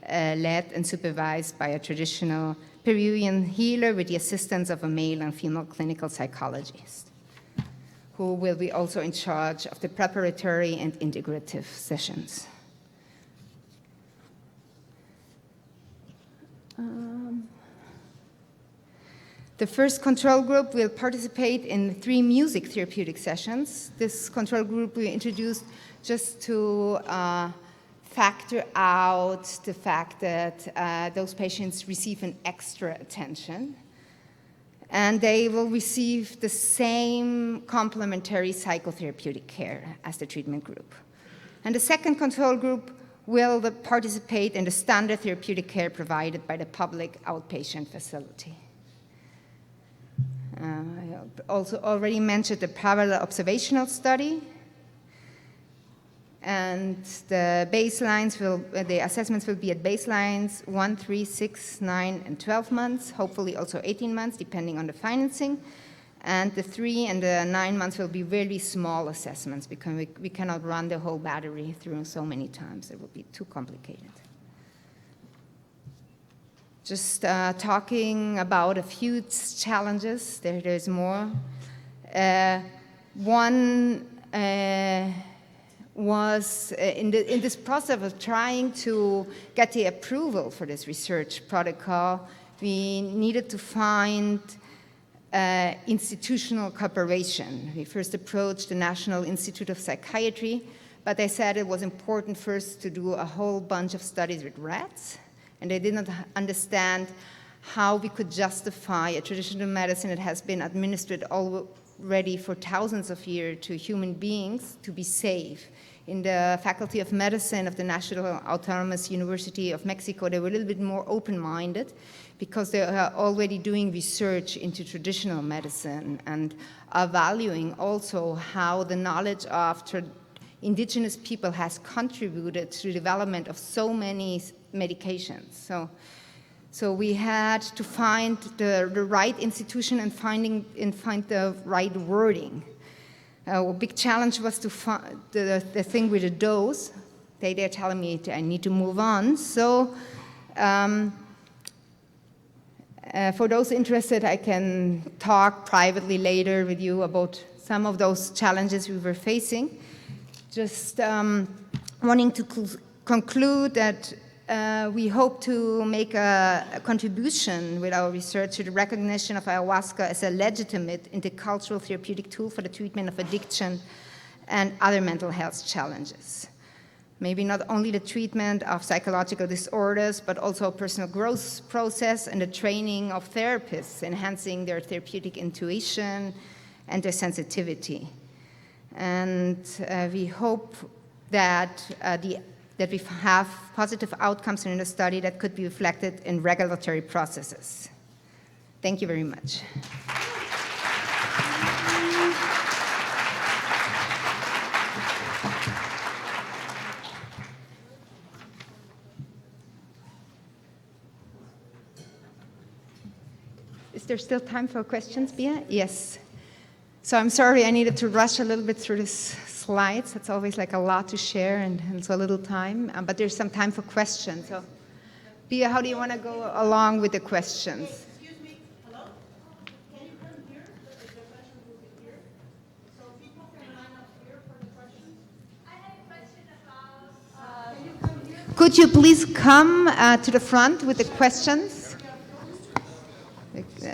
led and supervised by a traditional Peruvian healer with the assistance of a male and female clinical psychologist, who will be also in charge of the preparatory and integrative sessions. The first control group will participate in 3 music therapeutic sessions. This control group we introduced just to factor out the fact that those patients receive an extra attention, and they will receive the same complementary psychotherapeutic care as the treatment group. And the second control group will participate in the standard therapeutic care provided by the public outpatient facility. I also already mentioned the parallel observational study, and the assessments will be at baselines 1, 3, 6, 9, and 12 months, hopefully also 18 months, depending on the financing. And the 3 and the 9 months will be really small assessments because we cannot run the whole battery through so many times. It will be too complicated. Just talking about a few challenges. There's more. One was in this process of trying to get the approval for this research protocol, we needed to find institutional cooperation. We first approached the National Institute of Psychiatry, but they said it was important first to do a whole bunch of studies with rats, and they did not understand how we could justify a traditional medicine that has been administered already for thousands of years to human beings to be safe. In the Faculty of Medicine of the National Autonomous University of Mexico, they were a little bit more open-minded because they are already doing research into traditional medicine and are valuing also how the knowledge of indigenous people has contributed to the development of so many medications. So we had to find the right institution and find the right wording. A big challenge was to find the thing with the dose. They're telling me I need to move on. So for those interested, I can talk privately later with you about some of those challenges we were facing. Just wanting to conclude that we hope to make a contribution with our research to the recognition of ayahuasca as a legitimate intercultural therapeutic tool for the treatment of addiction and other mental health challenges. Maybe not only the treatment of psychological disorders, but also a personal growth process and the training of therapists, enhancing their therapeutic intuition and their sensitivity. And we hope that that we have positive outcomes in the study that could be reflected in regulatory processes. Thank you very much. Is there still time for questions, Bia? Yes. So I'm sorry I needed to rush a little bit through these slides. It's always like a lot to share and so little time, but there's some time for questions. So, Bia, how do you want to go along with the questions? Excuse me, hello? Can you come here? The questions will be here. So people can line up here for the questions. I have a question about... Can you come here? Could you please come to the front with the questions?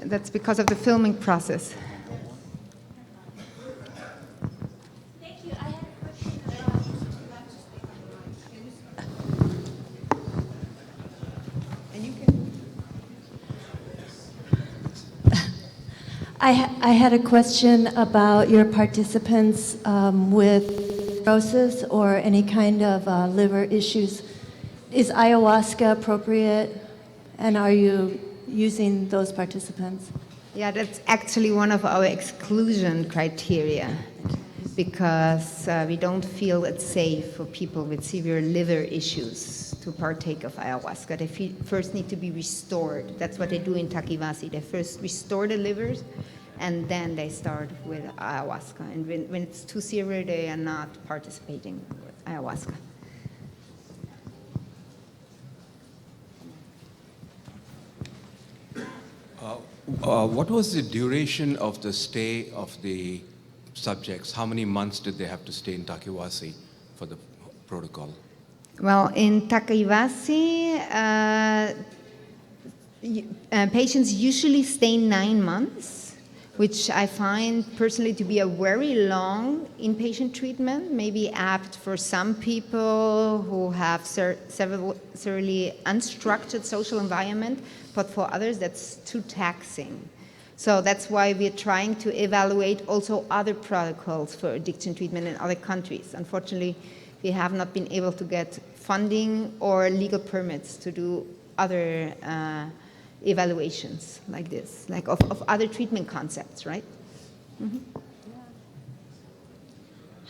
That's because of the filming process. I had a question about your participants with cirrhosis or any kind of liver issues. Is ayahuasca appropriate, and are you using those participants? Yeah, that's actually one of our exclusion criteria because we don't feel it's safe for people with severe liver issues to partake of ayahuasca. They first need to be restored. That's what they do in Takivasi. They first restore the livers, and then they start with ayahuasca. And when it's too severe, they are not participating with ayahuasca. What was the duration of the stay of the subjects? How many months did they have to stay in Takiwasi for the protocol? Well, in Takaiwasi, patients usually stay 9 months, which I find personally to be a very long inpatient treatment, maybe apt for some people who have severely unstructured social environment, but for others that's too taxing. So that's why we're trying to evaluate also other protocols for addiction treatment in other countries. Unfortunately, we have not been able to get funding or legal permits to do other evaluations like this, like of other treatment concepts, right? Mm-hmm.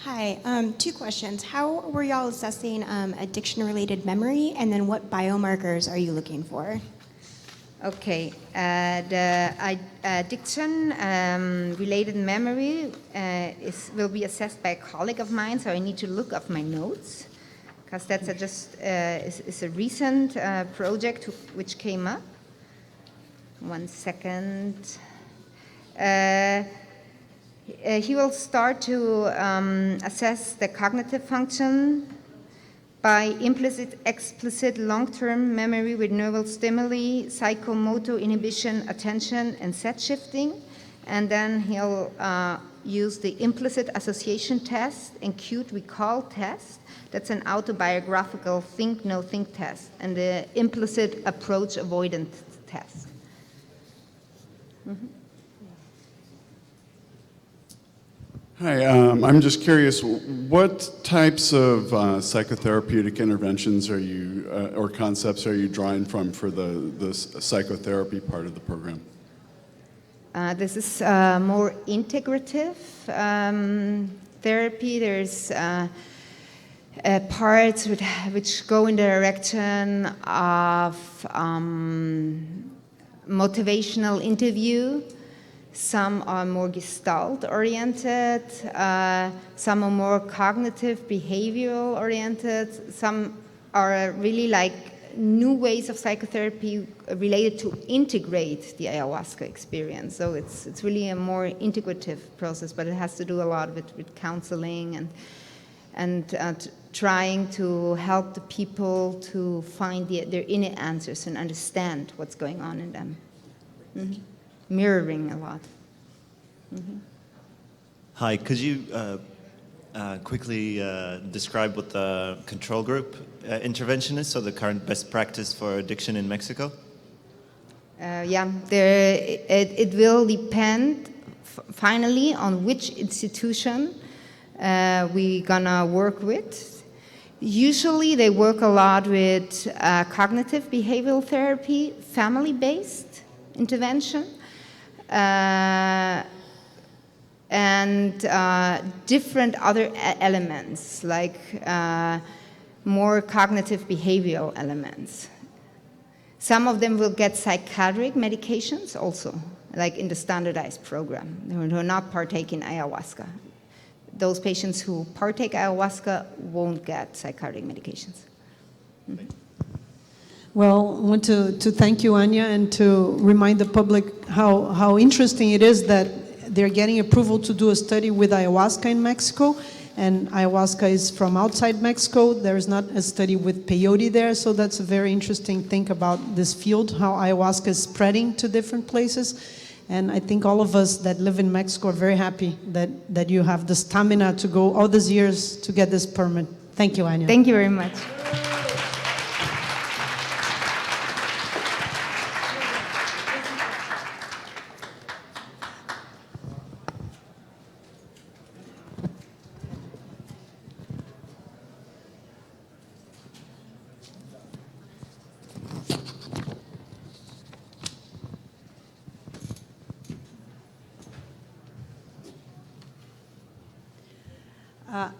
Hi, 2 questions. How were y'all assessing addiction-related memory, and then what biomarkers are you looking for? Okay, the addiction-related memory will be assessed by a colleague of mine, so I need to look up my notes, because that's is a recent project which came up. 1 second. He will start to assess the cognitive function by implicit, explicit, long-term memory with neural stimuli, psychomotor inhibition, attention, and set shifting. And then he'll use the implicit association test and acute recall test. That's an autobiographical think, no think test, and the implicit approach avoidance test. Mm-hmm. Hi, I'm just curious, what types of psychotherapeutic interventions are you, or concepts are you drawing from for the psychotherapy part of the program? This is more integrative therapy. There's parts which go in the direction of motivational interview. Some are more Gestalt-oriented, some are more cognitive, behavioral-oriented, some are really like new ways of psychotherapy related to integrate the ayahuasca experience. So it's really a more integrative process, but it has to do a lot with counseling and trying to help the people to find their inner answers and understand what's going on in them. Mm-hmm. Mirroring a lot. Mm-hmm. Hi, could you quickly describe what the control group intervention is, so the current best practice for addiction in Mexico? It will depend finally on which institution we're gonna work with. Usually they work a lot with cognitive behavioral therapy, family-based intervention, and different other elements like more cognitive behavioral elements. Some of them will get psychiatric medications also, like in the standardized program. They will not partake in ayahuasca. Those patients who partake ayahuasca won't get psychiatric medications. Mm-hmm. Well, I want to thank you, Anya, and to remind the public how interesting it is that they're getting approval to do a study with ayahuasca in Mexico, and ayahuasca is from outside Mexico. There's not a study with peyote there, so that's a very interesting thing about this field, how ayahuasca is spreading to different places. And I think all of us that live in Mexico are very happy that you have the stamina to go all these years to get this permit. Thank you, Anya. Thank you very much.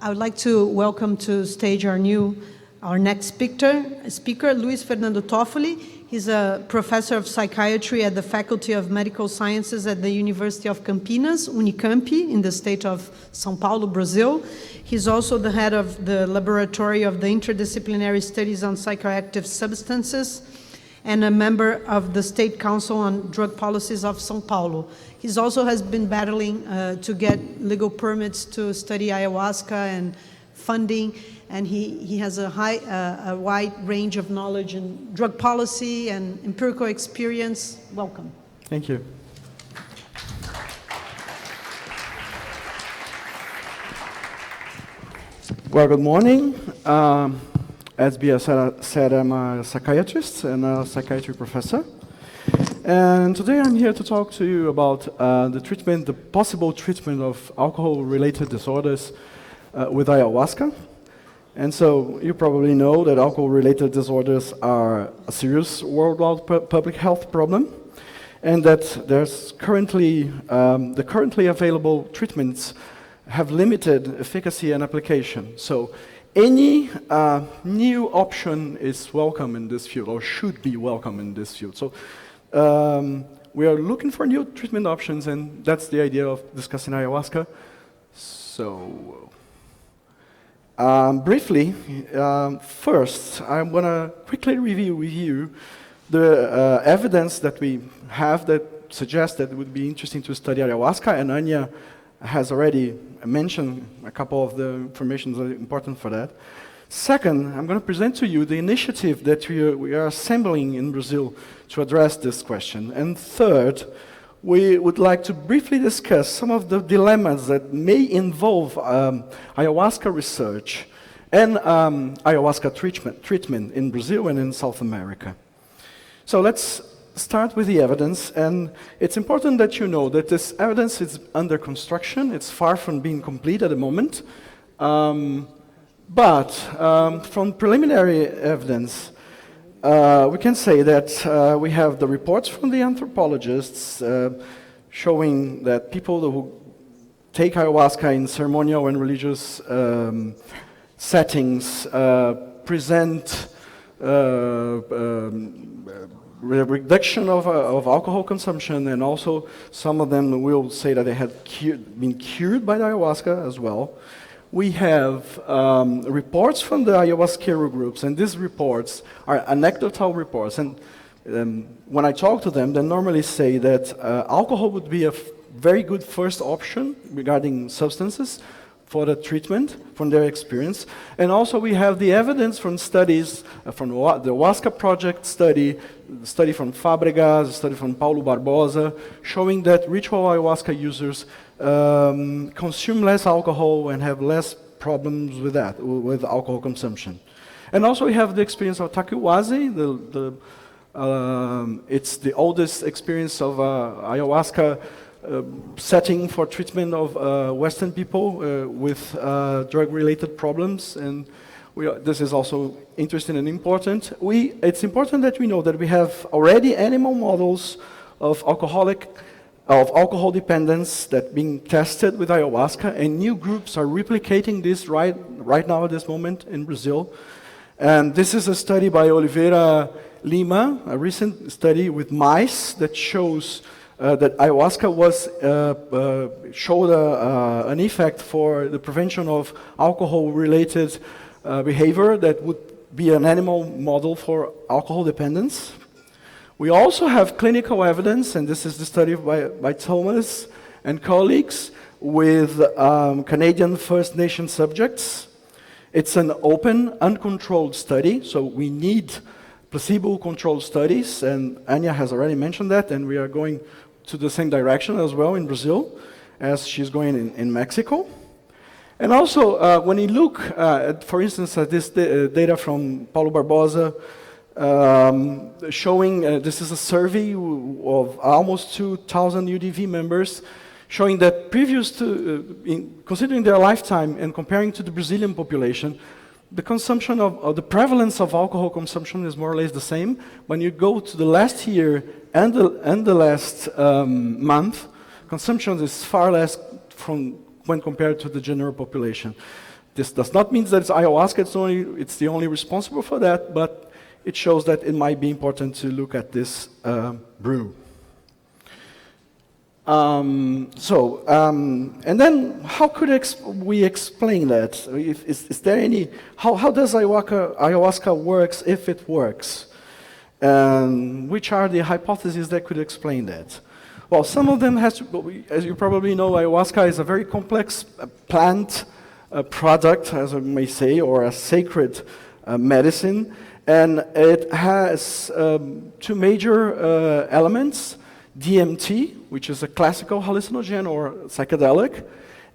I would like to welcome to stage our next speaker, Luis Fernando Toffoli. He's a professor of psychiatry at the Faculty of Medical Sciences at the University of Campinas, Unicamp, in the state of São Paulo, Brazil. He's also the head of the Laboratory of the Interdisciplinary Studies on Psychoactive Substances and a member of the State Council on Drug Policies of São Paulo. He also has been battling to get legal permits to study ayahuasca and funding, and he has a wide range of knowledge in drug policy and empirical experience. Welcome. Thank you. Well, good morning. As Bia said, I'm a psychiatrist and a psychiatry professor. And today I'm here to talk to you about the possible treatment of alcohol-related disorders with ayahuasca. And so you probably know that alcohol-related disorders are a serious worldwide public health problem, and that there's currently, the currently available treatments have limited efficacy and application. So any new option is welcome in this field, or should be welcome in this field. So we are looking for new treatment options, and that's the idea of discussing ayahuasca. So briefly, first, I'm going to quickly review with you the evidence that we have that suggests that it would be interesting to study ayahuasca, and Anya has already mentioned a couple of the information that are important for that. Second, I'm going to present to you the initiative that we are assembling in Brazil to address this question. And third, we would like to briefly discuss some of the dilemmas that may involve ayahuasca research and ayahuasca treatment in Brazil and in South America. So let's start with the evidence, and it's important that you know that this evidence is under construction. It's far from being complete at the moment. But from preliminary evidence, we can say that we have the reports from the anthropologists showing that people who take ayahuasca in ceremonial and religious settings present reduction of alcohol consumption, and also some of them will say that they had been cured by the ayahuasca as well. We have reports from the ayahuasquero groups, and these reports are anecdotal reports. And when I talk to them, they normally say that alcohol would be a very good first option regarding substances for the treatment, from their experience. And also we have the evidence from studies, from the Ayahuasca Project study from Fábregas, a study from Paulo Barbosa, showing that ritual ayahuasca users consume less alcohol and have less problems with that, with alcohol consumption. And also we have the experience of Takiwazi. It's the oldest experience of ayahuasca setting for treatment of Western people with drug-related problems, and this is also interesting and important. It's important that we know that we have already animal models of alcohol dependence that being tested with ayahuasca, and new groups are replicating this right now at this moment in Brazil. And this is a study by Oliveira Lima, a recent study with mice that shows that ayahuasca showed an effect for the prevention of alcohol-related behavior that would be an animal model for alcohol dependence. We also have clinical evidence, and this is the study by Thomas and colleagues with Canadian First Nation subjects. It's an open, uncontrolled study, so we need placebo-controlled studies, and Anya has already mentioned that, and we are going to the same direction as well in Brazil as she's going in Mexico. And also, when you look, for instance, at this data from Paulo Barbosa, showing, this is a survey of almost 2,000 UDV members, showing that previous to, considering their lifetime and comparing to the Brazilian population, the consumption of the prevalence of alcohol consumption is more or less the same. When you go to the last year and the last month, consumption is far less when compared to the general population. This does not mean that it's ayahuasca, it's the only responsible for that, but it shows that it might be important to look at this brew. And then how could we explain that? Is there any, how does ayahuasca works if it works? And which are the hypotheses that could explain that? Well, some of them has to, as you probably know, ayahuasca is a very complex plant product, as I may say, or a sacred medicine. And it has two major elements: DMT, which is a classical hallucinogen or psychedelic,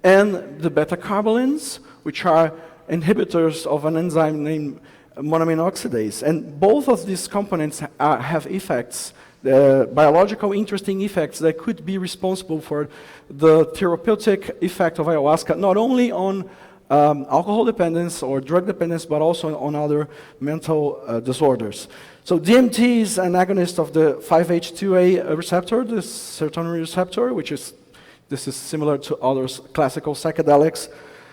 and the beta-carbolines, which are inhibitors of an enzyme named monoamine oxidase. And both of these components have effects, biological interesting effects that could be responsible for the therapeutic effect of ayahuasca, not only on alcohol dependence or drug dependence, but also on other mental disorders. So DMT is an agonist of the 5-HT2A receptor, the serotonin receptor, this is similar to other classical psychedelics,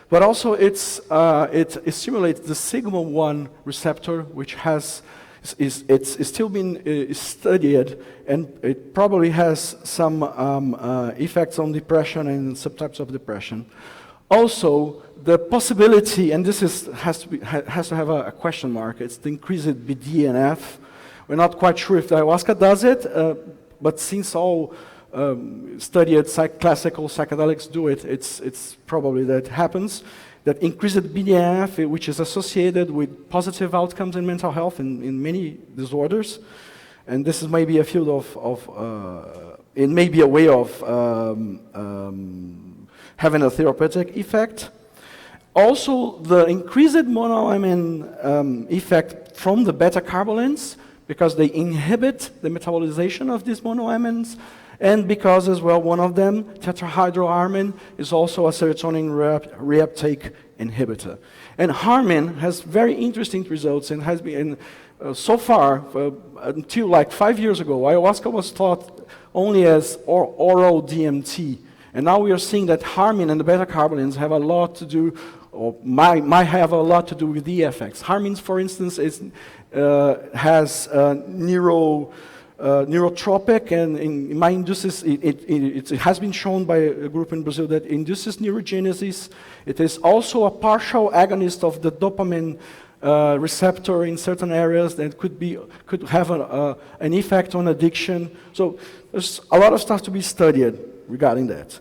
but also it stimulates the sigma-1 receptor, which it's still been studied, and it probably has some effects on depression and subtypes of depression. Also, the possibility, and this has to have a question mark, it's the increased BDNF. We're not quite sure if the ayahuasca does it, but since all studied classical psychedelics do it, it's probably that happens. That increased BDNF, which is associated with positive outcomes in mental health in many disorders. And this is maybe a field it may be a way of having a therapeutic effect. Also, the increased monoamine effect from the beta-carbolines, because they inhibit the metabolization of these monoamines, and because as well one of them, tetrahydroarmin, is also a serotonin reuptake inhibitor. And harmin has very interesting results and has been, so far, until like 5 years ago, ayahuasca was thought only as oral DMT. And now we are seeing that harmin and the beta-carbolines have a lot to do, or might have a lot to do with the effects. Harmin, for instance, has neurotropic, and it has been shown by a group in Brazil that induces neurogenesis. It is also a partial agonist of the dopamine receptor in certain areas that could have an effect on addiction. So there's a lot of stuff to be studied regarding that.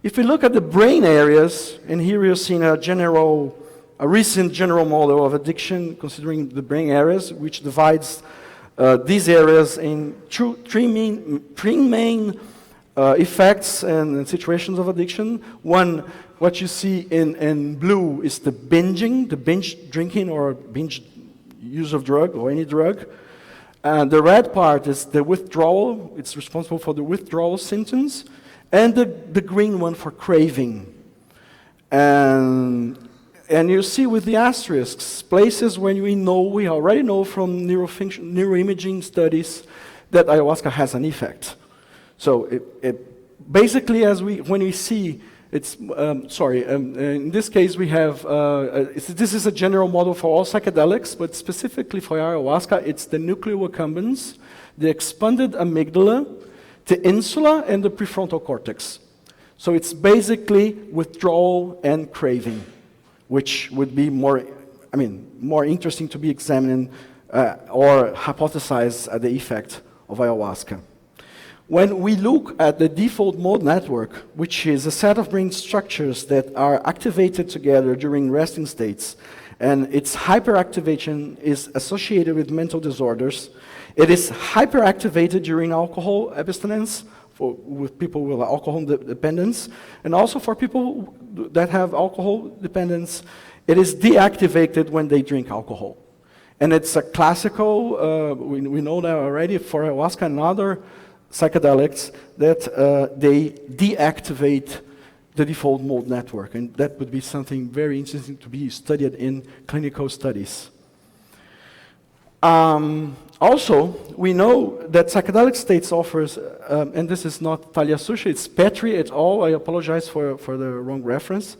If we look at the brain areas, and here you're seeing a recent general model of addiction, considering the brain areas, which divides these areas in three main effects and situations of addiction. One, what you see in blue is the binge drinking or binge use of drug or any drug. And the red part is the withdrawal. It's responsible for the withdrawal symptoms. And the green one for craving. And you see with the asterisks, places where we already know from neuroimaging studies that ayahuasca has an effect. So basically, when we see, in this case we have, this is a general model for all psychedelics, but specifically for ayahuasca, it's the nucleus accumbens, the expanded amygdala, the insula, and the prefrontal cortex. So it's basically withdrawal and craving, which would be more interesting to be examined or hypothesize the effect of ayahuasca. When we look at the default mode network, which is a set of brain structures that are activated together during resting states, and its hyperactivation is associated with mental disorders, it is hyperactivated during alcohol abstinence with people with alcohol dependence, and also for people that have alcohol dependence, it is deactivated when they drink alcohol. And it's a classical, we know that already for ayahuasca and other psychedelics, that they deactivate the default mode network, and that would be something very interesting to be studied in clinical studies. Also, we know that psychedelic states offers, and this is not Talia Sushi, it's Petri et al. I apologize for the wrong reference.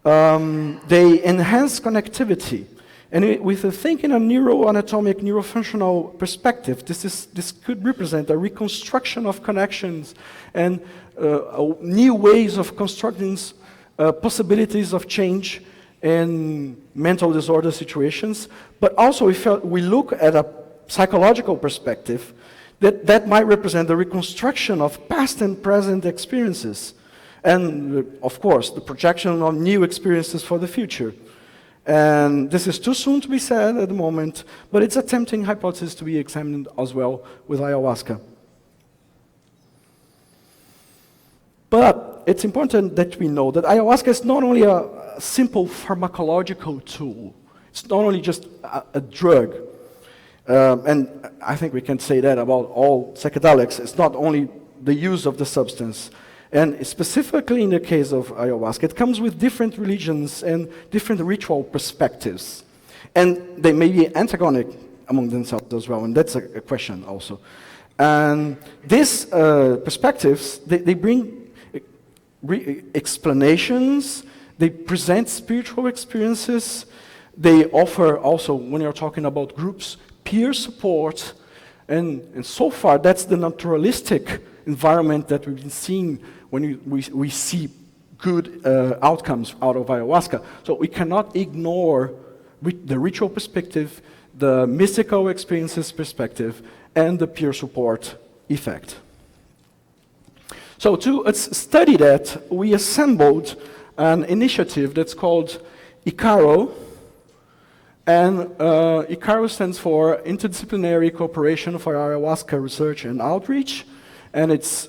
They enhance connectivity. And with a thinking a neuroanatomic, neurofunctional perspective, this could represent a reconstruction of connections and new ways of constructing possibilities of change in mental disorder situations. But also, if we look at a psychological perspective, that might represent the reconstruction of past and present experiences. And of course, the projection of new experiences for the future. And this is too soon to be said at the moment, but it's a tempting hypothesis to be examined as well with ayahuasca. But it's important that we know that ayahuasca is not only a simple pharmacological tool. It's not only just a drug. And I think we can say that about all psychedelics. It's not only the use of the substance. And specifically in the case of ayahuasca, it comes with different religions and different ritual perspectives. And they may be antagonic among themselves as well, and that's a question also. And these perspectives, they bring explanations, they present spiritual experiences, they offer also, when you're talking about groups, peer support, and so far that's the naturalistic environment that we've been seeing when we see good outcomes out of ayahuasca. So we cannot ignore the ritual perspective, the mystical experiences perspective, and the peer support effect. So to study that, we assembled an initiative that's called ICARO, and ICARO stands for Interdisciplinary Cooperation for Ayahuasca Research and Outreach, and it's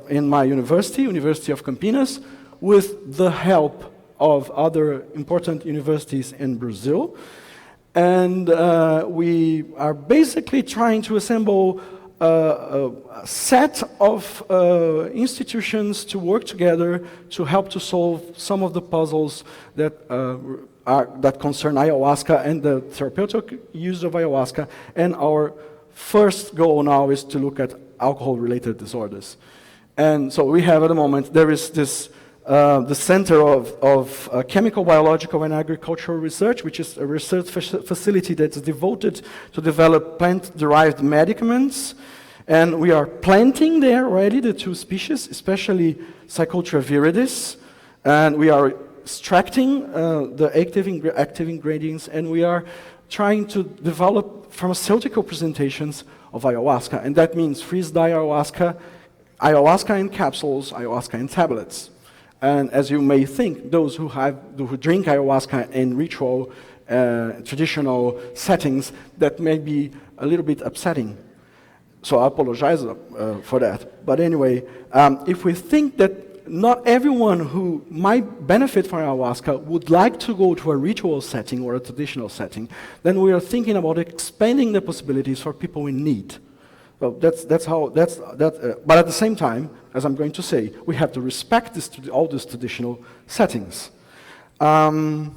in my university, University of Campinas, with the help of other important universities in Brazil. And we are basically trying to assemble a set of institutions to work together to help to solve some of the puzzles that concern ayahuasca and the therapeutic use of ayahuasca. And our first goal now is to look at alcohol-related disorders. And so we have at the moment, there is this, the Center of Chemical, Biological, and Agricultural Research, which is a research facility that's devoted to develop plant-derived medicaments. And we are planting there already the 2 species, especially Psychotria viridis. And we are extracting the active ingredients, and we are trying to develop pharmaceutical presentations of ayahuasca, and that means freeze-dry ayahuasca, ayahuasca in capsules, ayahuasca in tablets. And as you may think, those who drink ayahuasca in ritual, traditional settings, that may be a little bit upsetting. So I apologize for that. But anyway, if we think that not everyone who might benefit from ayahuasca would like to go to a ritual setting or a traditional setting, then we are thinking about expanding the possibilities for people in need. So but at the same time, as I'm going to say, we have to respect all these traditional settings. Also,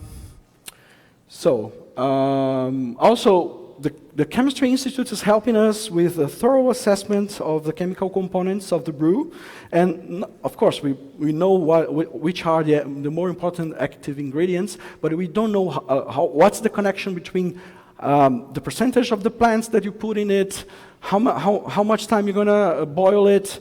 the Chemistry Institute is helping us with a thorough assessment of the chemical components of the brew. And of course, we know which are the more important active ingredients, but we don't know what's the connection between the percentage of the plants that you put in it, how much time you're gonna boil it,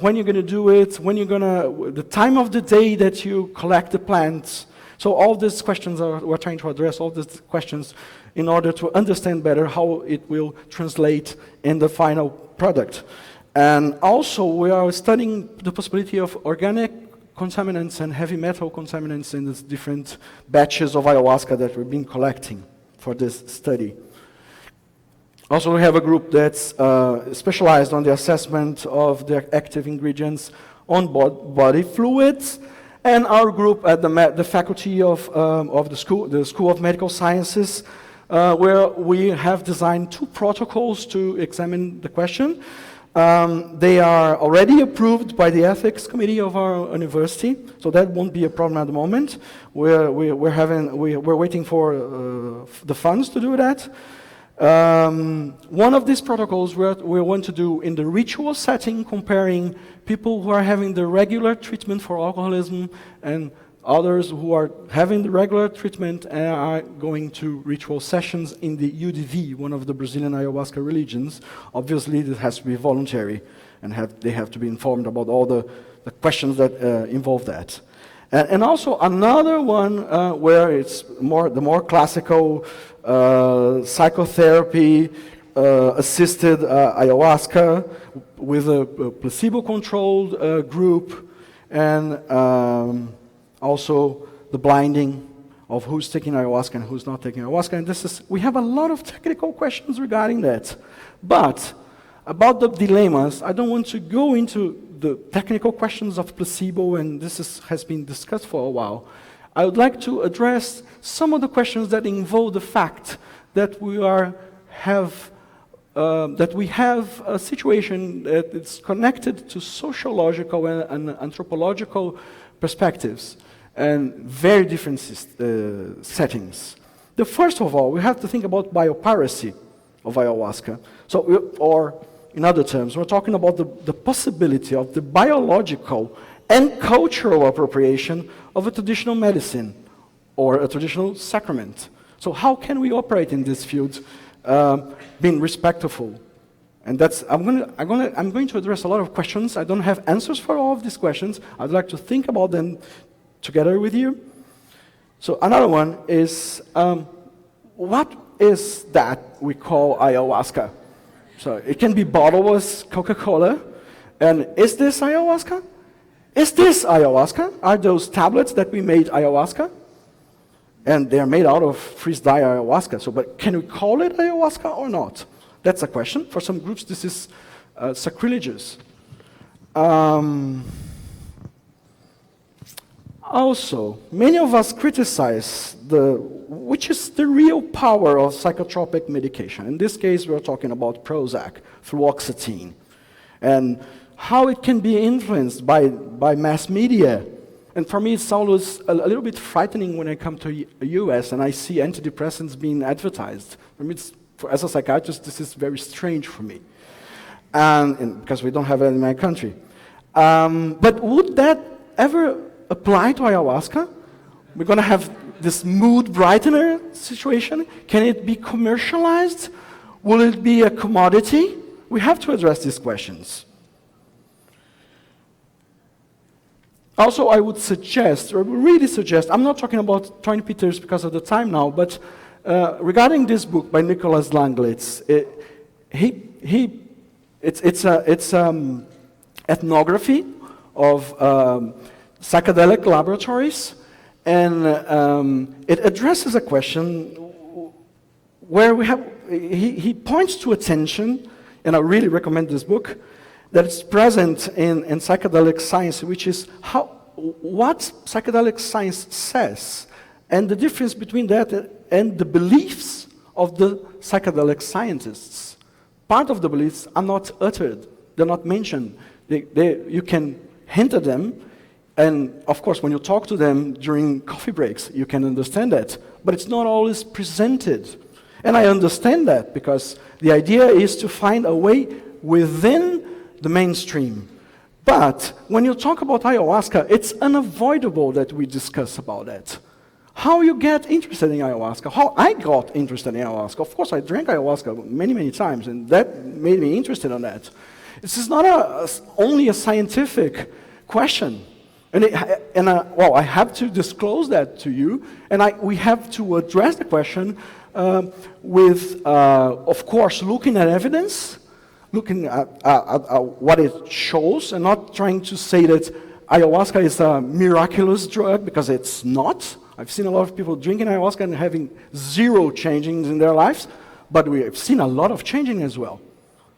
when you're gonna do it, the time of the day that you collect the plants. So all these questions we're trying to address all these questions in order to understand better how it will translate in the final product. And also we are studying the possibility of organic contaminants and heavy metal contaminants in these different batches of ayahuasca that we've been collecting for this study. Also, we have a group that's specialized on the assessment of the active ingredients on body fluids, and our group at the faculty of the School of Medical Sciences, where we have designed 2 protocols to examine the question. They are already approved by the ethics committee of our university, so that won't be a problem at the moment. We're waiting for the funds to do that. One of these protocols we want to do in the ritual setting, comparing people who are having the regular treatment for alcoholism and others who are having the regular treatment and are going to ritual sessions in the UDV, one of the Brazilian ayahuasca religions. Obviously, this has to be voluntary, and they have to be informed about all the questions that involve that. And also another one where it's the more classical psychotherapy assisted ayahuasca with a placebo-controlled group, and also the blinding of who's taking ayahuasca and who's not taking ayahuasca. And we have a lot of technical questions regarding that. But about the dilemmas, I don't want to go into the technical questions of placebo, and has been discussed for a while. I would like to address some of the questions that involve the fact that we have a situation that is connected to sociological and anthropological perspectives and very different settings. The first of all, we have to think about biopiracy of ayahuasca. Or in other terms, we're talking about the possibility of the biological and cultural appropriation of a traditional medicine or a traditional sacrament. So how can we operate in this field being respectful? And I'm going to address a lot of questions. I don't have answers for all of these questions. I'd like to think about them together with you. So another one is, what is that we call ayahuasca? So it can be bottled as Coca-Cola. And is this ayahuasca? Is this ayahuasca? Are those tablets that we made ayahuasca? And they're made out of freeze-dried ayahuasca. But can we call it ayahuasca or not? That's a question. For some groups, this is sacrilegious. Also, many of us criticize which is the real power of psychotropic medication. In this case, we're talking about Prozac, fluoxetine, and how it can be influenced by mass media. And for me, it's always a little bit frightening when I come to the US and I see antidepressants being advertised. I mean, as a psychiatrist, this is very strange for me, and because we don't have it in my country. But would that ever apply to ayahuasca? We're going to have this mood brightener situation. Can it be commercialized? Will it be a commodity? We have to address these questions. Also, I would suggest, or really suggest, I'm not talking about Troy Peters because of the time now, but regarding this book by Nicholas Langlitz, it's ethnography of psychedelic laboratories, and it addresses a question where he points to attention, and I really recommend this book, that is present in psychedelic science, which is what psychedelic science says, and the difference between that and the beliefs of the psychedelic scientists. Part of the beliefs are not uttered, they're not mentioned. You can hint at them, and of course, when you talk to them during coffee breaks, you can understand that, but it's not always presented. And I understand that, because the idea is to find a way within the mainstream. But when you talk about ayahuasca, it's unavoidable that we discuss about that. How you get interested in ayahuasca, how I got interested in ayahuasca. Of course, I drank ayahuasca many, many times, and that made me interested in that. This is not only a scientific question. Well, I have to disclose that to you, and we have to address the question with, of course, looking at evidence, looking at what it shows, and not trying to say that ayahuasca is a miraculous drug, because it's not. I've seen a lot of people drinking ayahuasca and having zero changings in their lives, but we have seen a lot of changing as well.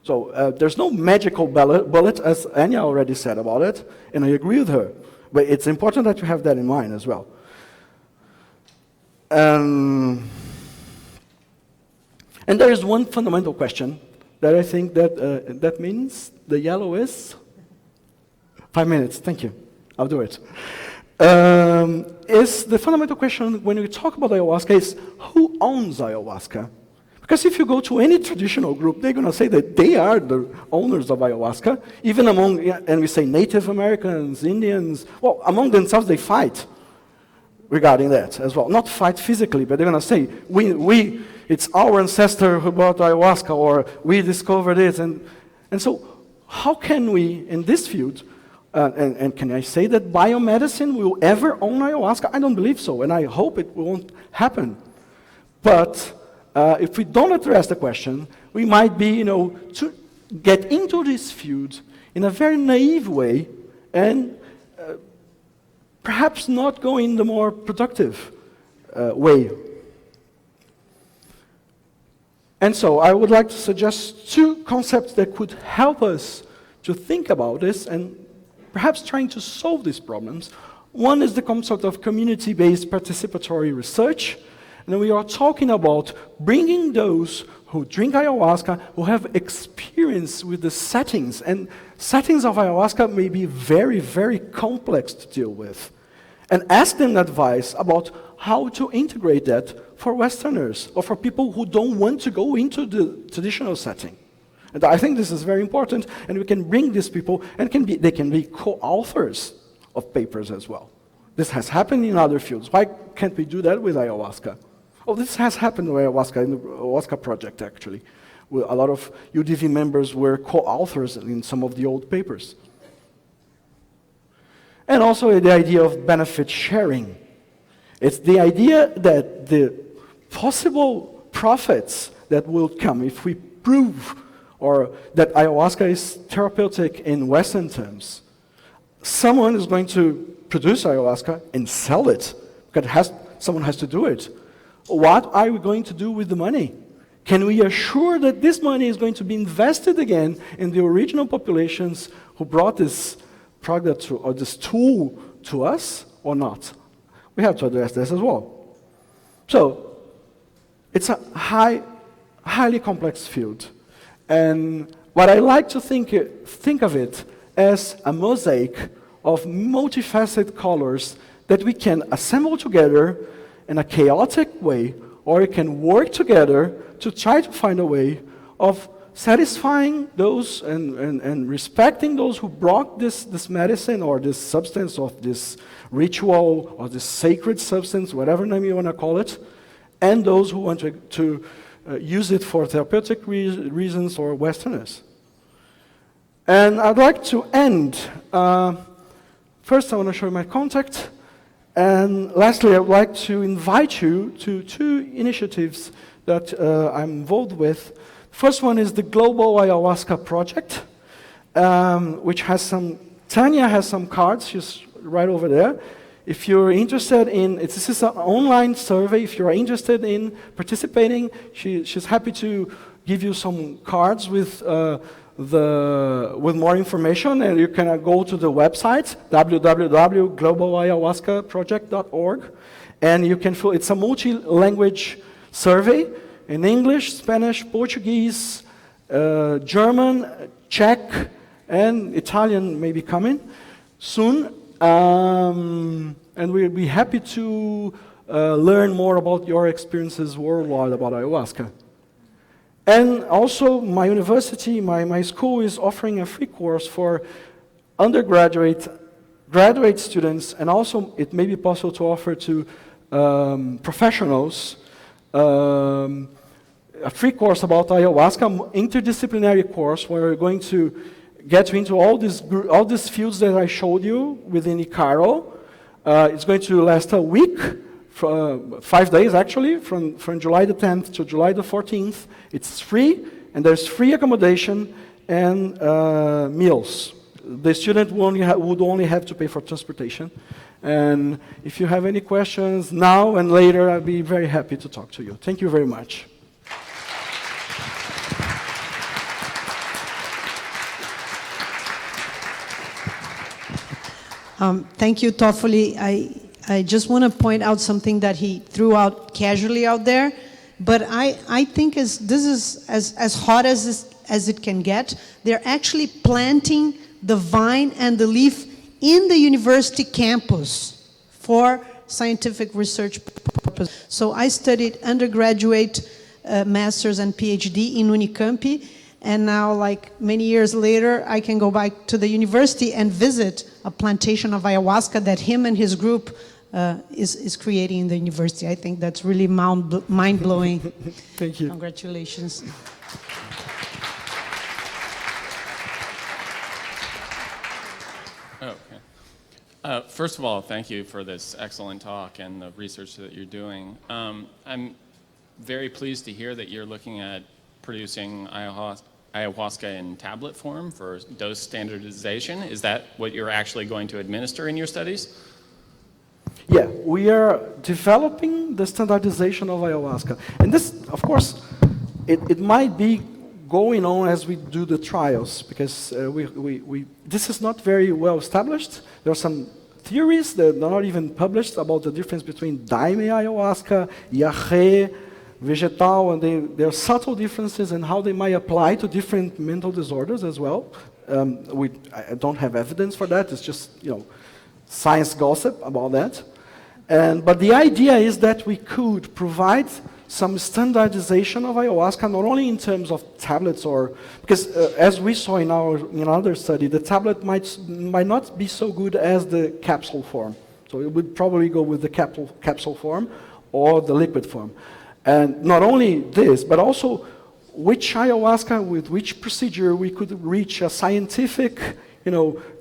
So there's no magical bullet, as Anya already said about it, and I agree with her. But it's important that you have that in mind as well. And there is one fundamental question that I think that means the yellow is 5 minutes. Thank you. I'll do it. Is the fundamental question when we talk about ayahuasca is who owns ayahuasca? Because if you go to any traditional group, they're going to say that they are the owners of ayahuasca, even among, and we say Native Americans, Indians, well, among themselves they fight regarding that as well. Not fight physically, but they're going to say, it's our ancestor who brought ayahuasca, or we discovered it. And so how can we, in this field, and can I say that biomedicine will ever own ayahuasca? I don't believe so, and I hope it won't happen. But if we don't address the question, we might be, to get into this field in a very naive way and perhaps not go in the more productive way. And so I would like to suggest two concepts that could help us to think about this and perhaps trying to solve these problems. One is the concept of community-based participatory research. And we are talking about bringing those who drink ayahuasca, who have experience with the settings. And settings of ayahuasca may be very, very complex to deal with. And ask them advice about how to integrate that for Westerners or for people who don't want to go into the traditional setting. And I think this is very important, and we can bring these people, and they can be co-authors of papers as well. This has happened in other fields. Why can't we do that with ayahuasca? Oh, this has happened with ayahuasca, in the ayahuasca project, actually. Where a lot of UDV members were co-authors in some of the old papers. And also the idea of benefit sharing. It's the idea that the possible profits that will come if we prove or that ayahuasca is therapeutic in Western terms. Someone is going to produce ayahuasca and sell it, because someone has to do it. What are we going to do with the money? Can we assure that this money is going to be invested again in the original populations who brought this product or this tool to us or not? We have to address this as well. So, it's a highly complex field. And what I like to think of it as a mosaic of multifaceted colors that we can assemble together in a chaotic way, or we can work together to try to find a way of satisfying those and respecting those who brought this medicine or this substance of this ritual or this sacred substance, whatever name you want to call it, and those who want to use it for therapeutic reasons or Westerners. And I'd like to end. First, I want to show you my contact. And lastly, I would like to invite you to two initiatives that I'm involved with. First one is the Global Ayahuasca Project, which has Tanya has some cards. She's right over there. If you're interested in, this is an online survey. If you're interested in participating, she's happy to give you some cards with more information, and you can go to the website www.globalayahuascaproject.org, and you can fill. It's a multi-language survey in English, Spanish, Portuguese, German, Czech, and Italian may be coming soon. And we'll be happy to learn more about your experiences worldwide about ayahuasca. And also, my university, my school is offering a free course for graduate students, and also it may be possible to offer to professionals a free course about ayahuasca, interdisciplinary course where we're going to get into all these fields that I showed you within Icaro. It's going to last a week, 5 days actually, from July the 10th to July the 14th. It's free, and there's free accommodation and meals. The student would only have to pay for transportation. And if you have any questions now and later, I'll be very happy to talk to you. Thank you very much. Thank you, Toffoli. I just want to point out something that he threw out casually out there, but I think this is as hot as it can get. They're actually planting the vine and the leaf in the university campus for scientific research purposes. So I studied undergraduate, master's and PhD in Unicamp, and now, like many years later, I can go back to the university and visit a plantation of ayahuasca that him and his group is creating in the university. I think that's really mind-blowing. Thank you. Congratulations. Okay. First of all, thank you for this excellent talk and the research that you're doing. I'm very pleased to hear that you're looking at producing ayahuasca in tablet form for dose standardization. Is that what you're actually going to administer in your studies? Yeah, we are developing the standardization of ayahuasca. And this, of course, it might be going on as we do the trials, because this is not very well established. There are some theories that are not even published about the difference between daime ayahuasca, yahe, vegetal, and there are subtle differences in how they might apply to different mental disorders as well. I don't have evidence for that. It's just, science gossip about that. But the idea is that we could provide some standardization of ayahuasca, not only in terms of tablets, because as we saw in another study, the tablet might not be so good as the capsule form. So it would probably go with the capsule form or the liquid form. And not only this, but also which ayahuasca with which procedure we could reach a scientific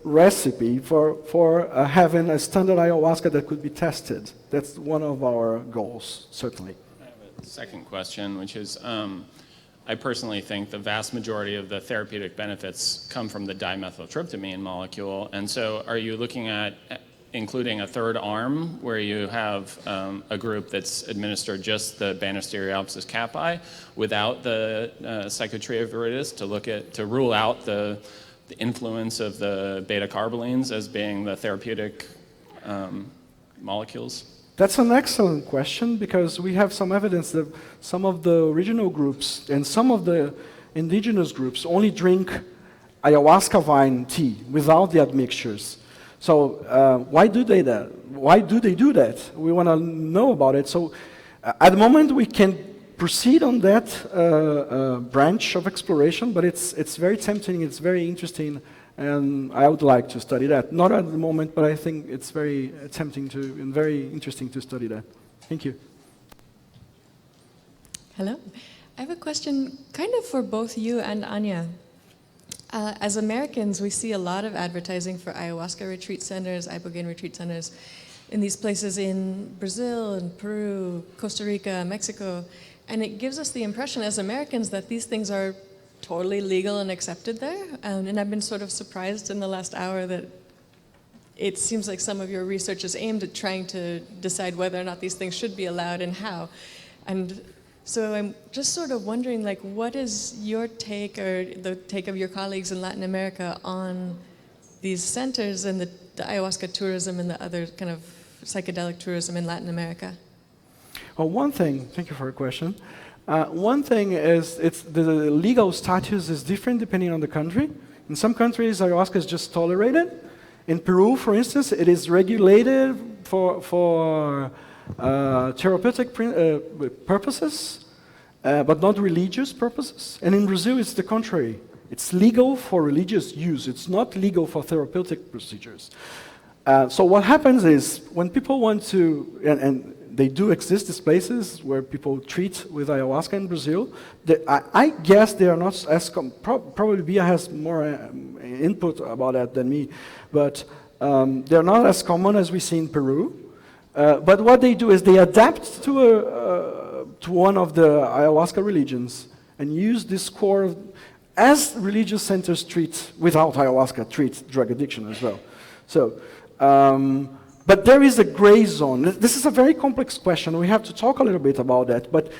recipe for having a standard ayahuasca that could be tested. That's one of our goals, certainly. I have a second question, which is, I personally think the vast majority of the therapeutic benefits come from the dimethyltryptamine molecule. And so are you looking at including a third arm where you have a group that's administered just the Banisteriopsis caapi without the Psychotria viridis to rule out the influence of the beta-carbolines as being the therapeutic molecules? That's an excellent question, because we have some evidence that some of the original groups and some of the indigenous groups only drink ayahuasca vine tea without the admixtures. So why do they that? Why do they do that? We want to know about it. So at the moment we can proceed on that branch of exploration, but it's very tempting, it's very interesting, and I would like to study that. Not at the moment, but I think it's very tempting and very interesting to study that. Thank you. Hello. I have a question kind of for both you and Anya. As Americans, we see a lot of advertising for ayahuasca retreat centers, ibogaine retreat centers, in these places in Brazil, in Peru, Costa Rica, Mexico. And it gives us the impression as Americans that these things are totally legal and accepted there. And I've been sort of surprised in the last hour that it seems like some of your research is aimed at trying to decide whether or not these things should be allowed and how. And so I'm just sort of wondering, like, what is your take or the take of your colleagues in Latin America on these centers and the ayahuasca tourism and the other kind of psychedelic tourism in Latin America? Well, one thing, thank you for your question. One thing is the legal status is different depending on the country. In some countries, ayahuasca is just tolerated. In Peru, for instance, it is regulated for therapeutic purposes, but not religious purposes. And in Brazil, it's the contrary. It's legal for religious use. It's not legal for therapeutic procedures. So what happens is when people want to, and they do exist, these places where people treat with ayahuasca in Brazil. I guess they are not as, probably Bia has more input about that than me, but they're not as common as we see in Peru. But what they do is they adapt to one of the ayahuasca religions and use this core, as religious centers treat, without ayahuasca, treat drug addiction as well. So, but there is a gray zone. This is a very complex question. We have to talk a little bit about that. But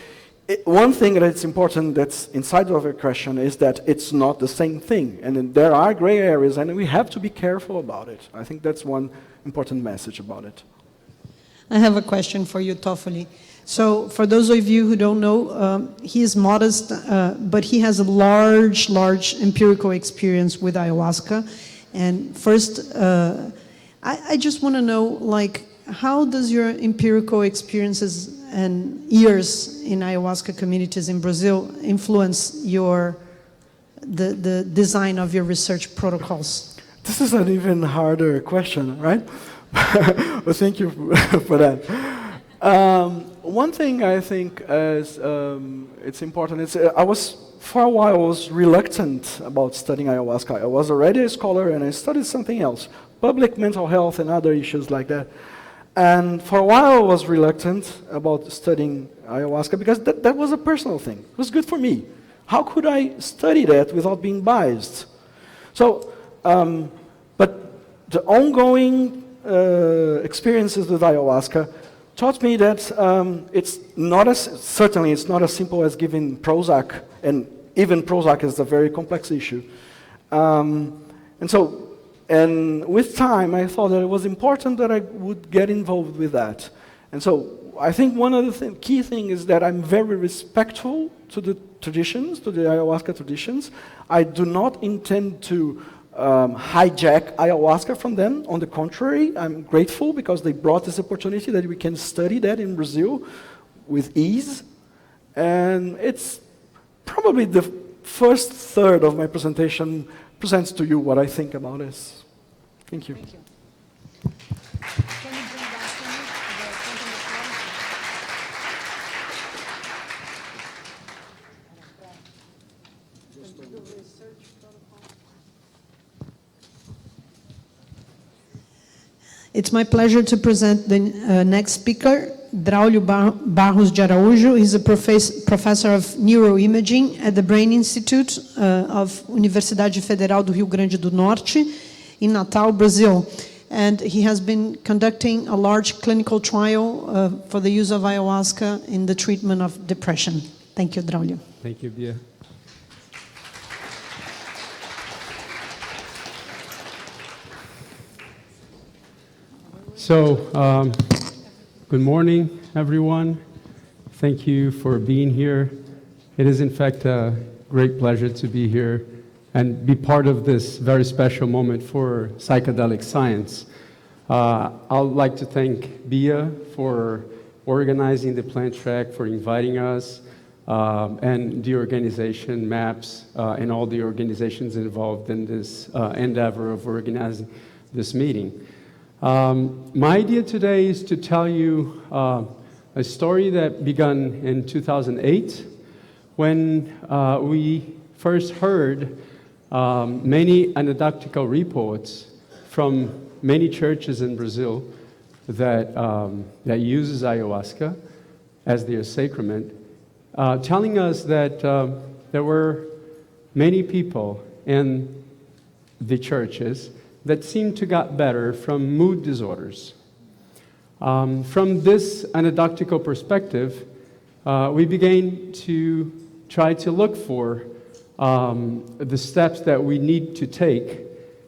one thing that's important that's inside of your question is that it's not the same thing. And there are gray areas, and we have to be careful about it. I think that's one important message about it. I have a question for you, Toffoli. So for those of you who don't know, he is modest, but he has a large empirical experience with ayahuasca. And first, I just want to know, like, how does your empirical experiences and years in ayahuasca communities in Brazil influence the design of your research protocols? This is an even harder question, right? Well, thank you for that. One thing I think is it's important. For a while, I was reluctant about studying ayahuasca. I was already a scholar, and I studied something else, public mental health and other issues like that. And for a while, I was reluctant about studying ayahuasca because that was a personal thing. It was good for me. How could I study that without being biased? So, but the ongoing experiences with ayahuasca taught me that certainly it's not as simple as giving Prozac, and even Prozac is a very complex issue. And with time, I thought that it was important that I would get involved with that. And so I think one of the key things is that I'm very respectful to the traditions, to the ayahuasca traditions. I do not intend to hijack ayahuasca from them. On the contrary, I'm grateful because they brought this opportunity that we can study that in Brazil with ease. And it's probably the first third of my presentation presents to you what I think about this. Thank you. Thank you. It's my pleasure to present the next speaker, Braulio Barros de Araújo. He's a professor of neuroimaging at the Brain Institute of Universidade Federal do Rio Grande do Norte in Natal, Brazil. And he has been conducting a large clinical trial for the use of ayahuasca in the treatment of depression. Thank you, Braulio. Thank you, Bia. So, good morning, everyone. Thank you for being here. It is, in fact, a great pleasure to be here and be part of this very special moment for psychedelic science. I'd like to thank Bia for organizing the plant track, for inviting us, and the organization, MAPS, and all the organizations involved in this endeavor of organizing this meeting. My idea today is to tell you a story that began in 2008 when we first heard many anecdotal reports from many churches in Brazil that uses ayahuasca as their sacrament, telling us that there were many people in the churches that seemed to get better from mood disorders. From this anecdotal perspective, we began to try to look for the steps that we need to take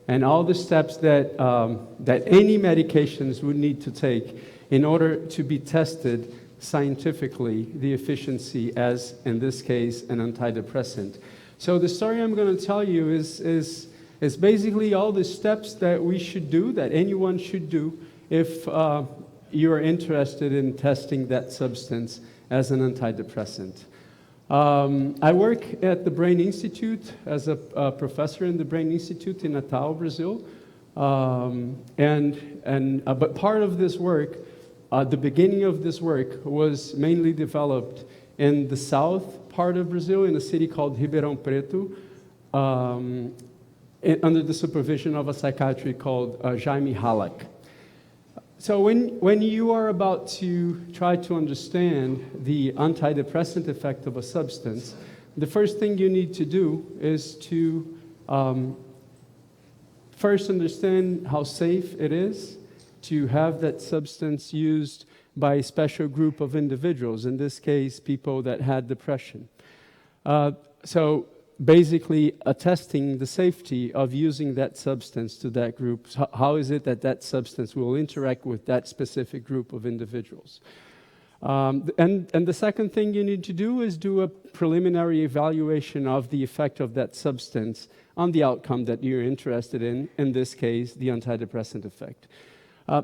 and all the steps that, that any medications would need to take in order to be tested scientifically, the efficiency as, in this case, an antidepressant. So the story I'm going to tell you is basically all the steps that we should do, that anyone should do, if you are interested in testing that substance as an antidepressant. I work at the Brain Institute as a professor in the Brain Institute in Natal, Brazil. But part of this work, the beginning of this work was mainly developed in the south part of Brazil, in a city called Ribeirão Preto, under the supervision of a psychiatrist called Jaime Halleck. So when you are about to try to understand the antidepressant effect of a substance, the first thing you need to do is to first understand how safe it is to have that substance used by a special group of individuals, in this case, people that had depression. So basically attesting the safety of using that substance to that group. How is it that that substance will interact with that specific group of individuals? And the second thing you need to do is do a preliminary evaluation of the effect of that substance on the outcome that you're interested in this case, the antidepressant effect.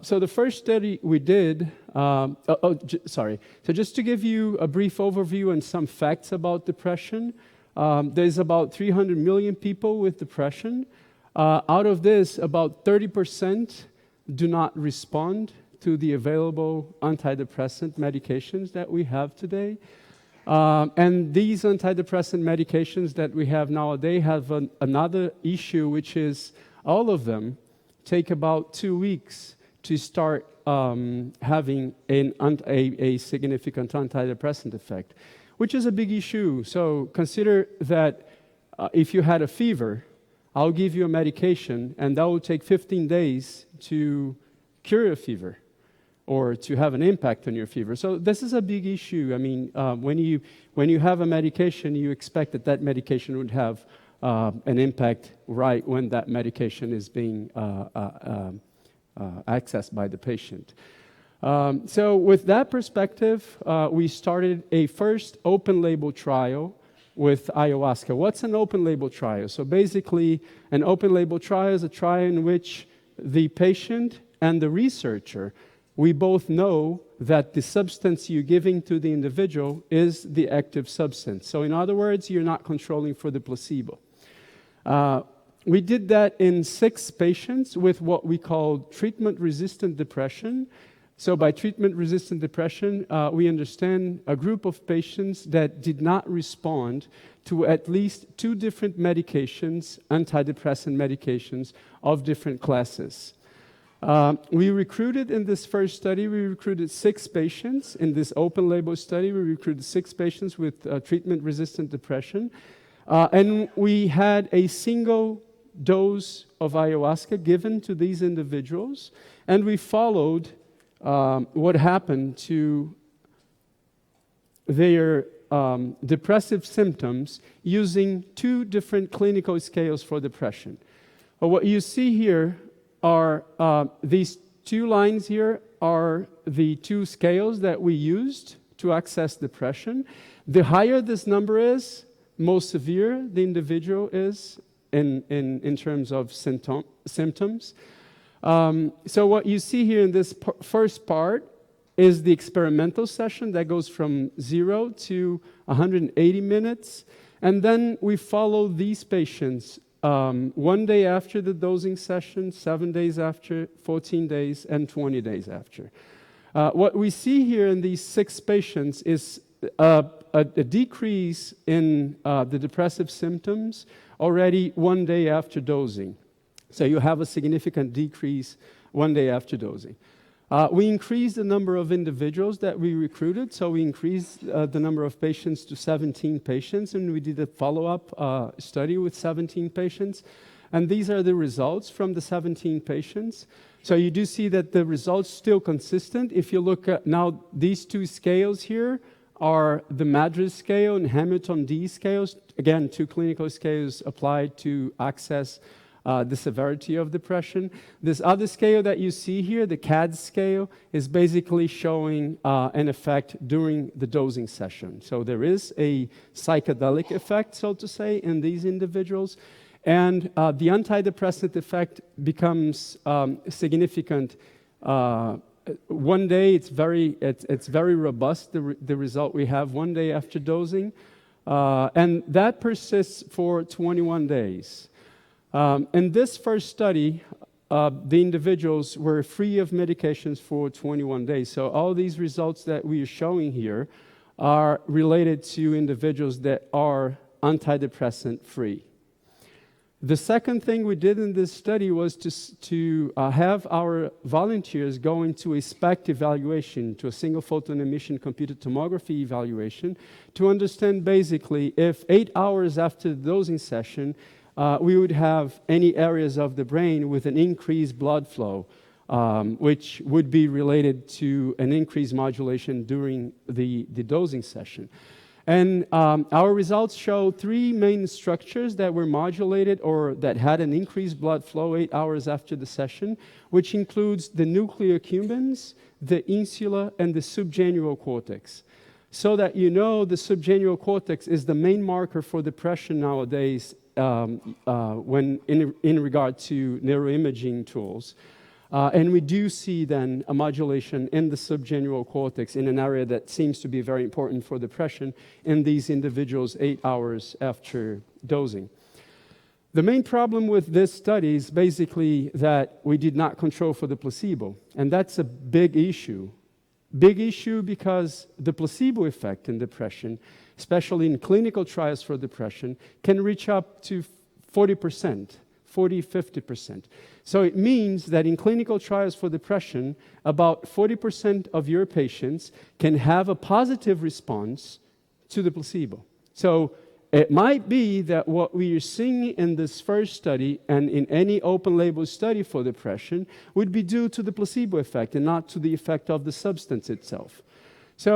So the first study we did, So just to give you a brief overview and some facts about depression, there's about 300 million people with depression. Out of this, about 30% do not respond to the available antidepressant medications that we have today. And these antidepressant medications that we have nowadays have another issue, which is all of them take about 2 weeks to start having a significant antidepressant effect, which is a big issue. So consider that if you had a fever, I'll give you a medication, and that will take 15 days to cure your fever or to have an impact on your fever. So this is a big issue. I mean, when you have a medication, you expect that that medication would have an impact right when that medication is being accessed by the patient. So with that perspective, we started a first open-label trial with ayahuasca. What's an open-label trial? So basically, an open-label trial is a trial in which the patient and the researcher, we both know that the substance you're giving to the individual is the active substance. So in other words, you're not controlling for the placebo. We did that in 6 patients with what we call treatment-resistant depression. So by treatment-resistant depression, we understand a group of patients that did not respond to at least 2 different medications, antidepressant medications of different classes. We recruited in this first study, we recruited 6 patients. In this open-label study, we recruited 6 patients with treatment-resistant depression. And we had a single dose of ayahuasca given to these individuals, and we followed what happened to their depressive symptoms using 2 different clinical scales for depression. What you see here are these 2 lines here are the 2 scales that we used to access depression. The higher this number is, most severe the individual is in terms of symptoms. So what you see here in this first part is the experimental session that goes from 0 to 180 minutes. And then we follow these patients 1 day after the dosing session, 7 days after, 14 days, and 20 days after. What we see here in these 6 patients is a decrease in the depressive symptoms already 1 day after dosing. So you have a significant decrease 1 day after dosing. We increased the number of individuals that we recruited, so we increased the number of patients to 17 patients, and we did a follow-up study with 17 patients. And these are the results from the 17 patients. So you do see that the results still consistent. If you look at now, these 2 scales here are the Madras scale and Hamilton D scales. Again, 2 clinical scales applied to access the severity of depression. This other scale that you see here, the CAD scale, is basically showing an effect during the dosing session. So there is a psychedelic effect, so to say, in these individuals. And the antidepressant effect becomes significant. 1 day, it's very robust, the result we have 1 day after dosing. And that persists for 21 days. In this first study, the individuals were free of medications for 21 days. So all these results that we are showing here are related to individuals that are antidepressant free. The second thing we did in this study was to have our volunteers go into a SPECT evaluation, to a single photon emission computed tomography evaluation, to understand basically if 8 hours after the dosing session, we would have any areas of the brain with an increased blood flow, which would be related to an increased modulation during the dosing session. And our results show 3 main structures that were modulated or that had an increased blood flow 8 hours after the session, which includes the nuclear accumbens, the insula, and the subgenual cortex. So that you know the subgenual cortex is the main marker for depression nowadays when in regard to neuroimaging tools. And we do see then a modulation in the subgenual cortex in an area that seems to be very important for depression in these individuals 8 hours after dosing. The main problem with this study is basically that we did not control for the placebo, and that's a big issue. Big issue because the placebo effect in depression, especially in clinical trials for depression, can reach up to 40%. 40, 50%. So it means that in clinical trials for depression, about 40% of your patients can have a positive response to the placebo. So it might be that what we are seeing in this first study and in any open label study for depression would be due to the placebo effect and not to the effect of the substance itself. So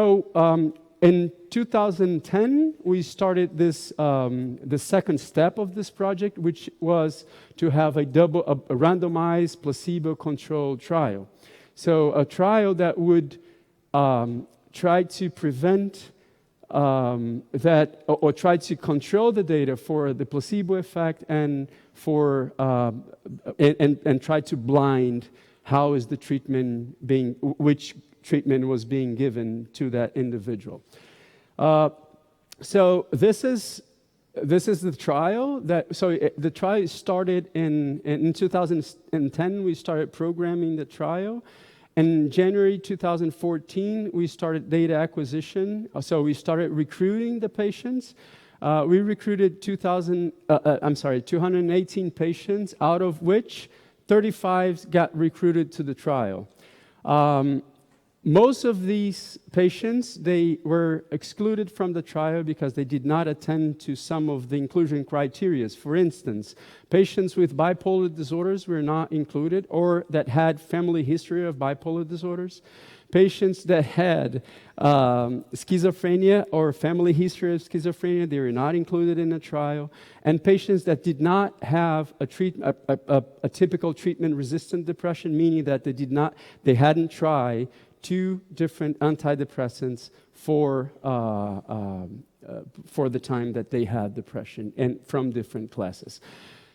in 2010, we started this, the second step of this project, which was to have a randomized placebo-controlled trial. So a trial that would try to prevent or try to control the data for the placebo effect and for and try to blind how is the treatment being, which treatment was being given to that individual. So this is the trial the trial started in 2010. We started programming the trial. In January 2014, we started data acquisition. So we started recruiting the patients. We recruited 218 patients, out of which 35 got recruited to the trial. Most of these patients, they were excluded from the trial because they did not attend to some of the inclusion criteria. For instance, patients with bipolar disorders were not included, or that had family history of bipolar disorders. Patients that had schizophrenia or family history of schizophrenia, they were not included in the trial. And patients that did not have a typical treatment-resistant depression, meaning that they hadn't tried 2 different antidepressants for the time that they had depression, and from different classes.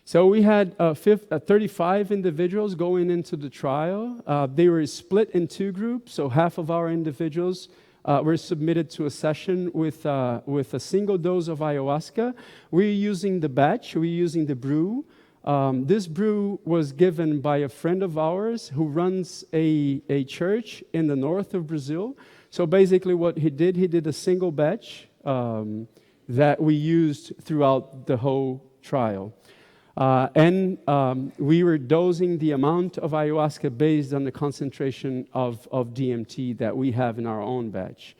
So we had 35 individuals going into the trial. They were split in 2 groups, so half of our individuals were submitted to a session with a single dose of ayahuasca. We're using the batch, we're using the brew. This brew was given by a friend of ours who runs a church in the north of Brazil. So basically what he did a single batch that we used throughout the whole trial. We were dosing the amount of ayahuasca based on the concentration of DMT that we have in our own batch.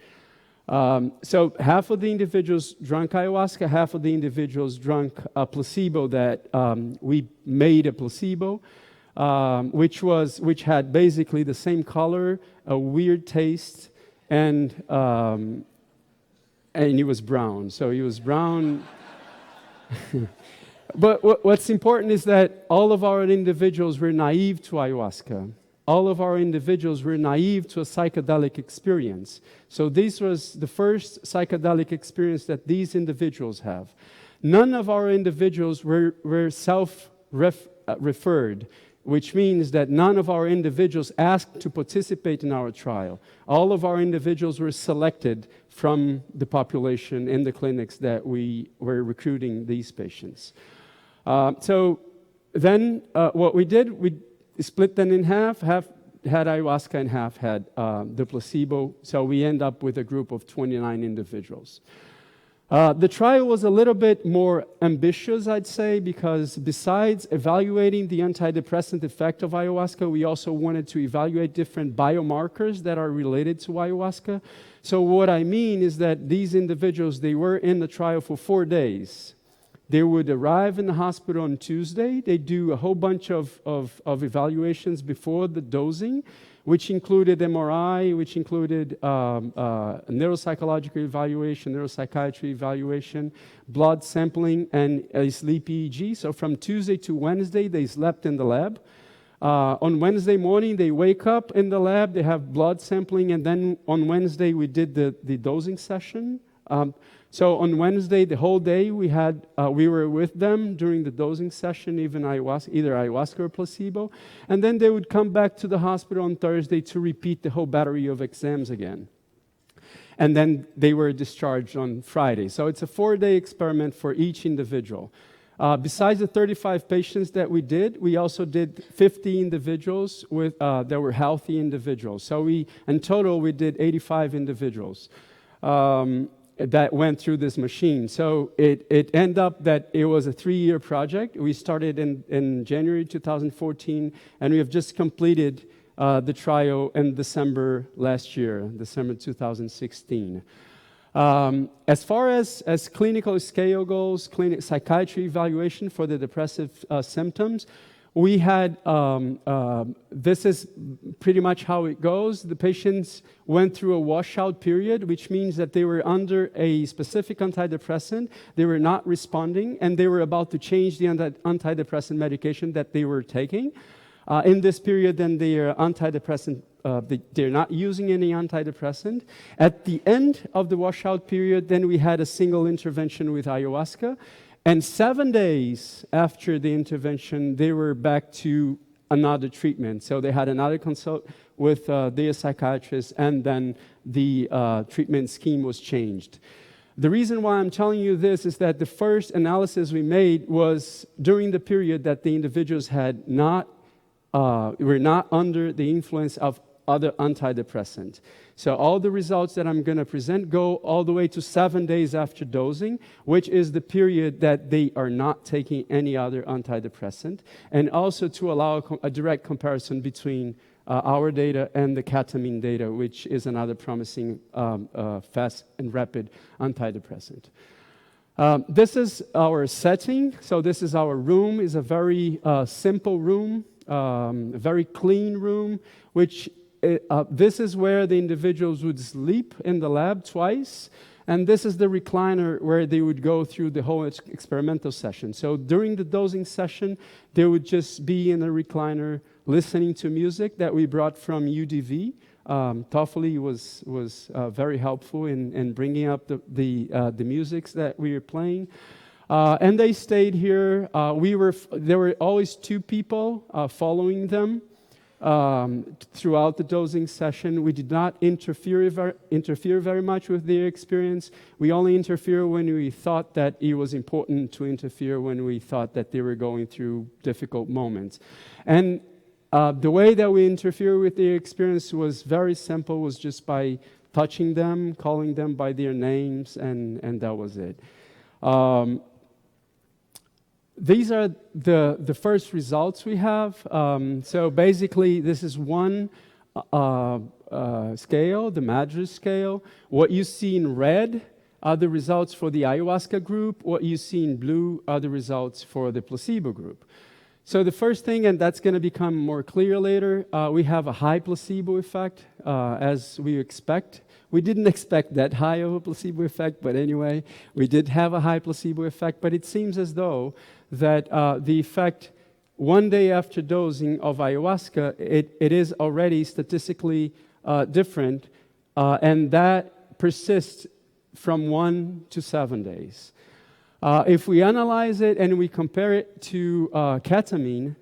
So half of the individuals drank ayahuasca, half of the individuals drank a placebo that we made a placebo, which had basically the same color, a weird taste, and it was brown. So it was brown. But what's important is that all of our individuals were naive to ayahuasca. All of our individuals were naive to a psychedelic experience. So this was the first psychedelic experience that these individuals have. None of our individuals were self-referred, which means that none of our individuals asked to participate in our trial. All of our individuals were selected from the population in the clinics that we were recruiting these patients. So then what we did, we split them in half had ayahuasca and half had the placebo. So we end up with a group of 29 individuals. The trial was a little bit more ambitious, I'd say, because besides evaluating the antidepressant effect of ayahuasca, we also wanted to evaluate different biomarkers that are related to ayahuasca. So what I mean is that these individuals, they were in the trial for 4 days. They would arrive in the hospital on Tuesday. They do a whole bunch of evaluations before the dosing, which included MRI, which included neuropsychological evaluation, neuropsychiatry evaluation, blood sampling, and a sleep EEG. So from Tuesday to Wednesday, they slept in the lab. On Wednesday morning, they wake up in the lab, they have blood sampling, and then on Wednesday, we did the dosing session. So on Wednesday, the whole day, we were with them during the dosing session, either ayahuasca or placebo. And then they would come back to the hospital on Thursday to repeat the whole battery of exams again. And then they were discharged on Friday. So it's a 4-day experiment for each individual. Besides the 35 patients that we did, we also did 50 individuals that were healthy individuals. So in total, we did 85 individuals. that went through this machine. So it ended up that it was a 3-year project. We started in January 2014, and we have just completed the trial in December last year, December 2016. As far as clinical scale goes, psychiatry evaluation for the depressive symptoms, we had, this is pretty much how it goes. The patients went through a washout period, which means that they were under a specific antidepressant, they were not responding, and they were about to change the antidepressant medication that they were taking. In this period, then they are antidepressant, they're not using any antidepressant. At the end of the washout period, then we had a single intervention with ayahuasca. And 7 days after the intervention, they were back to another treatment. So they had another consult with their psychiatrist, and then the treatment scheme was changed. The reason why I'm telling you this is that the first analysis we made was during the period that the individuals had not were not under the influence of other antidepressants. So all the results that I'm going to present go all the way to 7 days after dosing, which is the period that they are not taking any other antidepressant, and also to allow a direct comparison between our data and the ketamine data, which is another promising fast and rapid antidepressant. This is our setting. So this is our room. It's a very simple room, a very clean room, which this is where the individuals would sleep in the lab twice, and this is the recliner where they would go through the whole experimental session. So during the dosing session, they would just be in a recliner listening to music that we brought from UDV. Toffoli was very helpful in bringing up the musics that we were playing. And they stayed here. There were always 2 people following them throughout the dosing session. We did not interfere very much with their experience. We only interfere when we thought that it was important to interfere, when we thought that they were going through difficult moments. And the way that we interfere with their experience was very simple, was just by touching them, calling them by their names, and that was it. These are the first results we have. So basically, this is one scale, the MADRS scale. What you see in red are the results for the ayahuasca group. What you see in blue are the results for the placebo group. So the first thing, and that's going to become more clear later, we have a high placebo effect, as we expect. We didn't expect that high of a placebo effect, but anyway, we did have a high placebo effect, but it seems as though that the effect 1 day after dosing of ayahuasca, it is already statistically different, and that persists from 1 to 7 days. If we analyze it and we compare it to ketamine,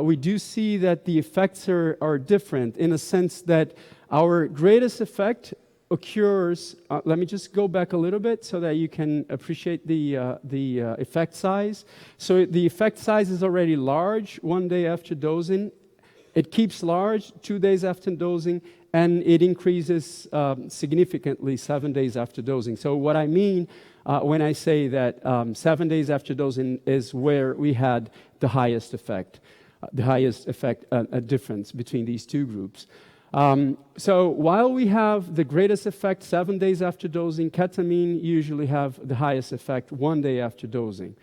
we do see that the effects are different in a sense that our greatest effect occurs, let me just go back a little bit so that you can appreciate the effect size. So the effect size is already large 1 day after dosing. It keeps large 2 days after dosing, and it increases significantly 7 days after dosing. So what I mean when I say that 7 days after dosing is where we had the highest effect, a difference between these 2 groups. So while we have the greatest effect 7 days after dosing, ketamine usually have the highest effect 1 day after dosing.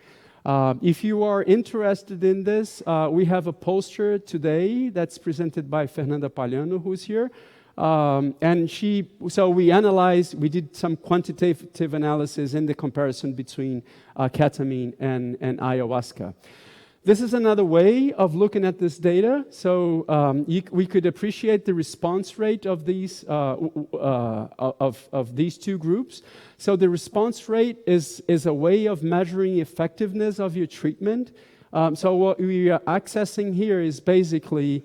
If you are interested in this, we have a poster today that's presented by Fernanda Palhano, who's here. So we did some quantitative analysis in the comparison between ketamine and ayahuasca. This is another way of looking at this data. So we could appreciate the response rate of these of these 2 groups. So the response rate is a way of measuring effectiveness of your treatment. So what we are accessing here is basically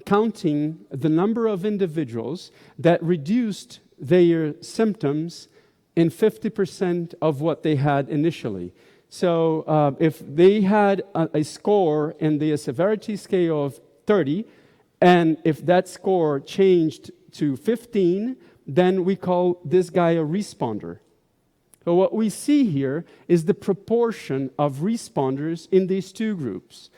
counting the number of individuals that reduced their symptoms in 50% of what they had initially. So if they had a score in the severity scale of 30, and if that score changed to 15, then we call this guy a responder. So what we see here is the proportion of responders in these two groups.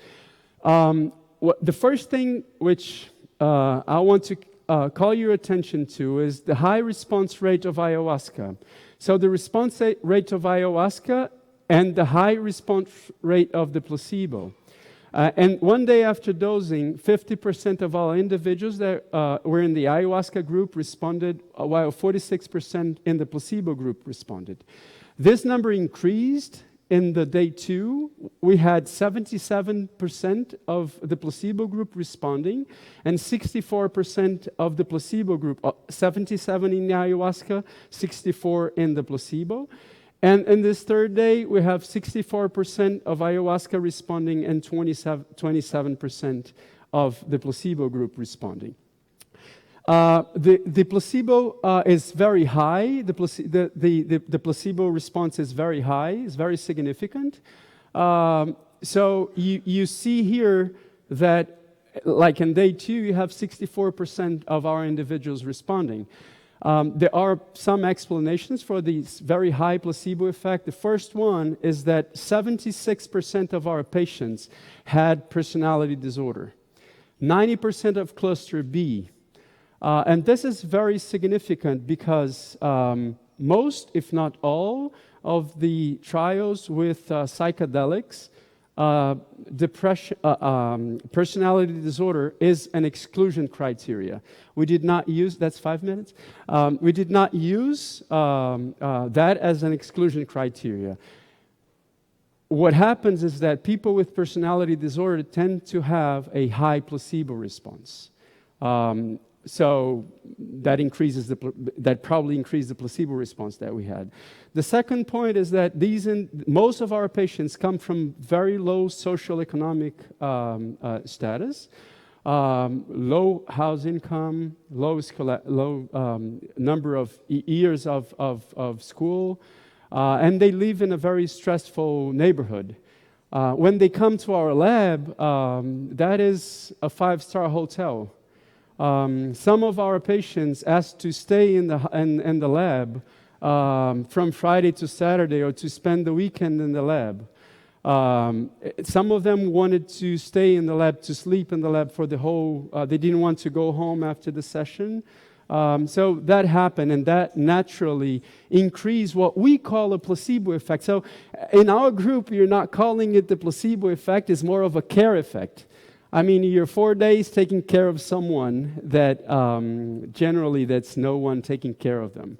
The first thing which I want to call your attention to is the high response rate of ayahuasca. So the response rate of ayahuasca and the high response rate of the placebo. And one day after dosing, 50% of all individuals that were in the ayahuasca group responded, while 46% in the placebo group responded. This number increased in the day 2. We had 77% of the placebo group responding and 64% of the placebo group, 77 in the ayahuasca, 64 in the placebo. And in this third day, we have 64% of ayahuasca responding and 27% of the placebo group responding. The placebo is very high. The placebo response is very high, is very significant. So you see here that, like in day 2, you have 64% of our individuals responding. There are some explanations for this very high placebo effect. The first one is that 76% of our patients had personality disorder, 90% of cluster B. And this is very significant because most, if not all, of the trials with psychedelics, personality disorder is an exclusion criteria. We did not use, that's 5 minutes, we did not use that as an exclusion criteria. What happens is that people with personality disorder tend to have a high placebo response. So that probably increased the placebo response that we had. The second point is that most of our patients come from very low socioeconomic status, low house income, low number of years of school, and they live in a very stressful neighborhood. When they come to our lab, that is a 5-star hotel. Some of our patients asked to stay in the lab from Friday to Saturday or to spend the weekend in the lab. Some of them wanted to stay in the lab, to sleep in the lab for the whole, they didn't want to go home after the session. So that happened, and that naturally increased what we call a placebo effect. So in our group, you're not calling it the placebo effect, it's more of a care effect. I mean, you're 4 days taking care of someone that generally that's no one taking care of them.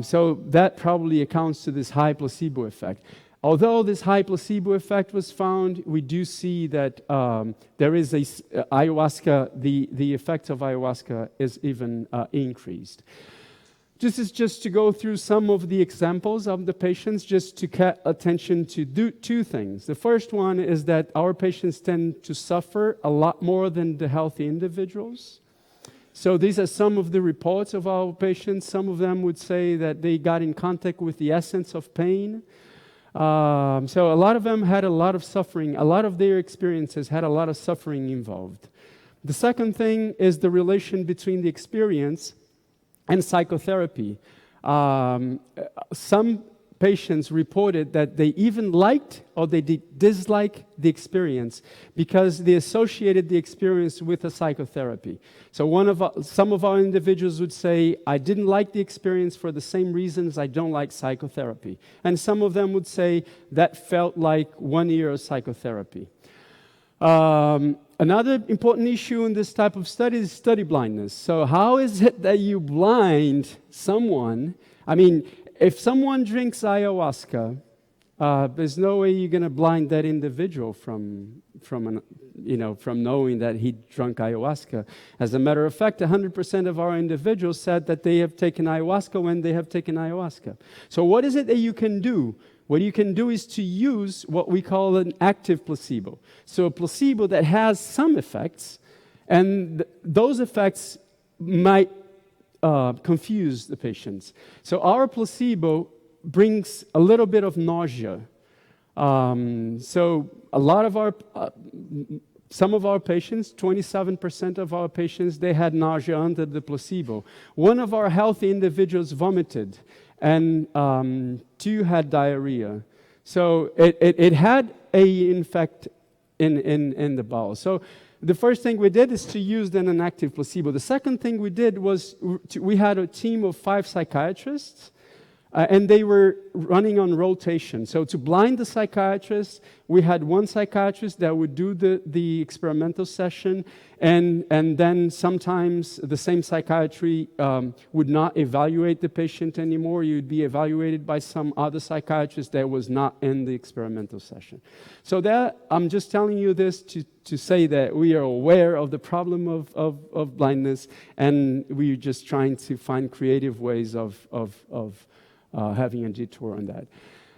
So that probably accounts to this high placebo effect. Although this high placebo effect was found, we do see that there is ayahuasca, the effect of ayahuasca is even increased. This is just to go through some of the examples of the patients, just to get attention to two things. The first one is that our patients tend to suffer a lot more than the healthy individuals. So these are some of the reports of our patients. Some of them would say that they got in contact with the essence of pain. So a lot of them had a lot of suffering. A lot of their experiences had a lot of suffering involved. The second thing is the relation between the experience and psychotherapy. Some patients reported that they even liked or they disliked the experience because they associated the experience with a psychotherapy. So some of our individuals would say, I didn't like the experience for the same reasons I don't like psychotherapy. And some of them would say that felt like 1 year of psychotherapy. Another important issue in this type of study is study blindness. So how is it that you blind someone? I mean, if someone drinks ayahuasca, there's no way you're going to blind that individual from knowing that he drank ayahuasca. As a matter of fact, 100% of our individuals said that they have taken ayahuasca when they have taken ayahuasca. So what is it that you can do? What you can do is to use what we call an active placebo. So a placebo that has some effects, and those effects might confuse the patients. So our placebo brings a little bit of nausea. So a lot of some of our patients, 27% of our patients, they had nausea under the placebo. One of our healthy individuals vomited. and 2 had diarrhea. So it had a infect in the bowel. So the first thing we did is to use then an active placebo. The second thing we did was we had a team of 5 psychiatrists, and they were running on rotation. So to blind the psychiatrists, we had one psychiatrist that would do the experimental session, and then sometimes the same psychiatry would not evaluate the patient anymore. You'd be evaluated by some other psychiatrist that was not in the experimental session. So that, I'm just telling you this to say that we are aware of the problem of blindness, and we're just trying to find creative ways of having a detour on that.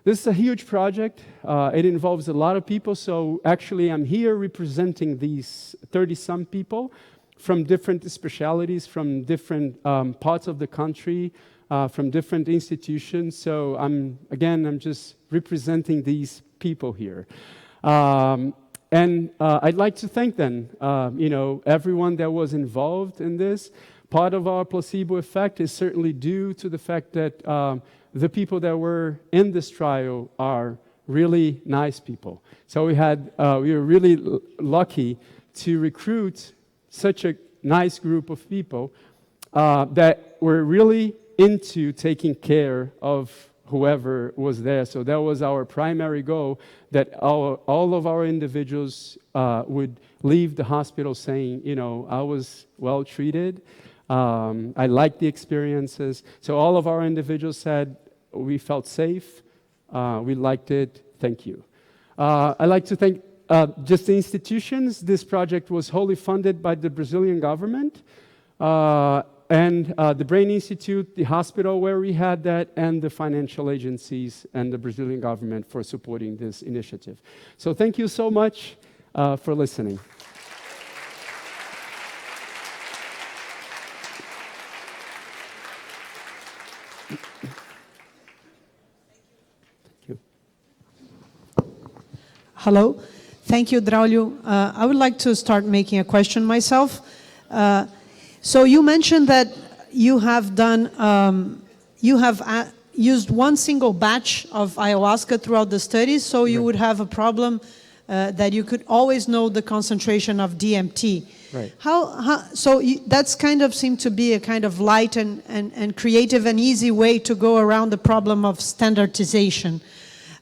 This is a huge project. It involves a lot of people, so actually I'm here representing these 30-some people from different specialities, from different parts of the country, from different institutions. So I'm just representing these people here. And I'd like to thank them, everyone that was involved in this. Part of our placebo effect is certainly due to the fact that the people that were in this trial are really nice people. So we were really lucky to recruit such a nice group of people that were really into taking care of whoever was there. So that was our primary goal, that all of our individuals would leave the hospital saying, I was well treated. I liked the experiences. So all of our individuals said, we felt safe, we liked it, thank you. I'd like to thank just the institutions. This project was wholly funded by the Brazilian government, and the Brain Institute, the hospital where we had that, and the financial agencies and the Brazilian government for supporting this initiative. So thank you so much for listening. Hello. Thank you, Draulio. I would like to start making a question myself. So you mentioned that you have done, used one single batch of ayahuasca throughout the studies, so you would have a problem that you could always know the concentration of DMT. Right. That's kind of seemed to be a kind of light and creative and easy way to go around the problem of standardization.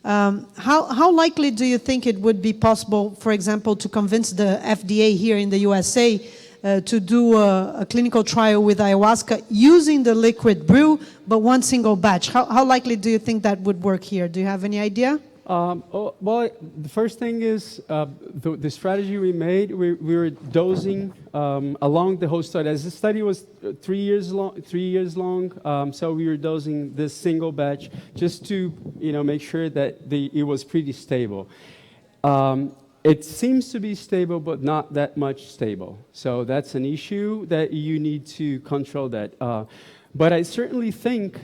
How likely do you think it would be possible, for example, to convince the FDA here in the USA to do a clinical trial with ayahuasca using the liquid brew, but one single batch? How likely do you think that would work here? Do you have any idea? Well, the first thing is the strategy we made. We were dosing along the whole study. As the study was 3 years long, so we were dosing this single batch just to make sure that it was pretty stable. It seems to be stable, but not that much stable. So that's an issue that you need to control that. But I certainly think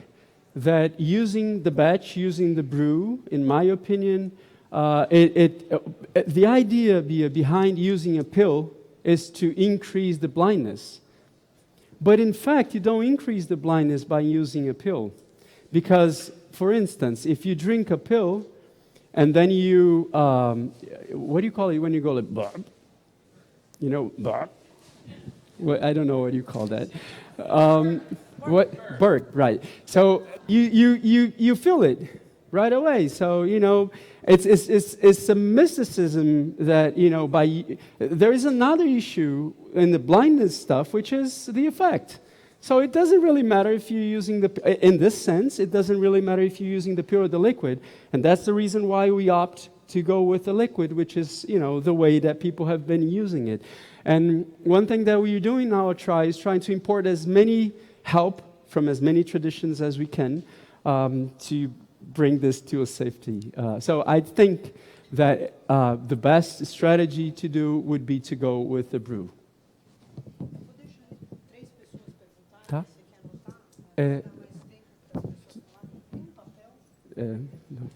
that using the batch, using the brew, in my opinion, the idea behind using a pill is to increase the blindness. But in fact, you don't increase the blindness by using a pill. Because, for instance, if you drink a pill, and then you, what do you call it when you go like, barb? Barb? Well, I don't know what you call that. Burp, right. So you feel it right away. So, it's a mysticism that, there is another issue in the blindness stuff, which is the effect. So it doesn't really matter if you're using in this sense, it doesn't really matter if you're using the pill or the liquid. And that's the reason why we opt to go with the liquid, which is, the way that people have been using it. And one thing that we're doing in our trial is trying to import as many help from as many traditions as we can to bring this to a safety. So I think that the best strategy to do would be to go with the brew. Tá? No.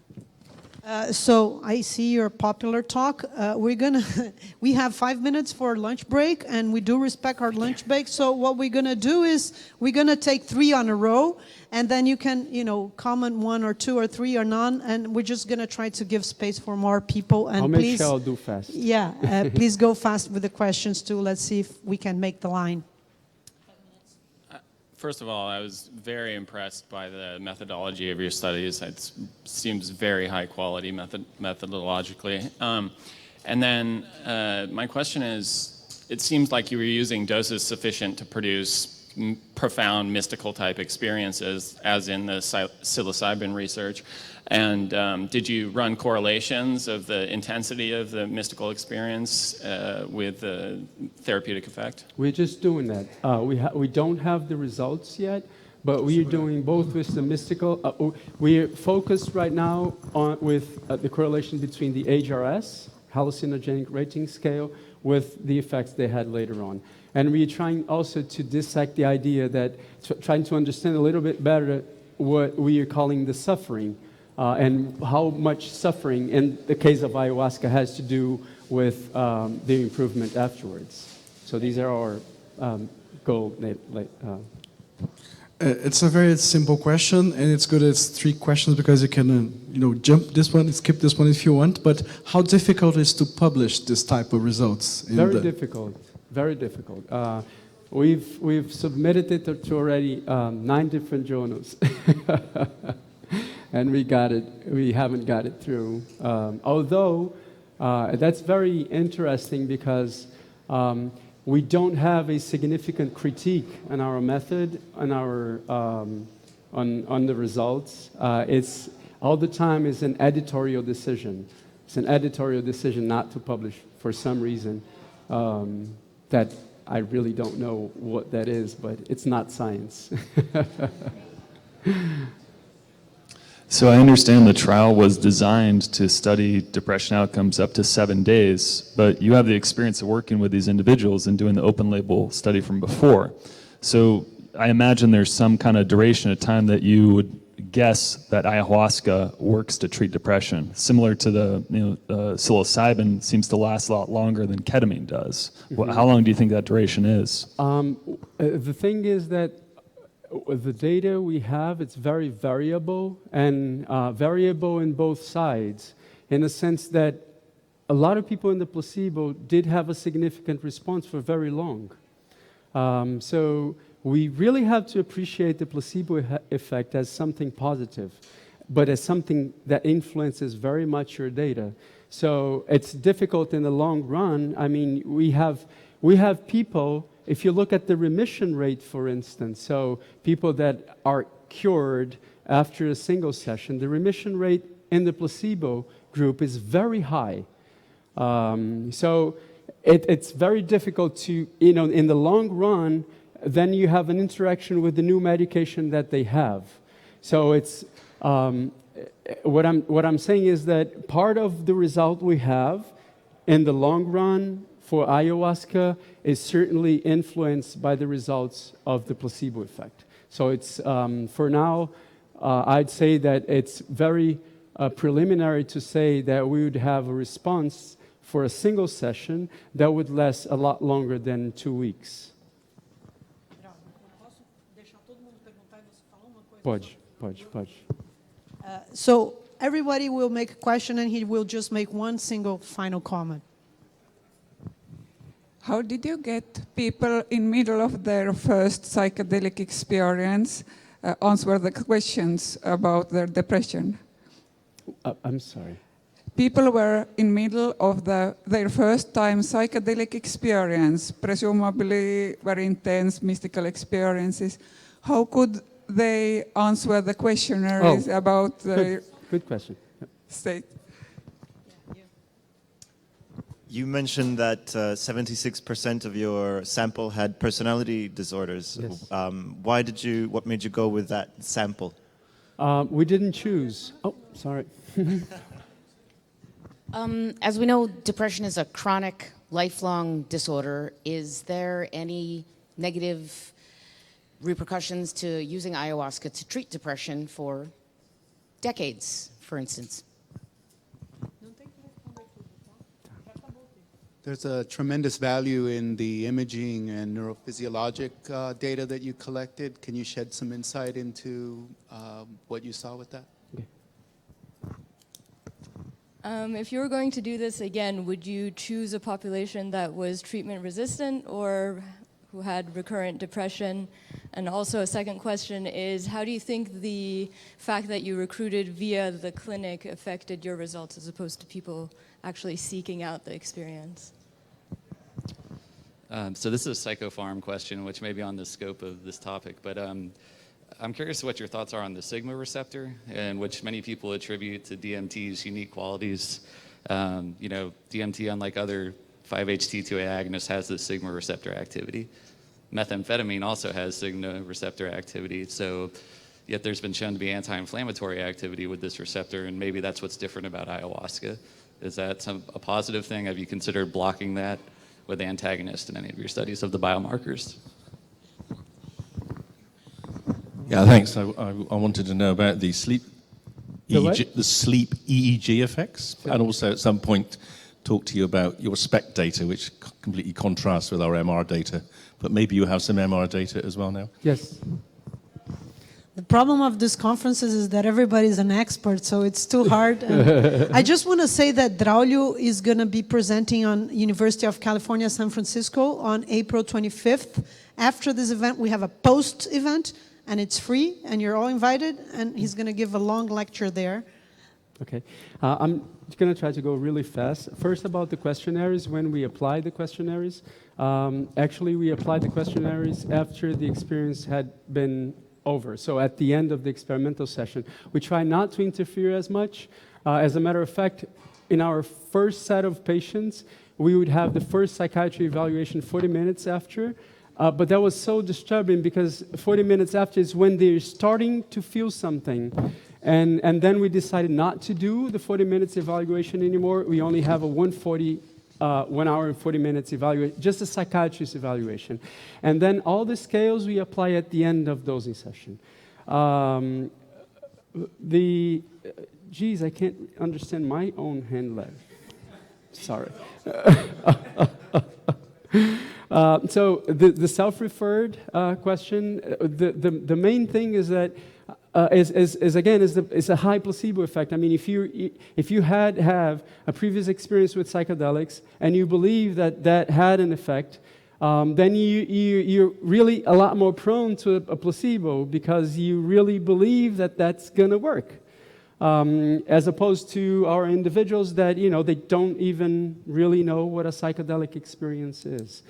So I see your popular talk. We have 5 minutes for lunch break, and we do respect our lunch break. So what we're gonna do is we're gonna take 3 on a row, and then you can, comment 1 or 2 or 3 or none, and we're just gonna try to give space for more people. And I'll make sure I'll do fast. Yeah, please go fast with the questions too. Let's see if we can make the line. First of all, I was very impressed by the methodology of your studies. It seems very high quality methodologically. And then my question is, it seems like you were using doses sufficient to produce profound mystical type experiences, as in the psilocybin research. And did you run correlations of the intensity of the mystical experience with the therapeutic effect? We're just doing that. We don't have the results yet, but we are doing both with the mystical. We are focused right now with the correlation between the HRS, hallucinogenic rating scale, with the effects they had later on. And we're trying also to dissect the idea that, trying to understand a little bit better what we are calling the suffering. And how much suffering, in the case of ayahuasca, has to do with the improvement afterwards. So these are our goal. It's a very simple question, and it's good it's 3 questions because you can, jump this one, skip this one if you want. But how difficult is to publish this type of results? Very difficult. Very difficult. We've submitted it to already 9 different journals. And we haven't got it through. Although, that's very interesting because we don't have a significant critique on our method, on our on the results. It's all the time is an editorial decision. It's an editorial decision not to publish for some reason that I really don't know what that is, but it's not science. So I understand the trial was designed to study depression outcomes up to 7 days, but you have the experience of working with these individuals and doing the open label study from before. So I imagine there's some kind of duration of time that you would guess that ayahuasca works to treat depression. Similar to the psilocybin seems to last a lot longer than ketamine does. Mm-hmm. How long do you think that duration is? The thing is that the data we have, it's very variable, and variable in both sides, in the sense that a lot of people in the placebo did have a significant response for very long. So we really have to appreciate the placebo effect as something positive, but as something that influences very much your data. So it's difficult in the long run. I mean, we have people. If you look at the remission rate, for instance, so people that are cured after a single session, the remission rate in the placebo group is very high. So it's very difficult to, in the long run, then you have an interaction with the new medication that they have. So it's, what I'm saying is that part of the result we have in the long run for ayahuasca is certainly influenced by the results of the placebo effect. So it's, for now, I'd say that it's very preliminary to say that we would have a response for a single session that would last a lot longer than 2 weeks. Pode. So everybody will make a question, and he will just make one single final comment. How did you get people in middle of their first psychedelic experience answer the questions about their depression? I'm sorry. People were in middle of their first time psychedelic experience, presumably very intense mystical experiences. How could they answer the questionnaires about their good question. state? You mentioned that 76% of your sample had personality disorders. Yes. What made you go with that sample? We didn't choose. Oh, sorry. As we know, depression is a chronic, lifelong disorder. Is there any negative repercussions to using ayahuasca to treat depression for decades, for instance? There's a tremendous value in the imaging and neurophysiologic data that you collected. Can you shed some insight into what you saw with that? If you were going to do this again, would you choose a population that was treatment resistant or who had recurrent depression? And also a second question is, how do you think the fact that you recruited via the clinic affected your results as opposed to people actually seeking out the experience? So this is a psychopharm question, which may be on the scope of this topic, but I'm curious what your thoughts are on the sigma receptor, and which many people attribute to DMT's unique qualities. DMT, unlike other 5-HT2A agonists, has this sigma receptor activity. Methamphetamine also has sigma receptor activity, so yet there's been shown to be anti-inflammatory activity with this receptor, and maybe that's what's different about ayahuasca. Is that a positive thing? Have you considered blocking that with antagonist in any of your studies of the biomarkers? Yeah, thanks. I wanted to know about the sleep EEG effects, and also at some point talk to you about your SPECT data, which completely contrasts with our MR data. But maybe you have some MR data as well now? Yes. The problem of these conferences is that everybody's an expert, so it's too hard. I just want to say that Braulio is going to be presenting on University of California, San Francisco on April 25th. After this event, we have a post-event, and it's free, and you're all invited, and he's going to give a long lecture there. Okay. I'm going to try to go really fast. First, about the questionnaires, when we apply the questionnaires. Actually, we applied the questionnaires after the experience had been over. So at the end of the experimental session, we try not to interfere as much. As a matter of fact, in our first set of patients, we would have the first psychiatry evaluation 40 minutes after. But that was so disturbing because 40 minutes after is when they're starting to feel something. And then we decided not to do the 40 minutes evaluation anymore. We only have a 1 hour and 40 minutes evaluation, just a psychiatrist evaluation. And then all the scales we apply at the end of dosing session. Geez, I can't understand my own hand letter. Sorry. So the self-referred question, the main thing is that is a high placebo effect. I mean, if you have a previous experience with psychedelics and you believe that had an effect, then you're really a lot more prone to a placebo because you really believe that that's going to work. As opposed to our individuals that, they don't even really know what a psychedelic experience is.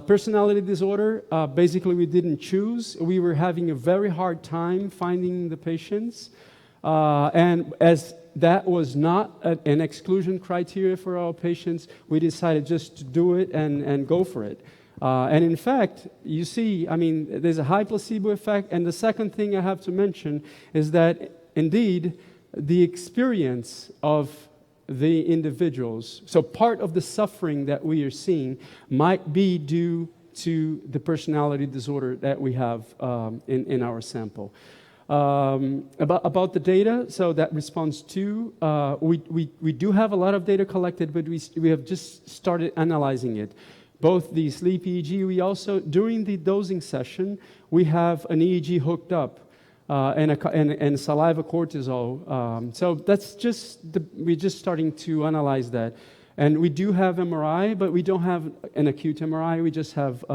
Personality disorder, basically we didn't choose. We were having a very hard time finding the patients. And as that was not an exclusion criteria for our patients, we decided just to do it and go for it. And in fact, you see, there's a high placebo effect. And the second thing I have to mention is that, indeed, the experience of the individuals, so part of the suffering that we are seeing might be due to the personality disorder that we have in our sample. About the data, so that responds to, we do have a lot of data collected, but we have just started analyzing it. Both the sleep EEG, we also, during the dosing session, we have an EEG hooked up. And saliva cortisol. So that's we're just starting to analyze that. And we do have MRI, but we don't have an acute MRI. We just have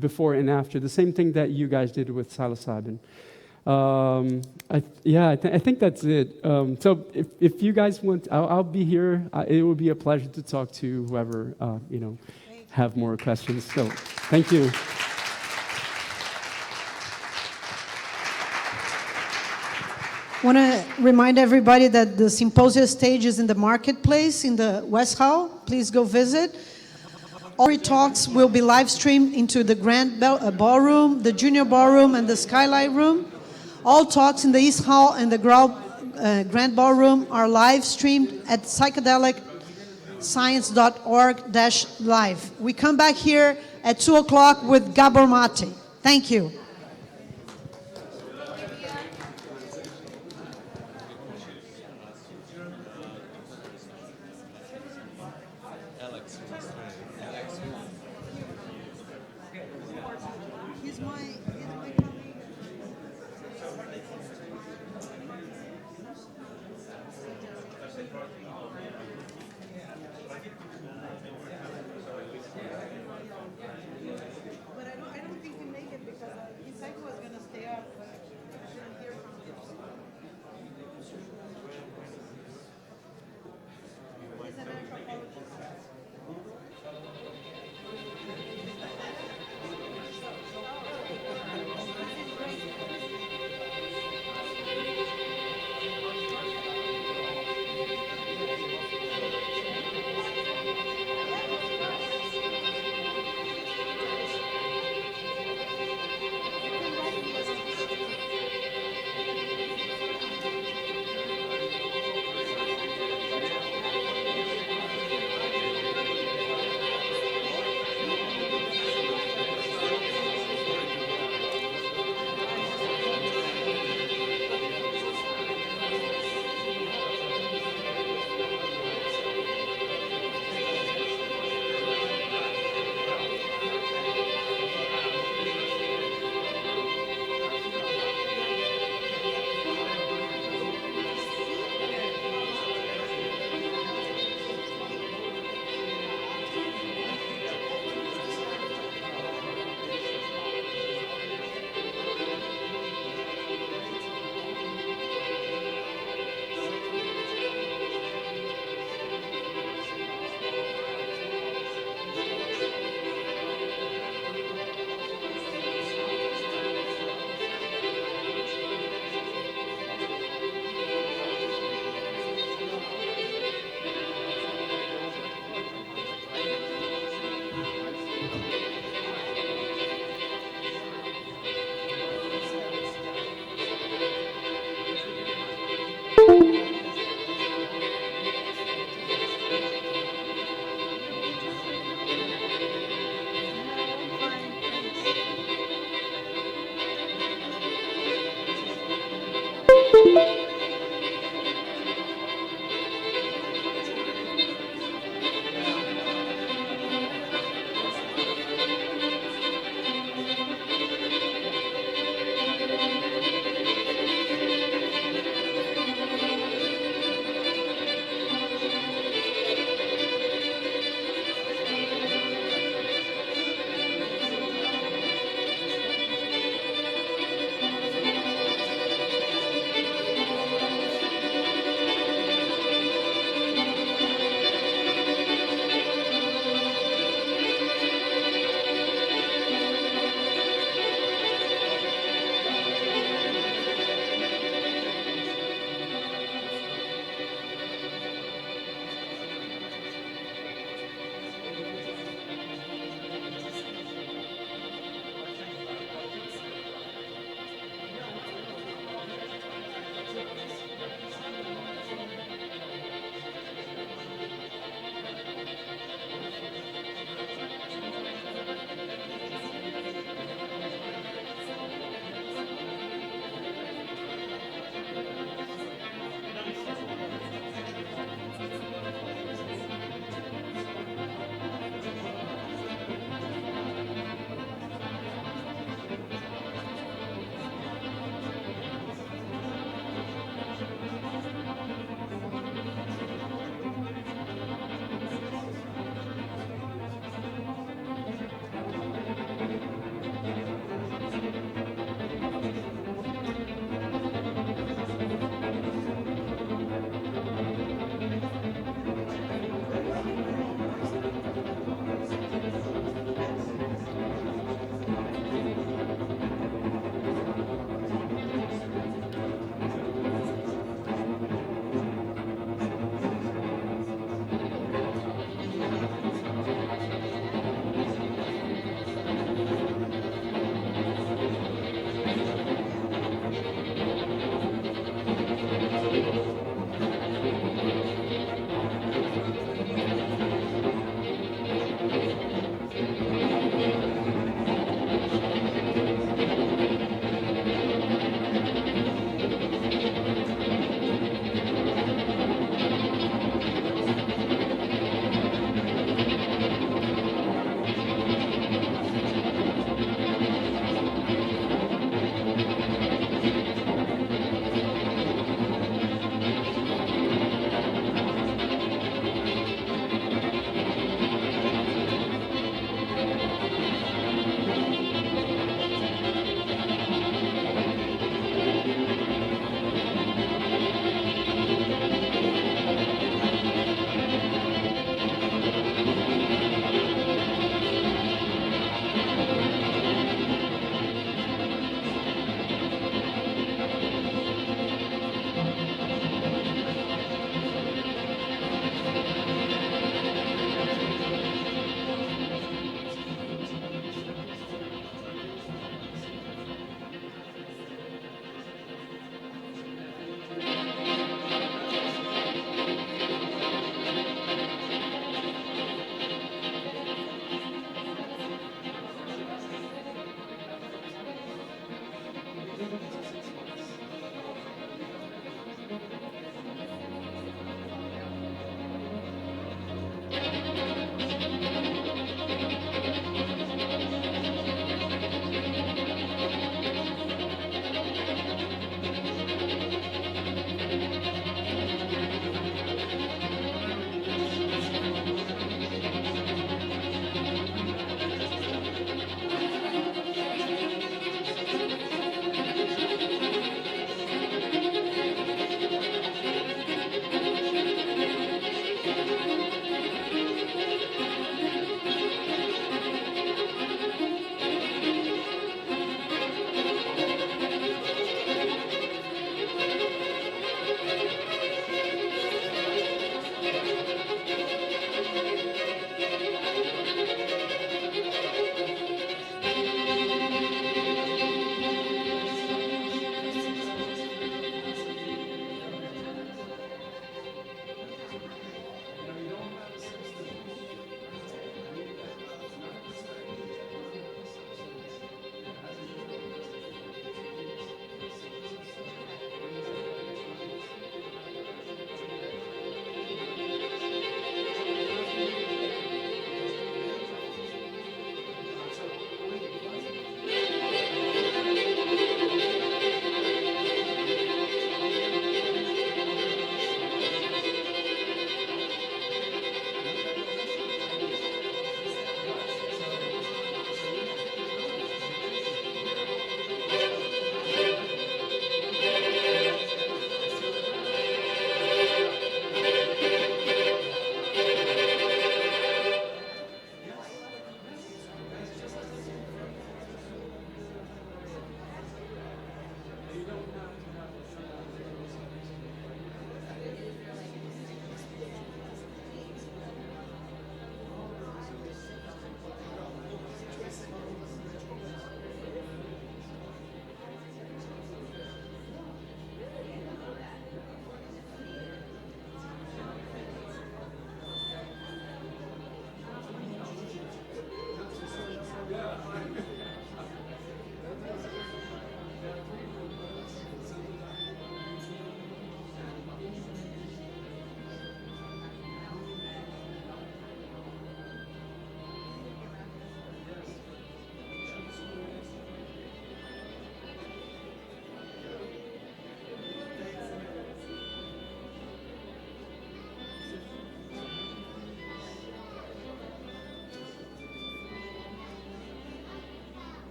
before and after. The same thing that you guys did with psilocybin. I think that's it. So if you guys want, I'll be here. It will be a pleasure to talk to whoever, have more questions. So thank you. I want to remind everybody that the symposium stage is in the marketplace in the West Hall. Please go visit. All three talks will be live streamed into the Grand Ballroom, the Junior Ballroom, and the Skylight Room. All talks in the East Hall and the Grand Ballroom are live streamed at psychedelicscience.org/live. We come back here at 2 o'clock with Gabor Mate. Thank you. Alex.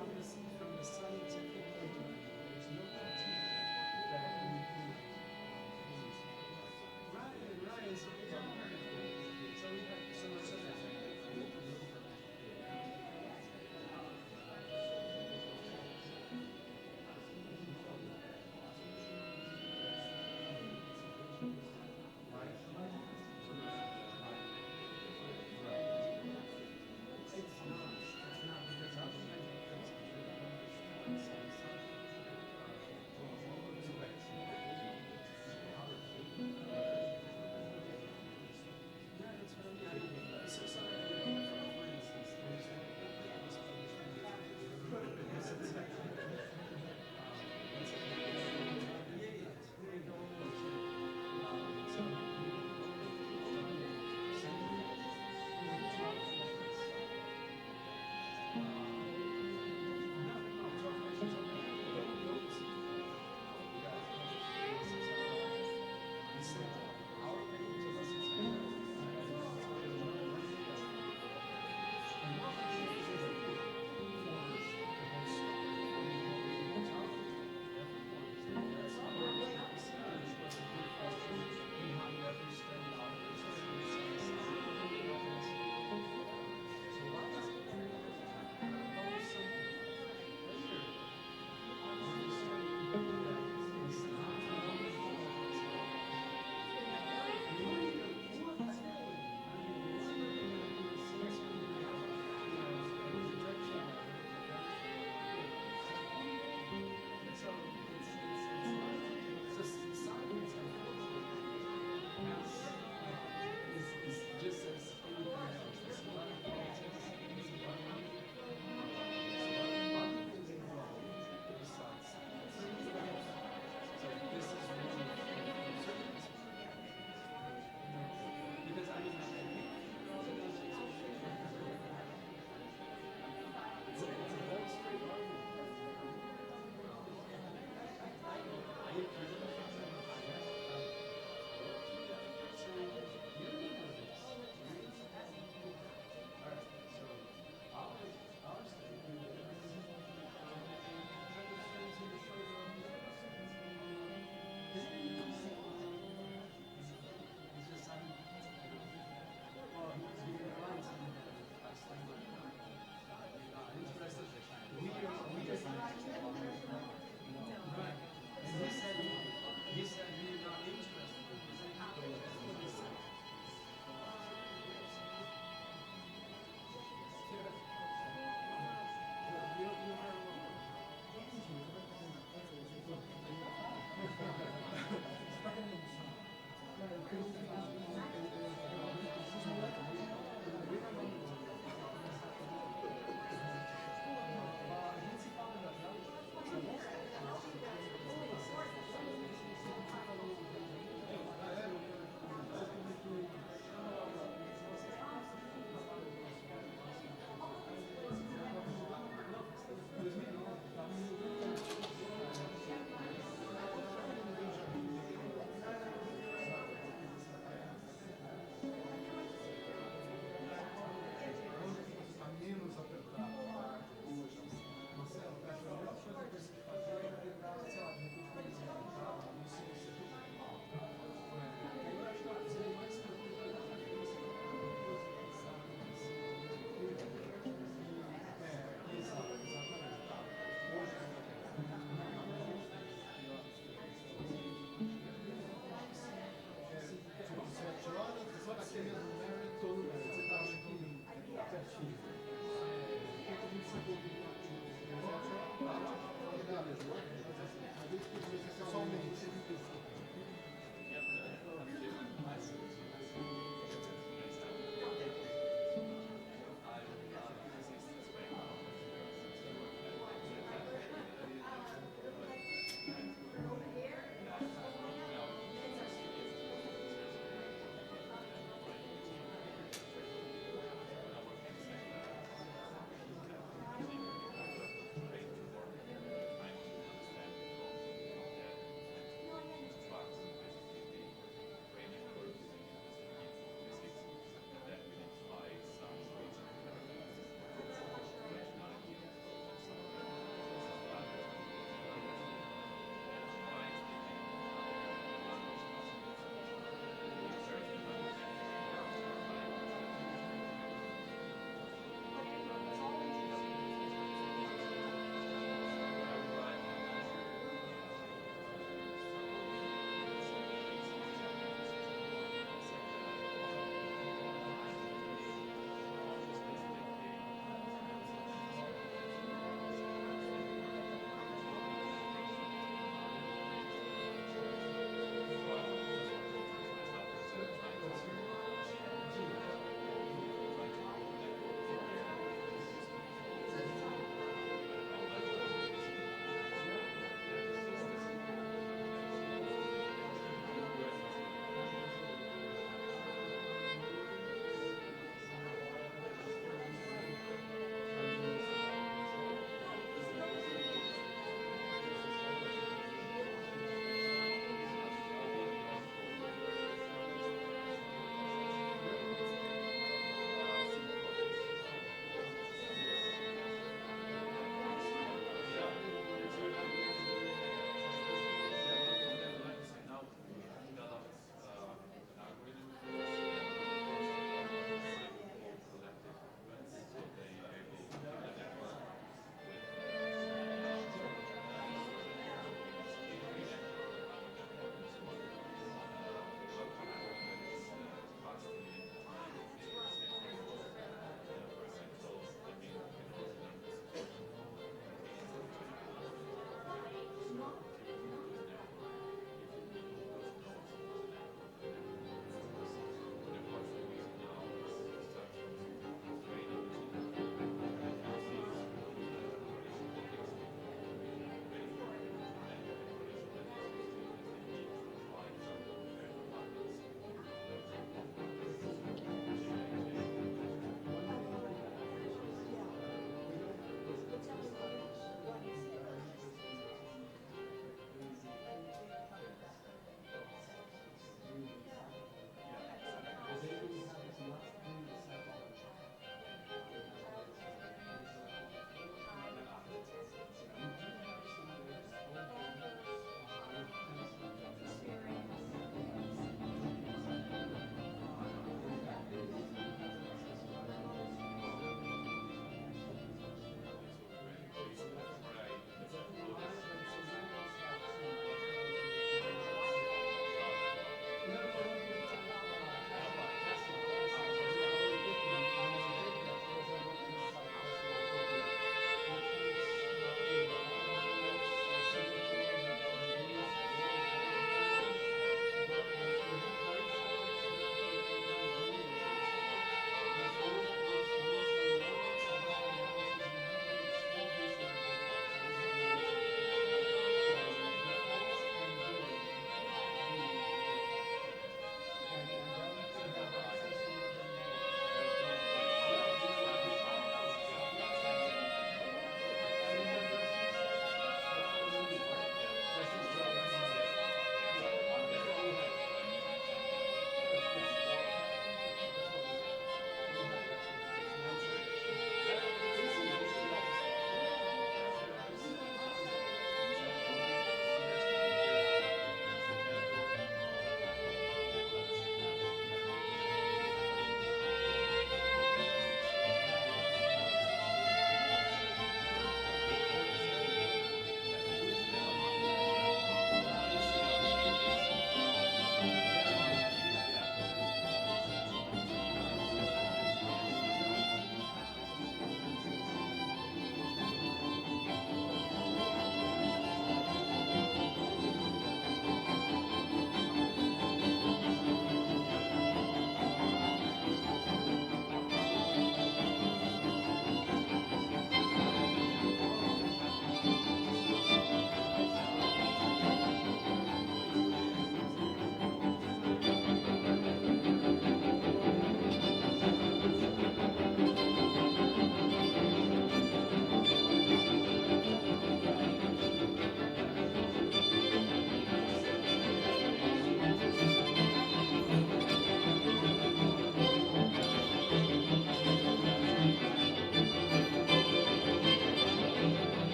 From the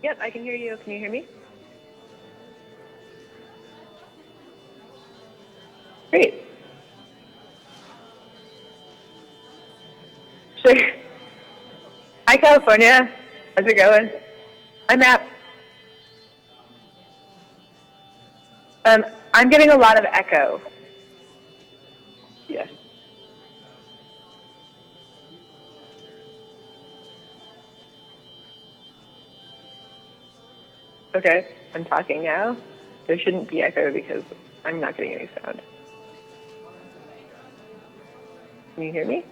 Yep, I can hear you. Can you hear me? Great. Sure. Hi, California. How's it going? I'm Matt. I'm getting a lot of echo. Yes. Okay, I'm talking now. There shouldn't be echo because I'm not getting any sound. Can you hear me?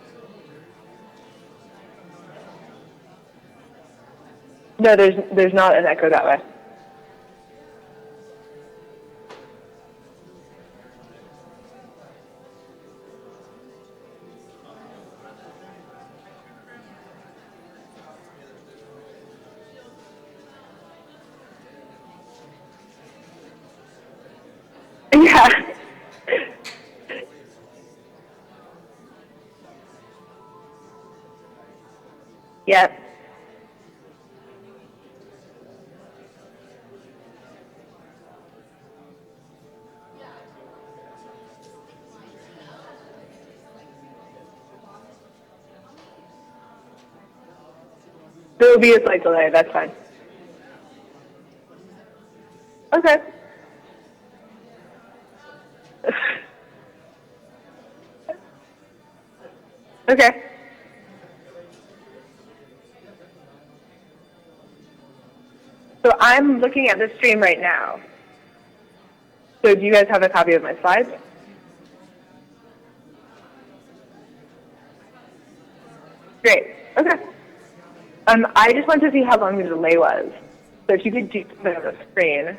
No, there's not an echo that way. Yeah. Yep. There will be a slight delay, that's fine. Okay. Okay. So I'm looking at the stream right now. So do you guys have a copy of my slides? Great. Okay. I just wanted to see how long the delay was. So if you could do something on the screen.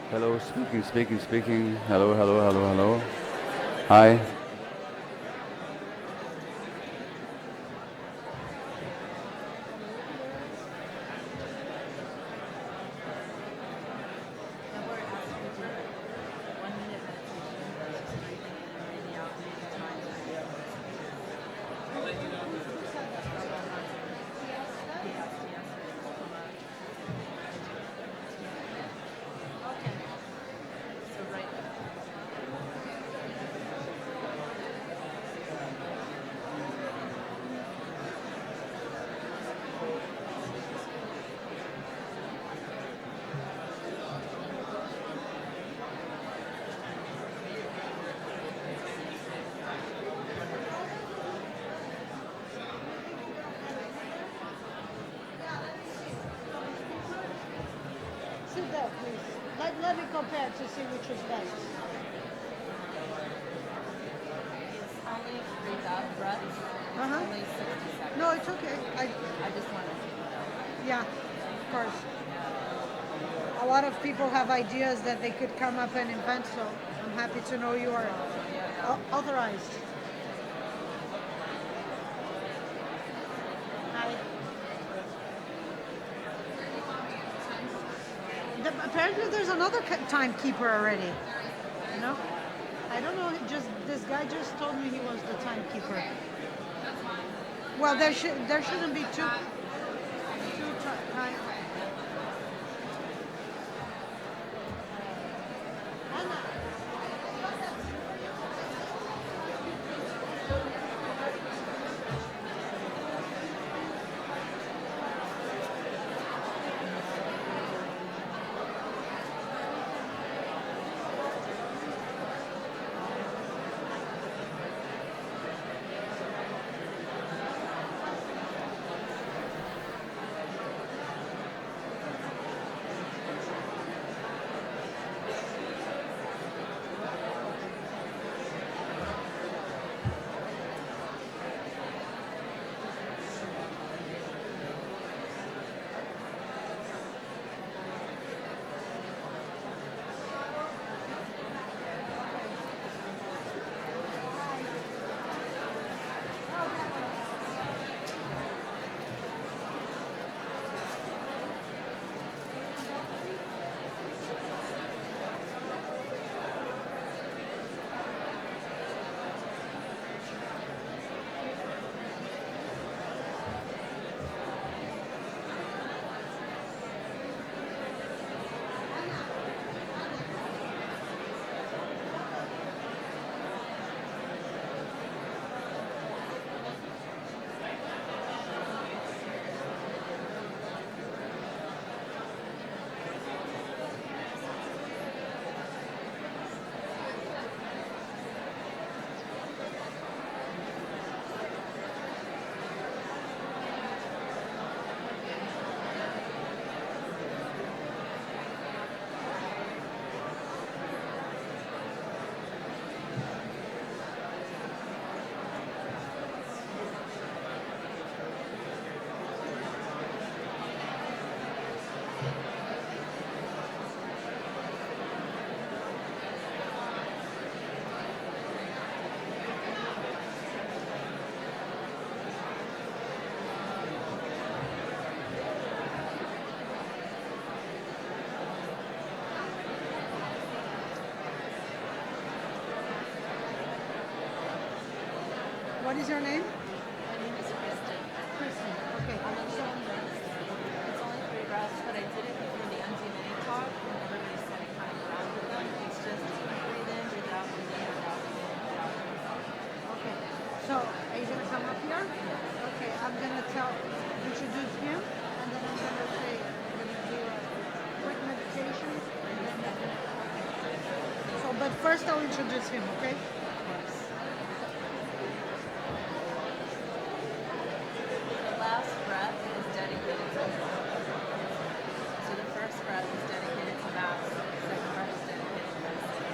Hello, speaking, speaking, speaking. Hello, hello, hello, hello. Hi. Sit there, please. Let me compare to see which is best. Only 3,000 breaths. Uh-huh. Only 60 seconds. No, it's okay. I just wanted to know. Yeah, of course. A lot of people have ideas that they could come up and invent, so I'm happy to know you are authorized. Hi. Apparently there's another timekeeper already. You know? I don't know, this guy just told me he was the timekeeper. Well, there shouldn't be two time. What is your name? My name is Kristen. Kristen. Okay. I'm a little nervous. It's only 3 breaths, but I did it before the MDMA talk, and everybody said it kind of around with them. It's just breathe in, breathe out, breathe in, breathe out, breathe in, breathe out, breathe out. Okay. So are you gonna come up here? Okay. I'm gonna introduce him, and then I'm gonna say I'm gonna do a quick meditation, and then. So, but first I'll introduce him. Okay. The last breath is dedicated to Mass. So the first breath is dedicated to Mass. The second breath is dedicated to medicine.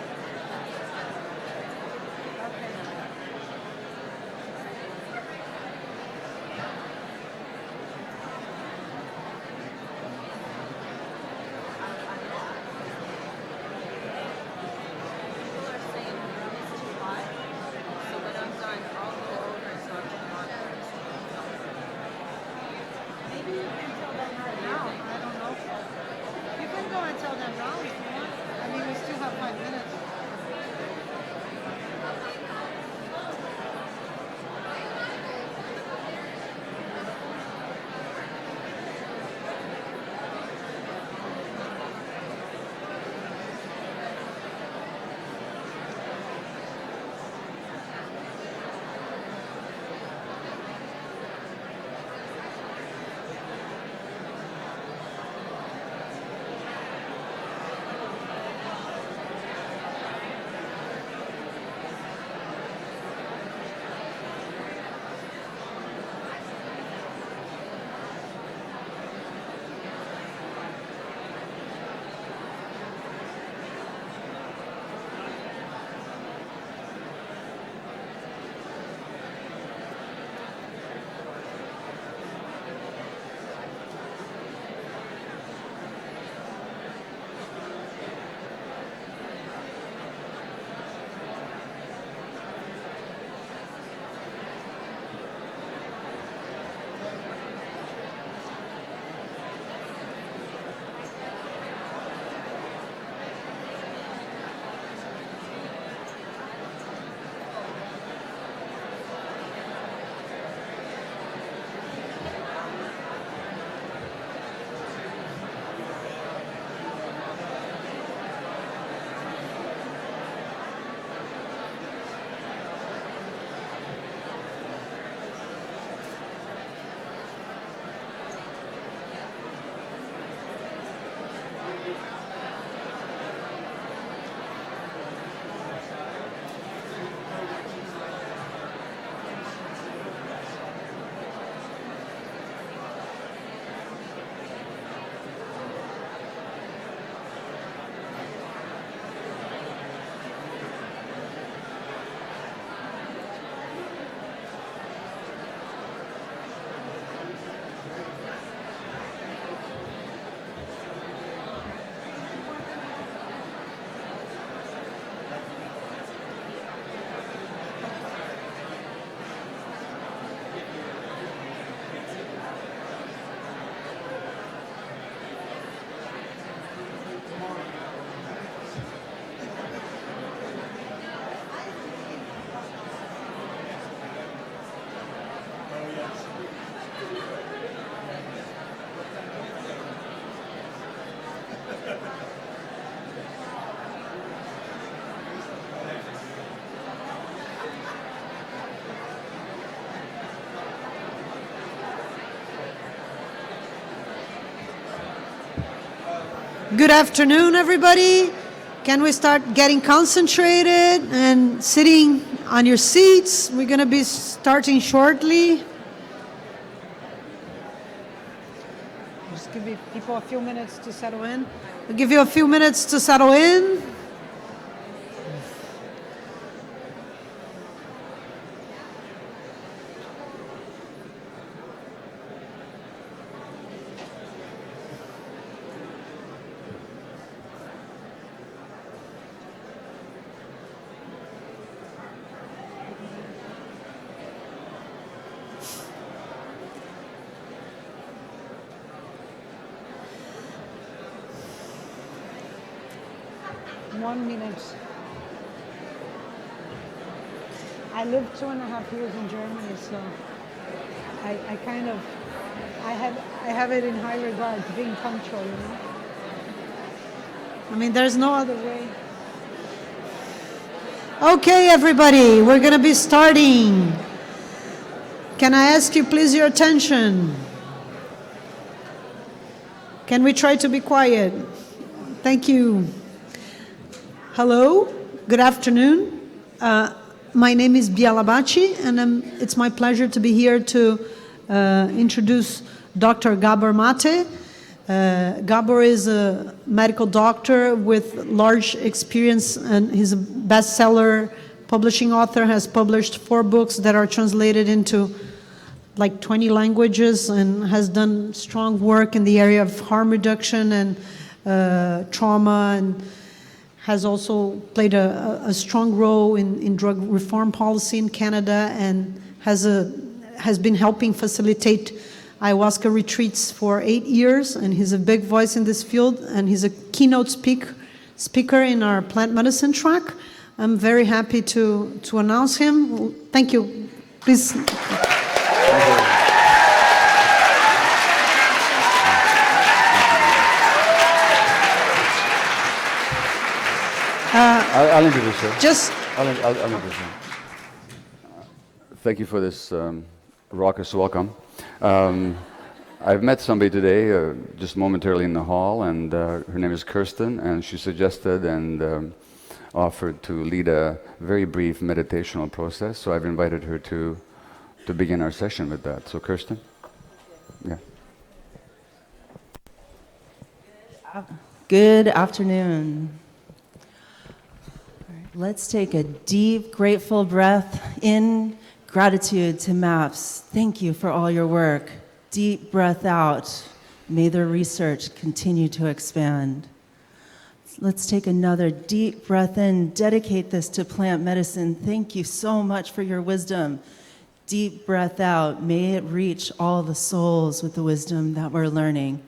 Good afternoon, everybody. Can we start getting concentrated and sitting on your seats? We're going to be starting shortly. Just give people a few minutes to settle in. I'll give you a few minutes to settle in. I lived 2.5 years in Germany, so I kind of have it in high regard, being punctual, you know. I mean, there's no other way. Okay, everybody, we're going to be starting. Can I ask you, please, your attention? Can we try to be quiet? Thank you. Hello, good afternoon. My name is Bialabaci, and it's my pleasure to be here to introduce Dr. Gabor Mate. Gabor is a medical doctor with large experience, and he's a bestseller publishing author, has published 4 books that are translated into like 20 languages, and has done strong work in the area of harm reduction and trauma, and has also played a strong role in drug reform policy in Canada, and has been helping facilitate ayahuasca retreats for 8 years, and he's a big voice in this field, and he's a keynote speaker in our plant medicine track. I'm very happy to announce him. Thank you. Please. I'll introduce her. Just I'll introduce her. Thank you for this raucous welcome. I've met somebody today, just momentarily in the hall, and her name is Kirsten, and she suggested and offered to lead a very brief meditational process. So I've invited her to begin our session with that. So Kirsten, yeah. Good afternoon. Let's take a deep, grateful breath in. Gratitude to MAPS. Thank you for all your work. Deep breath out. May their research continue to expand. Let's take another deep breath in. Dedicate this to plant medicine. Thank you so much for your wisdom. Deep breath out. May it reach all the souls with the wisdom that we're learning.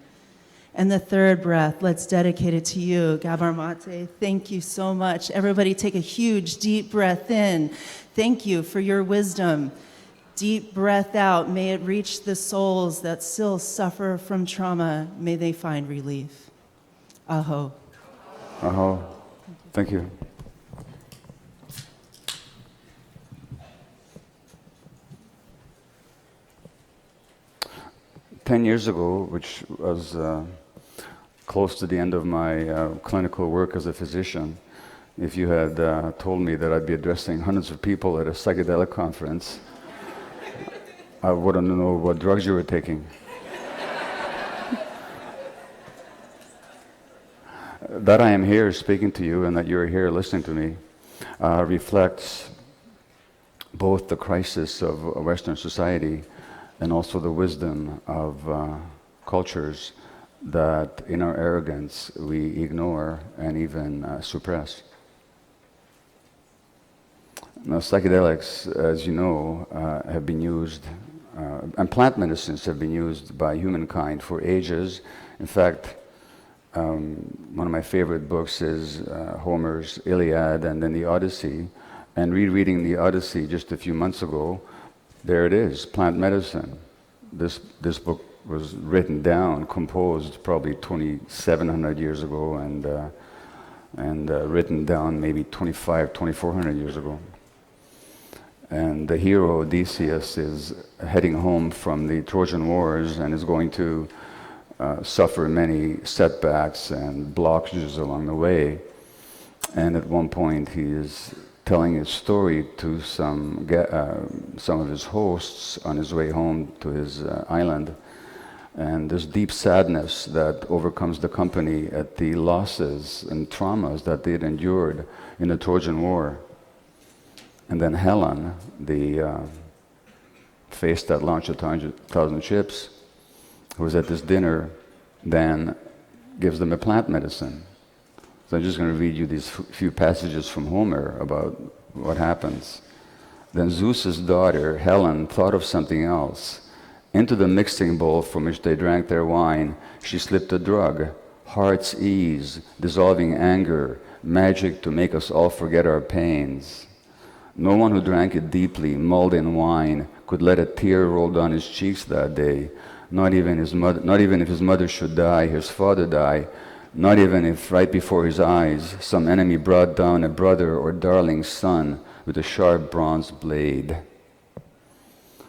And the third breath, let's dedicate it to you, Gabor Mate. Thank you so much. Everybody take a huge, deep breath in. Thank you for your wisdom. Deep breath out. May it reach the souls that still suffer from trauma. May they find relief. Aho. Aho. Thank you. Ten years ago, which was close to the end of my clinical work as a physician, if you had told me that I'd be addressing hundreds of people at a psychedelic conference, I wouldn't know what drugs you were taking. That I am here speaking to you and that you're here listening to me reflects both the crisis of Western society and also the wisdom of cultures that in our arrogance we ignore and even suppress. Now, psychedelics, as you know, have been used, and plant medicines have been used by humankind for ages. In fact, one of my favorite books is Homer's Iliad and then the Odyssey. And rereading the Odyssey just a few months ago, there it is, plant medicine. This book was written down, composed probably 2,700 years ago, and written down maybe 2,400 years ago. And the hero Odysseus is heading home from the Trojan Wars and is going to suffer many setbacks and blockages along the way. And at one point he is telling his story to some of his hosts on his way home to his island. And this deep sadness that overcomes the company at the losses and traumas that they had endured in the Trojan War. And then Helen, the face that launched 1,000 ships, who was at this dinner, then gives them a plant medicine. So I'm just going to read you these few passages from Homer about what happens. Then Zeus's daughter, Helen, thought of something else. Into the mixing bowl from which they drank their wine, she slipped a drug, heart's ease, dissolving anger, magic to make us all forget our pains. No one who drank it deeply, mulled in wine, could let a tear roll down his cheeks that day. Not even if his mother should die, his father die, not even if right before his eyes some enemy brought down a brother or darling son with a sharp bronze blade.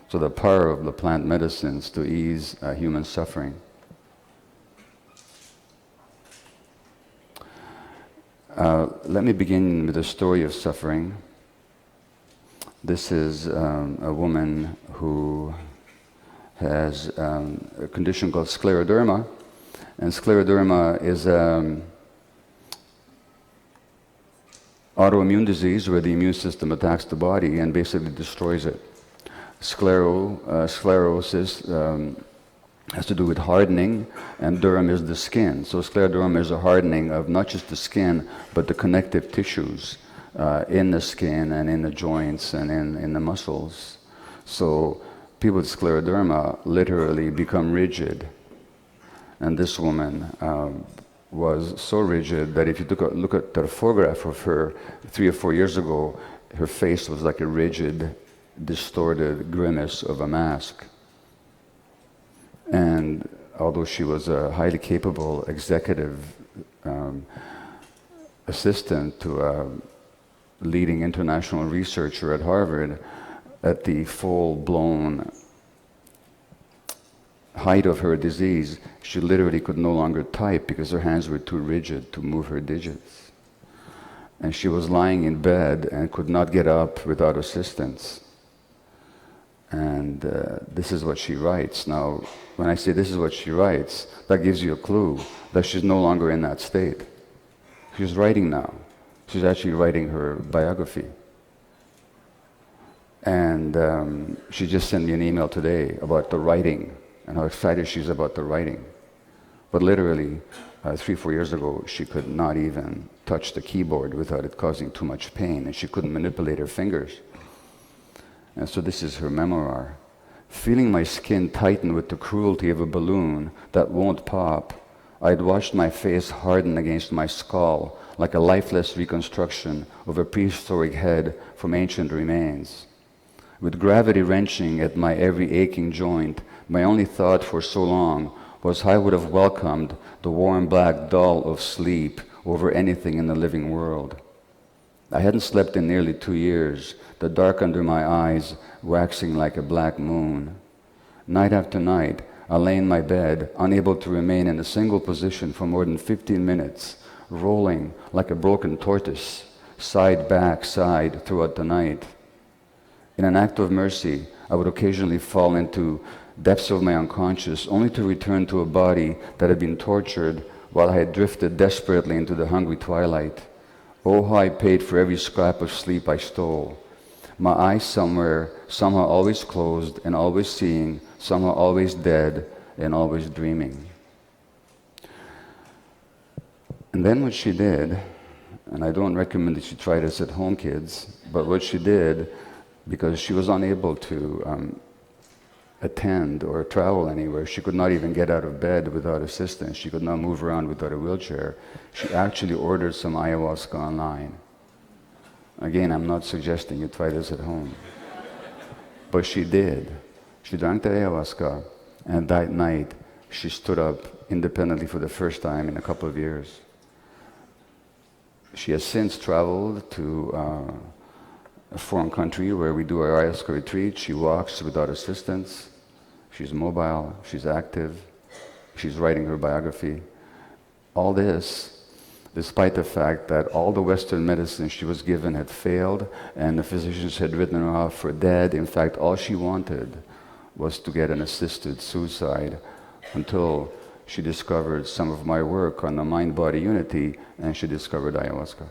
So the power of the plant medicines to ease human suffering. Let me begin with a story of suffering. This is a woman who has a condition called scleroderma. And scleroderma is an autoimmune disease where the immune system attacks the body and basically destroys it. Sclerosis has to do with hardening, and derm is the skin. So scleroderma is a hardening of not just the skin, but the connective tissues in the skin and in the joints and in the muscles. So people with scleroderma literally become rigid. And this woman was so rigid that if you look at a photograph of her 3 or 4 years ago, her face was like a rigid, distorted grimace of a mask. And although she was a highly capable executive assistant to a leading international researcher at Harvard, at the full-blown height of her disease, she literally could no longer type because her hands were too rigid to move her digits. And she was lying in bed and could not get up without assistance. And this is what she writes. Now, when I say this is what she writes, that gives you a clue that she's no longer in that state. She's writing now. She's actually writing her biography. And she just sent me an email today about the writing and how excited she is about the writing. But literally, 3 or 4 years ago, she could not even touch the keyboard without it causing too much pain, and she couldn't manipulate her fingers. And so this is her memoir. Feeling my skin tighten with the cruelty of a balloon that won't pop, I'd watched my face harden against my skull like a lifeless reconstruction of a prehistoric head from ancient remains. With gravity wrenching at my every aching joint, my only thought for so long was how I would have welcomed the warm black dull of sleep over anything in the living world. I hadn't slept in nearly 2 years, the dark under my eyes waxing like a black moon. Night after night, I lay in my bed, unable to remain in a single position for more than 15 minutes, rolling like a broken tortoise, side back side throughout the night. In an act of mercy, I would occasionally fall into depths of my unconscious, only to return to a body that had been tortured while I had drifted desperately into the hungry twilight. Oh, how I paid for every scrap of sleep I stole. My eyes somehow always closed and always seeing, somehow always dead and always dreaming. And then what she did, and I don't recommend that you try this at home, kids, but what she did, because she was unable to attend or travel anywhere, she could not even get out of bed without assistance, she could not move around without a wheelchair, she actually ordered some ayahuasca online. Again, I'm not suggesting you try this at home. But she did. She drank the ayahuasca, and that night she stood up independently for the first time in a couple of years. She has since traveled to a foreign country where we do our ayahuasca retreat. She walks without assistance. She's mobile. She's active. she's writing her biography. All this, despite the fact that all the Western medicine she was given had failed and the physicians had written her off for dead. In fact, all she wanted was to get an assisted suicide until she discovered some of my work on the mind-body unity, and she discovered ayahuasca.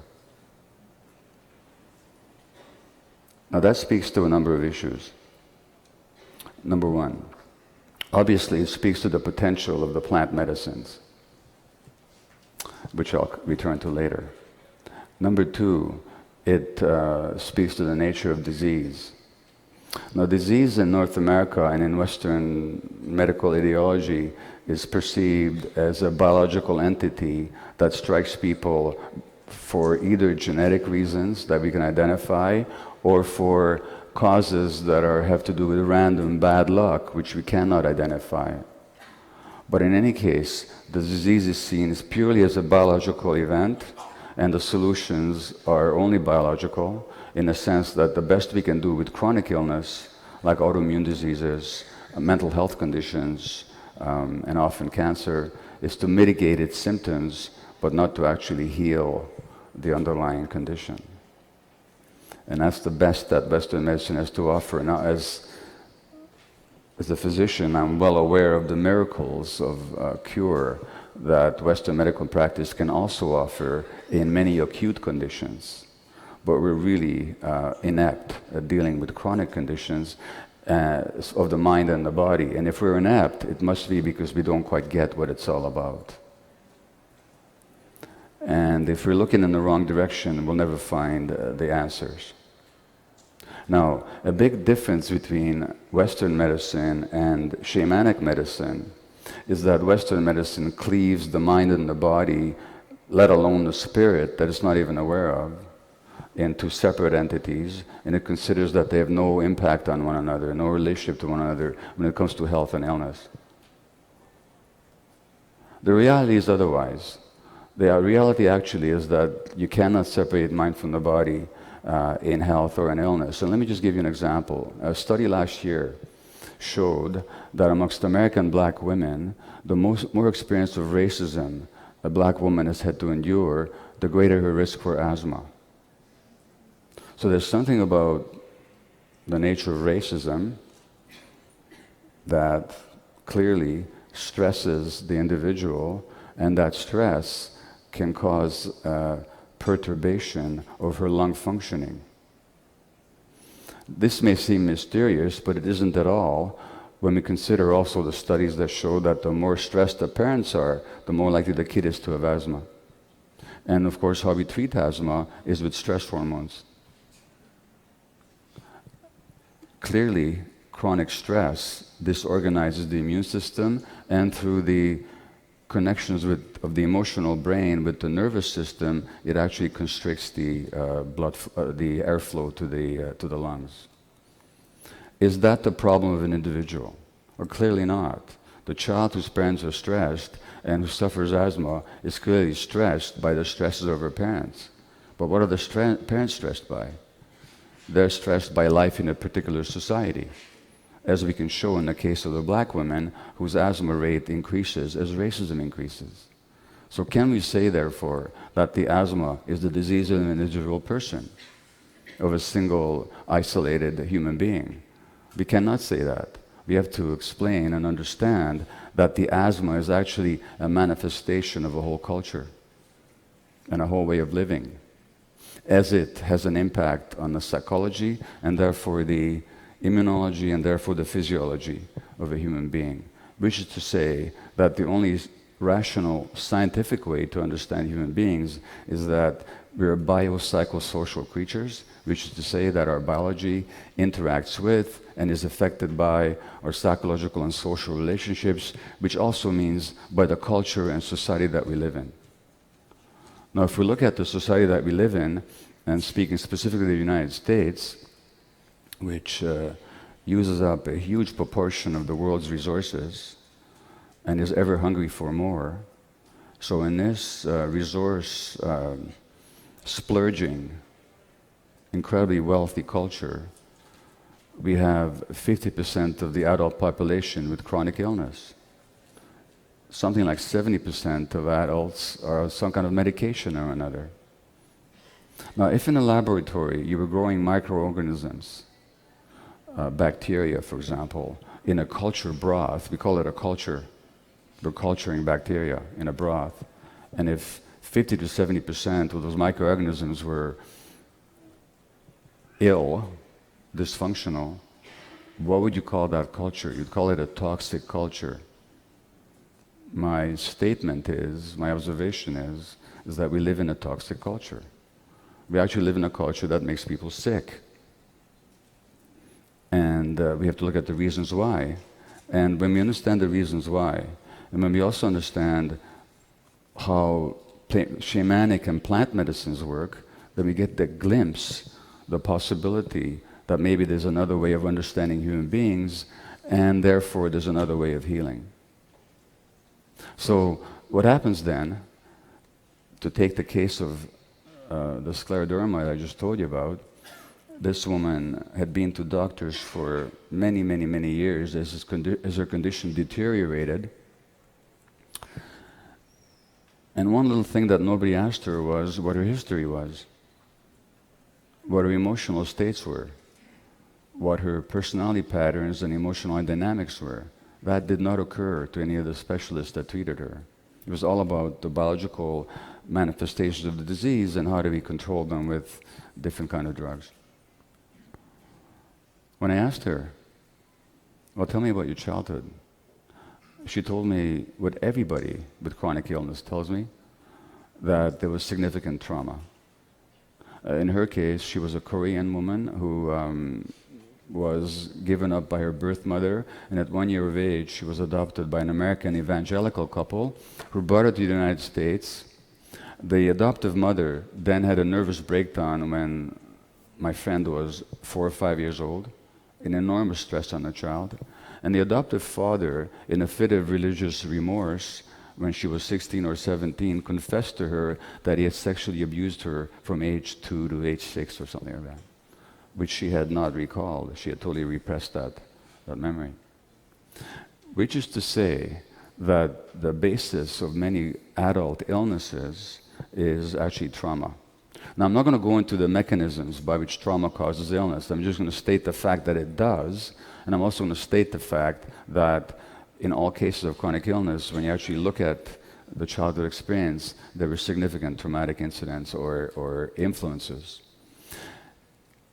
Now that speaks to a number of issues. Number one, obviously it speaks to the potential of the plant medicines, which I'll return to later. Number two, it speaks to the nature of disease. Now, disease in North America and in Western medical ideology is perceived as a biological entity that strikes people for either genetic reasons that we can identify or for causes that have to do with random bad luck, which we cannot identify. But in any case, the disease is seen as purely as a biological event, and the solutions are only biological, in the sense that the best we can do with chronic illness, like autoimmune diseases, mental health conditions, and often cancer, is to mitigate its symptoms, but not to actually heal the underlying condition. And that's the best that Western medicine has to offer. Now, as a physician, I'm well aware of the miracles of cure that Western medical practice can also offer in many acute conditions. But we're really inept at dealing with chronic conditions of the mind and the body. And if we're inept, it must be because we don't quite get what it's all about. And if we're looking in the wrong direction, we'll never find the answers. Now, a big difference between Western medicine and shamanic medicine is that Western medicine cleaves the mind and the body, let alone the spirit that it's not even aware of, into separate entities, and it considers that they have no impact on one another, no relationship to one another when it comes to health and illness. The reality is otherwise. The reality actually is that you cannot separate mind from the body in health or in illness. And let me just give you an example. A study last year showed that amongst American black women, the more experience of racism a black woman has had to endure, the greater her risk for asthma. So there's something about the nature of racism that clearly stresses the individual, and that stress can cause perturbation of her lung functioning. This may seem mysterious, but it isn't at all when we consider also the studies that show that the more stressed the parents are, the more likely the kid is to have asthma. And of course, how we treat asthma is with stress hormones. Clearly, chronic stress disorganizes the immune system, and through the connections of the emotional brain with the nervous system, it actually constricts the the airflow to the lungs. Is that the problem of an individual? Or clearly not. The child whose parents are stressed and who suffers asthma is clearly stressed by the stresses of her parents. But what are the parents stressed by? They're stressed by life in a particular society, as we can show in the case of the black women whose asthma rate increases as racism increases. So can we say, therefore, that the asthma is the disease of an individual person, of a single, isolated human being? We cannot say that. We have to explain and understand that the asthma is actually a manifestation of a whole culture and a whole way of living, as it has an impact on the psychology and therefore the immunology and therefore the physiology of a human being, which is to say that the only rational scientific way to understand human beings is that we're biopsychosocial creatures, which is to say that our biology interacts with and is affected by our psychological and social relationships, which also means by the culture and society that we live in. Now, if we look at the society that we live in, and speaking specifically of the United States, which uses up a huge proportion of the world's resources and is ever hungry for more, so in this resource splurging, incredibly wealthy culture, we have 50% of the adult population with chronic illness. something like 70% of adults are on some kind of medication or another. Now, if in a laboratory you were growing microorganisms, bacteria, for example, in a culture broth, we call it a culture, we're culturing bacteria in a broth, and if 50 to 70% of those microorganisms were ill, dysfunctional, what would you call that culture? You'd call it a toxic culture. My statement is, my observation is that we live in a toxic culture. We actually live in a culture that makes people sick. And we have to look at the reasons why. And when we understand the reasons why, and when we also understand how shamanic and plant medicines work, then we get the glimpse, the possibility that maybe there's another way of understanding human beings, and therefore there's another way of healing. So what happens then, to take the case of the scleroderma I just told you about, this woman had been to doctors for many, many, many years as her condition deteriorated. And one little thing that nobody asked her was what her history was, what her emotional states were, what her personality patterns and emotional dynamics were. That did not occur to any of the specialists that treated her. It was all about the biological manifestations of the disease and how do we control them with different kind of drugs. When I asked her, well, tell me about your childhood, she told me what everybody with chronic illness tells me, that there was significant trauma. In her case, she was a Korean woman who was given up by her birth mother, and at 1 year of age, she was adopted by an American evangelical couple who brought her to the United States. The adoptive mother then had a nervous breakdown when my friend was 4 or 5 years old, an enormous stress on the child. And the adoptive father, in a fit of religious remorse, when she was 16 or 17, confessed to her that he had sexually abused her from age 2 to age 6 or something like that, which she had not recalled. She had totally repressed that memory. Which is to say that the basis of many adult illnesses is actually trauma. Now, I'm not going to go into the mechanisms by which trauma causes illness. I'm just going to state the fact that it does, and I'm also going to state the fact that in all cases of chronic illness, when you actually look at the childhood experience, there were significant traumatic incidents or influences.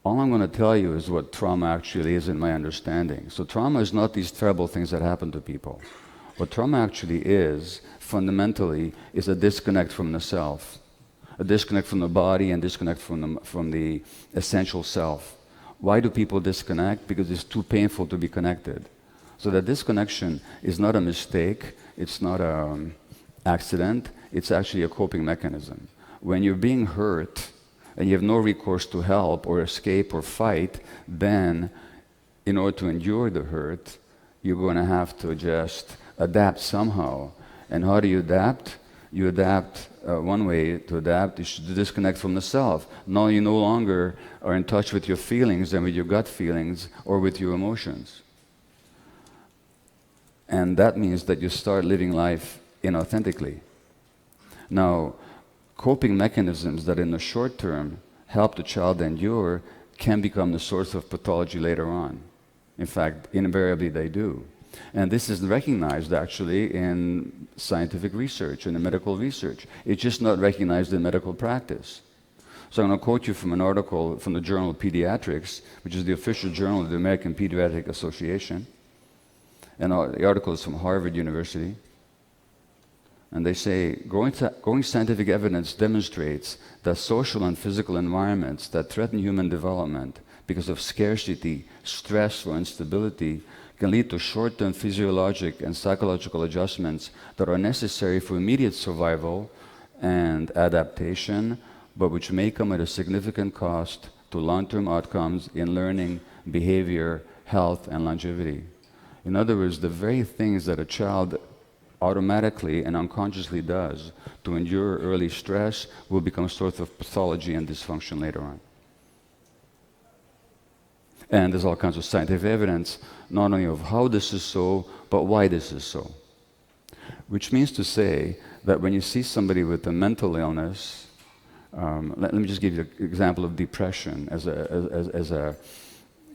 All I'm going to tell you is what trauma actually is in my understanding. So trauma is not these terrible things that happen to people. What trauma actually is, fundamentally, is a disconnect from the self. A disconnect from the body and disconnect from the essential self. Why do people disconnect? Because it's too painful to be connected. So that disconnection is not a mistake, it's not an accident, it's actually a coping mechanism. When you're being hurt and you have no recourse to help or escape or fight, then in order to endure the hurt, you're going to have to just adapt somehow. And how do you adapt? You adapt, one way to adapt is to disconnect from the self. Now you no longer are in touch with your feelings and with your gut feelings or with your emotions. And that means that you start living life inauthentically. Now, coping mechanisms that in the short term help the child endure can become the source of pathology later on. In fact, invariably they do. And this is recognized actually in scientific research, in the medical research. It's just not recognized in medical practice. So I'm going to quote you from an article from the Journal of Pediatrics, which is the official journal of the American Pediatric Association. And the article is from Harvard University. And they say, growing scientific evidence demonstrates that social and physical environments that threaten human development because of scarcity, stress, or instability can lead to short-term physiologic and psychological adjustments that are necessary for immediate survival and adaptation, but which may come at a significant cost to long-term outcomes in learning, behavior, health, and longevity. In other words, the very things that a child automatically and unconsciously does to endure early stress will become a source of pathology and dysfunction later on. And there's all kinds of scientific evidence, not only of how this is so, but why this is so. which means to say that when you see somebody with a mental illness, let me just give you an example of depression as a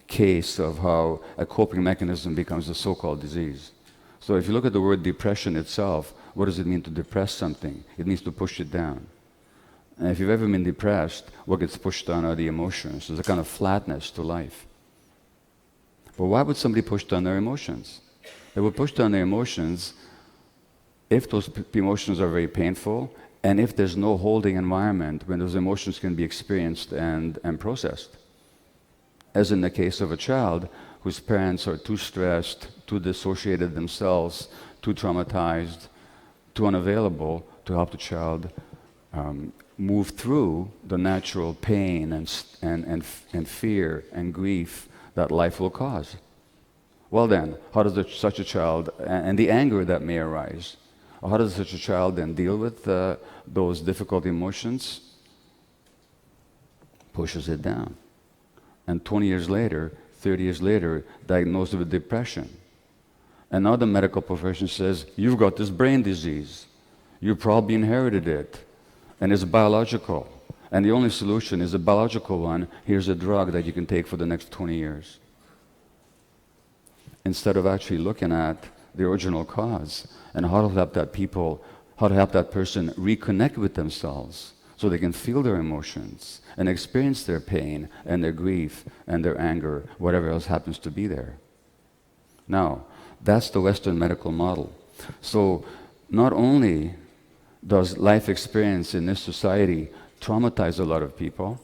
case of how a coping mechanism becomes a so-called disease. So if you look at the word depression itself, what does it mean to depress something? It means to push it down. And if you've ever been depressed, what gets pushed down are the emotions. There's a kind of flatness to life. But why would somebody push down their emotions? They would push down their emotions if those emotions are very painful, and if there's no holding environment when those emotions can be experienced and processed. As in the case of a child whose parents are too stressed, too dissociated themselves, too traumatized, too unavailable to help the child move through the natural pain and fear and grief that life will cause. Well then, how does such a child, and the anger that may arise, how does such a child then deal with those difficult emotions? Pushes it down. And 20 years later, 30 years later, diagnosed with depression. And now the medical profession says, you've got this brain disease. You probably inherited it. And it's biological. And the only solution is a biological one. Here's a drug that you can take for the next 20 years. Instead of actually looking at the original cause and how to help that person reconnect with themselves so they can feel their emotions and experience their pain and their grief and their anger, whatever else happens to be there. Now, that's the Western medical model. So not only does life experience in this society traumatize a lot of people,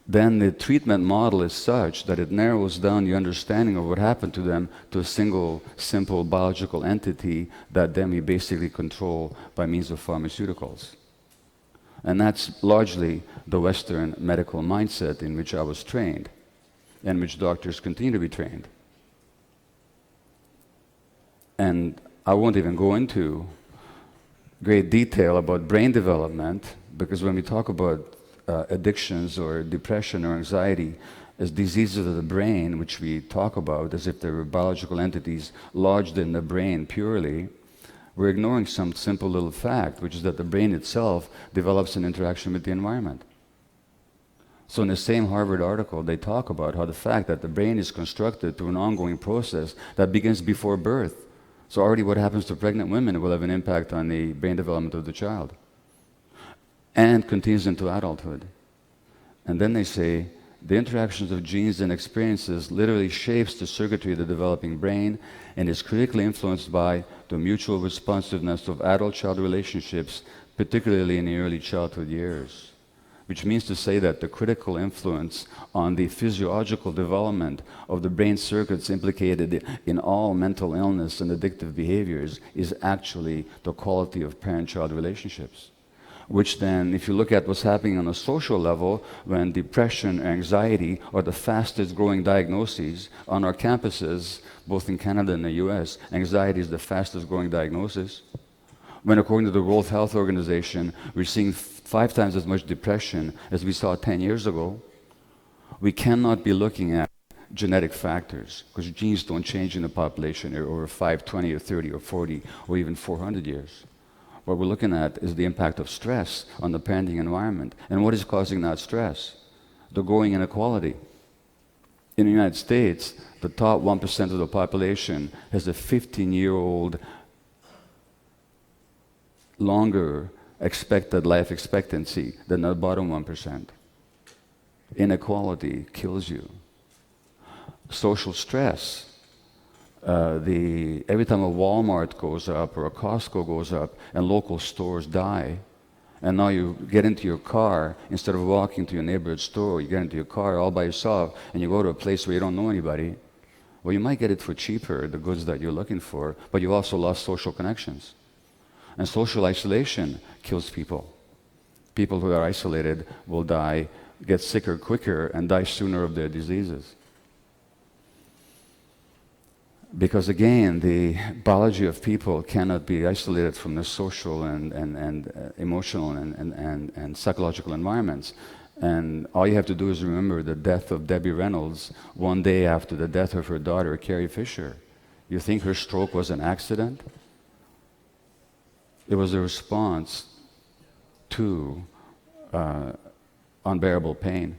then the treatment model is such that it narrows down the understanding of what happened to them to a single, simple biological entity that then we basically control by means of pharmaceuticals. And that's largely the Western medical mindset in which I was trained, and which doctors continue to be trained. And I won't even go into great detail about brain development, because when we talk about addictions or depression or anxiety as diseases of the brain, which we talk about as if they were biological entities lodged in the brain purely, we're ignoring some simple little fact, which is that the brain itself develops an interaction with the environment. So in the same Harvard article, they talk about how the fact that the brain is constructed through an ongoing process that begins before birth. So already what happens to pregnant women will have an impact on the brain development of the child, and continues into adulthood. And then they say the interactions of genes and experiences literally shapes the circuitry of the developing brain and is critically influenced by the mutual responsiveness of adult-child relationships, particularly in the early childhood years. Which means to say that the critical influence on the physiological development of the brain circuits implicated in all mental illness and addictive behaviors is actually the quality of parent-child relationships. Which then, if you look at what's happening on a social level, when depression and anxiety are the fastest growing diagnoses on our campuses, both in Canada and the US, anxiety is the fastest growing diagnosis. When according to the World Health Organization, we're seeing 5 times as much depression as we saw 10 years ago, we cannot be looking at genetic factors, because genes don't change in the population over 5, 20, or 30, or 40, or even 400 years. What we're looking at is the impact of stress on the parenting environment. And what is causing that stress? The growing inequality. In the United States, the top 1% of the population has a 15-year-old longer expected life expectancy than the bottom 1%. Inequality kills you. Social stress. Every time a Walmart goes up or a Costco goes up and local stores die, and now you get into your car, instead of walking to your neighborhood store, you get into your car all by yourself and you go to a place where you don't know anybody. Well, you might get it for cheaper, the goods that you're looking for, but you also lost social connections. And social isolation kills people. People who are isolated will die, get sicker quicker, and die sooner of their diseases. Because again, the biology of people cannot be isolated from the social and emotional and psychological environments. And all you have to do is remember the death of Debbie Reynolds one day after the death of her daughter, Carrie Fisher. You think her stroke was an accident? It was a response to unbearable pain,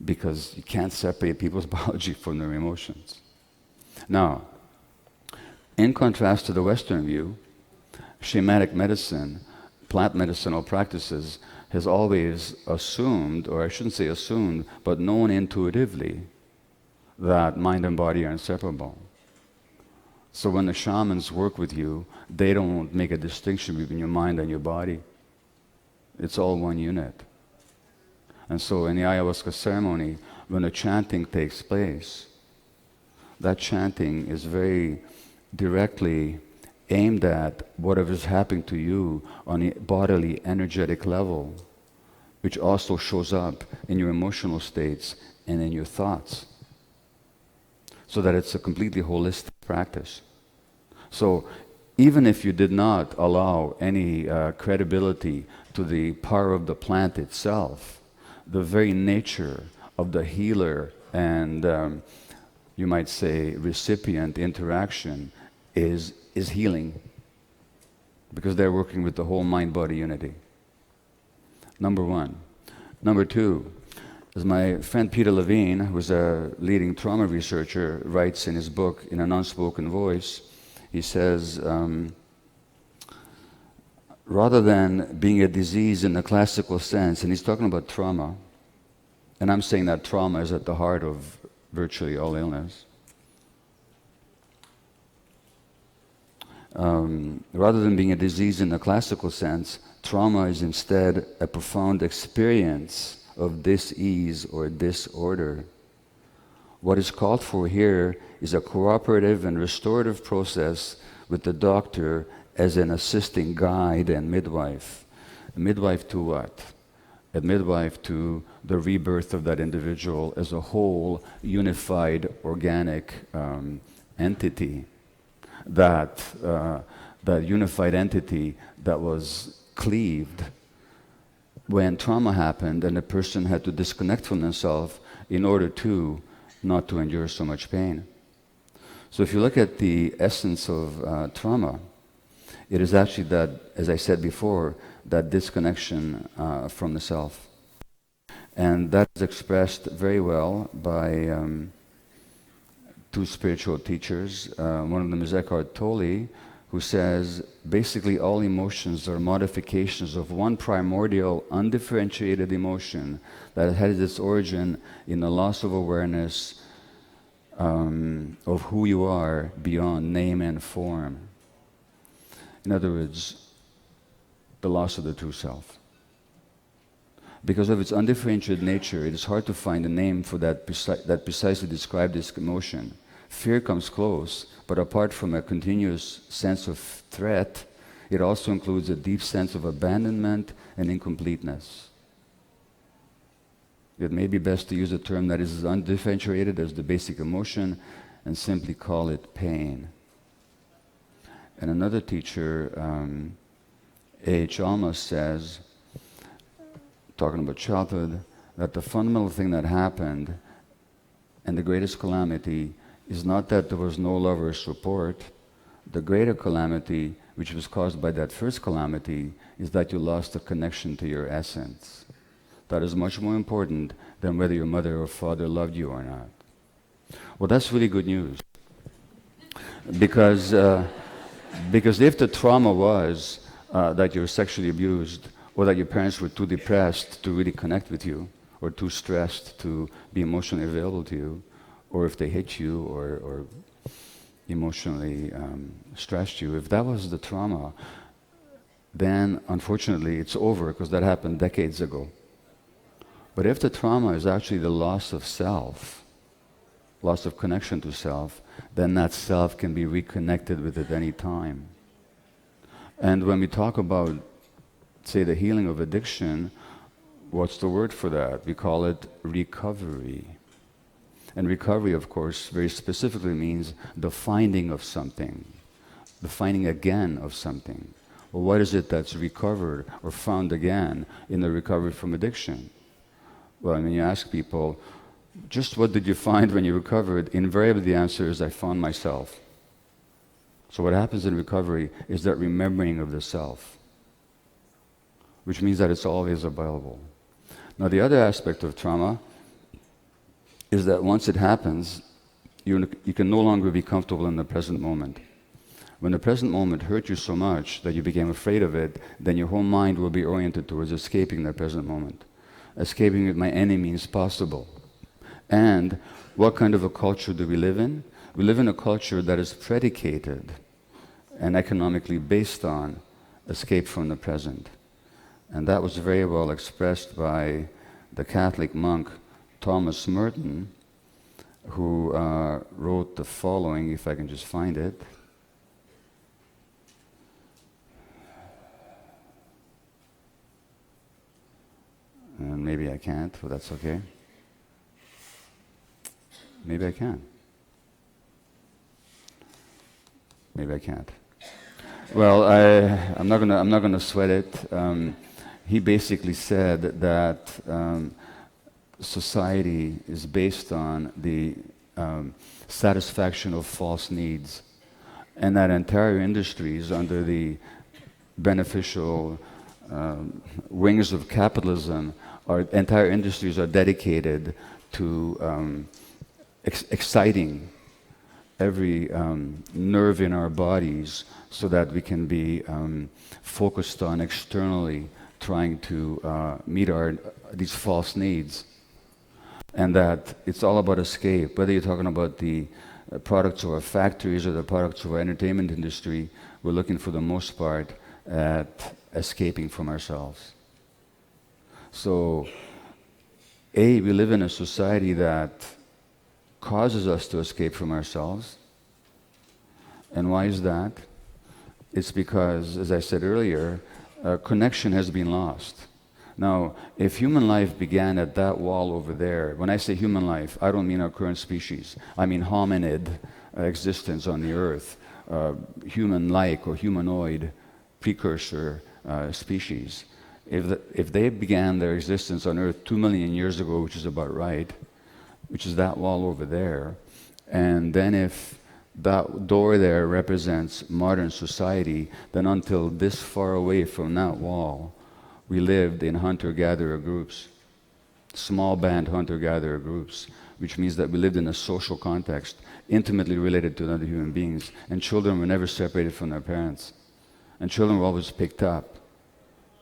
because you can't separate people's biology from their emotions. Now, in contrast to the Western view, shamanic medicine, plant medicinal practices, has always assumed, or I shouldn't say assumed, but known intuitively that mind and body are inseparable. So when the shamans work with you, they don't make a distinction between your mind and your body. It's all one unit. And so in the ayahuasca ceremony, when the chanting takes place, that chanting is very directly aimed at whatever is happening to you on a bodily, energetic level, which also shows up in your emotional states and in your thoughts, so that it's a completely holistic practice. So even if you did not allow any credibility to the power of the plant itself, the very nature of the healer and you might say recipient interaction is healing, because they're working with the whole mind-body unity. Number one. Number two, as my friend Peter Levine, who's a leading trauma researcher, writes in his book, In an Unspoken Voice, he says, rather than being a disease in the classical sense, and he's talking about trauma, and I'm saying that trauma is at the heart of virtually all illness. Rather than being a disease in the classical sense, trauma is instead a profound experience of dis-ease or disorder. What is called for here is a cooperative and restorative process with the doctor as an assisting guide and midwife. A midwife to what? A midwife to the rebirth of that individual as a whole, unified, organic entity. That unified entity that was cleaved when trauma happened and the person had to disconnect from themselves in order to not to endure so much pain. So if you look at the essence of trauma, it is actually that, as I said before, that disconnection from the self. And that is expressed very well by two spiritual teachers. One of them is Eckhart Tolle, who says basically all emotions are modifications of one primordial, undifferentiated emotion that has its origin in the loss of awareness of who you are beyond name and form. In other words, the loss of the true self. Because of its undifferentiated nature, it is hard to find a name for that precisely describes this emotion. Fear comes close, but apart from a continuous sense of threat, it also includes a deep sense of abandonment and incompleteness. It may be best to use a term that is as undifferentiated as the basic emotion and simply call it pain. And another teacher, A.H. Alma, says, talking about childhood, that the fundamental thing that happened and the greatest calamity is not that there was no love or support. The greater calamity, which was caused by that first calamity, is that you lost the connection to your essence. That is much more important than whether your mother or father loved you or not. Well, that's really good news. Because if the trauma was that you were sexually abused, or that your parents were too depressed to really connect with you, or too stressed to be emotionally available to you, or if they hit you or emotionally stressed you, if that was the trauma, then unfortunately it's over, because that happened decades ago. But if the trauma is actually the loss of self, loss of connection to self, then that self can be reconnected with at any time. And when we talk about, say, the healing of addiction, what's the word for that? We call it recovery. And recovery, of course, very specifically means the finding of something, the finding again of something. Well, what is it that's recovered or found again in the recovery from addiction? Well, I mean, you ask people, just what did you find when you recovered? Invariably the answer is, I found myself. So what happens in recovery is that remembering of the self, which means that it's always available. Now the other aspect of trauma is that once it happens, you can no longer be comfortable in the present moment. When the present moment hurt you so much that you became afraid of it, then your whole mind will be oriented towards escaping the present moment. Escaping it by any means possible. And what kind of a culture do we live in? We live in a culture that is predicated and economically based on escape from the present. And that was very well expressed by the Catholic monk Thomas Merton, who wrote the following, if I can just find it. And maybe I can't, but that's okay. Maybe I can. Maybe I can't. Well, I'm not gonna sweat it. He basically said that society is based on the satisfaction of false needs, and that entire industries under the beneficial wings of capitalism, entire industries are dedicated to exciting every nerve in our bodies so that we can be focused on externally trying to meet these false needs. And that it's all about escape. Whether you're talking about the products of our factories or the products of our entertainment industry, we're looking for the most part at escaping from ourselves. So, we live in a society that causes us to escape from ourselves. And why is that? It's because, as I said earlier, connection has been lost. Now, if human life began at that wall over there, when I say human life, I don't mean our current species. I mean hominid existence on the earth, human-like or humanoid precursor species. If they began their existence on Earth 2 million years ago, which is about right, which is that wall over there, and then if that door there represents modern society, then until this far away from that wall, we lived in hunter-gatherer groups, small band hunter-gatherer groups, which means that we lived in a social context, intimately related to other human beings, and children were never separated from their parents. And children were always picked up.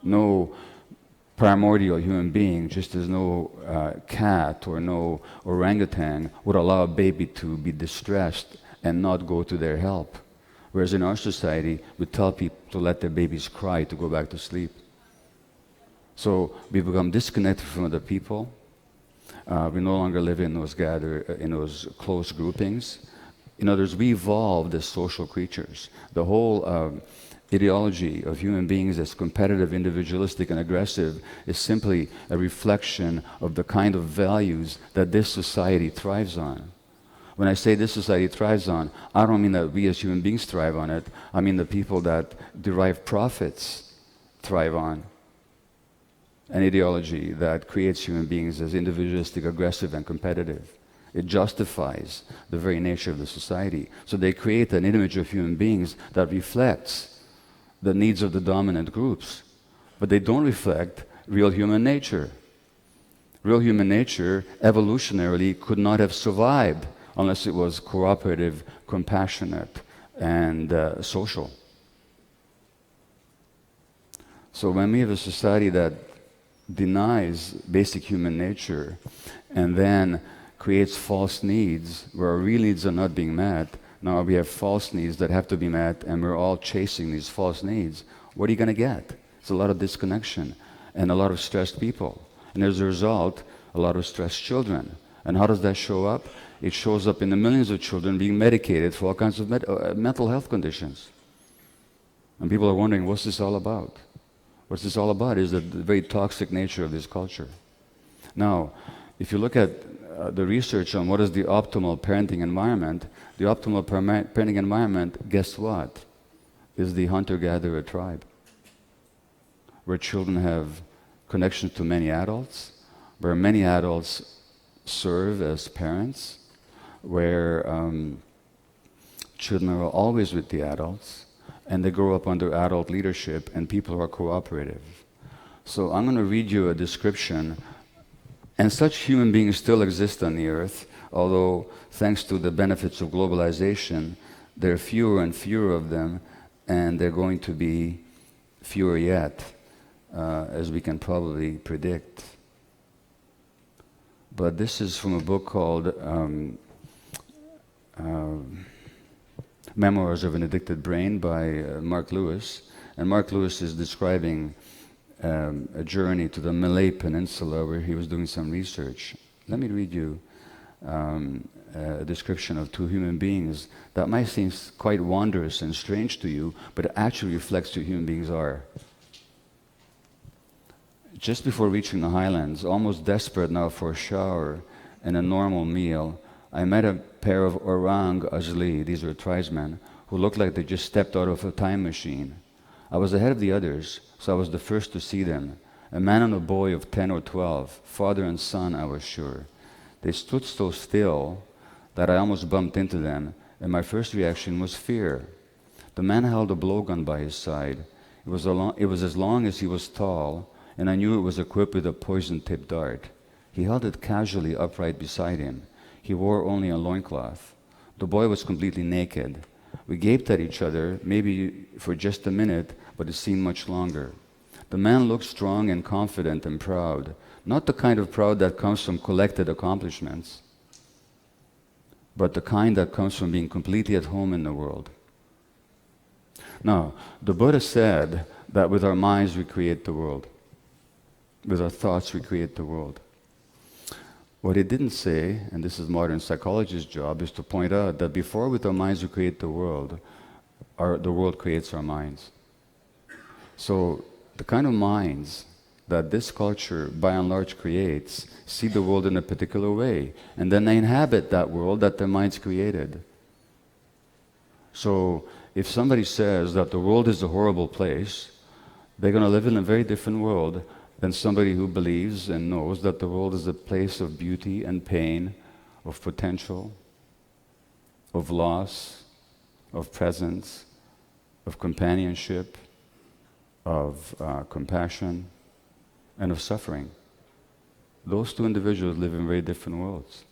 No primordial human being, just as no cat or no orangutan would allow a baby to be distressed and not go to their help. Whereas in our society, we tell people to let their babies cry to go back to sleep. So we become disconnected from other people. We no longer live in those close groupings. In other words, we evolved as social creatures. The whole ideology of human beings as competitive, individualistic, and aggressive is simply a reflection of the kind of values that this society thrives on. When I say this society thrives on, I don't mean that we as human beings thrive on it. I mean the people that derive profits thrive on an ideology that creates human beings as individualistic, aggressive, and competitive. It justifies the very nature of the society. So they create an image of human beings that reflects the needs of the dominant groups, but they don't reflect real human nature. Real human nature, evolutionarily, could not have survived unless it was cooperative, compassionate, and social. So when we have a society that denies basic human nature and then creates false needs where our real needs are not being met, now we have false needs that have to be met and we're all chasing these false needs, what are you going to get? It's a lot of disconnection and a lot of stressed people. And as a result, a lot of stressed children. And how does that show up? It shows up in the millions of children being medicated for all kinds of mental health conditions. And people are wondering, what's this all about? What's this all about is the very toxic nature of this culture. Now, if you look at the research on what is the optimal parenting environment, the optimal parenting environment, guess what? Is the hunter-gatherer tribe, where children have connections to many adults, where many adults serve as parents, where children are always with the adults, and they grow up under adult leadership, and people are cooperative. So I'm going to read you a description, and such human beings still exist on the earth, although thanks to the benefits of globalization, there are fewer and fewer of them, and they're going to be fewer yet, as we can probably predict. But this is from a book called Memoirs of an Addicted Brain by Mark Lewis. And Mark Lewis is describing a journey to the Malay Peninsula where he was doing some research. Let me read you a description of two human beings that might seem quite wondrous and strange to you, but it actually reflects who human beings are. Just before reaching the highlands, almost desperate now for a shower and a normal meal, I met a pair of orang asli, these were tribesmen, who looked like they just stepped out of a time machine. I was ahead of the others, so I was the first to see them. A man and a boy of 10 or 12, father and son, I was sure. They stood so still that I almost bumped into them, and my first reaction was fear. The man held a blowgun by his side. It was as long as he was tall, and I knew it was equipped with a poison-tipped dart. He held it casually upright beside him. He wore only a loincloth. The boy was completely naked. We gaped at each other, maybe for just a minute, but it seemed much longer. The man looked strong and confident and proud, not the kind of proud that comes from collected accomplishments, but the kind that comes from being completely at home in the world. Now, the Buddha said that with our minds we create the world. With our thoughts we create the world. What he didn't say, and this is modern psychology's job, is to point out that before with our minds we create the world creates our minds. So the kind of minds that this culture by and large creates see the world in a particular way, and then they inhabit that world that their minds created. So if somebody says that the world is a horrible place, they're going to live in a very different world than somebody who believes and knows that the world is a place of beauty and pain, of potential, of loss, of presence, of companionship, of compassion, and of suffering. Those two individuals live in very different worlds.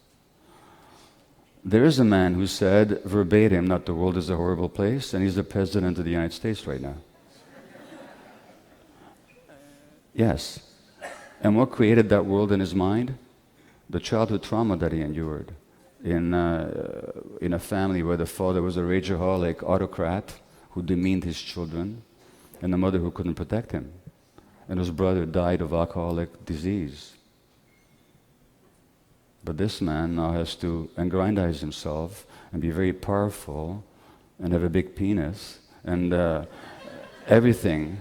There is a man who said verbatim that the world is a horrible place, and he's the President of the United States right now. Yes. And what created that world in his mind? The childhood trauma that he endured in a family where the father was a rageaholic autocrat who demeaned his children, and the mother who couldn't protect him. And his brother died of alcoholic disease. But this man now has to aggrandize himself and be very powerful and have a big penis and everything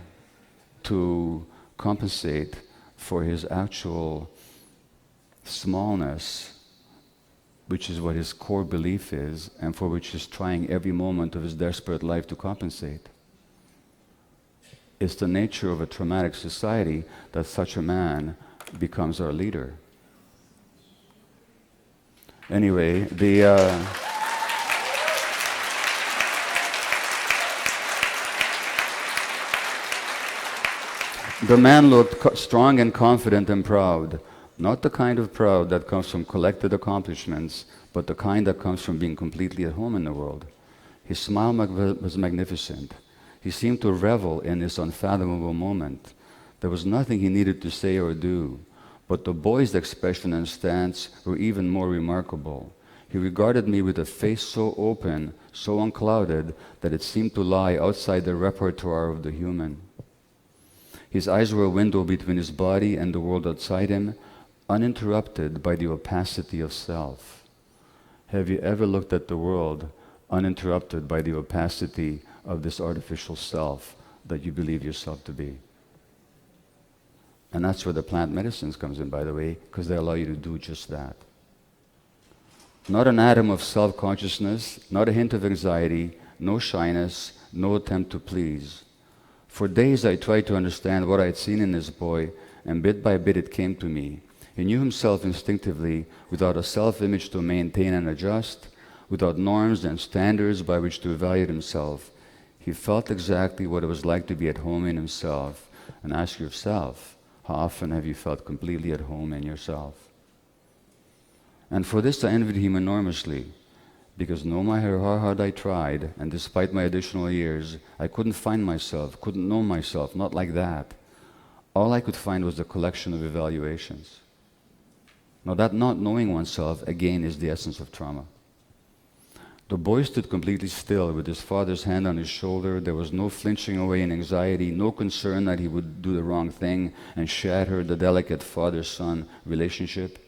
to compensate for his actual smallness, which is what his core belief is, and for which he's trying every moment of his desperate life to compensate. It's the nature of a traumatic society that such a man becomes our leader. Anyway, the man looked strong and confident and proud, not the kind of proud that comes from collected accomplishments, but the kind that comes from being completely at home in the world. His smile was magnificent. He seemed to revel in this unfathomable moment. There was nothing he needed to say or do, but the boy's expression and stance were even more remarkable. He regarded me with a face so open, so unclouded, that it seemed to lie outside the repertoire of the human. His eyes were a window between his body and the world outside him, uninterrupted by the opacity of self. Have you ever looked at the world uninterrupted by the opacity of this artificial self that you believe yourself to be? And that's where the plant medicines comes in, by the way, because they allow you to do just that. Not an atom of self-consciousness, not a hint of anxiety, no shyness, no attempt to please. For days I tried to understand what I had seen in this boy, and bit by bit it came to me. He knew himself instinctively, without a self-image to maintain and adjust, without norms and standards by which to evaluate himself. He felt exactly what it was like to be at home in himself. And ask yourself, how often have you felt completely at home in yourself? And for this I envied him enormously, because no matter how hard I tried, and despite my additional years, I couldn't find myself, couldn't know myself, not like that. All I could find was a collection of evaluations. Now that not knowing oneself, again, is the essence of trauma. The boy stood completely still with his father's hand on his shoulder. There was no flinching away in anxiety, no concern that he would do the wrong thing and shatter the delicate father-son relationship.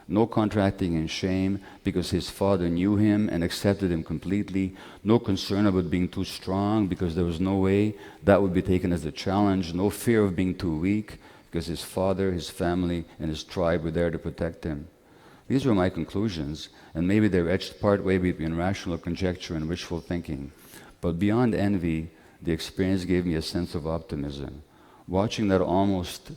No contracting in shame because his father knew him and accepted him completely. No concern about being too strong because there was no way that would be taken as a challenge. No fear of being too weak because his father, his family, and his tribe were there to protect him. These were my conclusions, and maybe they're etched partway between rational conjecture and wishful thinking. But beyond envy, the experience gave me a sense of optimism. Watching that almost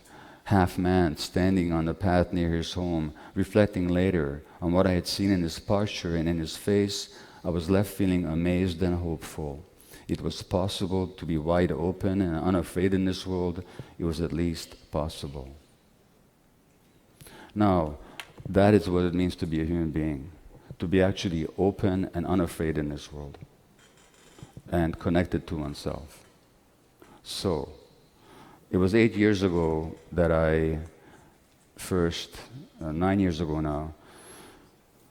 half man standing on the path near his home, reflecting later on what I had seen in his posture and in his face, I was left feeling amazed and hopeful. It was possible to be wide open and unafraid in this world. It was at least possible. Now, that is what it means to be a human being, to be actually open and unafraid in this world, and connected to oneself. So, it was 8 years ago that I first, 9 years ago now,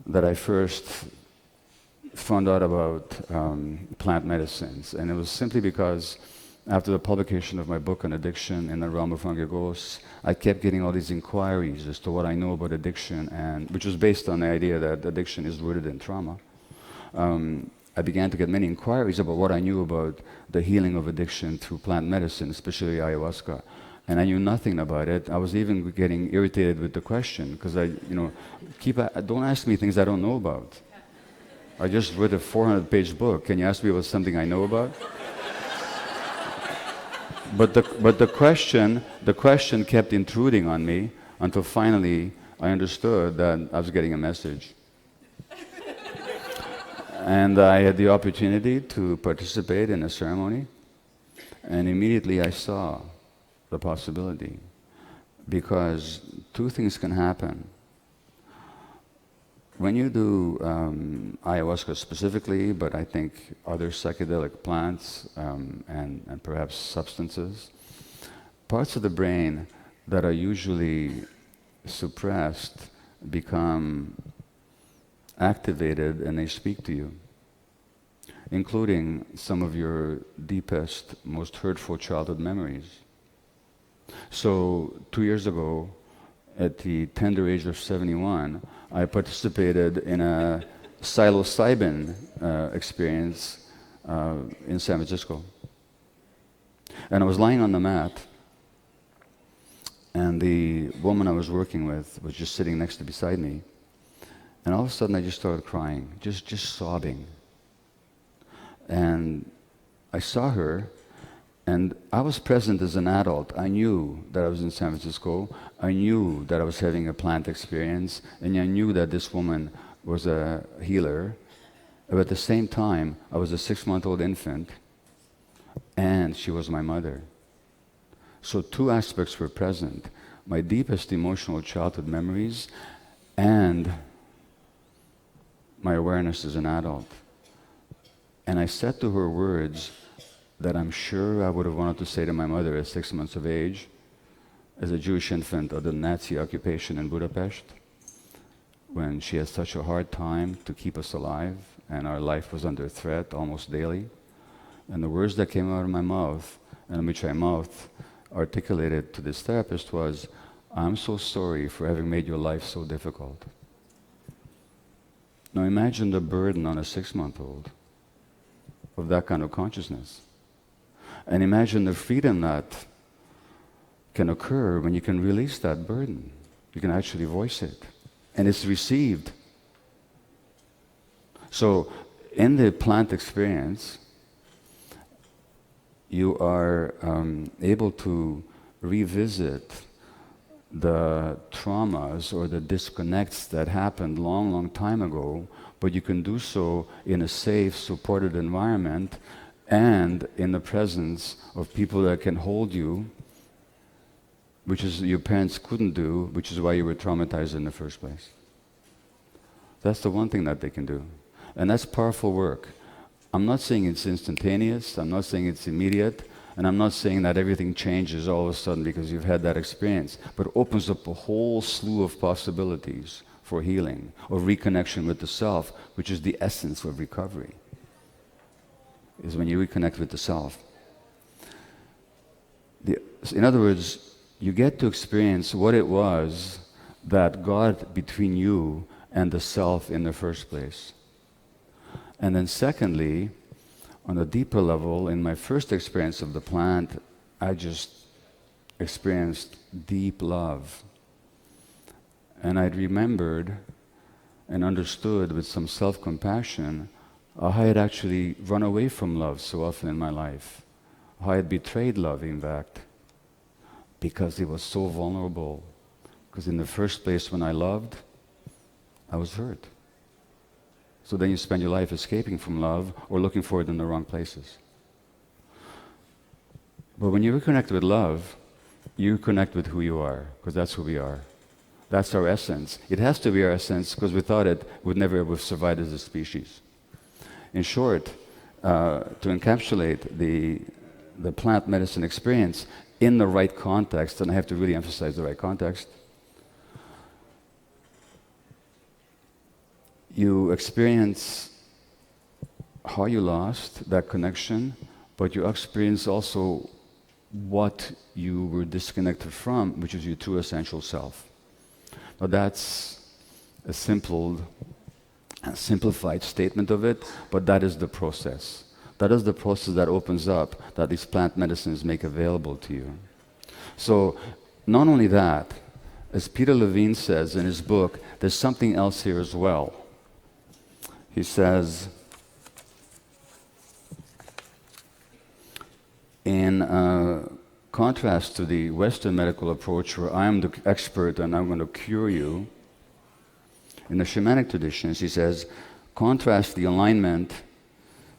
that I first found out about plant medicines. And it was simply because after the publication of my book on addiction in the realm of Angegos, I kept getting all these inquiries as to what I know about addiction, and which was based on the idea that addiction is rooted in trauma. I began to get many inquiries about what I knew about the healing of addiction through plant medicine, especially ayahuasca. And I knew nothing about it. I was even getting irritated with the question, because don't ask me things I don't know about. I just read a 400-page book. Can you ask me about something I know about? But the question kept intruding on me until finally I understood that I was getting a message. And I had the opportunity to participate in a ceremony, and immediately I saw the possibility, because two things can happen. When you do ayahuasca specifically, but I think other psychedelic plants and perhaps substances, parts of the brain that are usually suppressed become activated and they speak to you, including some of your deepest, most hurtful childhood memories. So 2 years ago, at the tender age of 71, I participated in a psilocybin experience in San Francisco. And I was lying on the mat, and the woman I was working with was just sitting next to beside me. And all of a sudden I just started crying, just sobbing. And I saw her, and I was present as an adult. I knew that I was in San Francisco. I knew that I was having a plant experience, and I knew that this woman was a healer. But at the same time, I was a 6-month-old infant, and she was my mother. So two aspects were present: my deepest emotional childhood memories and my awareness as an adult. And I said to her words that I'm sure I would have wanted to say to my mother at 6 months of age, as a Jewish infant of the Nazi occupation in Budapest, when she had such a hard time to keep us alive and our life was under threat almost daily. And the words that came out of my mouth, and which I articulated to this therapist, was, "I'm so sorry for having made your life so difficult." Now imagine the burden on a 6-month-old of that kind of consciousness. And imagine the freedom that can occur when you can release that burden. You can actually voice it, and it's received. So in the plant experience, you are able to revisit the traumas or the disconnects that happened long, long time ago, but you can do so in a safe, supported environment and in the presence of people that can hold you, which is your parents couldn't do, which is why you were traumatized in the first place. That's the one thing that they can do. And that's powerful work. I'm not saying it's instantaneous, I'm not saying it's immediate, and I'm not saying that everything changes all of a sudden because you've had that experience, but it opens up a whole slew of possibilities for healing, or reconnection with the self, which is the essence of recovery, is when you reconnect with the self. In other words, you get to experience what it was that got between you and the self in the first place. And then secondly, on a deeper level, in my first experience of the plant, I just experienced deep love. And I'd remembered and understood with some self-compassion how I had actually run away from love so often in my life, how I had betrayed love, in fact, because it was so vulnerable. Because in the first place, when I loved, I was hurt. So then you spend your life escaping from love or looking for it in the wrong places. But when you reconnect with love, you connect with who you are, because that's who we are. That's our essence. It has to be our essence, because without it, we'd never have survived as a species. In short, to encapsulate the plant medicine experience in the right context, and I have to really emphasize the right context, you experience how you lost that connection, but you experience also what you were disconnected from, which is your true essential self. Now that's a simplified statement of it, but that is the process. That is the process that opens up, that these plant medicines make available to you. So not only that, as Peter Levine says in his book, there's something else here as well. He says, in contrast to the Western medical approach where I am the expert and I'm going to cure you, in the shamanic traditions, he says, contrast the alignment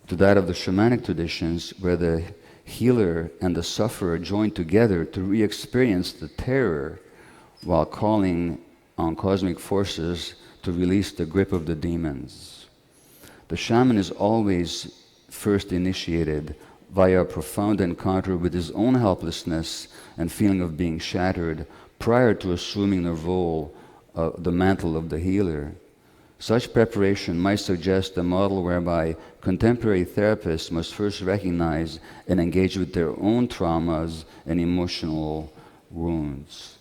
to that of the shamanic traditions where the healer and the sufferer join together to re-experience the terror while calling on cosmic forces to release the grip of the demons. The shaman is always first initiated via a profound encounter with his own helplessness and feeling of being shattered prior to assuming the role of the mantle of the healer. Such preparation might suggest a model whereby contemporary therapists must first recognize and engage with their own traumas and emotional wounds.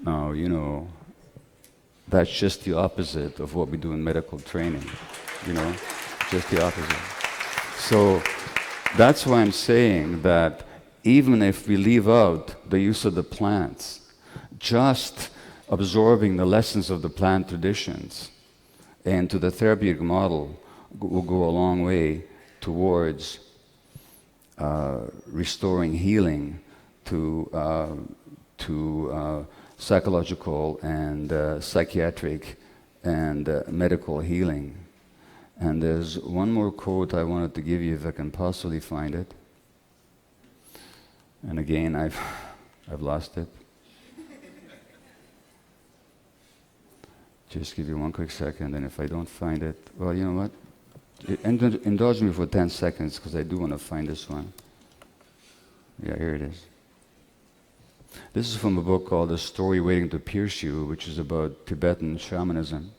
Now, you know, that's just the opposite of what we do in medical training, you know, just the opposite. So that's why I'm saying that even if we leave out the use of the plants, just absorbing the lessons of the plant traditions into the therapeutic model will go a long way towards restoring healing to psychological and psychiatric and medical healing. And there's one more quote I wanted to give you if I can possibly find it. And again, I've lost it. Just give you one quick second, and if I don't find it, well, you know what? Indulge me for 10 seconds, because I do want to find this one. Yeah, here it is. This is from a book called A Story Waiting to Pierce You, which is about Tibetan shamanism.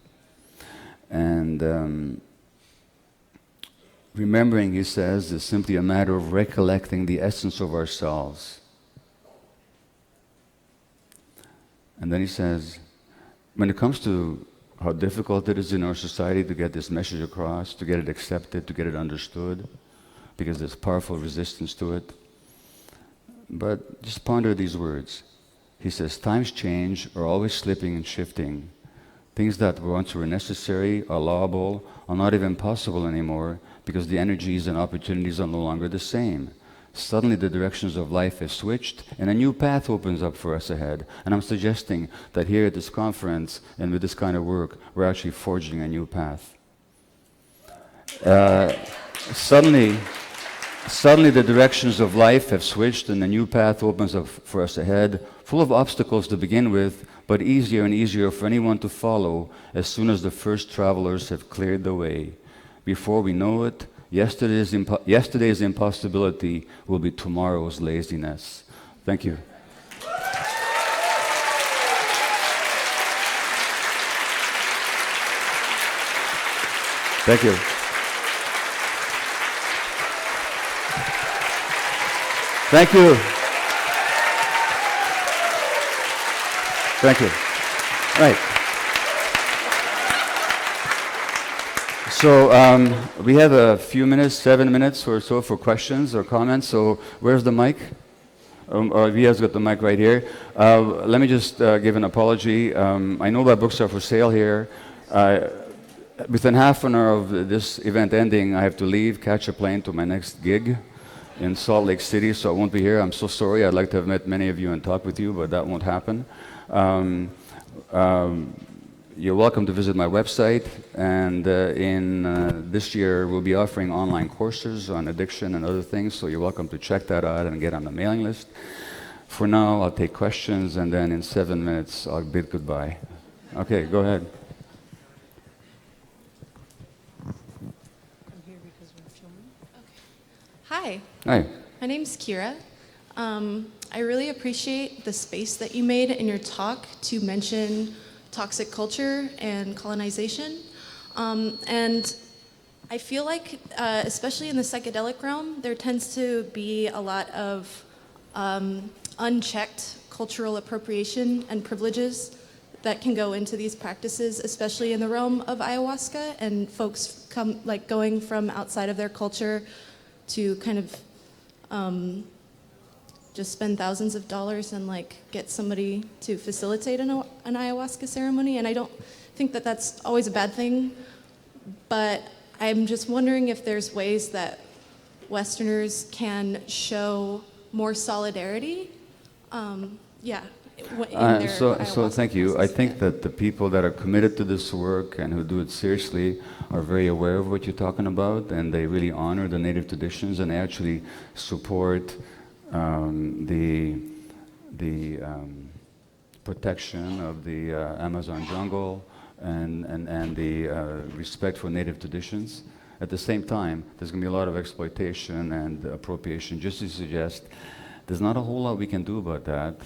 And remembering, he says, is simply a matter of recollecting the essence of ourselves. And then he says, when it comes to how difficult it is in our society to get this message across, to get it accepted, to get it understood, because there's powerful resistance to it, but just ponder these words. He says, times change, are always slipping and shifting. Things that once were necessary, are allowable, are not even possible anymore because the energies and opportunities are no longer the same. suddenly the directions of life have switched and a new path opens up for us ahead. And I'm suggesting that here at this conference and with this kind of work, we're actually forging a new path. Suddenly the directions of life have switched and a new path opens up for us ahead, full of obstacles to begin with, but easier and easier for anyone to follow as soon as the first travelers have cleared the way. Before we know it, yesterday's impossibility will be tomorrow's laziness. Thank you. Thank you. Thank you. Thank you. Right. So we have a few minutes, 7 minutes or so for questions or comments. So where's the mic? Via's got the mic right here. Let me just give an apology. I know that books are for sale here. Within half an hour of this event ending, I have to leave, catch a plane to my next gig in Salt Lake City, so I won't be here. I'm so sorry. I'd like to have met many of you and talked with you, but that won't happen. You're welcome to visit my website, and this year we'll be offering online courses on addiction and other things, so you're welcome to check that out and get on the mailing list. For now, I'll take questions, and then in 7 minutes, I'll bid goodbye. Okay, go ahead. Hi. Hi. My name's Kira. I really appreciate the space that you made in your talk to mention toxic culture and colonization. And I feel like, especially in the psychedelic realm, there tends to be a lot of unchecked cultural appropriation and privileges that can go into these practices, especially in the realm of ayahuasca, and folks going from outside of their culture to kind of just spend thousands of dollars and get somebody to facilitate an ayahuasca ceremony. And I don't think that that's always a bad thing, but I'm just wondering if there's ways that Westerners can show more solidarity. So thank you. I think that the people that are committed to this work and who do it seriously are very aware of what you're talking about, and they really honor the native traditions and actually support the protection of the Amazon jungle and the respect for native traditions. At the same time, there's going to be a lot of exploitation and appropriation. Just to suggest, there's not a whole lot we can do about that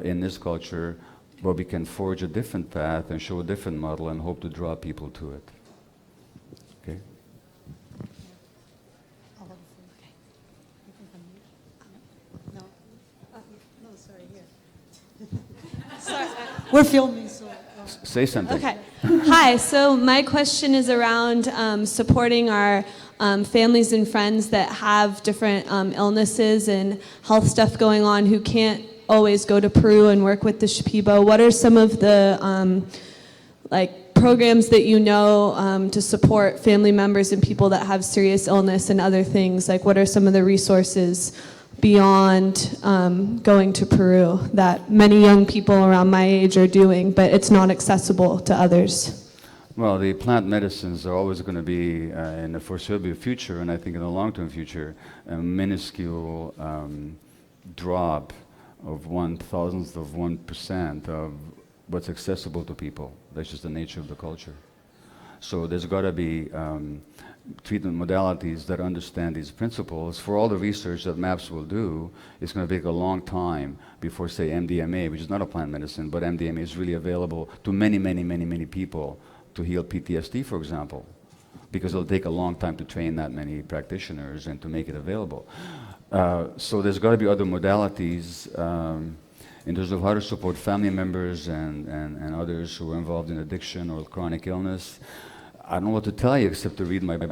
in this culture, but we can forge a different path and show a different model and hope to draw people to it. Okay? We're filming, so... Say something. Okay. Hi, so my question is around supporting our families and friends that have different illnesses and health stuff going on who can't always go to Peru and work with the Shipibo. What are some of the programs that you know to support family members and people that have serious illness and other things? What are some of the resources beyond going to Peru that many young people around my age are doing, but it's not accessible to others? Well, the plant medicines are always going to be, in the foreseeable future, and I think in the long-term future, a minuscule drop of 1/1000% of what's accessible to people. That's just the nature of the culture. So there's got to be treatment modalities that understand these principles. For all the research that MAPS will do, it's going to take a long time before, say, MDMA, which is not a plant medicine, but MDMA is really available to many, many, many, many people to heal PTSD, for example, because it'll take a long time to train that many practitioners and to make it available. So there's got to be other modalities in terms of how to support family members and others who are involved in addiction or chronic illness. I don't know what to tell you except to read my book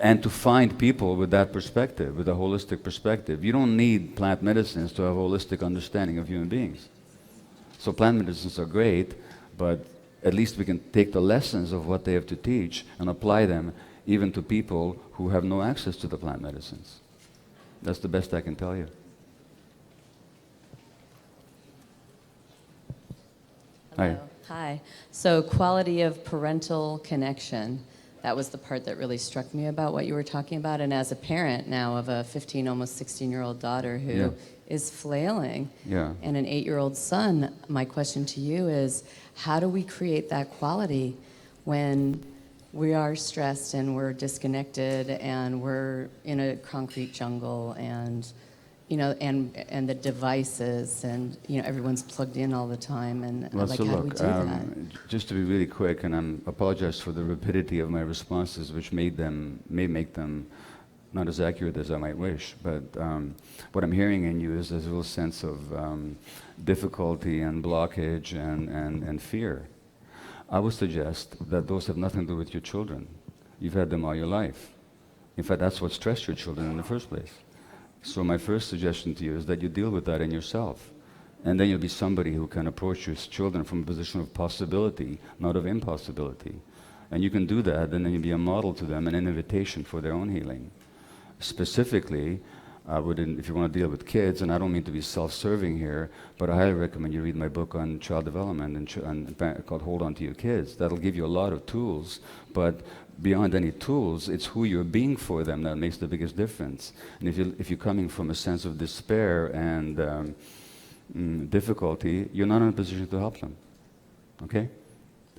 and to find people with that perspective, with a holistic perspective. You don't need plant medicines to have a holistic understanding of human beings. So plant medicines are great, but at least we can take the lessons of what they have to teach and apply them even to people who have no access to the plant medicines. That's the best I can tell you. Hello. Hi. Hi. So quality of parental connection, that was the part that really struck me about what you were talking about. And as a parent now of a 15, almost 16-year-old daughter who is flailing and an 8-year-old son, my question to you is, how do we create that quality when we are stressed and we're disconnected and we're in a concrete jungle and and the devices and everyone's plugged in all the time and Well, like so how do we look, do that? just to be really quick, and I apologize for the rapidity of my responses, which may make them not as accurate as I might wish. But what I'm hearing in you is there's a real sense of difficulty and blockage and fear. I would suggest that those have nothing to do with your children. You've had them all your life. In fact, that's what stressed your children in the first place. So my first suggestion to you is that you deal with that in yourself. And then you'll be somebody who can approach your children from a position of possibility, not of impossibility. And you can do that, and then you'll be a model to them and an invitation for their own healing. Specifically, I would, if you want to deal with kids, and I don't mean to be self-serving here, but I highly recommend you read my book on child development and called Hold On to Your Kids. That'll give you a lot of tools, but beyond any tools, it's who you're being for them that makes the biggest difference. And if you're coming from a sense of despair and difficulty, you're not in a position to help them, okay?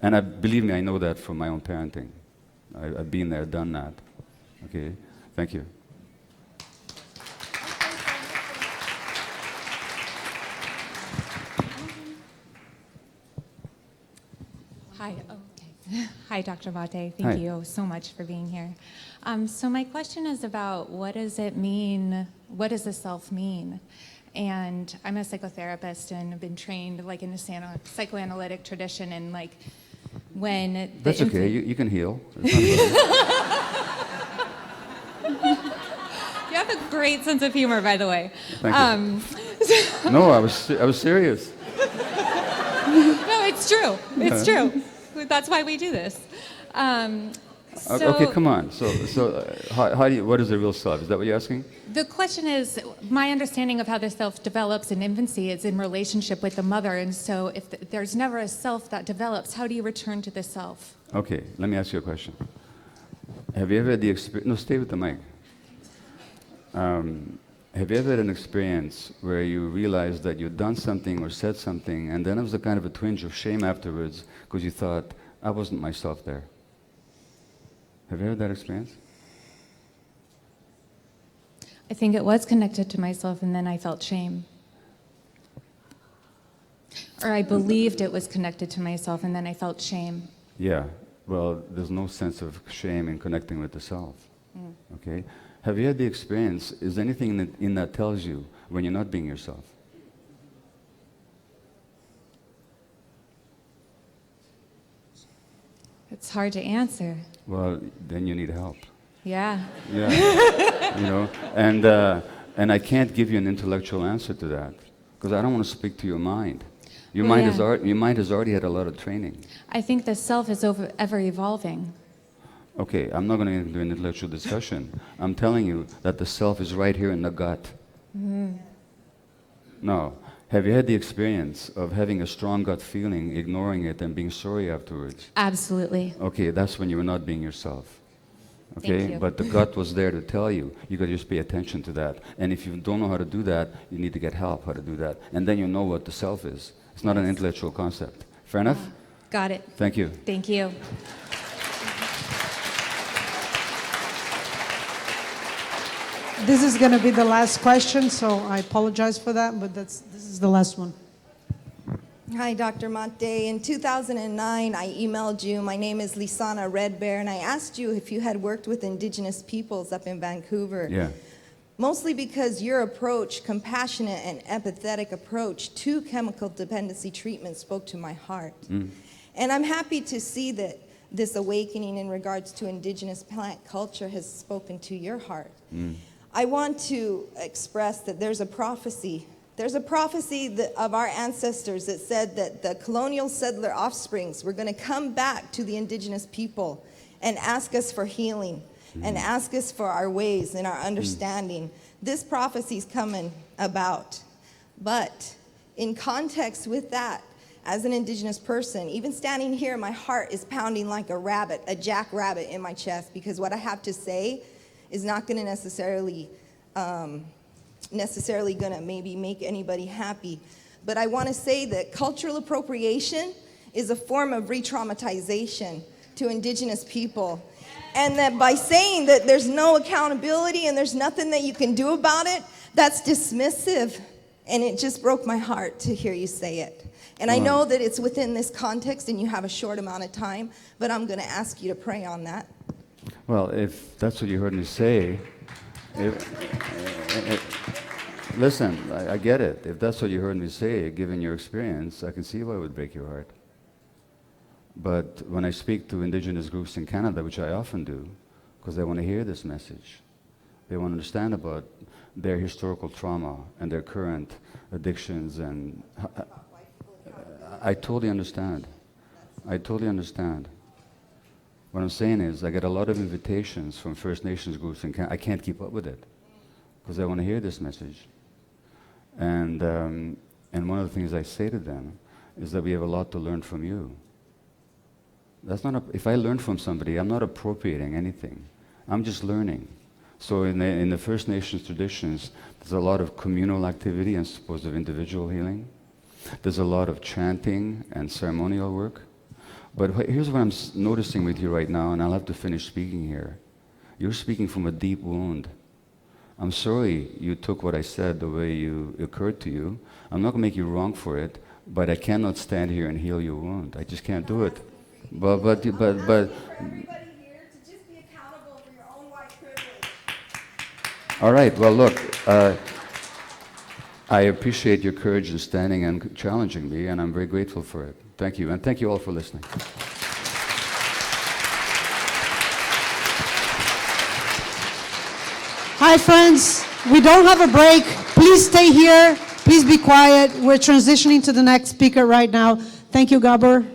And believe me, I know that from my own parenting. I've been there, done that, okay? Thank you. Hi. Okay. Hi, Dr. Vate. Thank you so much for being here. So my question is about what does it mean? What does the self mean? And I'm a psychotherapist and have been trained like in the psychoanalytic tradition, and like when that's okay. You can heal. You have a great sense of humor, by the way. Thank you. No, I was serious. No, it's true. It's true. That's why we do this. Okay, come on. So how do you, what is the real self? Is that what you're asking? The question is, my understanding of how the self develops in infancy is in relationship with the mother. And so if there's never a self that develops, how do you return to the self? Okay, let me ask you a question. Have you ever had the experience? No, stay with the mic. Have you ever had an experience where you realized that you'd done something or said something, and then there was a kind of a twinge of shame afterwards because you thought, I wasn't myself there? Have you had that experience? I think it was connected to myself, and then I felt shame. Or I believed it was connected to myself, and then I felt shame. Yeah, well, there's no sense of shame in connecting with the self, okay? Have you had the experience, is anything in that tells you when you're not being yourself? It's hard to answer. Well, then you need help. Yeah. Yeah, you know, and I can't give you an intellectual answer to that because I don't want to speak to your mind. Your mind has already had a lot of training. I think the self is ever evolving. Okay, I'm not going to do an intellectual discussion. I'm telling you that the self is right here in the gut. Now, have you had the experience of having a strong gut feeling, ignoring it, and being sorry afterwards? Absolutely. Okay, that's when you were not being yourself. Okay, Thank you. but the gut was there to tell you. You got to just pay attention to that. And if you don't know how to do that, you need to get help how to do that. And then you know what the self is. It's not an intellectual concept. Fair enough? Got it. Thank you. Thank you. This is going to be the last question, so I apologize for that, but this is the last one. Hi, Dr. Mate. In 2009, I emailed you. My name is Lisana Red Bear, and I asked you if you had worked with indigenous peoples up in Vancouver. Yeah. Mostly because your approach, compassionate and empathetic approach to chemical dependency treatment spoke to my heart. And I'm happy to see that this awakening in regards to indigenous plant culture has spoken to your heart. I want to express that there's a prophecy. There's a prophecy of our ancestors that said that the colonial settler offsprings were going to come back to the indigenous people and ask us for healing and ask us for our ways and our understanding. This prophecy is coming about. But in context with that, as an indigenous person, even standing here, my heart is pounding like a rabbit, a jackrabbit in my chest, because what I have to say is not going to necessarily going to maybe make anybody happy. But I want to say that cultural appropriation is a form of re-traumatization to indigenous people. And that by saying that there's no accountability and there's nothing that you can do about it, that's dismissive. And it just broke my heart to hear you say it. And I know that it's within this context and you have a short amount of time, but I'm going to ask you to pray on that. Well, if that's what you heard me say, listen, I get it. If that's what you heard me say, given your experience, I can see why it would break your heart. But when I speak to indigenous groups in Canada, which I often do, because they want to hear this message, they want to understand about their historical trauma and their current addictions, and I totally understand. I totally understand. What I'm saying is I get a lot of invitations from First Nations groups in Canada. I can't keep up with it because they want to hear this message. And one of the things I say to them is that we have a lot to learn from you. That's not if I learn from somebody, I'm not appropriating anything. I'm just learning. So in the First Nations traditions, there's a lot of communal activity and supposed of individual healing. There's a lot of chanting and ceremonial work. But here's what I'm noticing with you right now, and I'll have to finish speaking here. You're speaking from a deep wound. I'm sorry you took what I said the way it occurred to you. I'm not going to make you wrong for it, but I cannot stand here and heal your wound. I just can't do it. But Everybody here to just be accountable for your own white privilege. all right, well, look, I appreciate your courage in standing and challenging me, and I'm very grateful for it. Thank you, and thank you all for listening. Hi, friends. We don't have a break. Please stay here. Please be quiet. We're transitioning to the next speaker right now. Thank you, Gabor.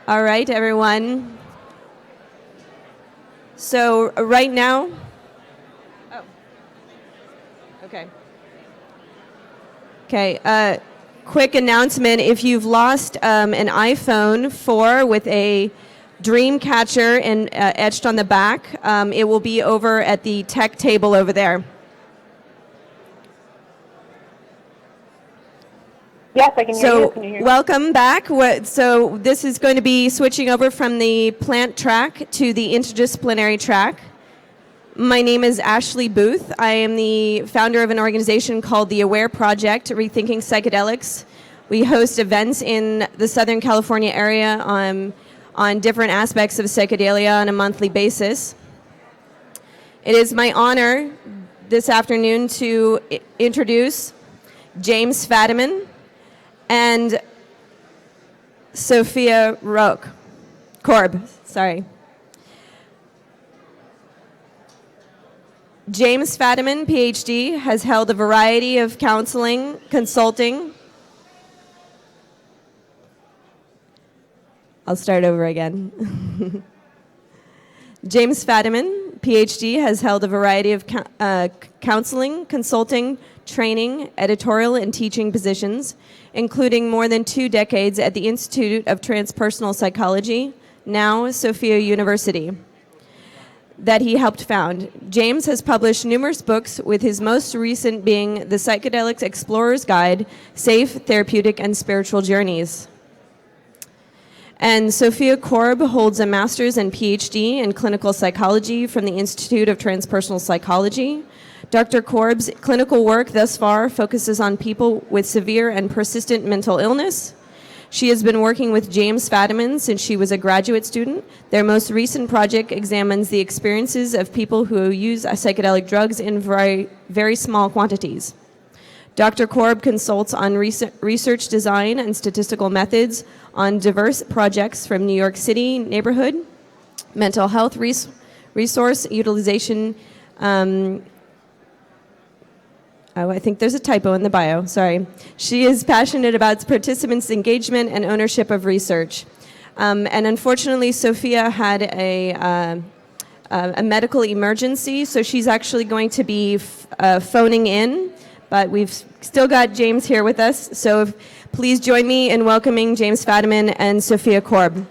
All right, everyone. So right now, Okay, quick announcement. If you've lost an iPhone 4 with a dream catcher and etched on the back, it will be over at the tech table over there. Yes, I can hear you. Can you hear me? Welcome back. So this is going to be switching over from the plant track to the interdisciplinary track. My name is Ashley Booth. I am the founder of an organization called the Aware Project, Rethinking Psychedelics. We host events in the Southern California area on different aspects of psychedelia on a monthly basis. It is my honor this afternoon to introduce James Fadiman and Sophia Korb. James Fadiman, PhD, has held a variety of counseling, consulting. I'll start over again. James Fadiman, PhD, has held a variety of counseling, consulting, training, editorial, and teaching positions, including more than 2 decades at the Institute of Transpersonal Psychology, now Sophia University, that he helped found. James has published numerous books, with his most recent being The Psychedelic Explorer's Guide, Safe, Therapeutic, and Spiritual Journeys. And Sophia Korb holds a master's and PhD in clinical psychology from the Institute of Transpersonal Psychology. Dr. Korb's clinical work thus far focuses on people with severe and persistent mental illness. She has been working with James Fadiman since she was a graduate student. Their most recent project examines the experiences of people who use psychedelic drugs in very, very small quantities. Dr. Korb consults on research design and statistical methods on diverse projects from New York City neighborhood, mental health resource utilization. I think there's a typo in the bio, sorry. She is passionate about participants' engagement and ownership of research. And unfortunately, Sophia had a medical emergency, so she's actually going to be phoning in, but we've still got James here with us, so please join me in welcoming James Fadiman and Sophia Korb.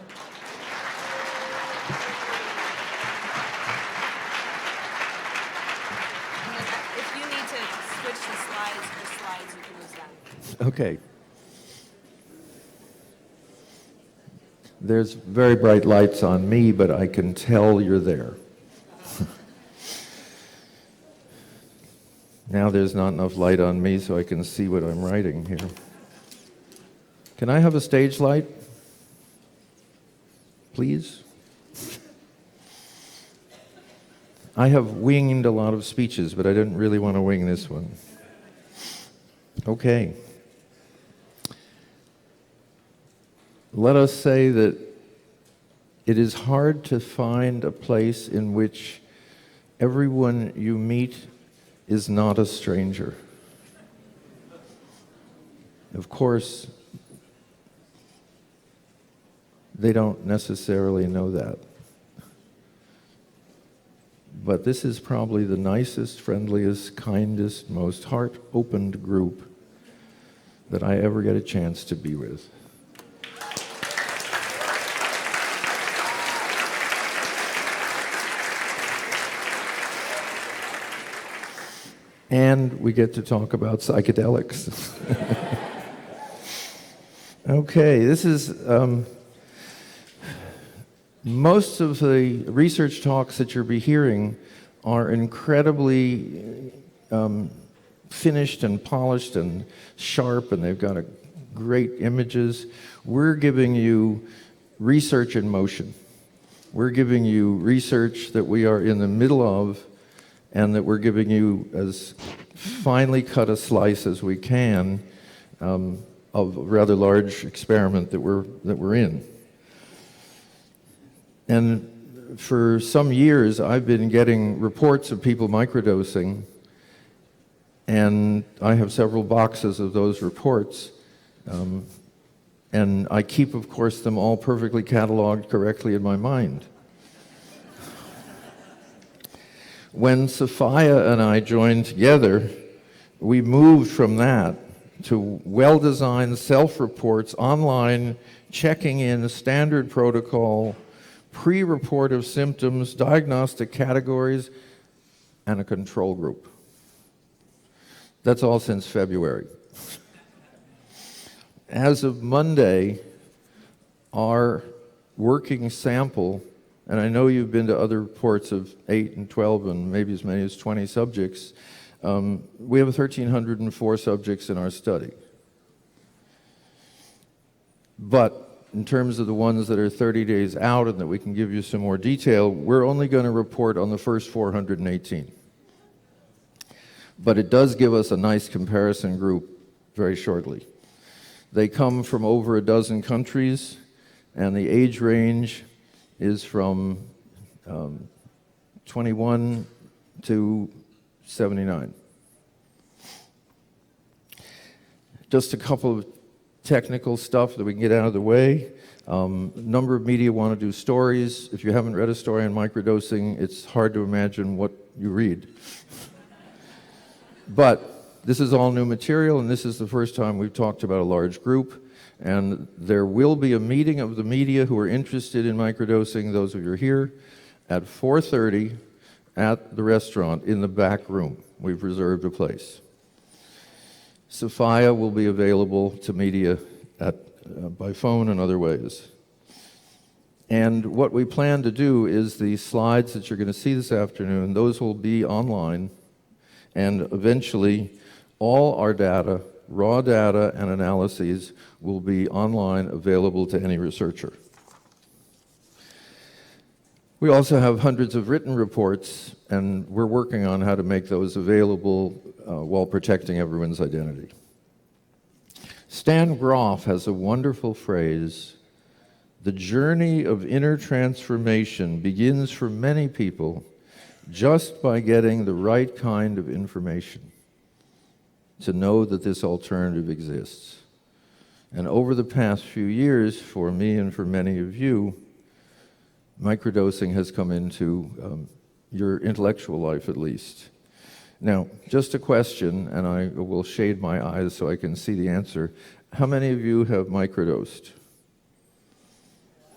Okay. There's very bright lights on me, but I can tell you're there. Now there's not enough light on me so I can see what I'm writing here. Can I have a stage light? Please? I have winged a lot of speeches, but I didn't really want to wing this one. Okay. Let us say that it is hard to find a place in which everyone you meet is not a stranger. Of course, they don't necessarily know that. But this is probably the nicest, friendliest, kindest, most heart-opened group that I ever get a chance to be with. And we get to talk about psychedelics. Okay, this is most of the research talks that you'll be hearing are incredibly finished and polished and sharp, and they've got great images. We're giving you research in motion. We're giving you research that we are in the middle of, and that we're giving you as finely cut a slice as we can of a rather large experiment that we're in. And for some years, I've been getting reports of people microdosing, and I have several boxes of those reports. And I keep, of course, them all perfectly cataloged correctly in my mind. When Sophia and I joined together, we moved from that to well-designed self-reports, online, checking in, standard protocol, pre-report of symptoms, diagnostic categories, and a control group. That's all since February. As of Monday, our working sample, and I know you've been to other reports of 8 and 12 and maybe as many as 20 subjects. We have 1,304 subjects in our study. But in terms of the ones that are 30 days out and that we can give you some more detail, we're only going to report on the first 418. But it does give us a nice comparison group very shortly. They come from over a dozen countries, and the age range is from 21 to 79. Just a couple of technical stuff that we can get out of the way. A number of media want to do stories. If you haven't read a story on microdosing, it's hard to imagine what you read. But this is all new material, and this is the first time we've talked about a large group. And there will be a meeting of the media who are interested in microdosing, those of you who are here, at 4:30 at the restaurant in the back room. We've reserved a place. Sophia will be available to media by phone and other ways. And what we plan to do is the slides that you're going to see this afternoon, those will be online, and eventually all our data, raw data and analyses, will be online, available to any researcher. We also have hundreds of written reports, and we're working on how to make those available while protecting everyone's identity. Stan Groff has a wonderful phrase: the journey of inner transformation begins for many people just by getting the right kind of information to know that this alternative exists. And over the past few years, for me and for many of you, microdosing has come into your intellectual life at least. Now, just a question, and I will shade my eyes so I can see the answer. How many of you have microdosed?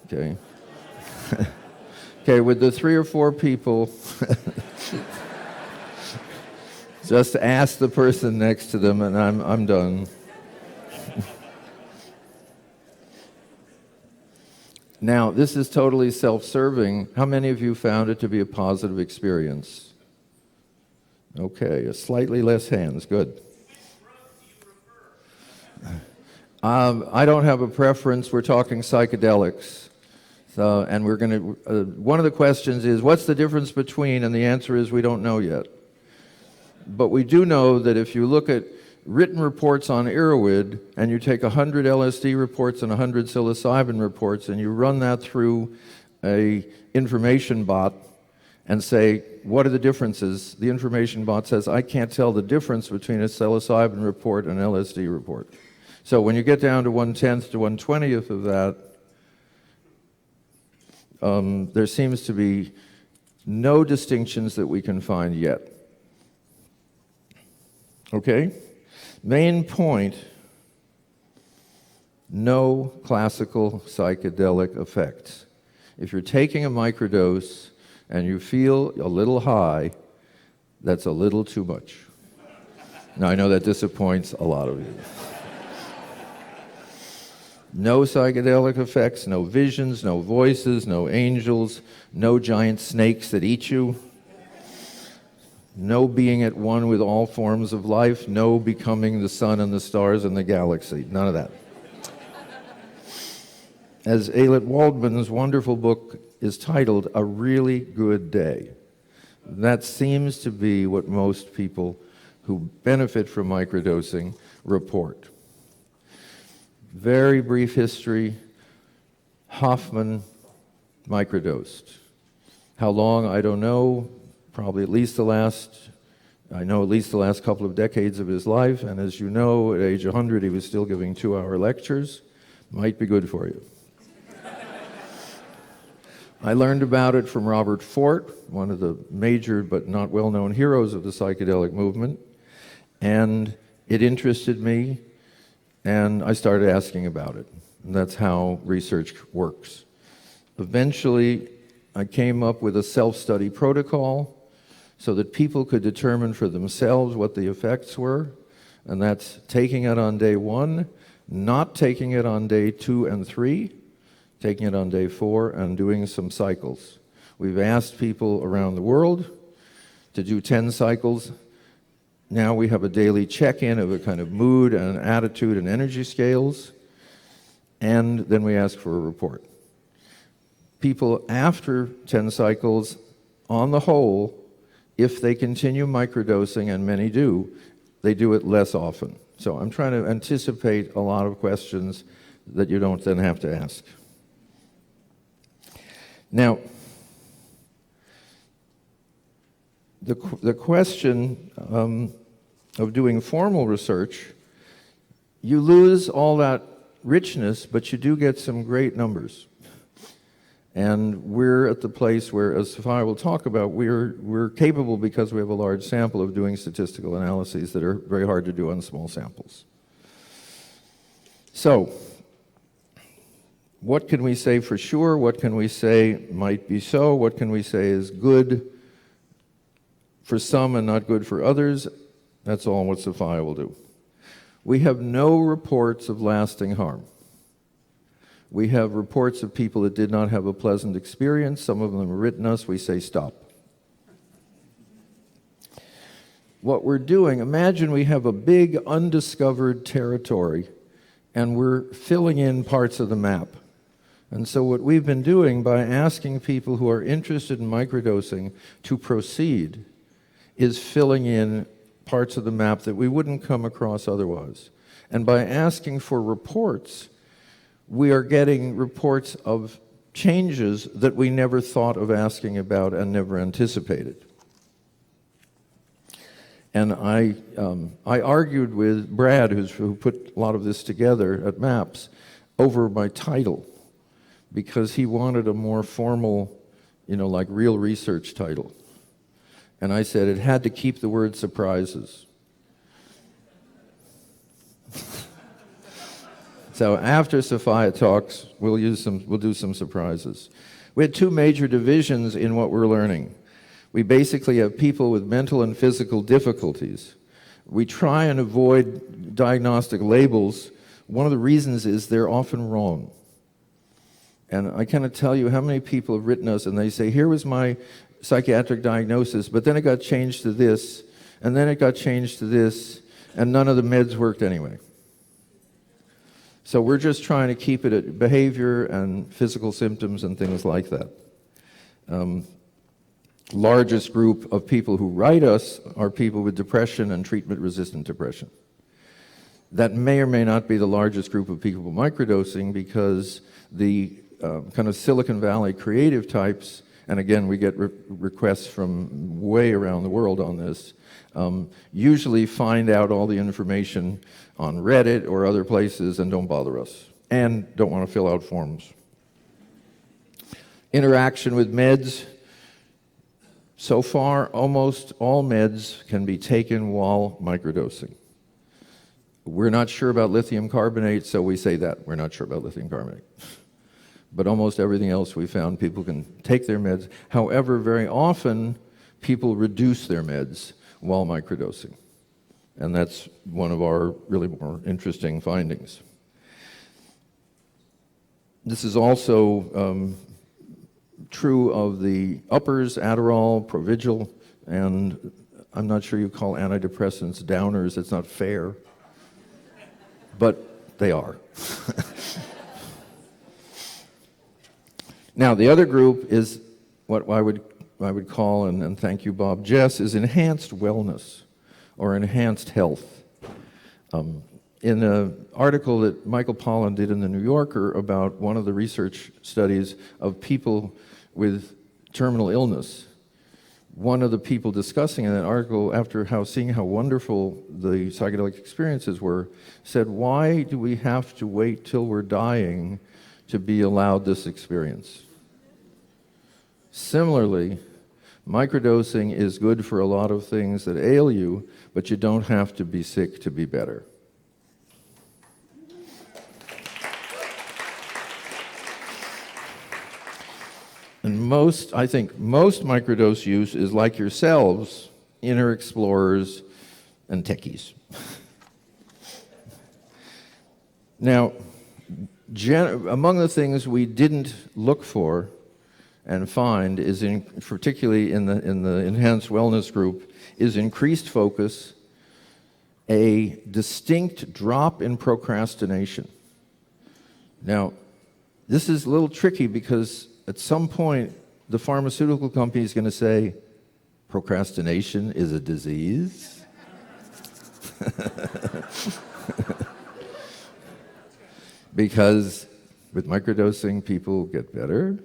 Okay. Okay, with the 3 or 4 people, just ask the person next to them, and I'm done. Now, this is totally self-serving. How many of you found it to be a positive experience? Okay, slightly less hands, good. I don't have a preference. We're talking psychedelics. And we're going to, one of the questions is, what's the difference between, and the answer is we don't know yet. But we do know that if you look at written reports on Erowid, and you take 100 LSD reports and 100 psilocybin reports, and you run that through a information bot and say, what are the differences? The information bot says, I can't tell the difference between a psilocybin report and an LSD report. So when you get down to 1/10 to 1/20 of that, there seems to be no distinctions that we can find yet. Okay? Main point, no classical psychedelic effects. If you're taking a microdose and you feel a little high, that's a little too much. Now, I know that disappoints a lot of you. No psychedelic effects, no visions, no voices, no angels, no giant snakes that eat you, no being at one with all forms of life, no becoming the sun and the stars and the galaxy, none of that. As Ayelet Waldman's wonderful book is titled, A Really Good Day. That seems to be what most people who benefit from microdosing report. Very brief history. Hoffman microdosed. How long, I don't know. Probably at least the last couple of decades of his life. And as you know, at age 100, he was still giving 2-hour lectures. Might be good for you. I learned about it from Robert Fort, one of the major but not well-known heroes of the psychedelic movement. And it interested me. And I started asking about it. And that's how research works. Eventually, I came up with a self-study protocol so that people could determine for themselves what the effects were. And that's taking it on day 1, not taking it on day 2 and 3, taking it on day 4, and doing some cycles. We've asked people around the world to do 10 cycles. Now we have a daily check-in of a kind of mood and attitude and energy scales, and then we ask for a report. People after 10 cycles, on the whole, if they continue microdosing, and many do, they do it less often. So I'm trying to anticipate a lot of questions that you don't then have to ask. Now, the question of doing formal research, you lose all that richness, but you do get some great numbers. And we're at the place where, as Sophia will talk about, we're capable, because we have a large sample, of doing statistical analyses that are very hard to do on small samples. So, what can we say for sure? What can we say might be so? What can we say is good for some and not good for others? That's all what Sophia will do. We have no reports of lasting harm. We have reports of people that did not have a pleasant experience. Some of them have written us. We say, stop. What we're doing, imagine we have a big undiscovered territory and we're filling in parts of the map. And so what we've been doing by asking people who are interested in microdosing to proceed is filling in parts of the map that we wouldn't come across otherwise. And by asking for reports, we are getting reports of changes that we never thought of asking about and never anticipated. And I argued with Brad, who put a lot of this together at MAPS, over my title, because he wanted a more formal, like real research title. And I said it had to keep the word surprises. So after Sophia talks, we'll do some surprises. We had two major divisions in what we're learning. We basically have people with mental and physical difficulties. We try and avoid diagnostic labels. One of the reasons is they're often wrong. And I cannot tell you how many people have written us and they say, here was my psychiatric diagnosis, but then it got changed to this, and then it got changed to this, and none of the meds worked anyway. So we're just trying to keep it at behavior and physical symptoms and things like that. Largest group of people who write us are people with depression and treatment-resistant depression. That may or may not be the largest group of people microdosing, because the kind of Silicon Valley creative types, and again, we get requests from way around the world on this, usually find out all the information on Reddit or other places and don't bother us, and don't want to fill out forms. Interaction with meds. So far, almost all meds can be taken while microdosing. We're not sure about lithium carbonate, so we say that. We're not sure about lithium carbonate. But almost everything else we found, people can take their meds. However, very often, people reduce their meds while microdosing. And that's one of our really more interesting findings. This is also true of the uppers, Adderall, Provigil, and I'm not sure you call antidepressants downers. It's not fair. But they are. Now, the other group is what I would call, and thank you, Bob Jess, is enhanced wellness or enhanced health. In an article that Michael Pollan did in the New Yorker about one of the research studies of people with terminal illness, one of the people discussing in that article, after seeing how wonderful the psychedelic experiences were, said, why do we have to wait till we're dying to be allowed this experience? Similarly, microdosing is good for a lot of things that ail you, but you don't have to be sick to be better. And I think most microdose use is like yourselves, inner explorers and techies. Now, among the things we didn't look for and find is, particularly in the enhanced wellness group, is increased focus, a distinct drop in procrastination. Now, this is a little tricky because at some point, the pharmaceutical company is going to say, procrastination is a disease. Because with microdosing, people get better.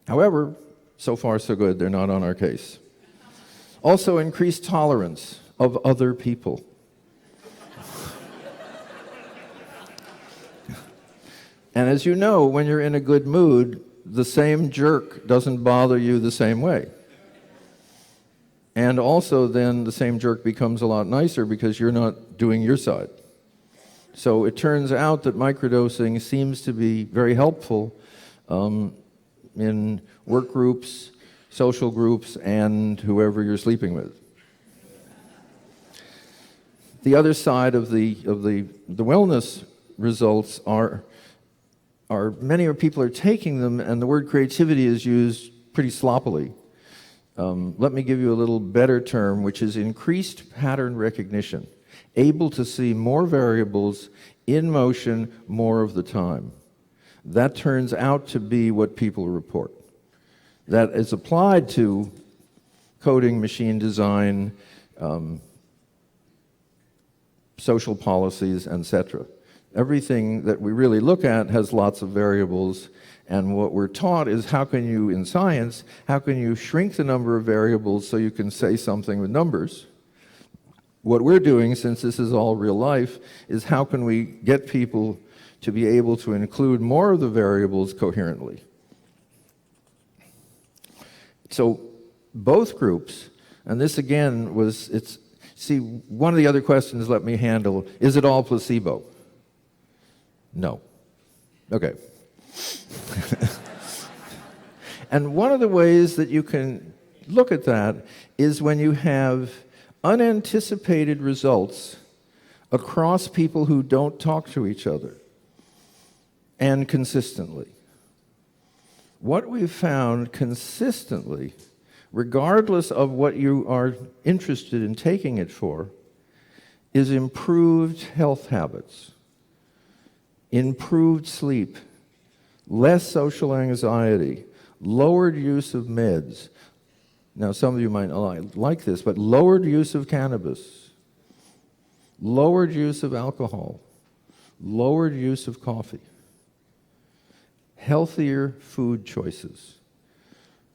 However, so far so good, they're not on our case. Also, increased tolerance of other people. And as you know, when you're in a good mood, the same jerk doesn't bother you the same way. And also then the same jerk becomes a lot nicer because you're not doing your side. So it turns out that microdosing seems to be very helpful in work groups, social groups, and whoever you're sleeping with. The other side of the wellness results are many people are taking them, and the word creativity is used pretty sloppily. Let me give you a little better term, which is increased pattern recognition, able to see more variables in motion more of the time. That turns out to be what people report. That is applied to coding, machine design, social policies, etc. Everything that we really look at has lots of variables, and what we're taught is how can you, in science, how can you shrink the number of variables so you can say something with numbers? What we're doing, since this is all real life, is how can we get people to be able to include more of the variables coherently? So both groups, and this again was, see, one of the other questions let me handle, is it all placebo? No. Okay. And one of the ways that you can look at that is when you have unanticipated results across people who don't talk to each other and consistently. What we've found consistently, regardless of what you are interested in taking it for, is improved health habits, improved sleep, less social anxiety, lowered use of meds. Now, some of you might not like this, but lowered use of cannabis, lowered use of alcohol, lowered use of coffee, healthier food choices.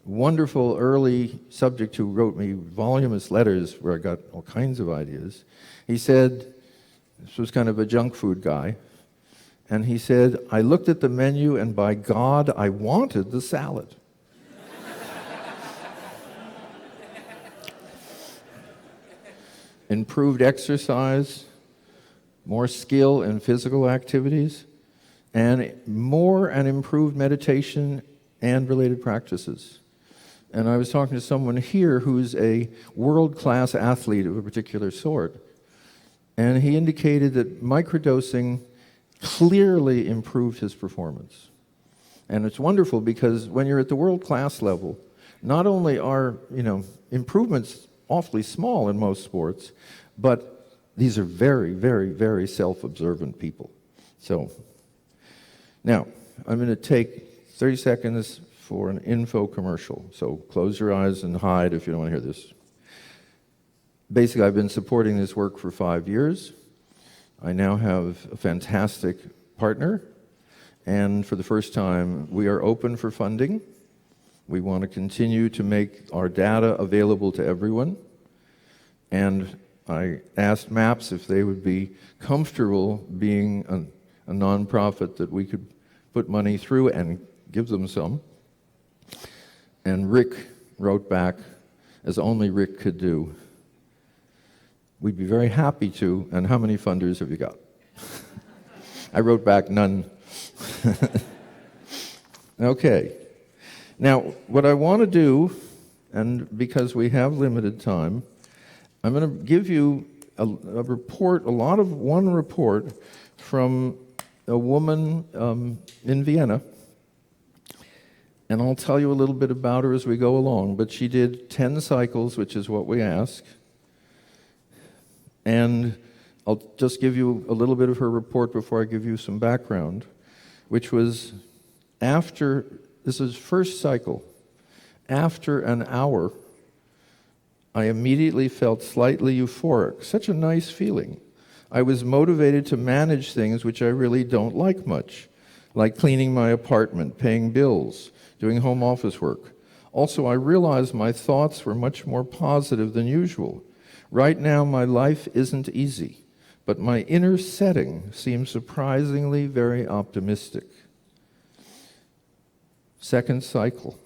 Wonderful early subject who wrote me voluminous letters where I got all kinds of ideas. He said, this was kind of a junk food guy, and he said, I looked at the menu and by God, I wanted the salad. Improved exercise, more skill in physical activities, and more and improved meditation and related practices. And I was talking to someone here who's a world-class athlete of a particular sort, and he indicated that microdosing clearly improved his performance. And it's wonderful because when you're at the world-class level, not only are, improvements awfully small in most sports, but these are very, very, very self-observant people. So, now, I'm going to take 30 seconds for an info commercial. So close your eyes and hide if you don't want to hear this. Basically, I've been supporting this work for 5 years. I now have a fantastic partner, and for the first time, we are open for funding. We want to continue to make our data available to everyone. And I asked MAPS if they would be comfortable being a nonprofit that we could put money through and give them some. And Rick wrote back, as only Rick could do, we'd be very happy to, and how many funders have you got? I wrote back, none. Okay. Now, what I want to do, and because we have limited time, I'm going to give you a report, one report from a woman in Vienna, and I'll tell you a little bit about her as we go along, but she did 10 cycles, which is what we ask, and I'll just give you a little bit of her report before I give you some background, which was after, this is first cycle, after an hour, I immediately felt slightly euphoric, such a nice feeling. I was motivated to manage things which I really don't like much, like cleaning my apartment, paying bills, doing home office work. Also, I realized my thoughts were much more positive than usual. Right now, my life isn't easy, but my inner setting seems surprisingly very optimistic. Second cycle.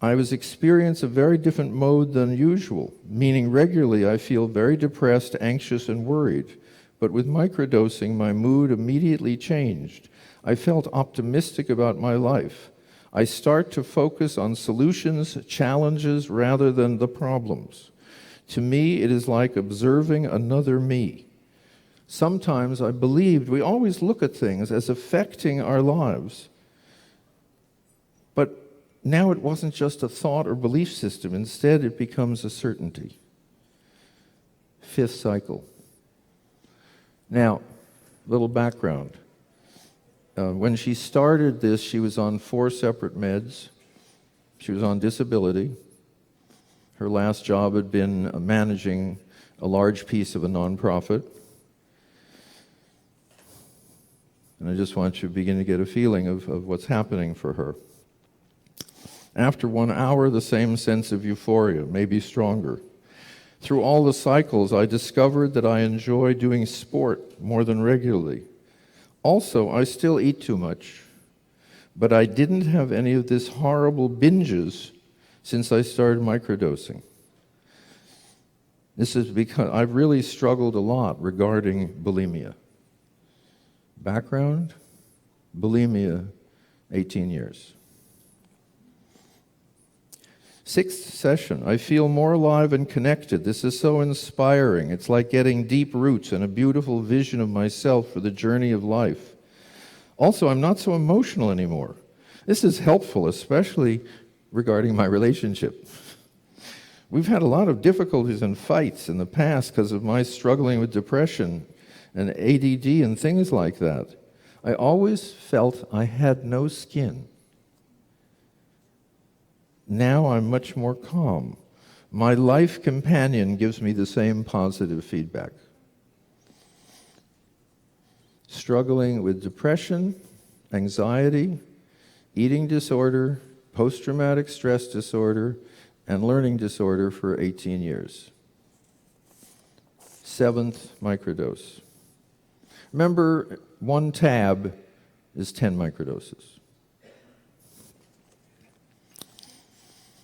I was experiencing a very different mode than usual, meaning regularly I feel very depressed, anxious, and worried. But with microdosing, my mood immediately changed. I felt optimistic about my life. I start to focus on solutions, challenges, rather than the problems. To me, it is like observing another me. Sometimes I believed we always look at things as affecting our lives. But now it wasn't just a thought or belief system. Instead, it becomes a certainty. Fifth cycle. Now, little background. When she started this, she was on 4 separate meds. She was on disability. Her last job had been managing a large piece of a nonprofit. And I just want you to begin to get a feeling of what's happening for her. After 1 hour, the same sense of euphoria, maybe stronger. Through all the cycles, I discovered that I enjoy doing sport more than regularly. Also, I still eat too much, but I didn't have any of this horrible binges since I started microdosing. This is because I've really struggled a lot regarding bulimia. Background, bulimia, 18 years. 6th session, I feel more alive and connected. This is so inspiring. It's like getting deep roots and a beautiful vision of myself for the journey of life. Also, I'm not so emotional anymore. This is helpful, especially regarding my relationship. We've had a lot of difficulties and fights in the past because of my struggling with depression and ADD and things like that. I always felt I had no skin. Now I'm much more calm. My life companion gives me the same positive feedback. Struggling with depression, anxiety, eating disorder, post-traumatic stress disorder, and learning disorder for 18 years. 7th microdose. Remember, 1 tab is 10 microdoses.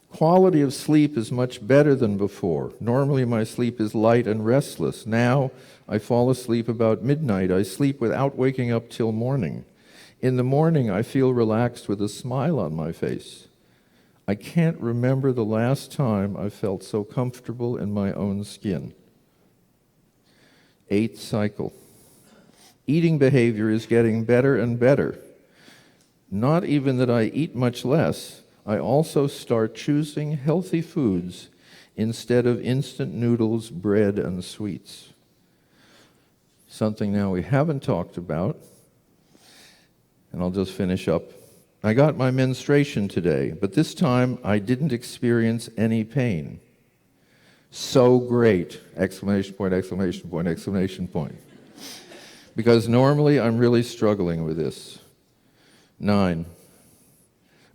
Quality of sleep is much better than before. Normally my sleep is light and restless. Now I fall asleep about midnight. I sleep without waking up till morning. In the morning I feel relaxed with a smile on my face. I can't remember the last time I felt so comfortable in my own skin. 8th cycle. Eating behavior is getting better and better. Not even that I eat much less. I also start choosing healthy foods instead of instant noodles, bread, and sweets. Something now we haven't talked about, and I'll just finish up. I got my menstruation today, but this time I didn't experience any pain. So great! Exclamation point, exclamation point, exclamation point. Because normally I'm really struggling with this. 9.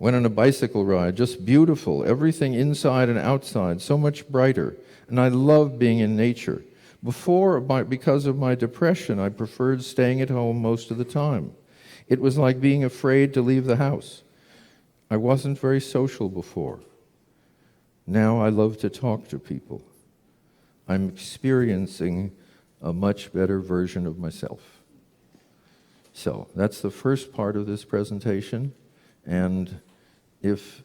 Went on a bicycle ride, just beautiful, everything inside and outside, so much brighter. And I love being in nature. Before, because of my depression, I preferred staying at home most of the time. It was like being afraid to leave the house. I wasn't very social before. Now I love to talk to people. I'm experiencing a much better version of myself. So that's the first part of this presentation. And if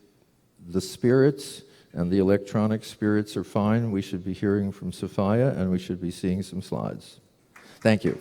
the spirits and the electronic spirits are fine, we should be hearing from Sophia and we should be seeing some slides. Thank you.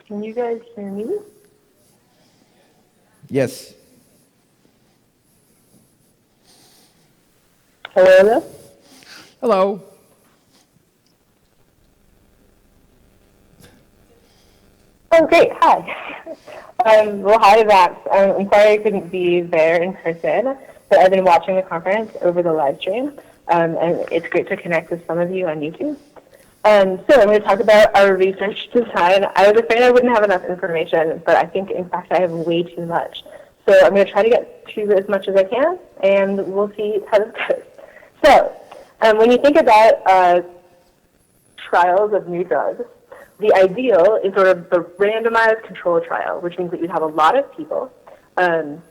Can you guys hear me? Yes. Hello? Hello. Oh, great. Hi. Well, hi, Vax. I'm sorry I couldn't be there in person, but I've been watching the conference over the live stream, and it's great to connect with some of you on YouTube. So I'm going to talk about our research design. I was afraid I wouldn't have enough information, but I think, in fact, I have way too much. So I'm going to try to get to as much as I can, and we'll see how this goes. So when you think about trials of new drugs, the ideal is sort of the randomized control trial, which means that you'd have a lot of people, and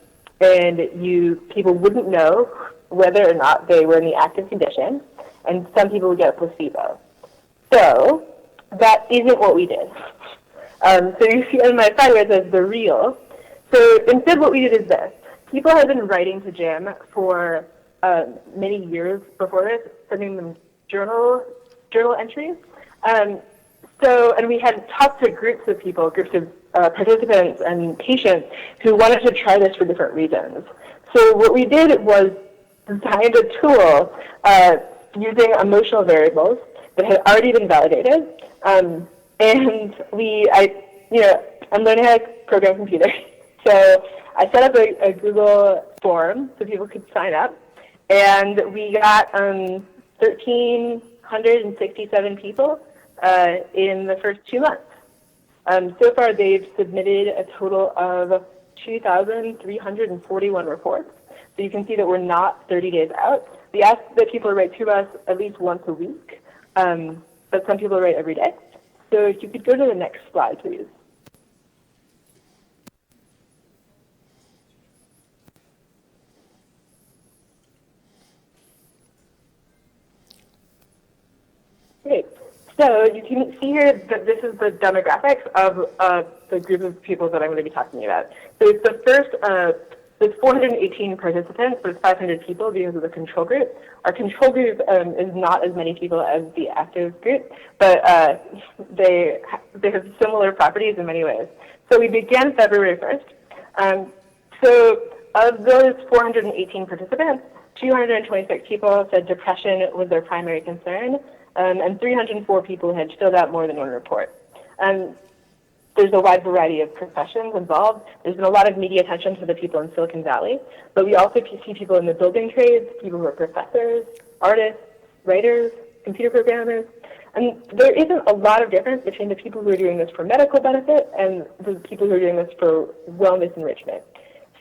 people wouldn't know whether or not they were in the active condition, and some people would get a placebo. So that isn't what we did. So you see on my slide where it says the real. So instead what we did is this. People had been writing to Jim for many years before this, sending them journal entries. And we had talked to groups of people, groups of participants and patients who wanted to try this for different reasons. So what we did was designed a tool using emotional variables that had already been validated. And I'm learning how to program computers. So I set up a Google form so people could sign up. And we got 1,367 people in the first 2 months. So far, they've submitted a total of 2,341 reports. So you can see that we're not 30 days out. We ask that people write to us at least once a week, but some people write every day. So if you could go to the next slide, please. Great. So you can see here that this is the demographics of the group of people that I'm going to be talking about. So it's the first, there's 418 participants, but it's 500 people because of the control group. Our control group is not as many people as the active group, but they have similar properties in many ways. So we began February 1st. So of those 418 participants, 226 people said depression was their primary concern, and 304 people had filled out more than one report. There's a wide variety of professions involved. There's been a lot of media attention to the people in Silicon Valley, but we also see people in the building trades, people who are professors, artists, writers, computer programmers, and there isn't a lot of difference between the people who are doing this for medical benefit and the people who are doing this for wellness enrichment.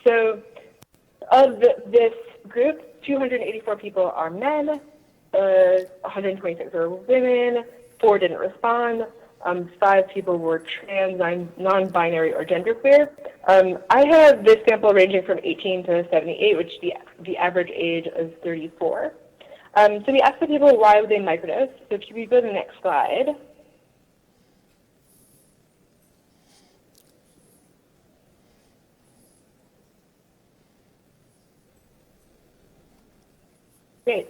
So of this group, 284 people are men, 126 are women, 4 didn't respond, 5 people were trans, non-binary, or genderqueer. I have this sample ranging from 18 to 78, which the average age is 34. So we asked the people why would they microdose. So if you go to the next slide. Great.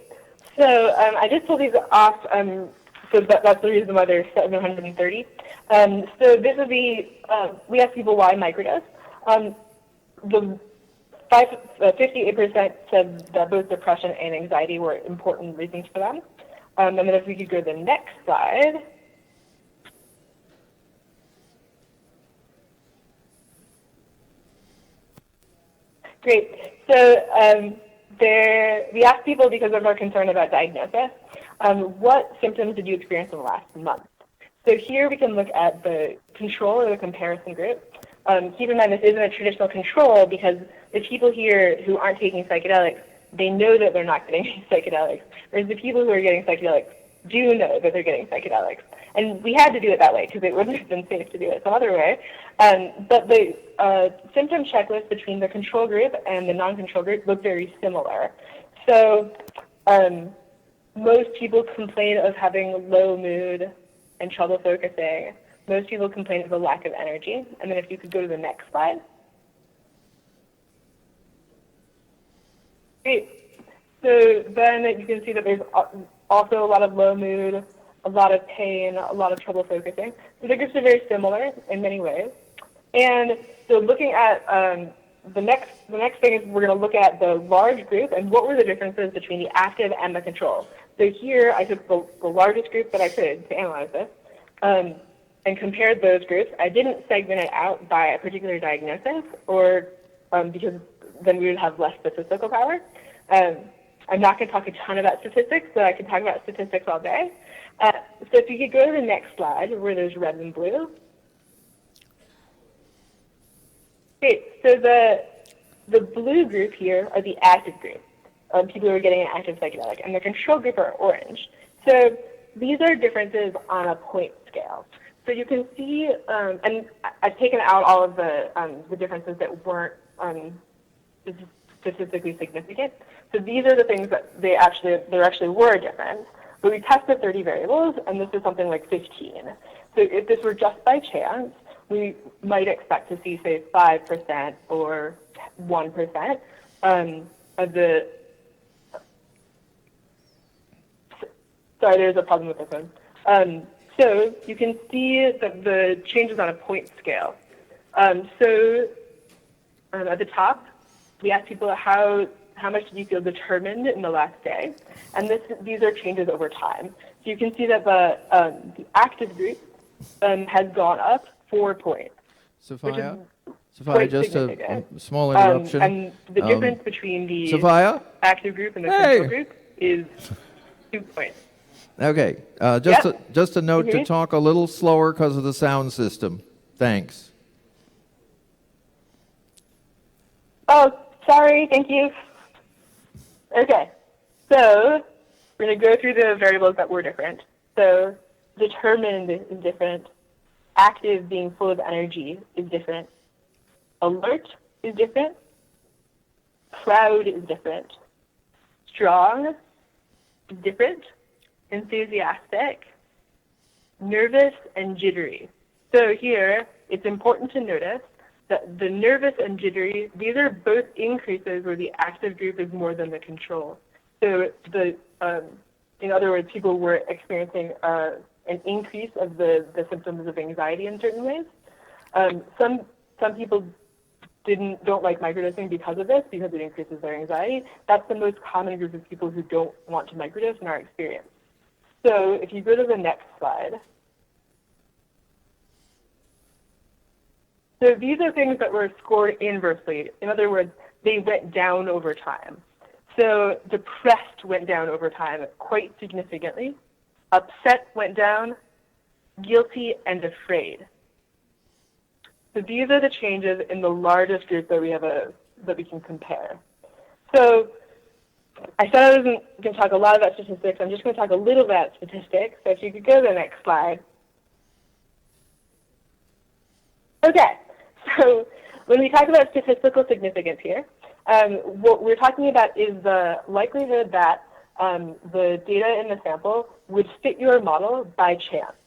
So I just pulled these off, so that's the reason why there's 730. So this would be, we asked people why microdose. 58% said that both depression and anxiety were important reasons for them. And then if we could go to the next slide. Great. So we asked people, because of our concern about diagnosis, what symptoms did you experience in the last month? So here we can look at the control or the comparison group. Keep in mind this isn't a traditional control because the people here who aren't taking psychedelics, they know that they're not getting psychedelics, whereas the people who are getting psychedelics do know that they're getting psychedelics. And we had to do it that way because it wouldn't have been safe to do it some other way. But the symptom checklist between the control group and the non-control group look very similar. So most people complain of having low mood and trouble focusing. Most people complain of a lack of energy. And then if you could go to the next slide. Great. So then you can see that there's also a lot of low mood, a lot of pain, a lot of trouble focusing. So the groups are very similar in many ways. And so looking at the next thing is we're going to look at the large group and what were the differences between the active and the control. So here I took the largest group that I could to analyze this. and compared those groups, I didn't segment it out by a particular diagnosis, or because then we would have less statistical power. I'm not going to talk a ton about statistics, but I can talk about statistics all day. So if you could go to the next slide, where there's red and blue. Okay, so the blue group here are the active group, people who are getting an active psychedelic, and the control group are orange. So these are differences on a point scale. So you can see, and I've taken out all of the differences that weren't statistically significant. So these are the things that there actually were a difference. But we tested 30 variables, and this is something like 15. So if this were just by chance, we might expect to see, say, 5% or 1% of the. Sorry, there's a problem with this one. So you can see that the changes on a point scale. So at the top, we asked people how much did you feel determined in the last day, and these are changes over time. So you can see that the active group has gone up 4 points. Sophia, quite just a significant. small interruption. And the difference between the Sophia? active group and the control group is 2 points. Okay, just a note to talk a little slower because of the sound system. Thanks. Oh, sorry, thank you. Okay, so we're going to go through the variables that were different. So determined is different. Active, being full of energy, is different. Alert is different. Proud is different. Strong is different. Enthusiastic, nervous, and jittery. So here, it's important to notice that the nervous and jittery, these are both increases where the active group is more than the control. So in other words, people were experiencing an increase of the symptoms of anxiety in certain ways. Some people don't like microdosing because of this, because it increases their anxiety. That's the most common group of people who don't want to microdose in our experience. So if you go to the next slide. So these are things that were scored inversely. In other words, they went down over time. So depressed went down over time quite significantly. Upset went down, guilty, and afraid. So these are the changes in the largest group that we can compare. So I said I wasn't going to talk a lot about statistics. I'm just going to talk a little about statistics. So if you could go to the next slide. Okay, so when we talk about statistical significance here, what we're talking about is the likelihood that the data in the sample would fit your model by chance.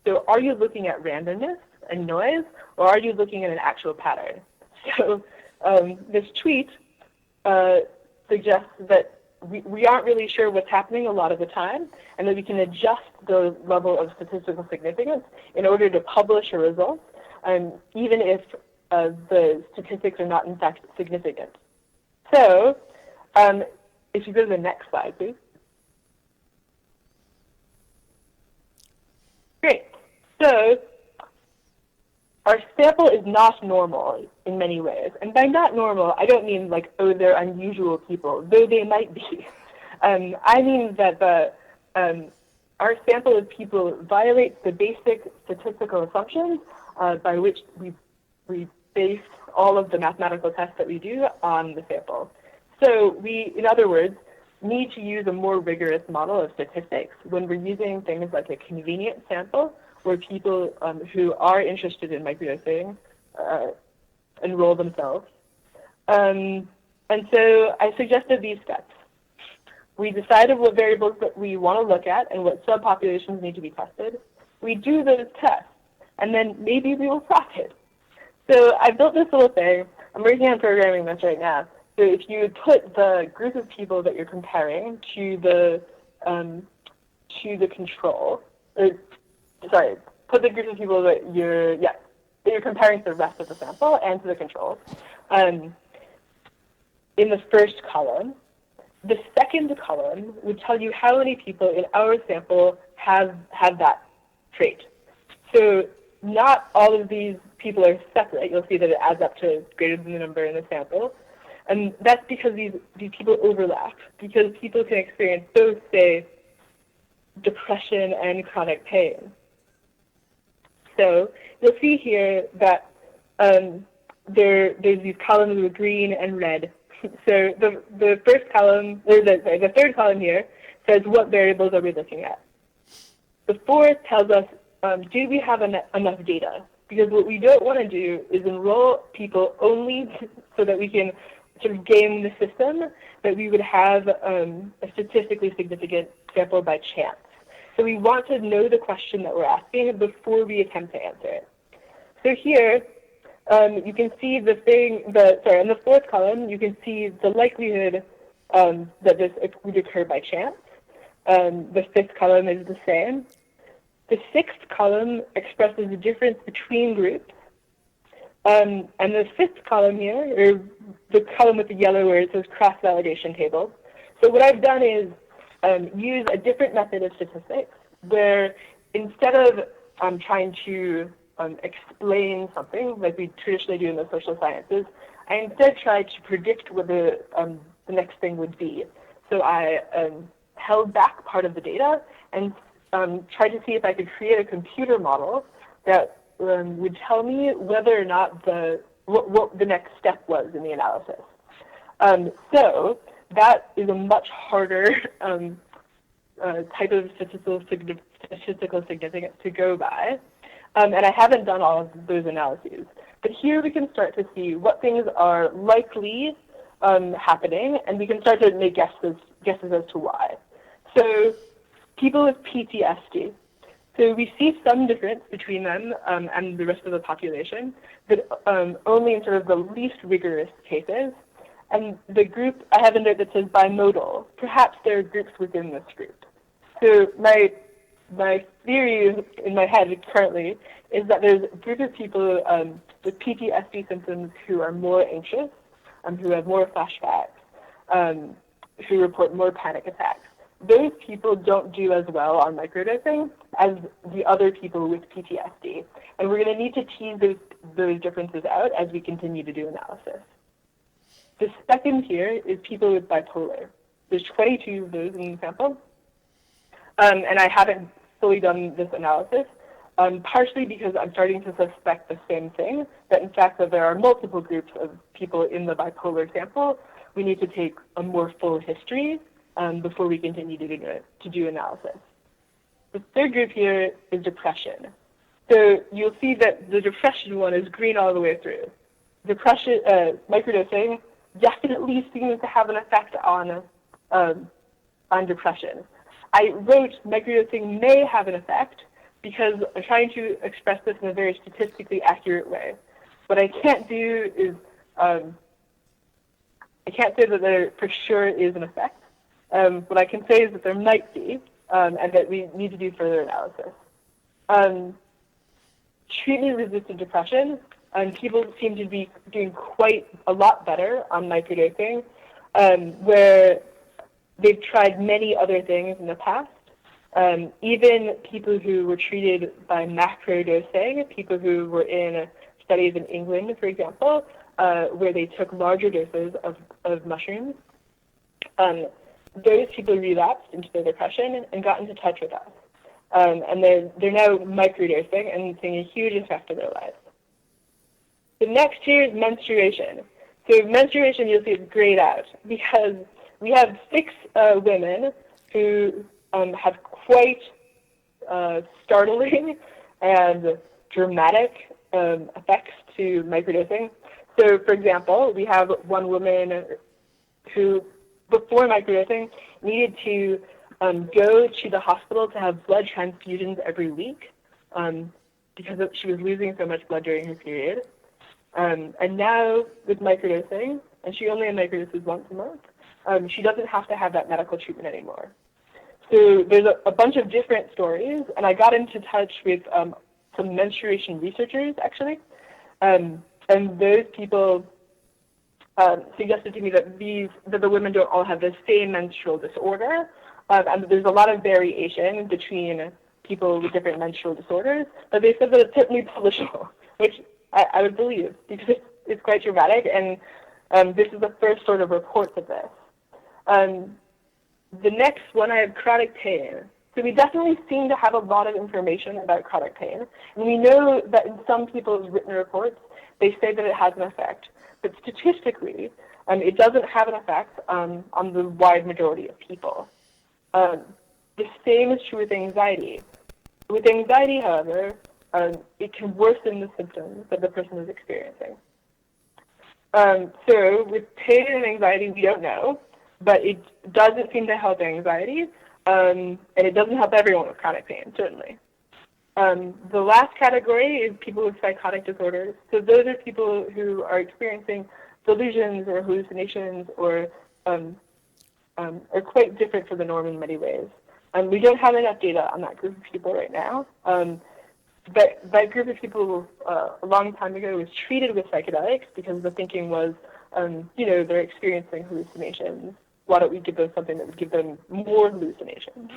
So are you looking at randomness and noise, or are you looking at an actual pattern? So this tweet suggests that we aren't really sure what's happening a lot of the time, and that we can adjust the level of statistical significance in order to publish a result, even if the statistics are not in fact significant. So if you go to the next slide, please. Great. So our sample is not normal in many ways. And by not normal, I don't mean like, oh, they're unusual people, though they might be. I mean that our sample of people violates the basic statistical assumptions by which we base all of the mathematical tests that we do on the sample. So we, in other words, need to use a more rigorous model of statistics when we're using things like a convenient sample where people who are interested in microdosing enroll themselves. And so I suggested these steps. We decided what variables that we want to look at and what subpopulations need to be tested. We do those tests, and then maybe we will profit. So I built this little thing. I'm working on programming this right now. So if you put the group of people that you're comparing to the control, put the group of people that you're comparing to the rest of the sample and to the control in the first column. The second column would tell you how many people in our sample have that trait. So not all of these people are separate. You'll see that it adds up to greater than the number in the sample. And that's because these people overlap, because people can experience both, say, depression and chronic pain. So you'll see here that there's these columns with green and red. So the first column, or the third column here says what variables are we looking at. The fourth tells us, do we have enough data? Because what we don't want to do is enroll people only so that we can sort of game the system, that we would have a statistically significant sample by chance. So we want to know the question that we're asking before we attempt to answer it. So here, you can see in the fourth column, you can see the likelihood that this would occur by chance. The fifth column is the same. The sixth column expresses the difference between groups. And the fifth column here, or the column with the yellow where it says cross-validation table. So what I've done is use a different method of statistics where instead of trying to explain something like we traditionally do in the social sciences, I instead try to predict what the next thing would be. So I held back part of the data and tried to see if I could create a computer model that would tell me whether or not what the next step was in the analysis. So that is a much harder type of statistical significance to go by, and I haven't done all of those analyses. But here we can start to see what things are likely happening, and we can start to make guesses as to why. So people with PTSD. So we see some difference between them and the rest of the population, but only in sort of the least rigorous cases. And the group, I have a note that says bimodal. Perhaps there are groups within this group. So my theory in my head currently is that there's a group of people with PTSD symptoms who are more anxious, who have more flashbacks, who report more panic attacks. Those people don't do as well on microdosing as the other people with PTSD. And we're going to need to tease those differences out as we continue to do analysis. The second here is people with bipolar. There's 22 of those in the sample. And I haven't fully done this analysis, partially because I'm starting to suspect the same thing, that in fact that there are multiple groups of people in the bipolar sample. We need to take a more full history before we continue to do analysis. The third group here is depression. So you'll see that the depression one is green all the way through. Depression, microdosing definitely seems to have an effect on depression. I wrote microdosing may have an effect because I'm trying to express this in a very statistically accurate way. What I can't do is, I can't say that there for sure is an effect. What I can say is that there might be, and that we need to do further analysis. Treatment-resistant depression, people seem to be doing quite a lot better on microdosing, where they've tried many other things in the past. Even people who were treated by macrodosing, people who were in studies in England, for example, where they took larger doses of mushrooms, those people relapsed into their depression and got into touch with us. And they're now microdosing and seeing a huge effect in their lives. The next here is menstruation. So menstruation, you'll see it's grayed out because we have 6 women who have quite startling and dramatic effects to microdosing. So, for example, we have one woman who, before microdosing, needed to go to the hospital to have blood transfusions every week because she was losing so much blood during her period. And now with microdosing, and she only microdoses once a month, she doesn't have to have that medical treatment anymore. So there's a bunch of different stories, and I got into touch with some menstruation researchers, actually, and those people suggested to me that the women don't all have the same menstrual disorder, and there's a lot of variation between people with different menstrual disorders, but they said that it's certainly publishable, which I would believe because it's quite dramatic, and this is the first sort of reports of this. The next one, I have chronic pain. So we definitely seem to have a lot of information about chronic pain, and we know that in some people's written reports, they say that it has an effect, but statistically, it doesn't have an effect on the wide majority of people. The same is true with anxiety. With anxiety, however, it can worsen the symptoms that the person is experiencing. So with pain and anxiety, we don't know, but it doesn't seem to help anxiety, and it doesn't help everyone with chronic pain, certainly. The last category is people with psychotic disorders. So those are people who are experiencing delusions or hallucinations or are quite different from the norm in many ways. We don't have enough data on that group of people right now. But that group of people a long time ago was treated with psychedelics because the thinking was, they're experiencing hallucinations. Why don't we give them something that would give them more hallucinations?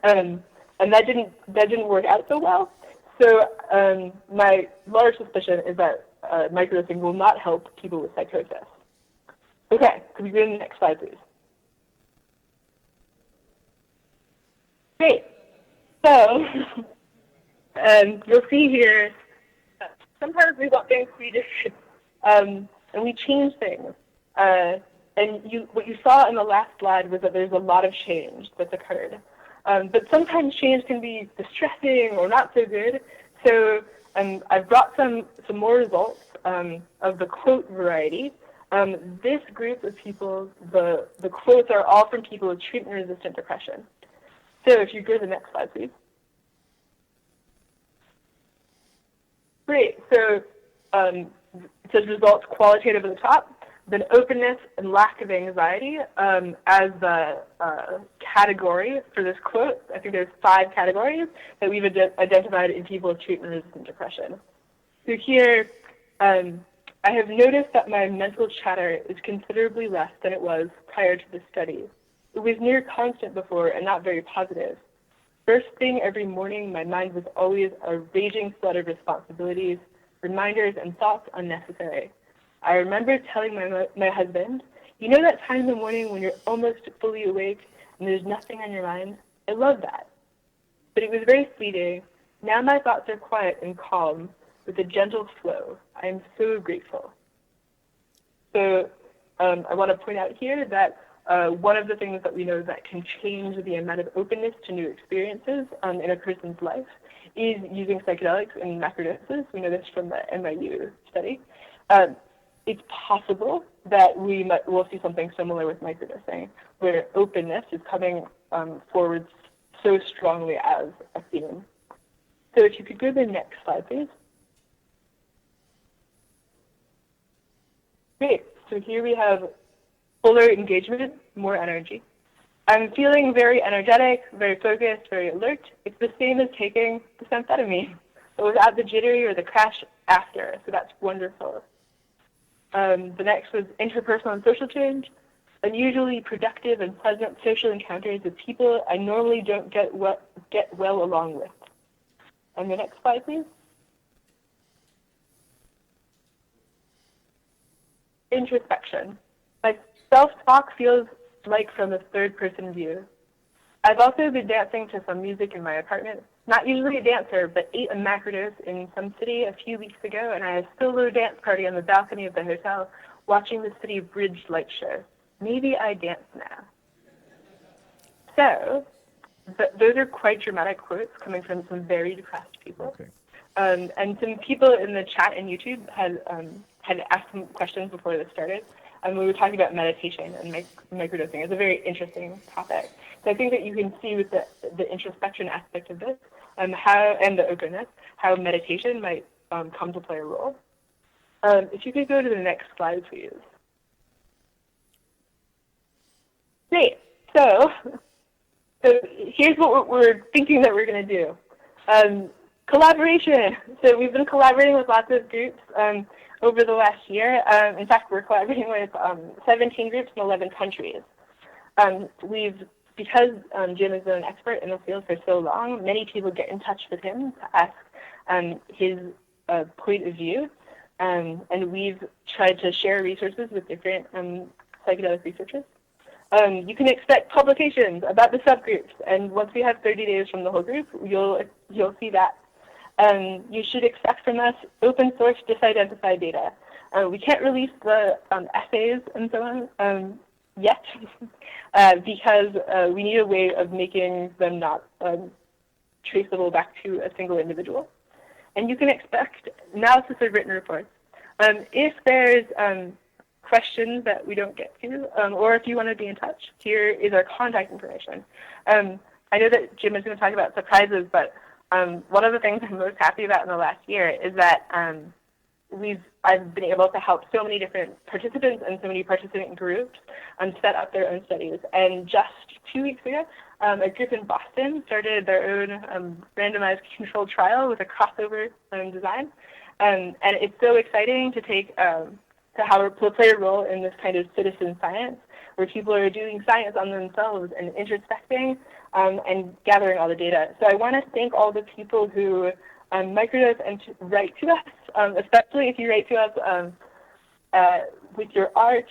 And that didn't work out so well. So my large suspicion is that microdosing will not help people with psychosis. Okay, could we go to the next slide, please? Great. So you'll see here, sometimes we want things to be different, and we change things. And what you saw in the last slide was that there's a lot of change that's occurred. But sometimes change can be distressing or not so good. So I've brought some more results of the quote variety. This group of people, the quotes are all from people with treatment-resistant depression. So if you go to the next slide, please. Great. So it says results qualitative at the top, then openness and lack of anxiety as the category for this quote. I think there's 5 categories that we've identified in people with treatment-resistant depression. So here, I have noticed that my mental chatter is considerably less than it was prior to this study. It was near constant before and not very positive. First thing every morning, my mind was always a raging flood of responsibilities, reminders, and thoughts unnecessary. I remember telling my husband, you know that time in the morning when you're almost fully awake and there's nothing on your mind? I love that. But it was very fleeting. Now my thoughts are quiet and calm with a gentle flow. I am so grateful. So I want to point out here that one of the things that we know that can change the amount of openness to new experiences in a person's life is using psychedelics and macrodoses. We know this from the NYU study. It's possible that we'll see something similar with microdosing, where openness is coming forward so strongly as a theme. So if you could go to the next slide, please. Great. So here we have fuller engagement, more energy. I'm feeling very energetic, very focused, very alert. It's the same as taking the amphetamine, but without the jittery or the crash after, so that's wonderful. The next was interpersonal and social change. Unusually productive and pleasant social encounters with people I normally don't get well along with. And the next slide, please. Introspection. My self-talk feels like from a third-person view. I've also been dancing to some music in my apartment. Not usually a dancer, but ate a macrodose in some city a few weeks ago, and I had a solo dance party on the balcony of the hotel watching the City Bridge light show. Maybe I dance now. So, those are quite dramatic quotes coming from some very depressed people. Okay. And some people in the chat and YouTube had asked some questions before this started. We were talking about meditation and microdosing. It's a very interesting topic. So I think that you can see with the introspection aspect of this, how, and the openness, how meditation might come to play a role. If you could go to the next slide, please. Great. So here's what we're thinking that we're going to do. Collaboration. So we've been collaborating with lots of groups over the last year. In fact, we're collaborating with 17 groups in 11 countries. We've because Jim has been an expert in the field for so long, many people get in touch with him to ask his point of view. And we've tried to share resources with different psychedelic researchers. You can expect publications about the subgroups, and once we have 30 days from the whole group, you'll see that. You should expect from us open source disidentified data. We can't release the essays and so on yet because we need a way of making them not traceable back to a single individual. And you can expect analysis of written reports. If there's questions that we don't get to, or if you want to be in touch, here is our contact information. I know that Jim is going to talk about surprises, but one of the things I'm most happy about in the last year is that I've been able to help so many different participants and so many participant groups set up their own studies. And just 2 weeks ago, a group in Boston started their own randomized controlled trial with a crossover design. And it's so exciting to take to play a role in this kind of citizen science, where people are doing science on themselves and introspecting and gathering all the data. So I want to thank all the people who microdose and write to us, especially if you write to us with your art.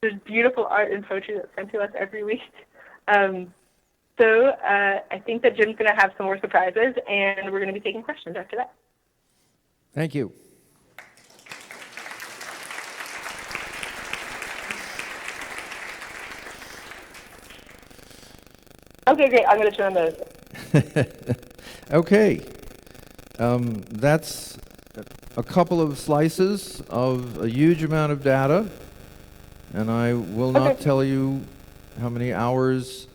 There's beautiful art and poetry that's sent to us every week. So I think that Jim's going to have some more surprises, and we're going to be taking questions after that. Thank you. Okay, great. I'm going to turn on those. Okay. That's a couple of slices of a huge amount of data, and I will not tell you how many hours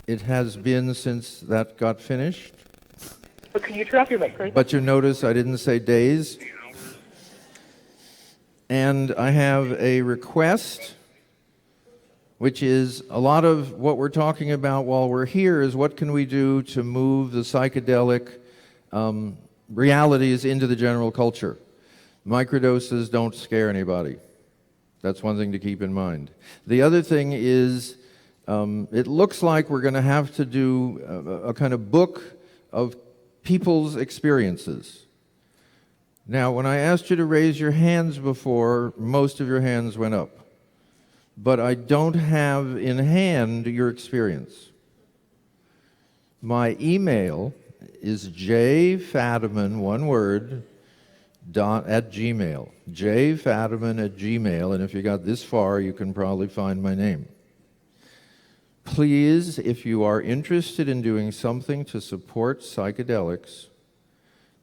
it has been since that got finished. But can you turn off your mic, please? But you notice I didn't say days. And I have a request, which is a lot of what we're talking about while we're here is what can we do to move the psychedelic realities into the general culture. Microdoses don't scare anybody. That's one thing to keep in mind. The other thing is it looks like we're going to have to do a kind of book of people's experiences. Now, when I asked you to raise your hands before, most of your hands went up. But I don't have in hand your experience. My email is jfadiman, one word, at Gmail. jfadiman@gmail, and if you got this far, you can probably find my name. Please, if you are interested in doing something to support psychedelics,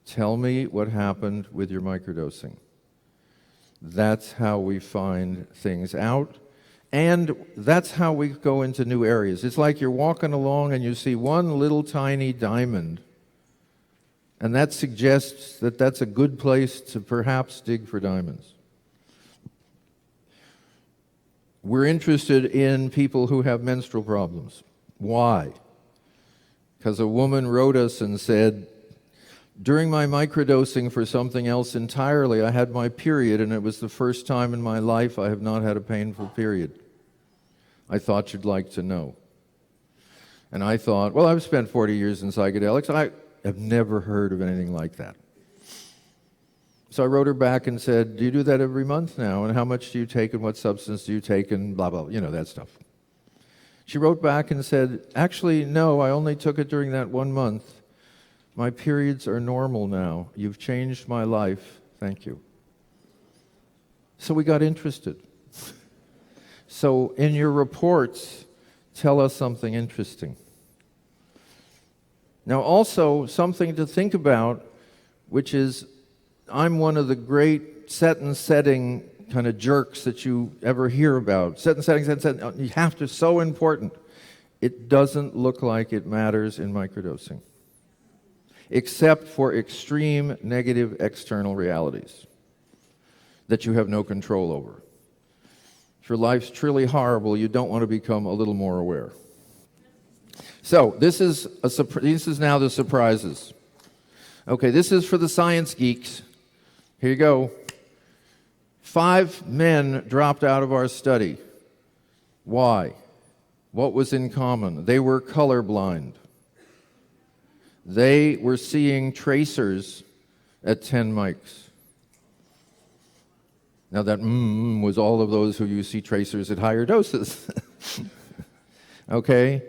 tell me what happened with your microdosing. That's how we find things out. And that's how we go into new areas. It's like you're walking along and you see one little tiny diamond, and that suggests that that's a good place to perhaps dig for diamonds. We're interested in people who have menstrual problems. Why? Because a woman wrote us and said, during my microdosing for something else entirely, I had my period, and it was the first time in my life I have not had a painful period. I thought you'd like to know. And I thought, well, I've spent 40 years in psychedelics. I have never heard of anything like that. So I wrote her back and said, do you do that every month now? And how much do you take, and what substance do you take, and blah, blah, you know, that stuff. She wrote back and said, actually, no, I only took it during that 1 month. My periods are normal now. You've changed my life. Thank you. So we got interested. So in your reports, tell us something interesting. Now also, something to think about, which is, I'm one of the great set and setting kind of jerks that you ever hear about. Set and setting, you have to, so important. It doesn't look like it matters in microdosing, except for extreme negative external realities that you have no control over. If your life's truly horrible, you don't want to become a little more aware. So this is now the surprises. Okay, this is for the science geeks. Here you go. 5 men dropped out of our study. Why? What was in common? They were colorblind. They were seeing tracers at 10 mics. Now that was all of those who you see tracers at higher doses. Okay?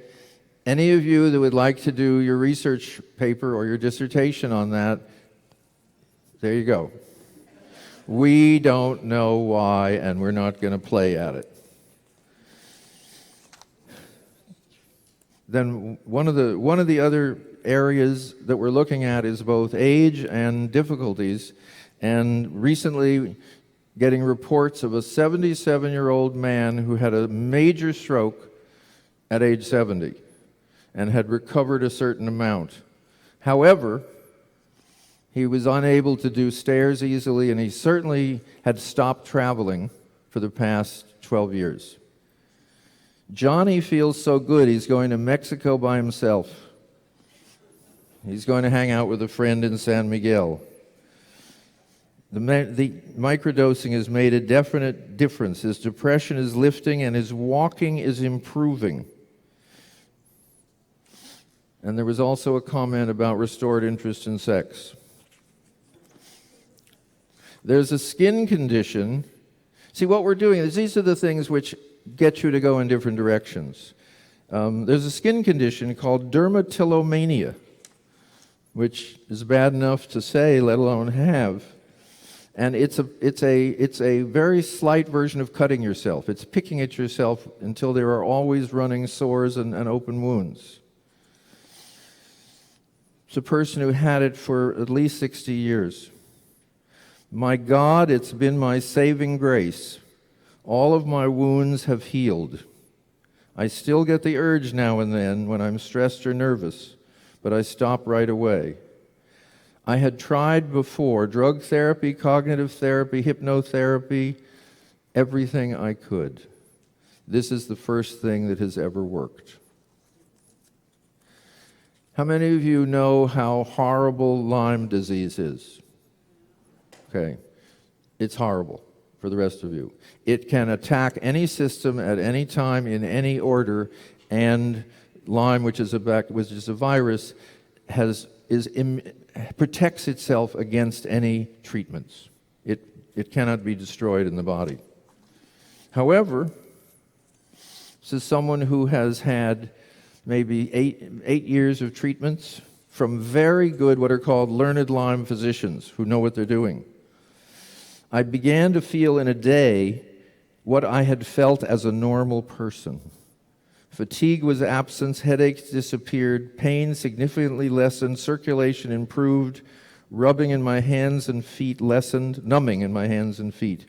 Any of you that would like to do your research paper or your dissertation on that, there you go. We don't know why, and we're not going to play at it. Then one of the other areas that we're looking at is both age and difficulties, and recently getting reports of a 77-year-old man who had a major stroke at age 70 and had recovered a certain amount. However, he was unable to do stairs easily, and he certainly had stopped traveling for the past 12 years. Johnny feels so good, he's going to Mexico by himself. He's going to hang out with a friend in San Miguel. The microdosing has made a definite difference. His depression is lifting and his walking is improving. And there was also a comment about restored interest in sex. There's a skin condition. See, what we're doing is these are the things which get you to go in different directions. There's a skin condition called dermatillomania, which is bad enough to say, let alone have. And it's a very slight version of cutting yourself. It's picking at yourself until there are always running sores and open wounds. It's a person who had it for at least 60 years. My God, it's been my saving grace. All of my wounds have healed. I still get the urge now and then when I'm stressed or nervous, but I stop right away. I had tried before drug therapy, cognitive therapy, hypnotherapy, everything I could. This is the first thing that has ever worked. How many of you know how horrible Lyme disease is? Okay, it's horrible for the rest of you. It can attack any system at any time in any order, and Lyme, which is a virus, protects itself against any treatments. It cannot be destroyed in the body. However, this is someone who has had maybe eight years of treatments from very good, what are called learned Lyme physicians who know what they're doing. I began to feel in a day what I had felt as a normal person. Fatigue was absent, headaches disappeared, pain significantly lessened, circulation improved, rubbing in my hands and feet lessened, numbing in my hands and feet.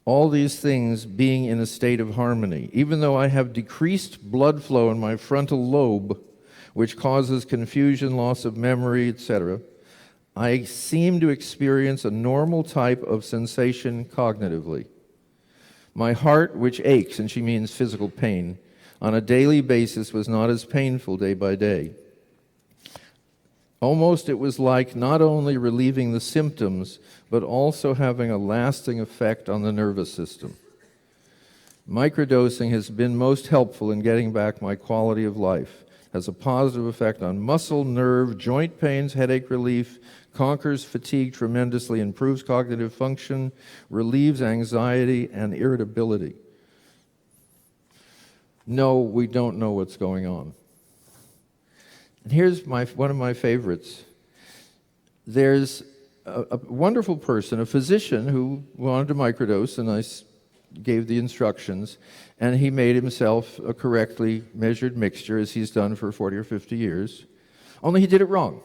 All these things being in a state of harmony. Even though I have decreased blood flow in my frontal lobe, which causes confusion, loss of memory, etc., I seem to experience a normal type of sensation cognitively. My heart, which aches, and she means physical pain, on a daily basis was not as painful day by day. Almost it was like not only relieving the symptoms, but also having a lasting effect on the nervous system. Microdosing has been most helpful in getting back my quality of life. Has a positive effect on muscle, nerve, joint pains, headache relief, conquers fatigue tremendously, improves cognitive function, relieves anxiety and irritability. No, we don't know what's going on. And here's one of my favorites. There's a wonderful person, a physician, who wanted to microdose, and I gave the instructions, and he made himself a correctly measured mixture, as he's done for 40 or 50 years, only he did it wrong.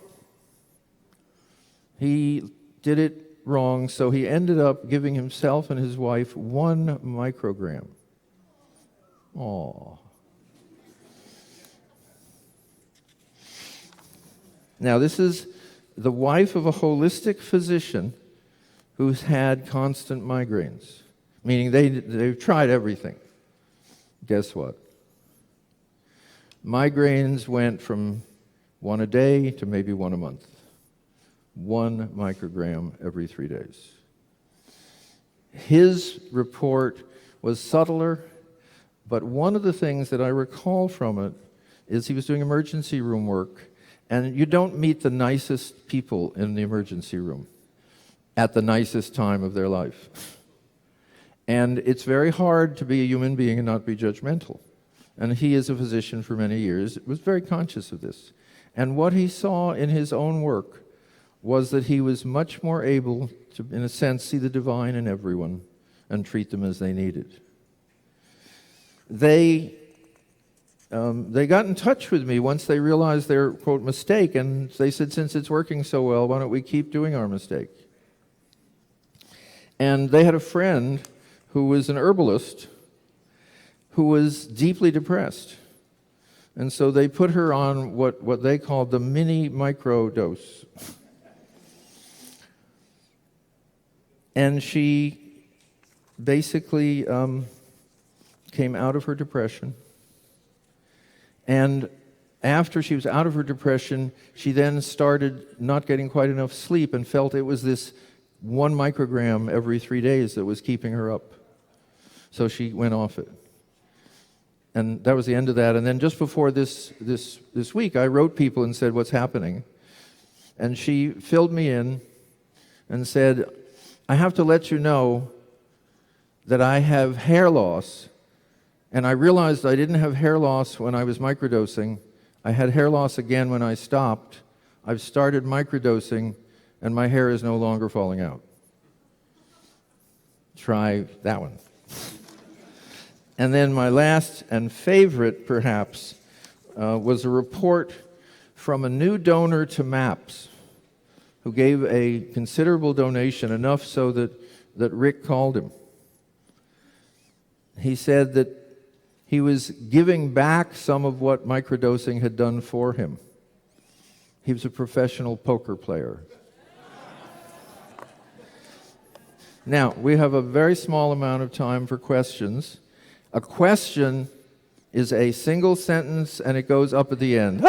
He did it wrong, so he ended up giving himself and his wife 1 microgram. Aww. Now, this is the wife of a holistic physician who's had constant migraines, meaning they've tried everything. Guess what? Migraines went from 1 a day to maybe 1 a month. 1 microgram every 3 days. His report was subtler, But one of the things that I recall from it is he was doing emergency room work, and you don't meet the nicest people in the emergency room at the nicest time of their life. And it's very hard to be a human being and not be judgmental. And he, as a physician for many years, was very conscious of this. And what he saw in his own work was that he was much more able to, in a sense, see the divine in everyone and treat them as they needed. They got in touch with me once they realized their, quote, mistake, and they said, since it's working so well, why don't we keep doing our mistake? And they had a friend who was an herbalist who was deeply depressed. And so they put her on what they called the mini micro dose. And she basically came out of her depression. And after she was out of her depression, she then started not getting quite enough sleep and felt it was this 1 microgram every 3 days that was keeping her up. So she went off it. And that was the end of that. And then just before this week, I wrote people and said, what's happening? And she filled me in and said, I have to let you know that I have hair loss. And I realized I didn't have hair loss when I was microdosing. I had hair loss again when I stopped. I've started microdosing, and my hair is no longer falling out. Try that one. And then my last and favorite, perhaps, was a report from a new donor to MAPS who gave a considerable donation, enough so that Rick called him. He said that he was giving back some of what microdosing had done for him. He was a professional poker player. Now, we have a very small amount of time for questions. A question is a single sentence, and it goes up at the end.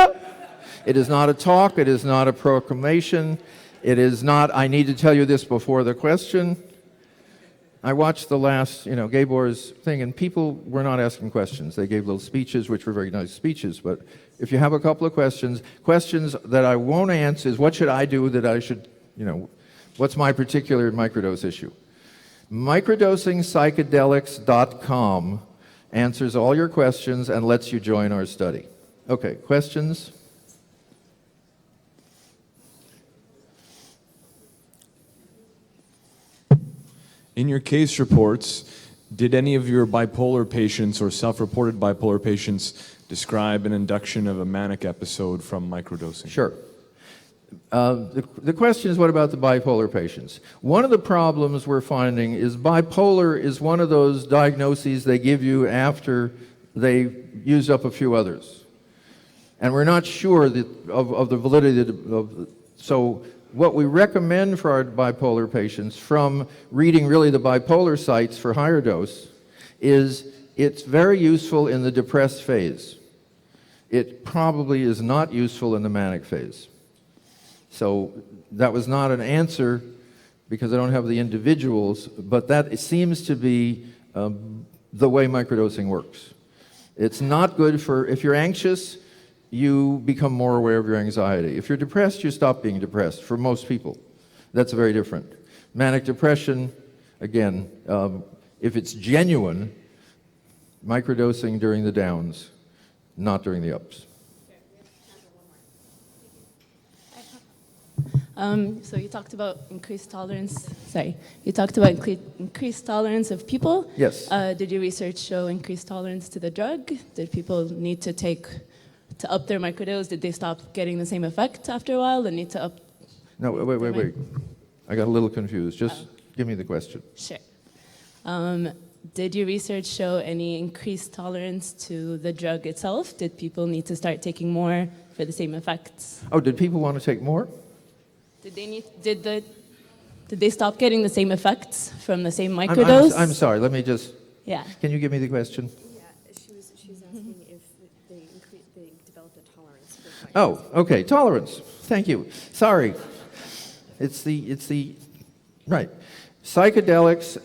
It is not a talk. It is not a proclamation. It is not, I need to tell you this before the question. I watched the last, Gabor's thing, and people were not asking questions. They gave little speeches, which were very nice speeches. But if you have a couple of questions that I won't answer is, what should I do that I should, what's my particular microdose issue? Microdosingpsychedelics.com answers all your questions and lets you join our study. Okay, questions? In your case reports, did any of your bipolar patients or self-reported bipolar patients describe an induction of a manic episode from microdosing? Sure. The question is, what about the bipolar patients? One of the problems we're finding is bipolar is one of those diagnoses they give you after they used up a few others. And we're not sure of the validity of. So what we recommend for our bipolar patients, from reading really the bipolar sites for higher dose, is it's very useful in the depressed phase. It probably is not useful in the manic phase. So that was not an answer because I don't have the individuals, but that seems to be the way microdosing works. It's not good for, if you're anxious, you become more aware of your anxiety. If you're depressed, you stop being depressed, for most people. That's very different. Manic depression, again, if it's genuine, microdosing during the downs, not during the ups. So you talked about increased tolerance. Sorry, you talked about increased tolerance of people. Yes. Did your research show increased tolerance to the drug? Did people need to up their microdose? Did they stop getting the same effect after a while? They need to up. No, wait. I got a little confused. Just give me the question. Sure. Did your research show any increased tolerance to the drug itself? Did people need to start taking more for the same effects? Oh, did people want to take more? Did they stop getting the same effects from the same microdose? I'm sorry. Let me just. Yeah. Can you give me the question? Yeah, she's asking if they developed a tolerance for. Oh, okay. Tolerance. Thank you. Sorry. It's the right. Psychedelics.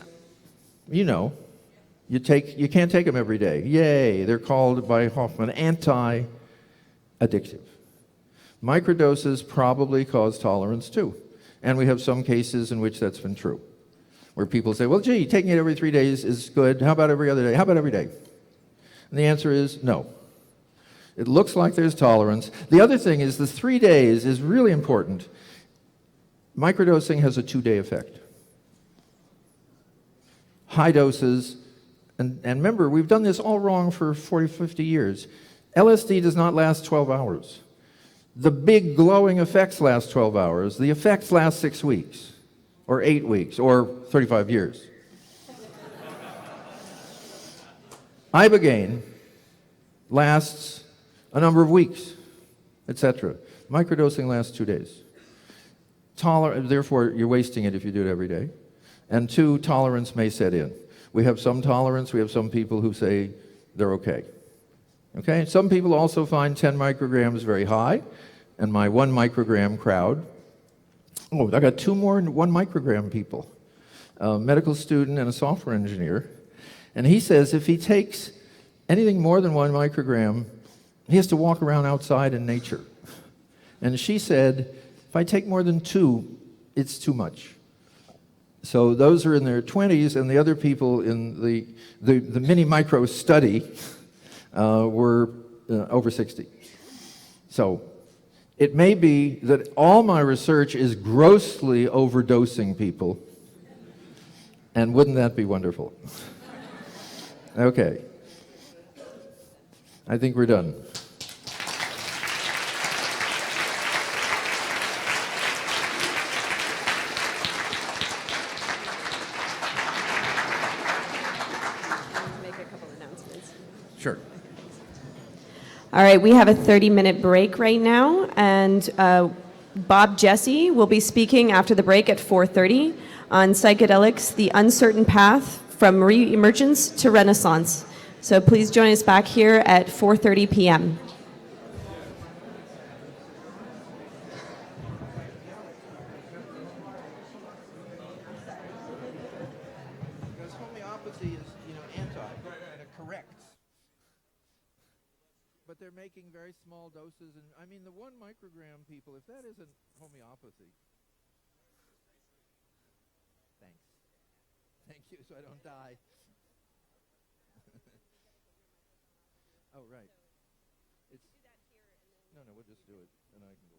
You can't take them every day. Yay, they're called by Hoffman anti-addictive. Microdoses probably cause tolerance too. And we have some cases in which that's been true, where people say, well, gee, taking it every 3 days is good. How about every other day? How about every day? And the answer is no. It looks like there's tolerance. The other thing is the 3 days is really important. Microdosing has a 2-day effect. High doses, and remember, we've done this all wrong for 40, 50 years. LSD does not last 12 hours. The big glowing effects last 12 hours. The effects last 6 weeks, or 8 weeks, or 35 years. Ibogaine lasts a number of weeks, etc. Microdosing lasts 2 days. Therefore, you're wasting it if you do it every day. And 2, tolerance may set in. We have some tolerance. We have some people who say they're okay. Okay? Some people also find 10 micrograms very high, and my 1 microgram crowd. Oh, I got 2 more 1 microgram people. A medical student and a software engineer. And he says if he takes anything more than 1 microgram, he has to walk around outside in nature. And she said, if I take more than 2, it's too much. So those are in their 20s, and the other people in the mini micro study were over 60. So it may be that all my research is grossly overdosing people, and wouldn't that be wonderful? Okay. I think we're done. Sure. All right, we have a 30-minute break right now, and Bob Jesse will be speaking after the break at 4:30 on psychedelics, the uncertain path from re-emergence to renaissance. So please join us back here at 4:30 p.m. Because homeopathy is, anti, and it corrects. But they're making very small doses, and I mean the 1 microgram people, if that isn't homeopathy. Thanks. Thank you, so I don't die. Oh, right. No, we'll just do it, and I can go.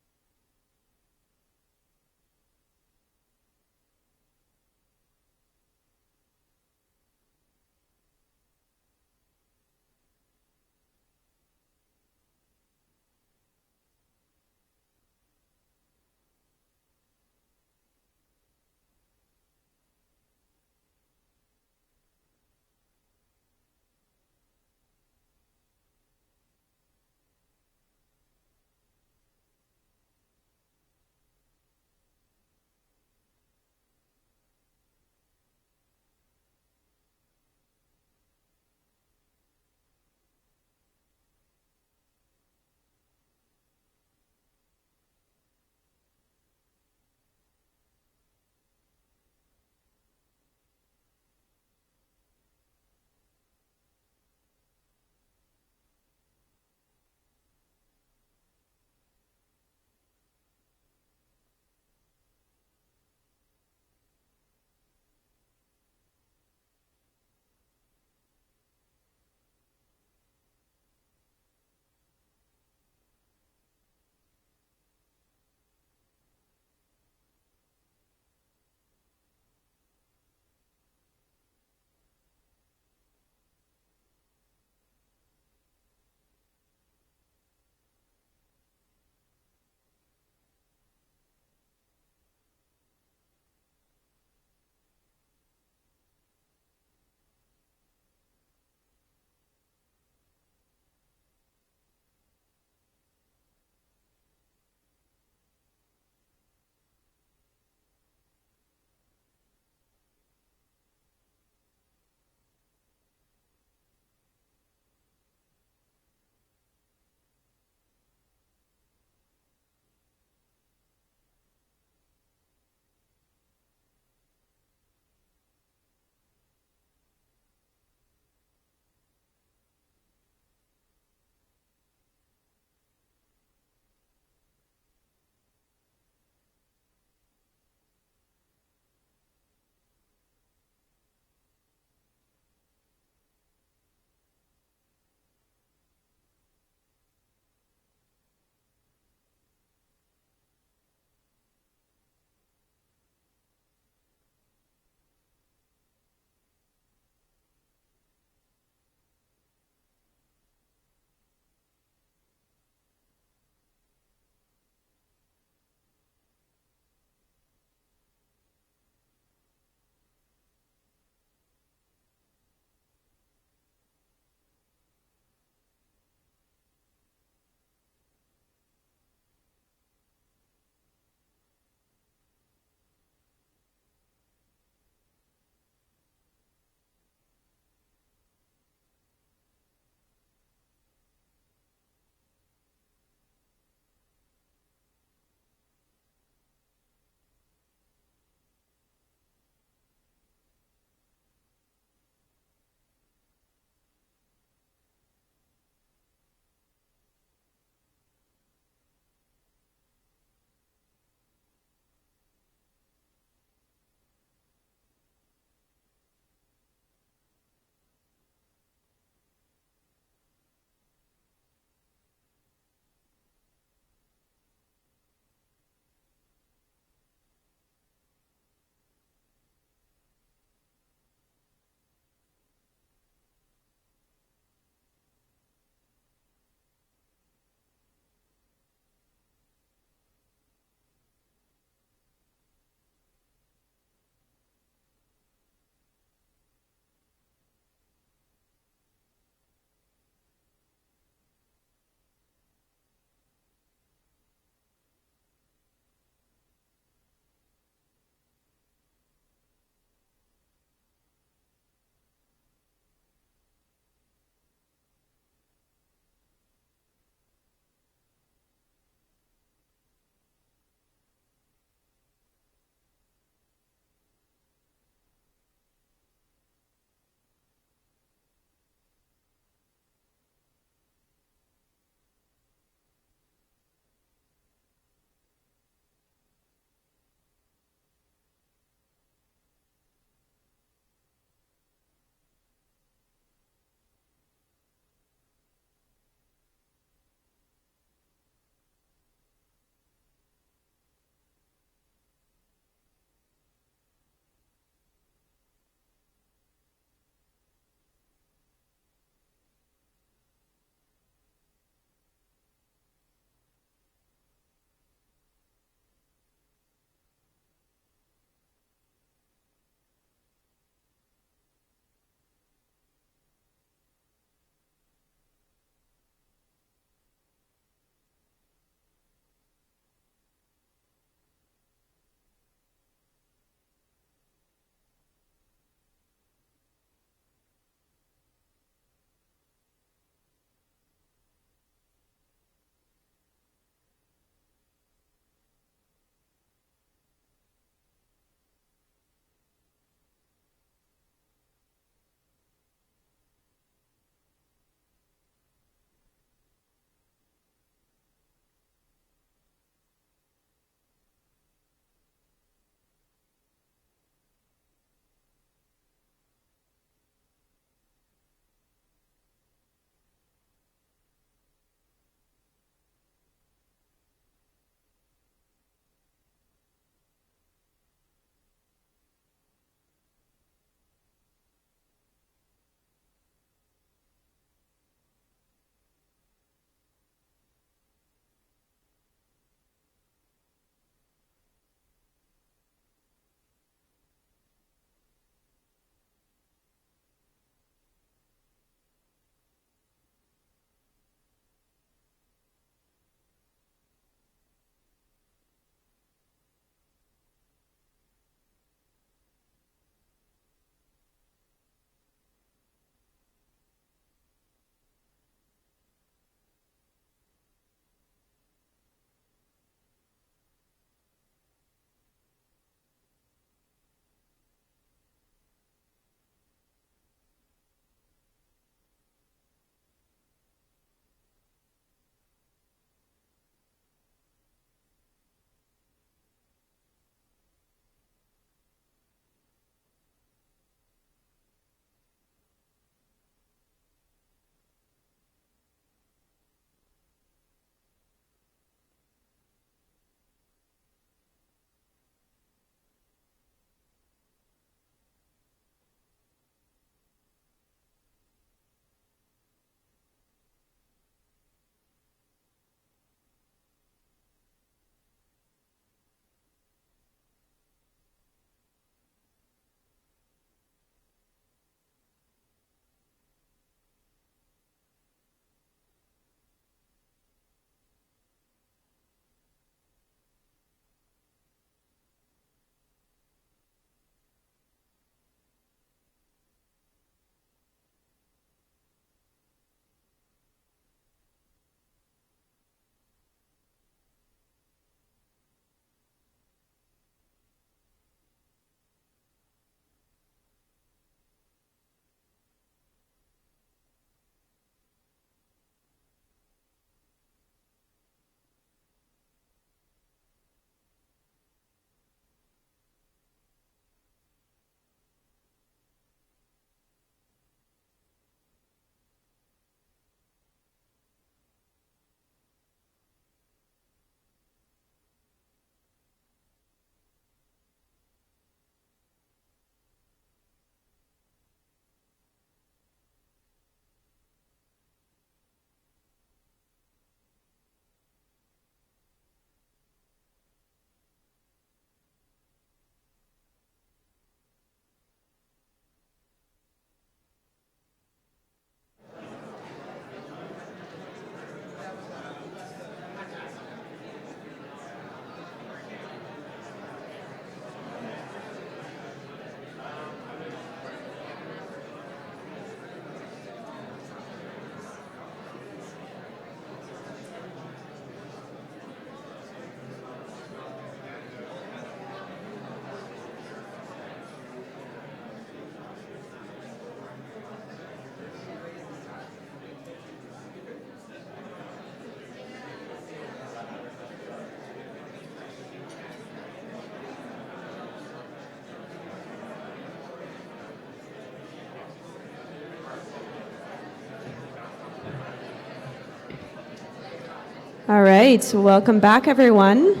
All right, so welcome back, everyone.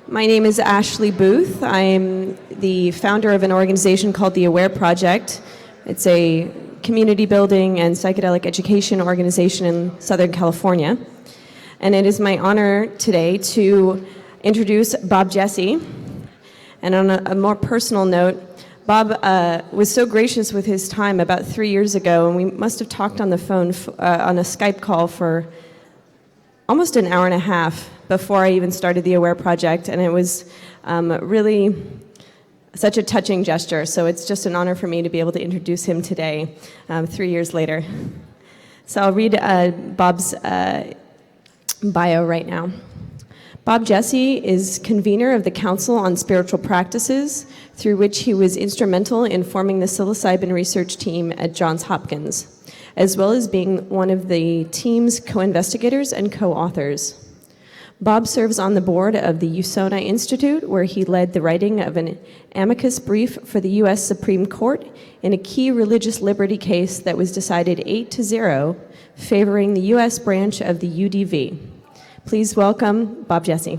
My name is Ashley Booth. I'm the founder of an organization called the Aware Project. It's a community building and psychedelic education organization in Southern California. And it is my honor today to introduce Bob Jesse. And on a more personal note, Bob was so gracious with his time about 3 years ago, and we must have talked on the phone on a Skype call for almost an hour and a half before I even started the Aware Project, and it was really such a touching gesture. So it's just an honor for me to be able to introduce him today, 3 years later. So I'll read Bob's bio right now. Bob Jesse is convener of the Council on Spiritual Practices, through which he was instrumental in forming the psilocybin research team at Johns Hopkins, as well as being one of the team's co-investigators and co-authors. Bob serves on the board of the USONA Institute, where he led the writing of an amicus brief for the U.S. Supreme Court in a key religious liberty case that was decided 8-0, favoring the U.S. branch of the UDV. Please welcome Bob Jesse.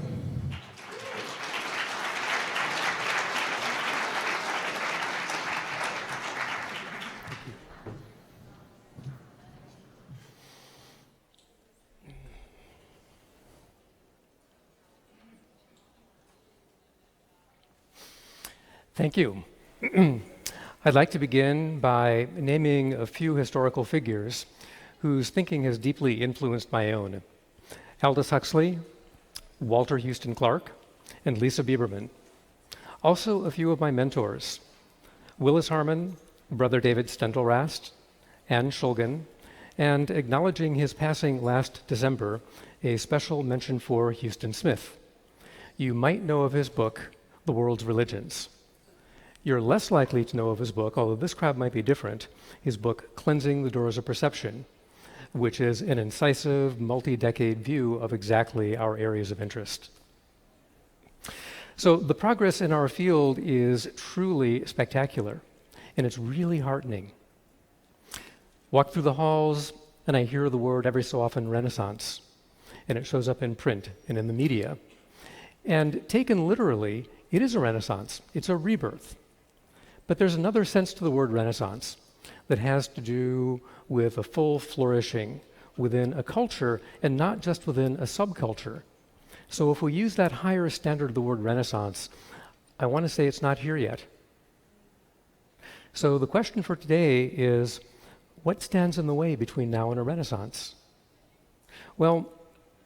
Thank you. I'd like to begin by naming a few historical figures whose thinking has deeply influenced my own. Aldous Huxley, Walter Houston Clark, and Lisa Biberman. Also a few of my mentors, Willis Harman, Brother David Steindl-Rast, Anne Shulgin, and acknowledging his passing last December, a special mention for Houston Smith. You might know of his book, The World's Religions. You're less likely to know of his book, although this crowd might be different, his book, Cleansing the Doors of Perception, which is an incisive, multi-decade view of exactly our areas of interest. So the progress in our field is truly spectacular, and it's really heartening. Walk through the halls, and I hear the word every so often, Renaissance, and it shows up in print and in the media. And taken literally, it is a renaissance. It's a rebirth. But there's another sense to the word Renaissance that has to do with a full flourishing within a culture and not just within a subculture. So if we use that higher standard of the word Renaissance, I want to say it's not here yet. So the question for today is, what stands in the way between now and a Renaissance? Well,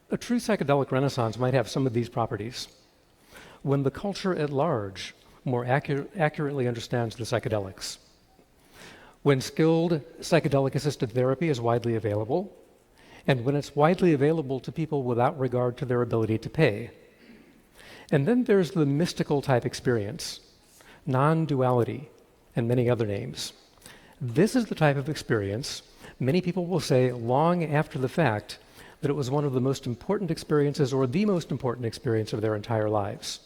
a true psychedelic Renaissance might have some of these properties. When the culture at large more accurately understands the psychedelics. When skilled psychedelic-assisted therapy is widely available, and when it's widely available to people without regard to their ability to pay. And then there's the mystical type experience, non-duality, and many other names. This is the type of experience many people will say long after the fact that it was one of the most important experiences or the most important experience of their entire lives.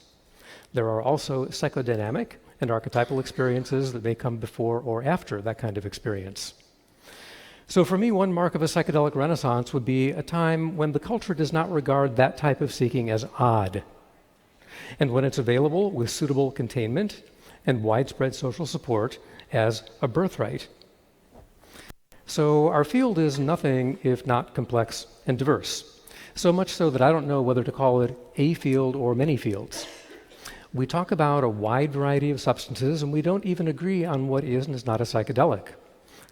There are also psychodynamic and archetypal experiences that may come before or after that kind of experience. So for me, one mark of a psychedelic renaissance would be a time when the culture does not regard that type of seeking as odd, and when it's available with suitable containment and widespread social support as a birthright. So our field is nothing if not complex and diverse, so much so that I don't know whether to call it a field or many fields. We talk about a wide variety of substances, and we don't even agree on what is and is not a psychedelic.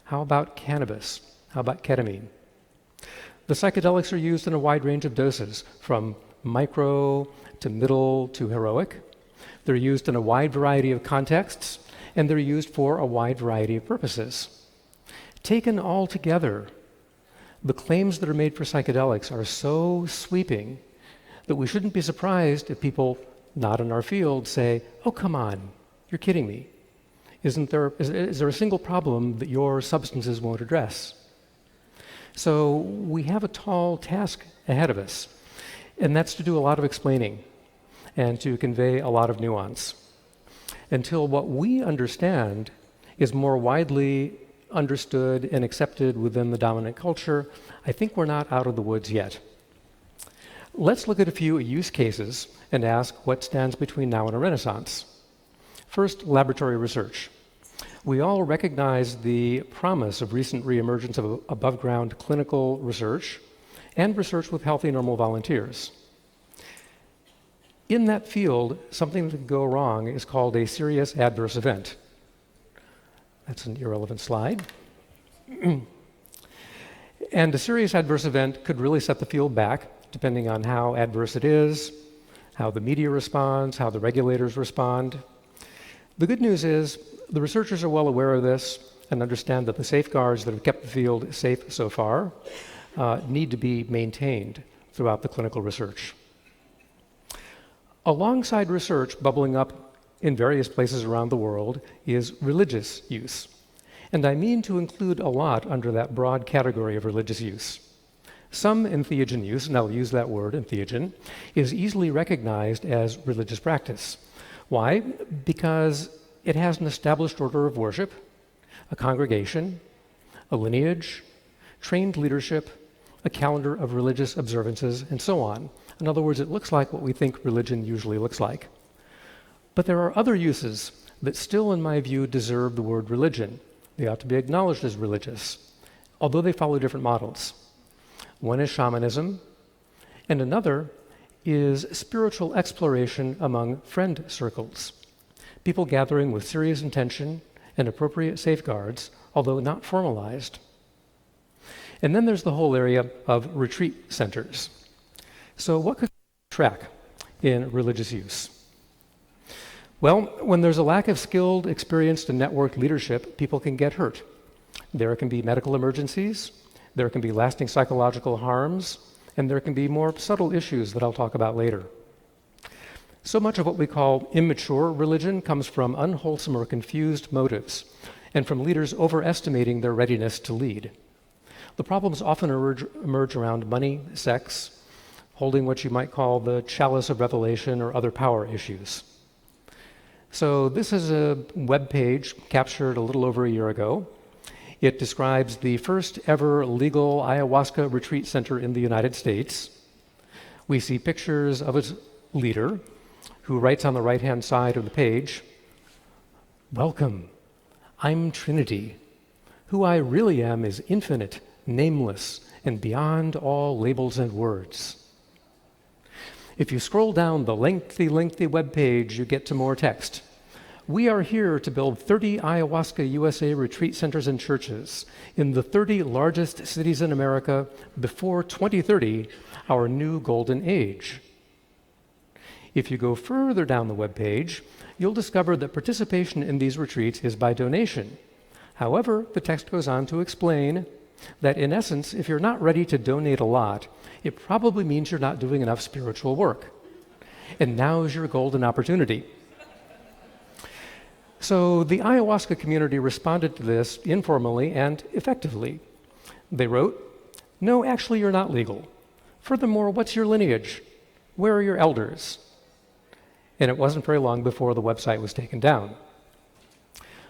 How about cannabis? How about ketamine? The psychedelics are used in a wide range of doses, from micro to middle to heroic. They're used in a wide variety of contexts, and they're used for a wide variety of purposes. Taken all together, the claims that are made for psychedelics are so sweeping that we shouldn't be surprised if people not in our field say, "Oh, come on, you're kidding me. Is there a single problem that your substances won't address?" So we have a tall task ahead of us, and that's to do a lot of explaining and to convey a lot of nuance until what we understand is more widely understood and accepted within the dominant culture, I think we're not out of the woods yet. Let's look at a few use cases and ask what stands between now and a renaissance. First, laboratory research. We all recognize the promise of recent reemergence of above-ground clinical research and research with healthy, normal volunteers. In that field, something that could go wrong is called a serious adverse event. That's an irrelevant slide. And a serious adverse event could really set the field back, depending on how adverse it is, how the media responds, how the regulators respond. The good news is the researchers are well aware of this and understand that the safeguards that have kept the field safe so far need to be maintained throughout the clinical research. Alongside research bubbling up in various places around the world is religious use. And I mean to include a lot under that broad category of religious use. Some entheogen use, and I'll use that word, entheogen, is easily recognized as religious practice. Why? Because it has an established order of worship, a congregation, a lineage, trained leadership, a calendar of religious observances, and so on. In other words, it looks like what we think religion usually looks like. But there are other uses that still, in my view, deserve the word religion. They ought to be acknowledged as religious, although they follow different models. One is shamanism, and another is spiritual exploration among friend circles. People gathering with serious intention and appropriate safeguards, although not formalized. And then there's the whole area of retreat centers. So what could track in religious use? Well, when there's a lack of skilled, experienced, and networked leadership, people can get hurt. There can be medical emergencies, there can be lasting psychological harms, and there can be more subtle issues that I'll talk about later. So much of what we call immature religion comes from unwholesome or confused motives, and from leaders overestimating their readiness to lead. The problems often emerge around money, sex, holding what you might call the chalice of revelation or other power issues. So this is a web page captured a little over a year ago. It describes the first ever legal ayahuasca retreat center in the United States. We see pictures of its leader, who writes on the right-hand side of the page, "Welcome, I'm Trinity. Who I really am is infinite, nameless, and beyond all labels and words." If you scroll down the lengthy web page, you get to more text. "We are here to build 30 ayahuasca USA retreat centers and churches in the 30 largest cities in America before 2030, our new golden age." If you go further down the web page, you'll discover that participation in these retreats is by donation. However, the text goes on to explain that in essence, if you're not ready to donate a lot, it probably means you're not doing enough spiritual work. And now is your golden opportunity. So the ayahuasca community responded to this informally and effectively. They wrote, "No, actually you're not legal. Furthermore, what's your lineage? Where are your elders?" And it wasn't very long before the website was taken down.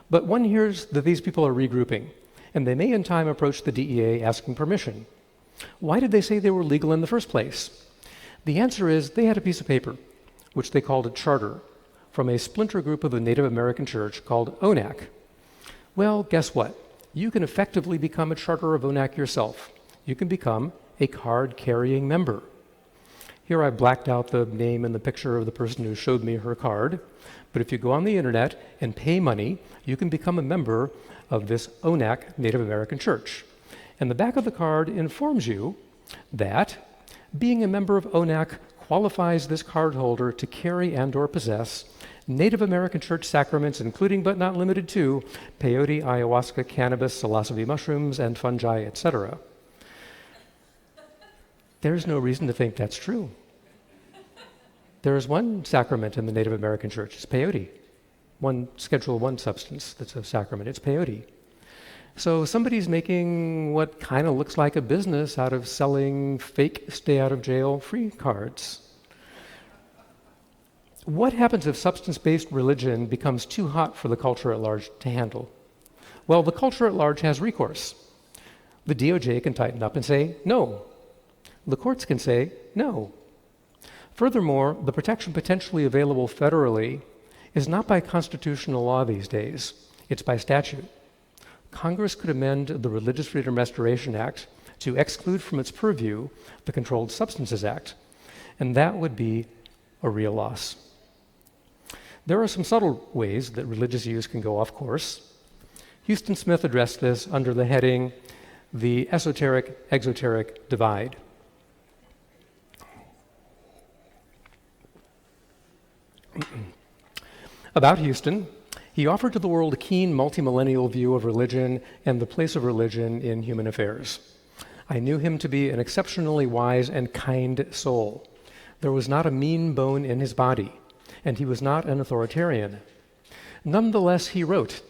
But one hears that these people are regrouping, and they may in time approach the DEA asking permission. Why did they say they were legal in the first place? The answer is they had a piece of paper, which they called a charter, from a splinter group of the Native American church called ONAC. Well, guess what? You can effectively become a charter of ONAC yourself. You can become a card-carrying member. Here I blacked out the name and the picture of the person who showed me her card, but if you go on the internet and pay money, you can become a member of this ONAC Native American church. And the back of the card informs you that being a member of ONAC qualifies this cardholder to carry and/or possess Native American church sacraments, including but not limited to peyote, ayahuasca, cannabis, psilocybe mushrooms, and fungi, etc. There's no reason to think that's true. There is one sacrament in the Native American church, it's peyote. One Schedule I substance that's a sacrament, it's peyote. So somebody's making what kind of looks like a business out of selling fake stay-out-of-jail free cards. What happens if substance-based religion becomes too hot for the culture at large to handle? Well, the culture at large has recourse. The DOJ can tighten up and say no. The courts can say no. Furthermore, the protection potentially available federally is not by constitutional law these days, it's by statute. Congress could amend the Religious Freedom Restoration Act to exclude from its purview the Controlled Substances Act, and that would be a real loss. There are some subtle ways that religious use can go off course. Houston Smith addressed this under the heading, The Esoteric-Exoteric Divide. About Houston, he offered to the world a keen multimillennial view of religion and the place of religion in human affairs. I knew him to be an exceptionally wise and kind soul. There was not a mean bone in his body, and he was not an authoritarian. Nonetheless, he wrote,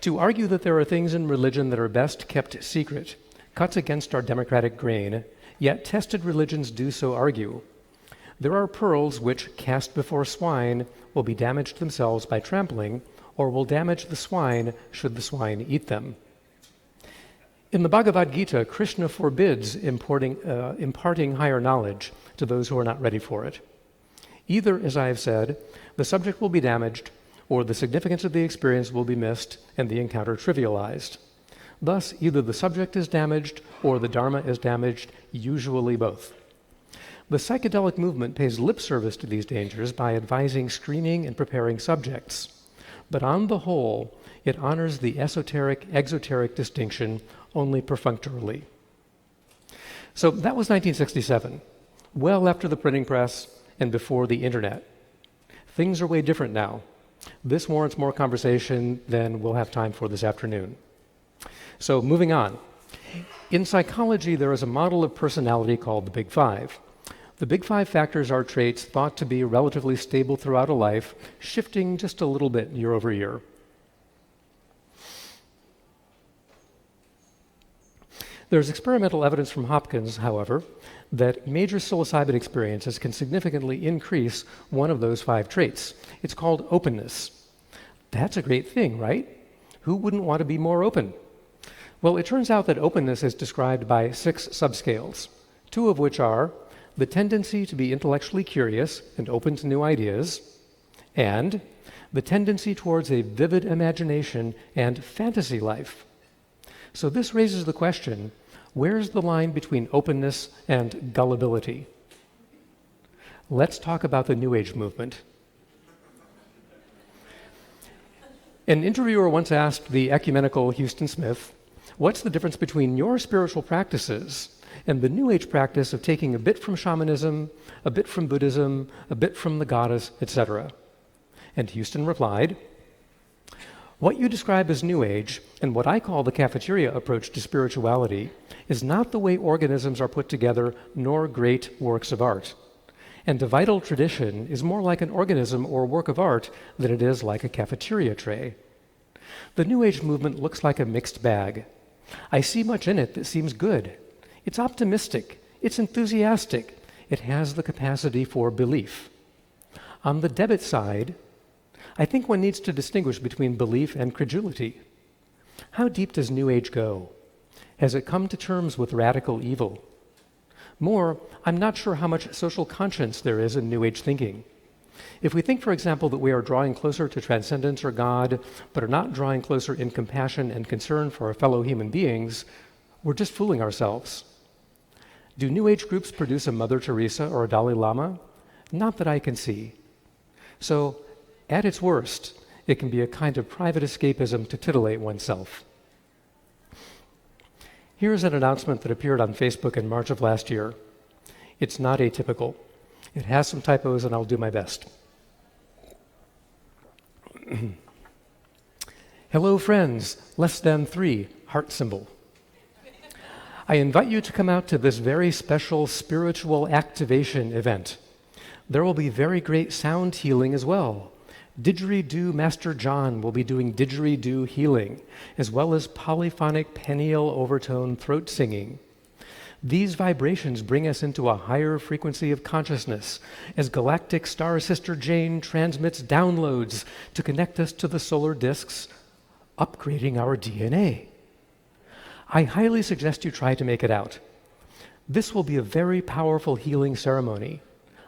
"To argue that there are things in religion that are best kept secret cuts against our democratic grain, yet tested religions do so argue. There are pearls which, cast before swine, will be damaged themselves by trampling, or will damage the swine should the swine eat them." In the Bhagavad Gita, Krishna forbids imparting higher knowledge to those who are not ready for it. Either, as I have said, the subject will be damaged, or the significance of the experience will be missed and the encounter trivialized. Thus, either the subject is damaged or the Dharma is damaged, usually both. The psychedelic movement pays lip service to these dangers by advising screening and preparing subjects. But on the whole, it honors the esoteric-exoteric distinction only perfunctorily. So that was 1967, well after the printing press and before the internet. Things are way different now. This warrants more conversation than we'll have time for this afternoon. So moving on. In psychology, there is a model of personality called the Big Five. The Big Five factors are traits thought to be relatively stable throughout a life, shifting just a little bit year over year. There's experimental evidence from Hopkins, however, that major psilocybin experiences can significantly increase one of those 5 traits. It's called openness. That's a great thing, right? Who wouldn't want to be more open? Well, it turns out that openness is described by 6 subscales, 2 of which are the tendency to be intellectually curious and open to new ideas, and the tendency towards a vivid imagination and fantasy life. So this raises the question, where's the line between openness and gullibility? Let's talk about the New Age movement. An interviewer once asked the ecumenical Houston Smith, "What's the difference between your spiritual practices and the New Age practice of taking a bit from shamanism, a bit from Buddhism, a bit from the goddess, etc.?" And Houston replied, "What you describe as New Age, and what I call the cafeteria approach to spirituality, is not the way organisms are put together, nor great works of art. And a vital tradition is more like an organism or work of art than it is like a cafeteria tray. The New Age movement looks like a mixed bag. I see much in it that seems good. It's optimistic, it's enthusiastic, it has the capacity for belief. On the debit side, I think one needs to distinguish between belief and credulity. How deep does New Age go? Has it come to terms with radical evil? More, I'm not sure how much social conscience there is in New Age thinking. If we think, for example, that we are drawing closer to transcendence or God, but are not drawing closer in compassion and concern for our fellow human beings, we're just fooling ourselves. Do New Age groups produce a Mother Teresa or a Dalai Lama? Not that I can see. So, at its worst, it can be a kind of private escapism to titillate oneself. Here's an announcement that appeared on Facebook in March of last year. It's not atypical. It has some typos, and I'll do my best. Hello, friends. Less than 3, heart symbol. I invite you to come out to this very special spiritual activation event. There will be very great sound healing as well. Didgeridoo Master John will be doing didgeridoo healing, as well as polyphonic pineal overtone throat singing. These vibrations bring us into a higher frequency of consciousness as galactic star sister Jane transmits downloads to connect us to the solar disks upgrading our DNA. I highly suggest you try to make it out. This will be a very powerful healing ceremony.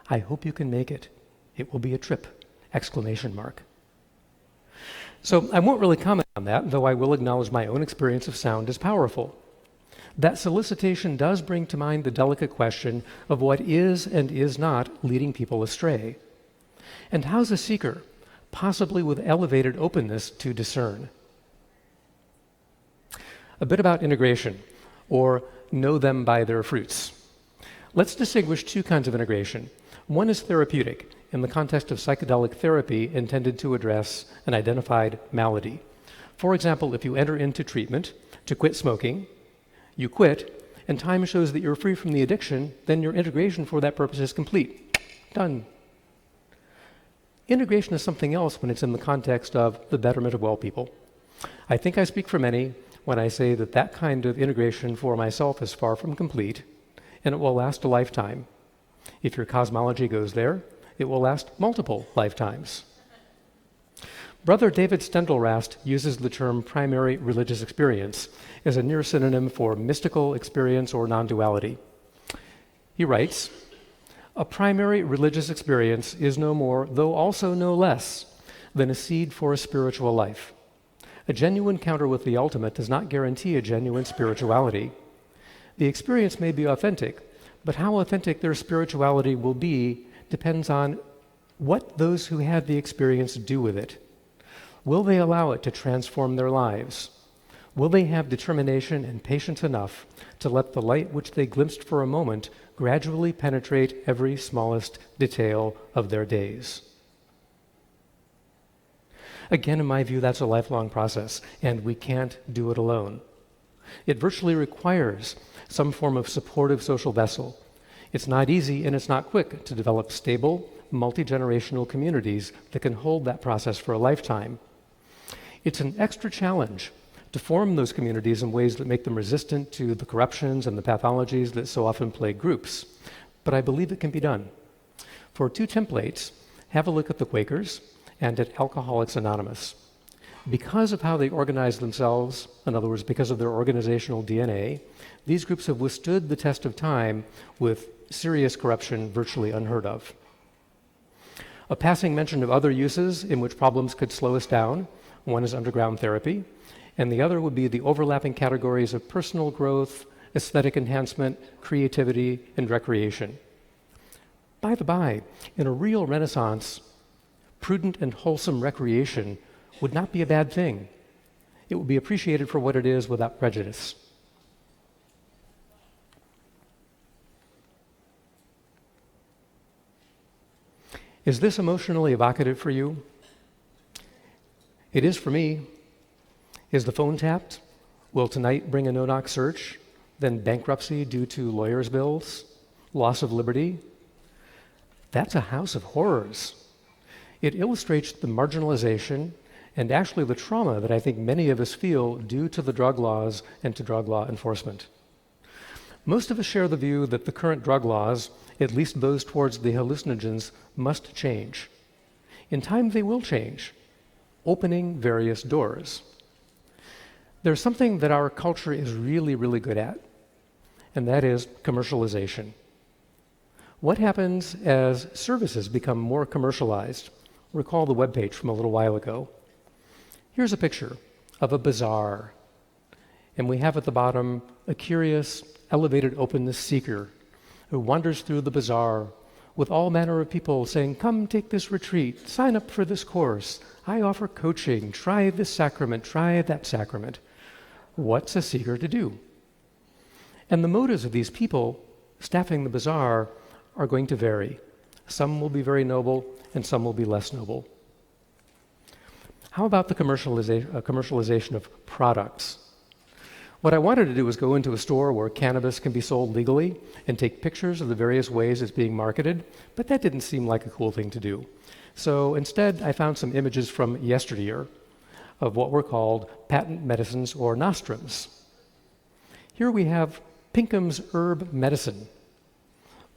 I hope you can make it. It will be a trip! Exclamation mark. So I won't really comment on that, though I will acknowledge my own experience of sound as powerful. That solicitation does bring to mind the delicate question of what is and is not leading people astray. And how's a seeker, possibly with elevated openness, to discern? A bit about integration, or know them by their fruits. Let's distinguish two kinds of integration. One is therapeutic, in the context of psychedelic therapy intended to address an identified malady. For example, if you enter into treatment to quit smoking, you quit, and time shows that you're free from the addiction, then your integration for that purpose is complete. Done. Integration is something else when it's in the context of the betterment of well people. I think I speak for many when I say that that kind of integration for myself is far from complete, and it will last a lifetime. If your cosmology goes there, it will last multiple lifetimes. Brother David Steindl-Rast uses the term primary religious experience as a near synonym for mystical experience or non-duality. He writes, "A primary religious experience is no more, though also no less, than a seed for a spiritual life. A genuine encounter with the ultimate does not guarantee a genuine spirituality. The experience may be authentic, but how authentic their spirituality will be depends on what those who had the experience do with it. Will they allow it to transform their lives? Will they have determination and patience enough to let the light which they glimpsed for a moment gradually penetrate every smallest detail of their days?" Again, in my view, that's a lifelong process, and we can't do it alone. It virtually requires some form of supportive social vessel. It's not easy and it's not quick to develop stable, multi-generational communities that can hold that process for a lifetime. It's an extra challenge to form those communities in ways that make them resistant to the corruptions and the pathologies that so often plague groups. But I believe it can be done. For two templates, have a look at the Quakers and at Alcoholics Anonymous. Because of how they organize themselves, in other words, because of their organizational DNA, these groups have withstood the test of time with serious corruption virtually unheard of. A passing mention of other uses in which problems could slow us down. One is underground therapy, and the other would be the overlapping categories of personal growth, aesthetic enhancement, creativity, and recreation. By the by, in a real Renaissance, prudent and wholesome recreation would not be a bad thing. It would be appreciated for what it is without prejudice. Is this emotionally evocative for you? It is for me. Is the phone tapped? Will tonight bring a no-knock search? Then bankruptcy due to lawyers' bills? Loss of liberty? That's a house of horrors. It illustrates the marginalization and actually the trauma that I think many of us feel due to the drug laws and to drug law enforcement. Most of us share the view that the current drug laws, at least those towards the hallucinogens, must change. In time they will change, opening various doors. There's something that our culture is really, really good at, and that is commercialization. What happens as services become more commercialized? Recall the webpage from a little while ago. Here's a picture of a bazaar, and we have at the bottom a curious, elevated openness seeker who wanders through the bazaar with all manner of people saying, "Come take this retreat, sign up for this course, I offer coaching, try this sacrament, try that sacrament." What's a seeker to do? And the motives of these people staffing the bazaar are going to vary. Some will be very noble, and some will be less noble. How about the commercialization of products? What I wanted to do was go into a store where cannabis can be sold legally and take pictures of the various ways it's being marketed, but that didn't seem like a cool thing to do. So instead, I found some images from yesteryear of what were called patent medicines or nostrums. Here we have Pinkham's herb medicine,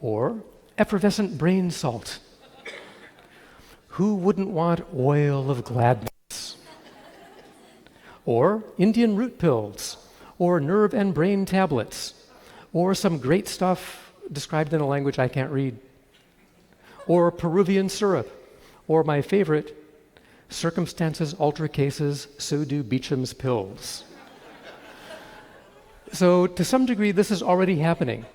or effervescent brain salt. Who wouldn't want oil of gladness? or Indian root pills, or nerve and brain tablets, or some great stuff described in a language I can't read, or Peruvian syrup, or my favorite, circumstances alter cases, so do Beecham's pills. So to some degree, this is already happening.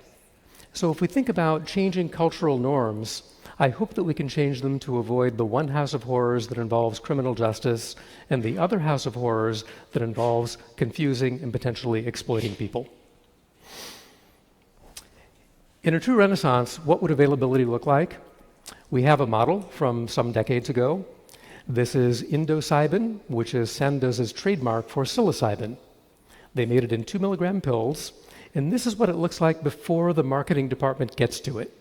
So if we think about changing cultural norms, I hope that we can change them to avoid the one house of horrors that involves criminal justice and the other house of horrors that involves confusing and potentially exploiting people. In a true Renaissance, what would availability look like? We have a model from some decades ago. This is indocybin, which is Sandoz's trademark for psilocybin. They made it in 2 milligram pills, and this is what it looks like before the marketing department gets to it.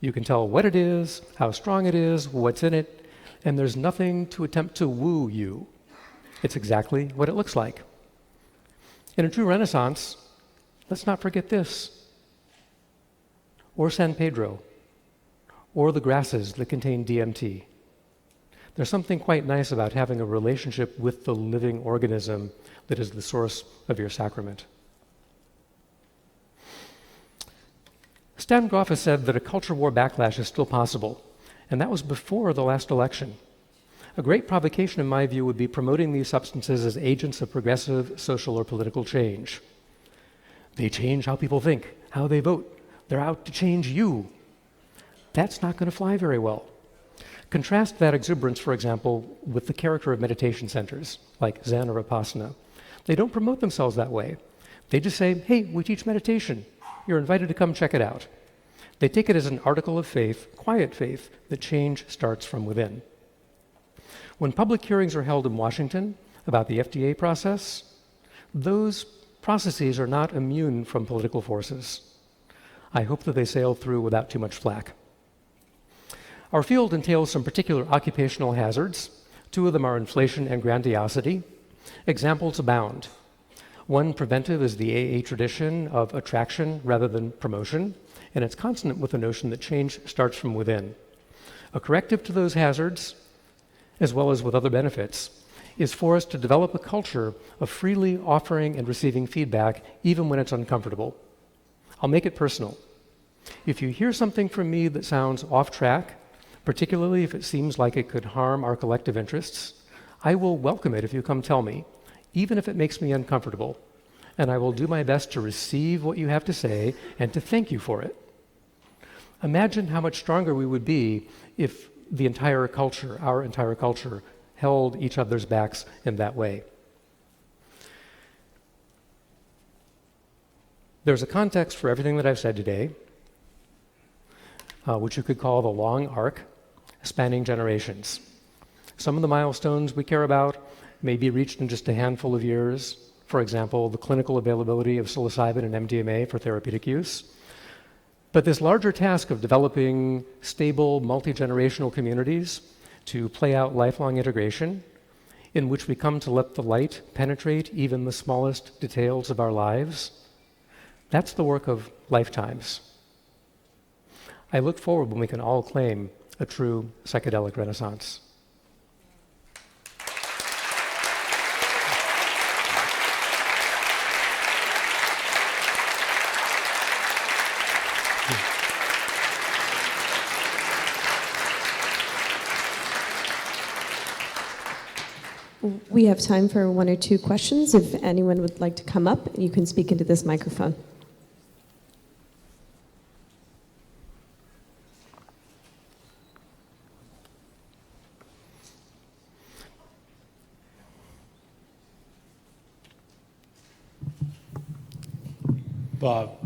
You can tell what it is, how strong it is, what's in it, and there's nothing to attempt to woo you. It's exactly what it looks like. In a true Renaissance, let's not forget this, or San Pedro, or the grasses that contain DMT. There's something quite nice about having a relationship with the living organism that is the source of your sacrament. Stan Grof has said that a culture war backlash is still possible, and that was before the last election. A great provocation, in my view, would be promoting these substances as agents of progressive social or political change. They change how people think, how they vote. They're out to change you. That's not going to fly very well. Contrast that exuberance, for example, with the character of meditation centers, like Zen or Vipassana. They don't promote themselves that way. They just say, hey, we teach meditation. You're invited to come check it out. They take it as an article of faith, quiet faith, that change starts from within. When public hearings are held in Washington about the FDA process, those processes are not immune from political forces. I hope that they sail through without too much flack. Our field entails some particular occupational hazards. 2 of them are inflation and grandiosity. Examples abound. One preventive is the AA tradition of attraction rather than promotion, and it's consonant with the notion that change starts from within. A corrective to those hazards, as well as with other benefits, is for us to develop a culture of freely offering and receiving feedback, even when it's uncomfortable. I'll make it personal. If you hear something from me that sounds off track, particularly if it seems like it could harm our collective interests, I will welcome it if you come tell me, even if it makes me uncomfortable, and I will do my best to receive what you have to say and to thank you for it. Imagine how much stronger we would be if the entire culture, our entire culture, held each other's backs in that way. There's a context for everything that I've said today, which you could call the long arc, spanning generations. Some of the milestones we care about may be reached in just a handful of years. For example, the clinical availability of psilocybin and MDMA for therapeutic use. But this larger task of developing stable, multi-generational communities to play out lifelong integration, in which we come to let the light penetrate even the smallest details of our lives, that's the work of lifetimes. I look forward when we can all claim a true psychedelic renaissance. We have time for 1 or 2 questions. If anyone would like to come up, you can speak into this microphone. Bob,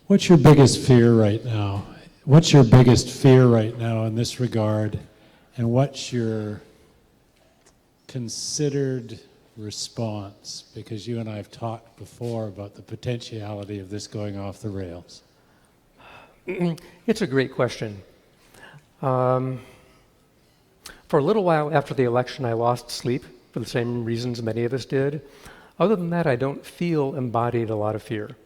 what's your biggest fear right now? What's your biggest fear right now in this regard? And what's your considered response? Because you and I have talked before about the potentiality of this going off the rails. It's a great question. For a little while after the election, I lost sleep for the same reasons many of us did. Other than that, I don't feel embodied a lot of fear.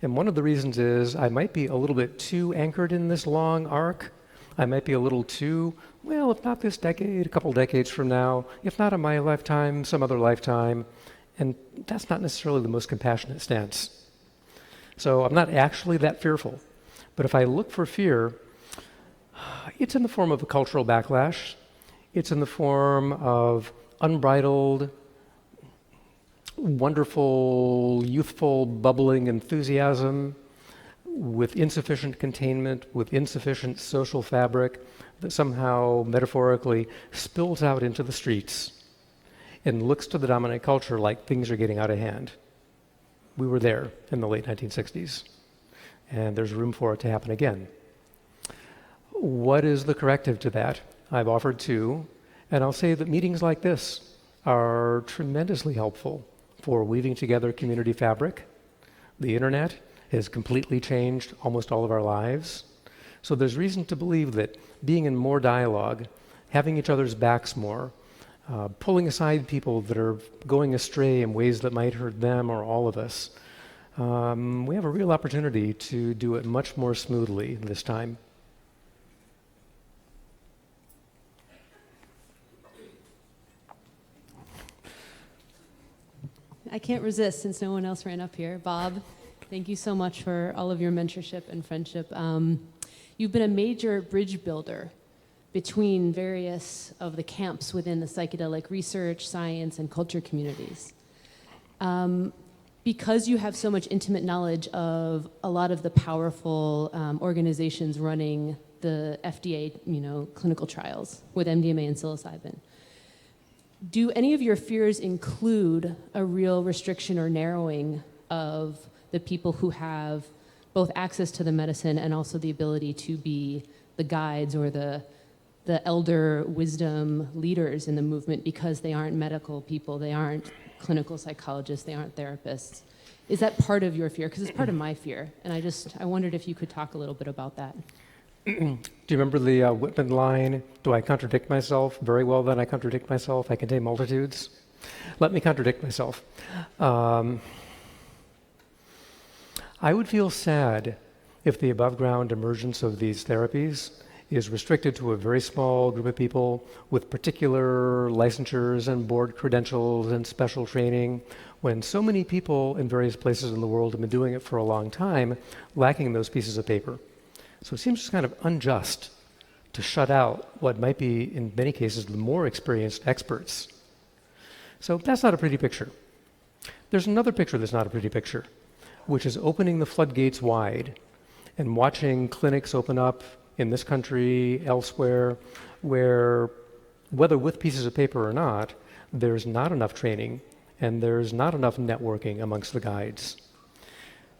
And one of the reasons is I might be a little bit too anchored in this long arc. I might be a little too, well, if not this decade, a couple decades from now, if not in my lifetime, some other lifetime. And that's not necessarily the most compassionate stance. So I'm not actually that fearful. But if I look for fear, it's in the form of a cultural backlash. It's in the form of unbridled, wonderful, youthful, bubbling enthusiasm with insufficient containment, with insufficient social fabric that somehow, metaphorically, spills out into the streets and looks to the dominant culture like things are getting out of hand. We were there in the late 1960s, and there's room for it to happen again. What is the corrective to that? I've offered two, and I'll say that meetings like this are tremendously helpful for weaving together community fabric. The internet has completely changed almost all of our lives. So there's reason to believe that being in more dialogue, having each other's backs more, pulling aside people that are going astray in ways that might hurt them or all of us, we have a real opportunity to do it much more smoothly this time. I can't resist since no one else ran up here. Bob, thank you so much for all of your mentorship and friendship. You've been a major bridge builder between various of the camps within the psychedelic research, science, and culture communities. Because you have so much intimate knowledge of a lot of the powerful organizations running the FDA, clinical trials with MDMA and psilocybin, do any of your fears include a real restriction or narrowing of the people who have both access to the medicine and also the ability to be the guides or the elder wisdom leaders in the movement because they aren't medical people, they aren't clinical psychologists, they aren't therapists? Is that part of your fear? Because it's part of my fear, and I wondered if you could talk a little bit about that. Do you remember the Whitman line, do I contradict myself? Very well then I contradict myself, I contain multitudes. Let me contradict myself. I would feel sad if the above ground emergence of these therapies is restricted to a very small group of people with particular licensures and board credentials and special training, when so many people in various places in the world have been doing it for a long time, lacking those pieces of paper. So it seems just kind of unjust to shut out what might be, in many cases, the more experienced experts. So that's not a pretty picture. There's another picture that's not a pretty picture, which is opening the floodgates wide and watching clinics open up in this country, elsewhere, where, whether with pieces of paper or not, there's not enough training and there's not enough networking amongst the guides.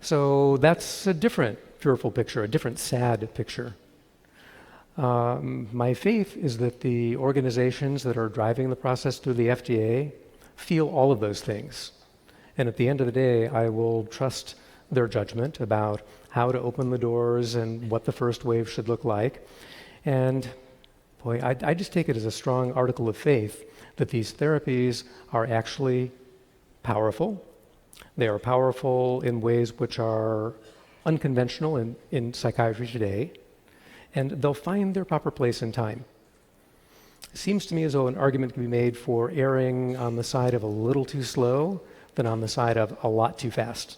So that's a different fearful picture, a different sad picture. My faith is that the organizations that are driving the process through the FDA feel all of those things. And at the end of the day, I will trust their judgment about how to open the doors and what the first wave should look like. And boy, I just take it as a strong article of faith that these therapies are actually powerful. They are powerful in ways which are unconventional in psychiatry today, and they'll find their proper place in time. It seems to me as though an argument can be made for erring on the side of a little too slow than on the side of a lot too fast.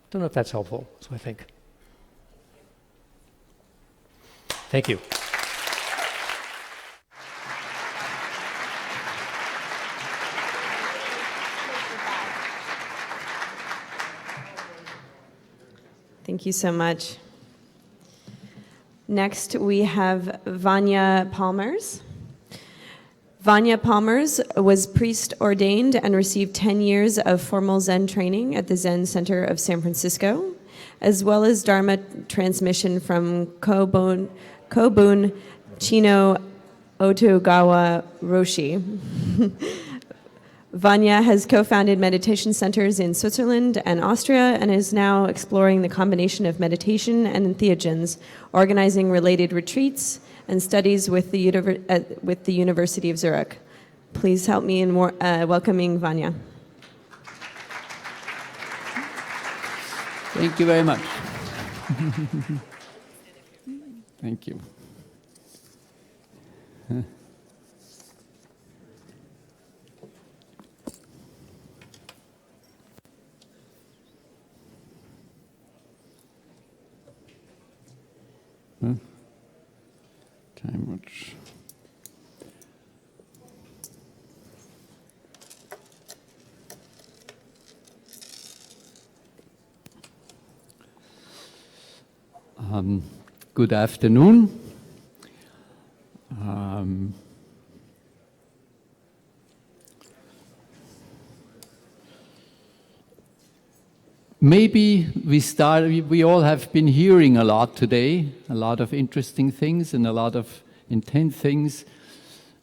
Don't know if that's helpful, so I think. Thank you. Thank you so much. Next, we have Vanya Palmers. Vanya Palmers was priest ordained and received 10 years of formal Zen training at the Zen Center of San Francisco, as well as Dharma transmission from Kobun Chino Otogawa Roshi. Vanya has co-founded meditation centers in Switzerland and Austria and is now exploring the combination of meditation and entheogens, organizing related retreats and studies with the University of Zurich. Please help me in welcoming Vanya. Thank you very much. Thank you. Time watch. Good afternoon. Maybe we all have been hearing a lot today, a lot of interesting things and a lot of intense things.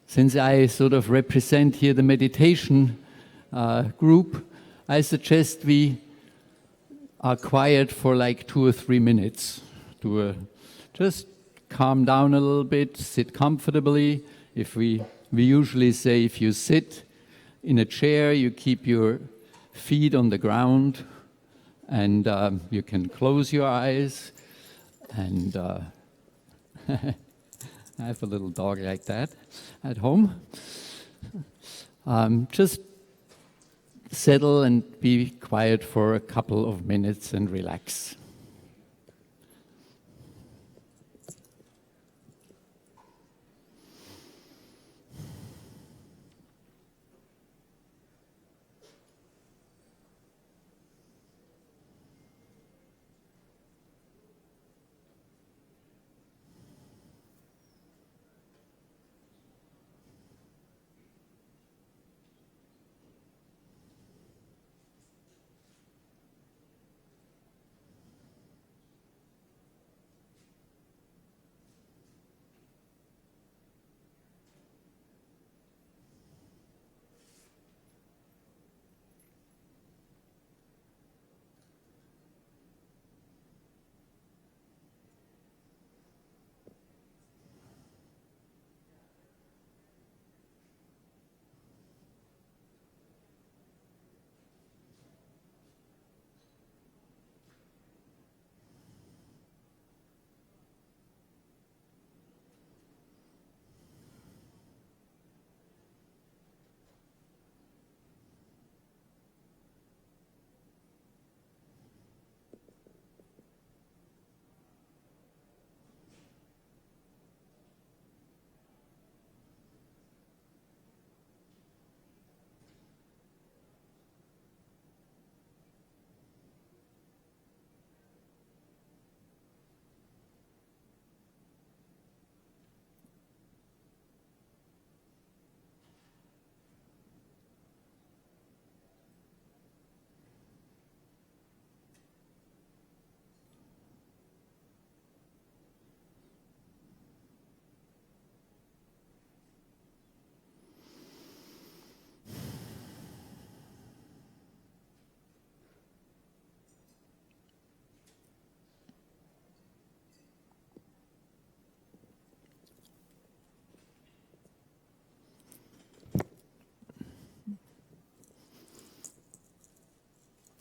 Since I sort of represent here the meditation group, I suggest we are quiet for like 2 or 3 minutes to just calm down a little bit, sit comfortably. If we usually say if you sit in a chair, you keep your feet on the ground, and you can close your eyes. And I have a little dog like that at home. Just settle and be quiet for a couple of minutes and relax.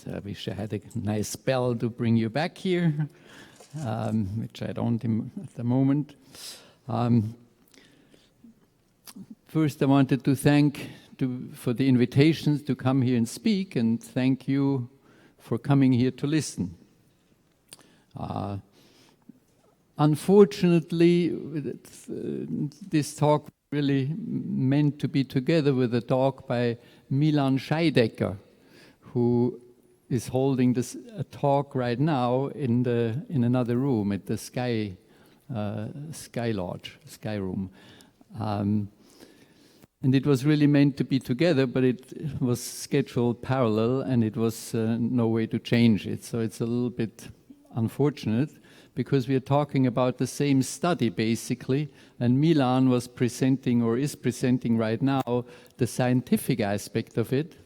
I wish I had a nice bell to bring you back here, which I don't at the moment. First, I wanted to thank for the invitations to come here and speak, and thank you for coming here to listen. Unfortunately, this talk really meant to be together with a talk by Milan Scheidecker, who is holding a talk right now in another room at the Sky Lodge, Sky Room. And it was really meant to be together, but it was scheduled parallel, and it was no way to change it. So it's a little bit unfortunate, because we are talking about the same study, basically, and Milan was presenting, or is presenting right now, the scientific aspect of it,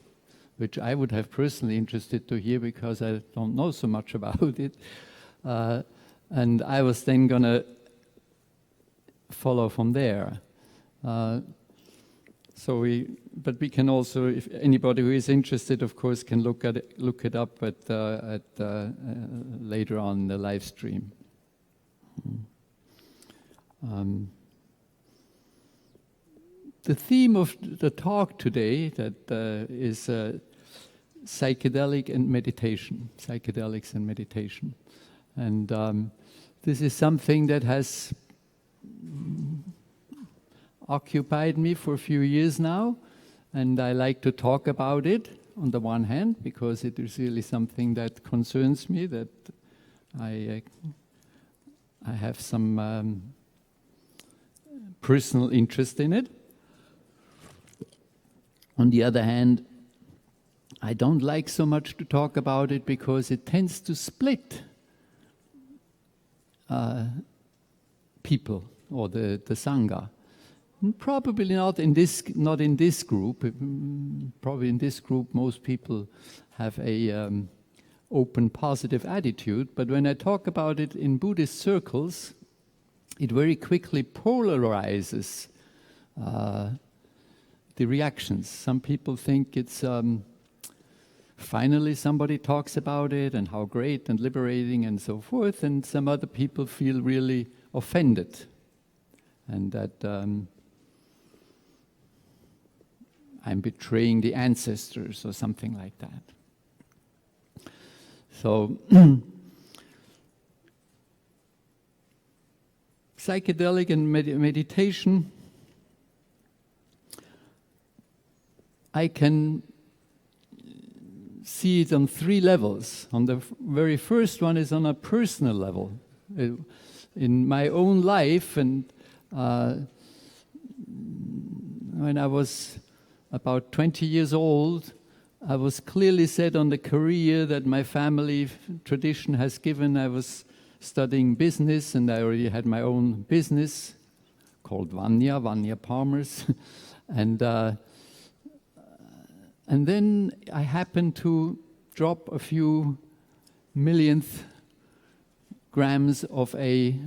which I would have personally interested to hear because I don't know so much about it. And I was then going to follow from there. But we can also, if anybody who is interested, of course, can look it up at later on the live stream. the theme of the talk today that is psychedelic and meditation, psychedelics and meditation. And this is something that has occupied me for a few years now, and I like to talk about it on the one hand because it is really something that concerns me, that I have some personal interest in it. On the other hand, I don't like so much to talk about it because it tends to split people or the Sangha. Probably not in this group. Probably in this group, most people have a open, positive attitude. But when I talk about it in Buddhist circles, it very quickly polarizes the reactions. Some people think it's finally somebody talks about it and how great and liberating and so forth, and some other people feel really offended, and that I'm betraying the ancestors or something like that. So psychedelic and meditation, I can see it on 3 levels. On the very first one is on a personal level. In my own life, and when I was about 20 years old, I was clearly set on the career that my family tradition has given. I was studying business, and I already had my own business called Vanya Palmers. And then I happened to drop a few millionth grams of a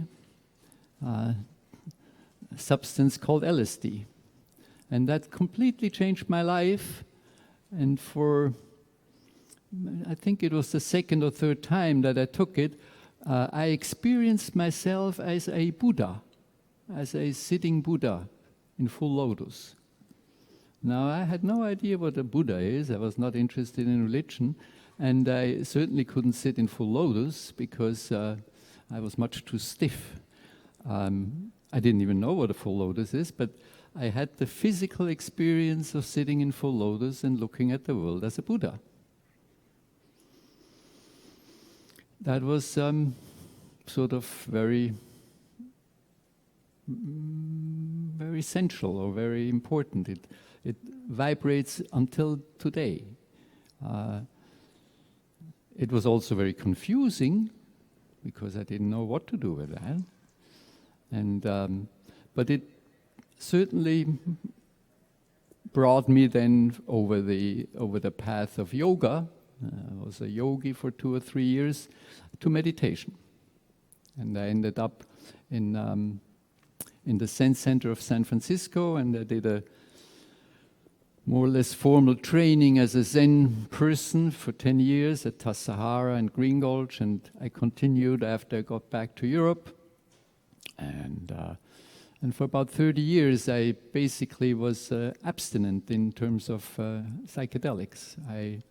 substance called LSD. And that completely changed my life. And for, I think it was the 2nd or 3rd time that I took it, I experienced myself as a Buddha, as a sitting Buddha in full lotus. Now, I had no idea what a Buddha is. I was not interested in religion. And I certainly couldn't sit in full lotus because I was much too stiff. I didn't even know what a full lotus is, but I had the physical experience of sitting in full lotus and looking at the world as a Buddha. That was sort of very central or very important. It vibrates until today. It was also very confusing because I didn't know what to do with that. And but it certainly brought me then over the path of yoga. I was a yogi for 2 or 3 years, to meditation. And I ended up in the Zen Center of San Francisco, and I did a more or less formal training as a Zen person for 10 years at Tassajara and Green Gulch, and I continued after I got back to Europe. And for about 30 years, I basically was abstinent in terms of psychedelics. I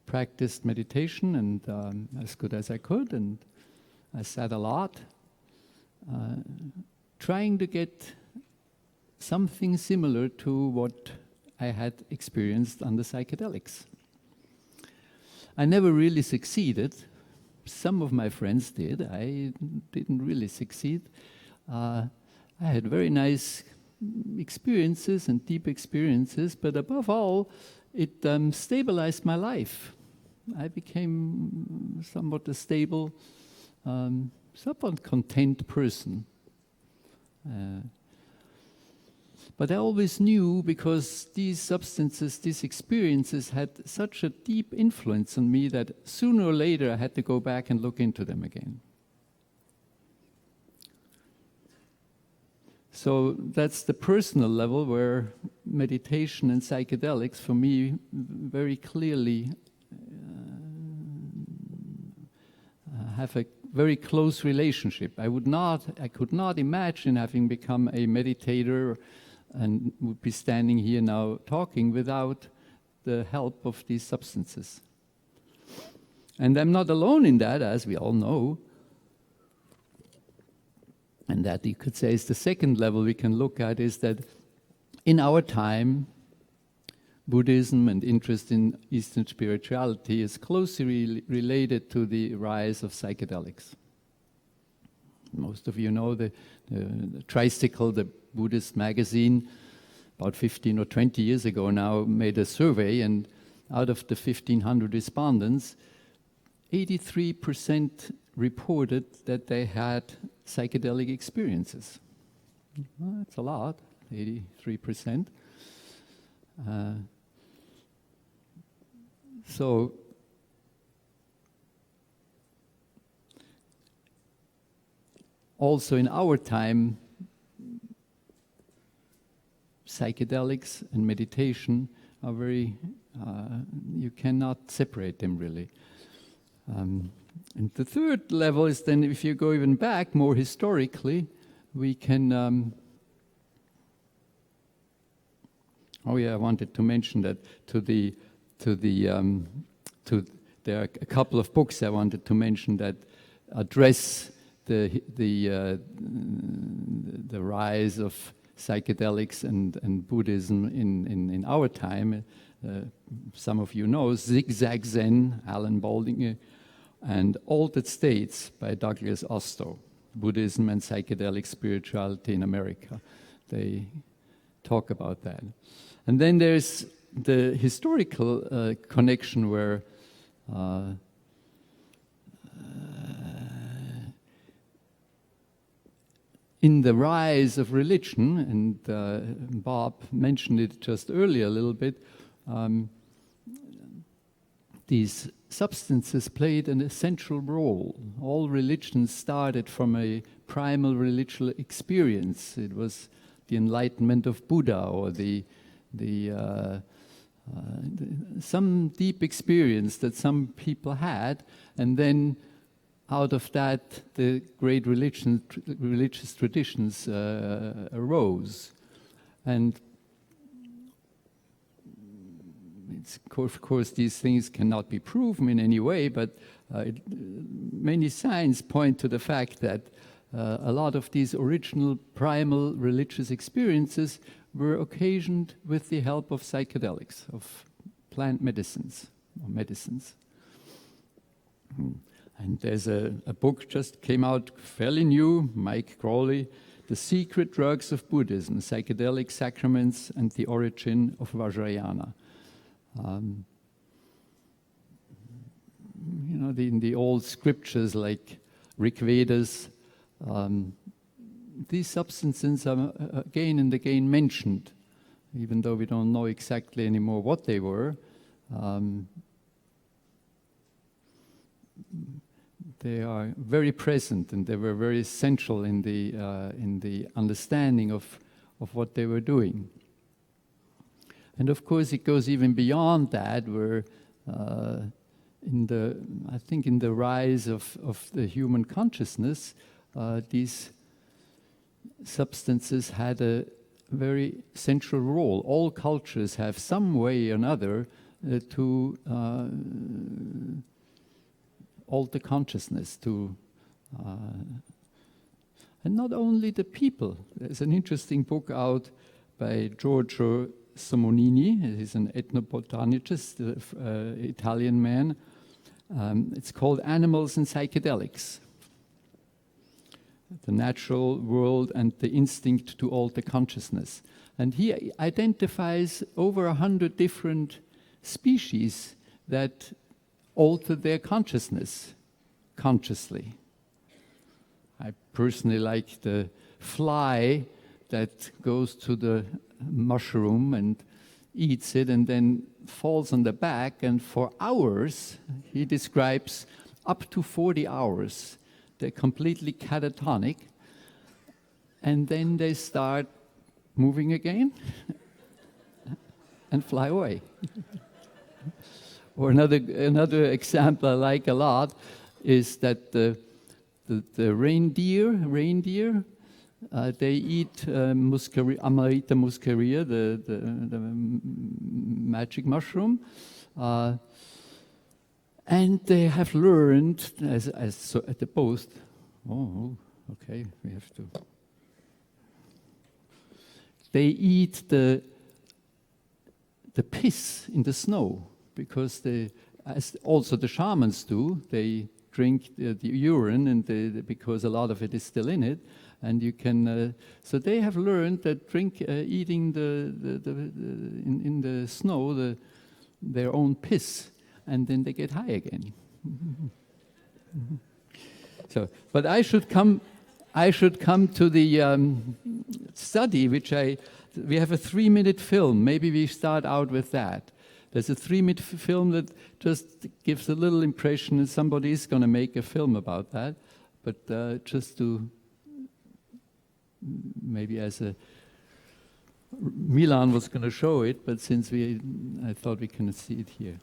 practiced meditation and as good as I could, and I sat a lot, trying to get something similar to what I had experienced under psychedelics. I never really succeeded. Some of my friends did. I didn't really succeed. I had very nice experiences and deep experiences, but above all, it stabilized my life. I became somewhat a stable, somewhat content person. But I always knew, because these substances, these experiences had such a deep influence on me, that sooner or later I had to go back and look into them again. So that's the personal level where meditation and psychedelics, for me, very clearly have a very close relationship. I could not imagine having become a meditator and would be standing here now talking without the help of these substances. And I'm not alone in that, as we all know. And that, you could say, is the second level we can look at, is that in our time, Buddhism and interest in Eastern spirituality is closely related to the rise of psychedelics. Most of you know the Tricycle, the Buddhist magazine, about 15 or 20 years ago now, made a survey, and out of the 1,500 respondents, 83% reported that they had psychedelic experiences. Well, that's a lot, 83%. So also in our time, psychedelics and meditation are very, you cannot separate them really. And the third level is then, if you go even back more historically, we can, oh yeah, I wanted to mention that there are a couple of books I wanted to mention that address the rise of psychedelics and Buddhism in our time. Some of you know Zigzag Zen, Alan Baldinger, and Altered States by Douglas Ostow, Buddhism and Psychedelic Spirituality in America. They talk about that. And then there's the historical connection where in the rise of religion, and Bob mentioned it just earlier a little bit, these substances played an essential role. All religions started from a primal religious experience. It was the enlightenment of Buddha, or some deep experience that some people had, and then out of that the great religious traditions arose. And of course these things cannot be proven in any way, but many signs point to the fact that a lot of these original primal religious experiences were occasioned with the help of psychedelics, of plant medicines, or medicines. And there's a book just came out, fairly new, Mike Crawley, The Secret Drugs of Buddhism, Psychedelic Sacraments and the Origin of Vajrayana. You know, in the old scriptures like Rig Vedas, these substances are again and again mentioned, even though we don't know exactly anymore what they were. They are very present, and they were very essential in the understanding of what they were doing. And of course, it goes even beyond that, where I think in the rise of the human consciousness, these substances had a very central role. All cultures have some way or another to alter consciousness, and not only the people. There's an interesting book out by Giorgio Simonini. He's an ethnobotanist, Italian man. It's called Animals and Psychedelics: The Natural World and the Instinct to Alter Consciousness. And he identifies over 100 different species that alter their consciousness consciously. I personally like the fly that goes to the mushroom and eats it and then falls on the back, and for hours, he describes up to 40 hours, they're completely catatonic, and then they start moving again and fly away. Or another example I like a lot is that the reindeer They eat Amarita muscaria, the magic mushroom, and they have learned, so at the post. Oh, okay, we have to. They eat the piss in the snow because as also the shamans do. They drink the urine, and because a lot of it is still in it, and you can. So they have learned that eating in the snow their own piss, and then they get high again. So, but I should come to the study, which we have a 3-minute film. Maybe we start out with that. There's a 3-minute film that just gives a little impression that somebody is going to make a film about that. But just to maybe Milan was going to show it, but since I thought we can see it here.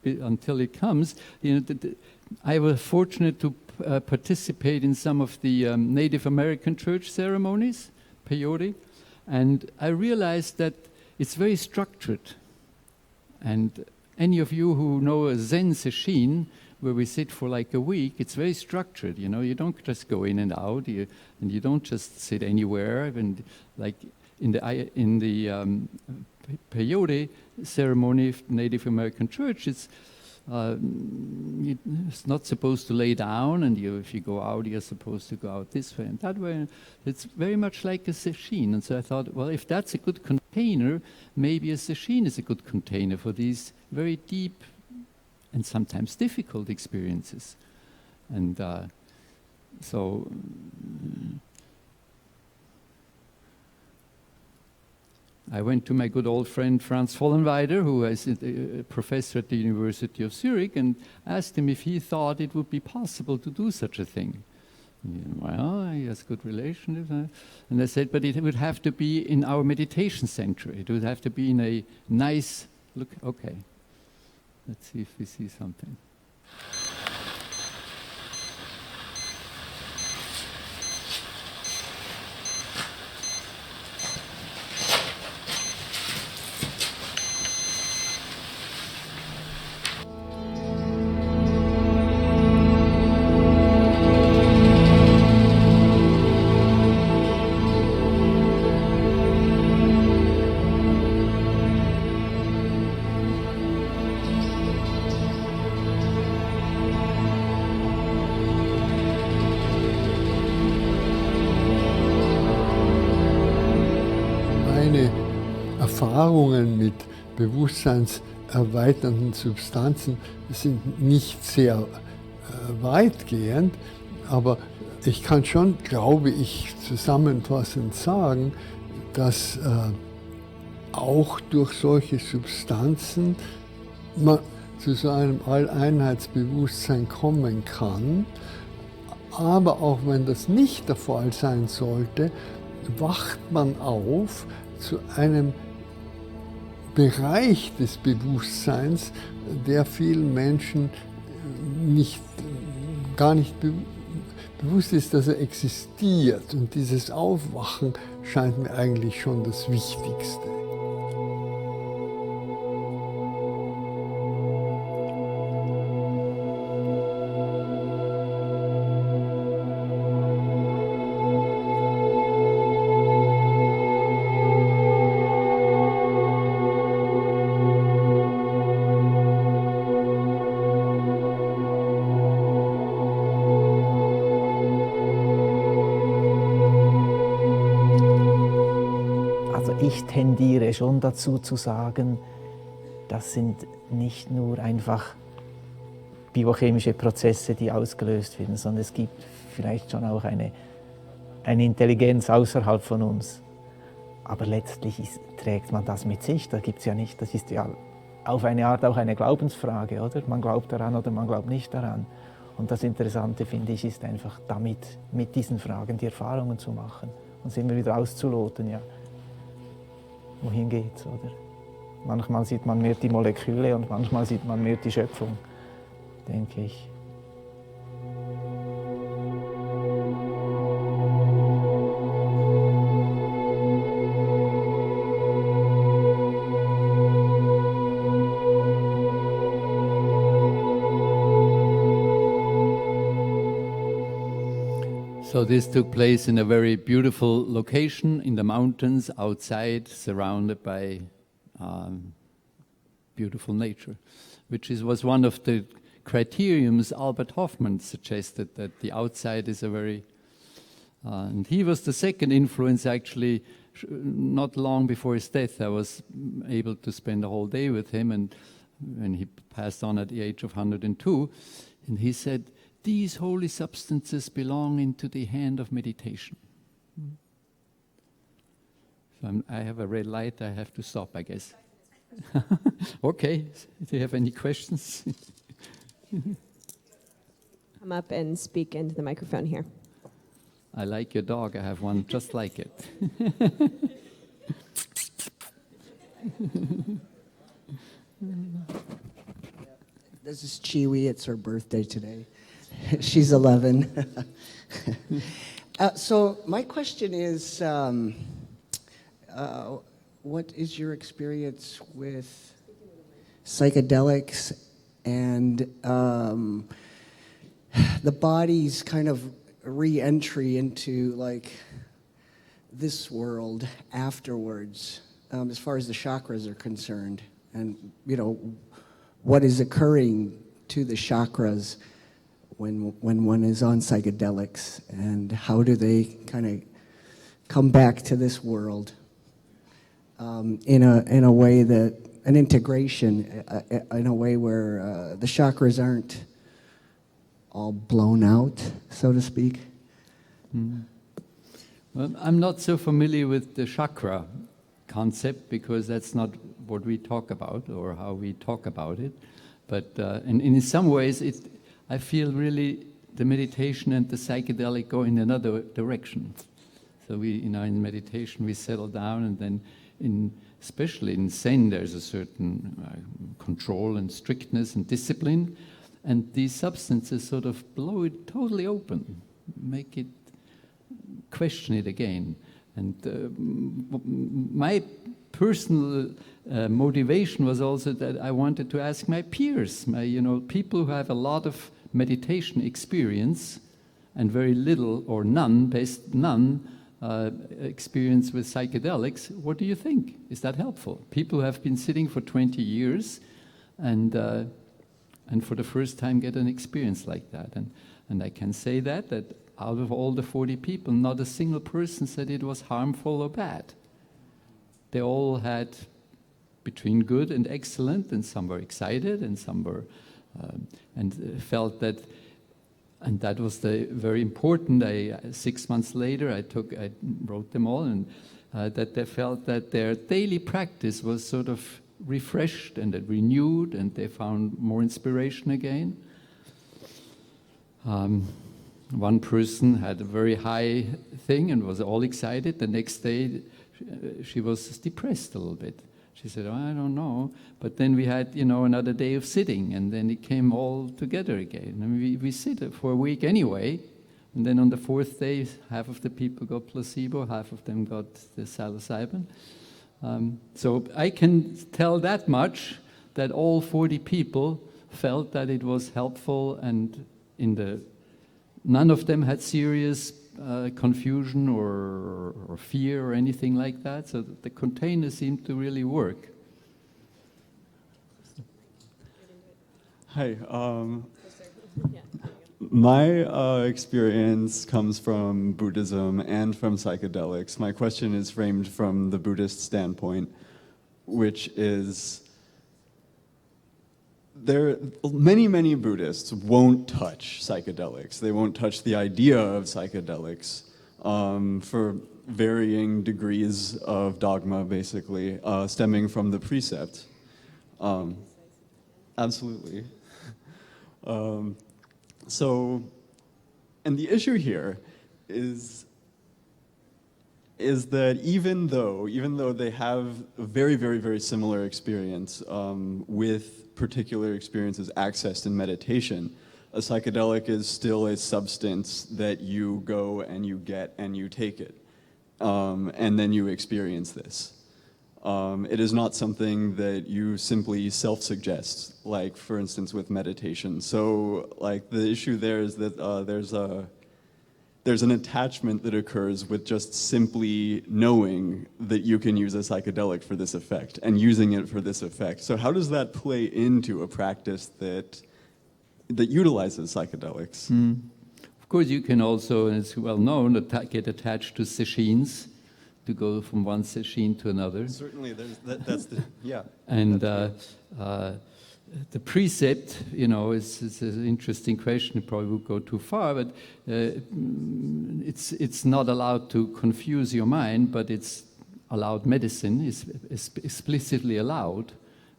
Until it comes, I was fortunate to participate in some of the Native American church ceremonies, peyote, and I realized that it's very structured. And any of you who know a Zen sesshin, where we sit for like a week, it's very structured. You don't just go in and out, and you don't just sit anywhere. And like in the peyote ceremony of Native American church, it's not supposed to lay down, and if you go out, you're supposed to go out this way and that way. It's very much like a sesshin. And so I thought, well, if that's a good container, maybe a sesshin is a good container for these very deep and sometimes difficult experiences. And so I went to my good old friend Franz Vollenweider, who is a professor at the University of Zurich, and asked him if he thought it would be possible to do such a thing. Well, he has good relations. And I said, but it would have to be in our meditation center. It would have to be in a nice, look, okay. Let's see if we see something. Erfahrungen mit bewusstseinserweiternden Substanzen sind nicht sehr weitgehend, aber ich kann schon, glaube ich, zusammenfassend sagen, dass auch durch solche Substanzen man zu so einem Alleinheitsbewusstsein kommen kann. Aber auch wenn das nicht der Fall sein sollte, wacht man auf zu einem Bereich des Bewusstseins, der vielen Menschen gar nicht bewusst ist, dass er existiert. Und dieses Aufwachen scheint mir eigentlich schon das Wichtigste. Ich tendiere schon dazu zu sagen, das sind nicht nur einfach biochemische Prozesse, die ausgelöst werden, sondern es gibt vielleicht schon auch eine Intelligenz außerhalb von uns. Aber letztlich trägt man das mit sich, das gibt es ja nicht. Das ist ja auf eine Art auch eine Glaubensfrage, oder? Man glaubt daran oder man glaubt nicht daran. Und das Interessante, finde ich, ist einfach mit diesen Fragen die Erfahrungen zu machen und sie immer wieder auszuloten, ja. Wohin geht's, oder? Manchmal sieht man mehr die Moleküle und manchmal sieht man mehr die Schöpfung, denke ich. So this took place in a very beautiful location in the mountains outside, surrounded by beautiful nature, which was one of the criteriums Albert Hoffman suggested, that the outside is a very... and he was the second influence, actually. Not long before his death, I was able to spend a whole day with him, and when he passed on at the age of 102, and he said, these holy substances belong into the hand of meditation. So I have a red light, I have to stop, I guess. Okay, do you have any questions? Come up and speak into the microphone here. I like your dog, I have one just like it. This is Chiwi, it's her birthday today. She's 11. So my question is, what is your experience with psychedelics and the body's kind of re-entry into like this world afterwards, as far as the chakras are concerned, and you know what is occurring to the chakras when one is on psychedelics, and how do they kind of come back to this world in a way that an integration, in a way where the chakras aren't all blown out, so to speak. Well, I'm not so familiar with the chakra concept because that's not what we talk about or how we talk about it. But in some ways, I feel really the meditation and the psychedelic go in another direction. So we, in meditation, we settle down, and then especially in Zen, there's a certain control and strictness and discipline. And these substances sort of blow it totally open, make it, question it again. And my personal motivation was also that I wanted to ask my peers, people who have a lot of meditation experience and very little or none experience with psychedelics, what do you think? Is that helpful? People who have been sitting for 20 years and for the first time get an experience like that. And I can say that out of all the 40 people, not a single person said it was harmful or bad. They all had between good and excellent, and some were excited, and some were, and felt that, and that was very important. 6 months later, I wrote them all, and that they felt that their daily practice was sort of refreshed and renewed, and they found more inspiration again. One person had a very high thing and was all excited. The next day, she was depressed a little bit. She said, I don't know. But then we had, another day of sitting, and then it came all together again. And we sit for a week anyway, and then on the fourth day, half of the people got placebo, half of them got the psilocybin. So I can tell that much, that all 40 people felt that it was helpful, and none of them had serious confusion or fear or anything like that. So the container seemed to really work. Hi. My experience comes from Buddhism and from psychedelics. My question is framed from the Buddhist standpoint, which is many Buddhists won't touch psychedelics. They won't touch the idea of psychedelics for varying degrees of dogma, basically, stemming from the precept. Absolutely. So, and the issue here is is that even though they have a very, very, very similar experience with particular experiences accessed in meditation, a psychedelic is still a substance that you go and you get and you take it, and then you experience this. It is not something that you simply self-suggest, like for instance with meditation. So like the issue there is that there's an attachment that occurs with just simply knowing that you can use a psychedelic for this effect and using it for this effect. So how does that play into a practice that utilizes psychedelics? Of course, you can also, and it's well known, get attached to sessions, to go from one session to another. Certainly, that's the, yeah. And the precept, is an interesting question. It probably would go too far, but it's not allowed to confuse your mind, but it's allowed. Medicine is explicitly allowed.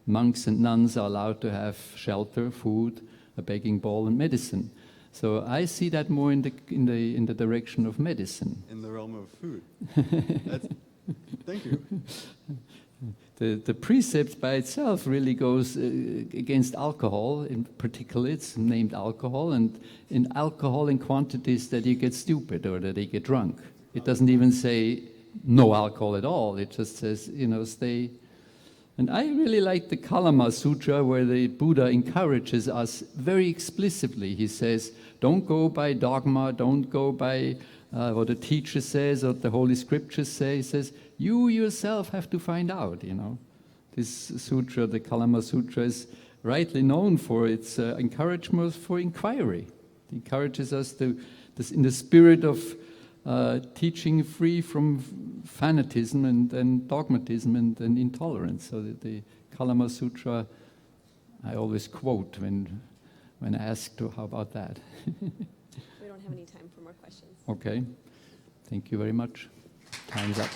Monks and nuns are allowed to have shelter, food, a begging bowl, and medicine. So I see that more in the direction of medicine. In the realm of food. Thank you. The precept by itself really goes against alcohol. In particular, it's named alcohol, and in alcohol in quantities that you get stupid or that you get drunk. It doesn't even say no alcohol at all. It just says, stay. And I really like the Kalama Sutra, where the Buddha encourages us very explicitly. He says, don't go by dogma, don't go by what the teacher says or the Holy Scriptures say. He says, you yourself have to find out, This sutra, the Kalama Sutra, is rightly known for its encouragement for inquiry. It encourages us to, in the spirit of teaching free from fanatism and dogmatism and intolerance. So the Kalama Sutra, I always quote when asked, how about that? We don't have any time for more questions. Okay. Thank you very much. Time's up.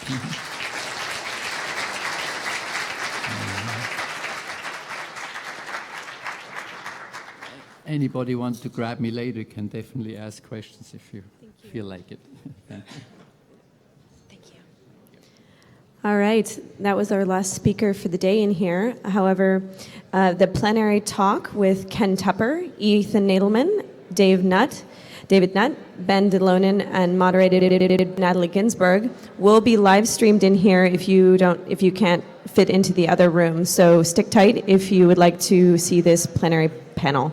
Anybody wants to grab me later can definitely ask questions if you feel like it. Thank you. All right, that was our last speaker for the day in here. However, the plenary talk with Ken Tupper, Ethan Nadelman, David Nutt, Ben DeLonin, and moderated Natalie Ginsburg will be live streamed in here if you can't fit into the other room. So stick tight if you would like to see this plenary panel.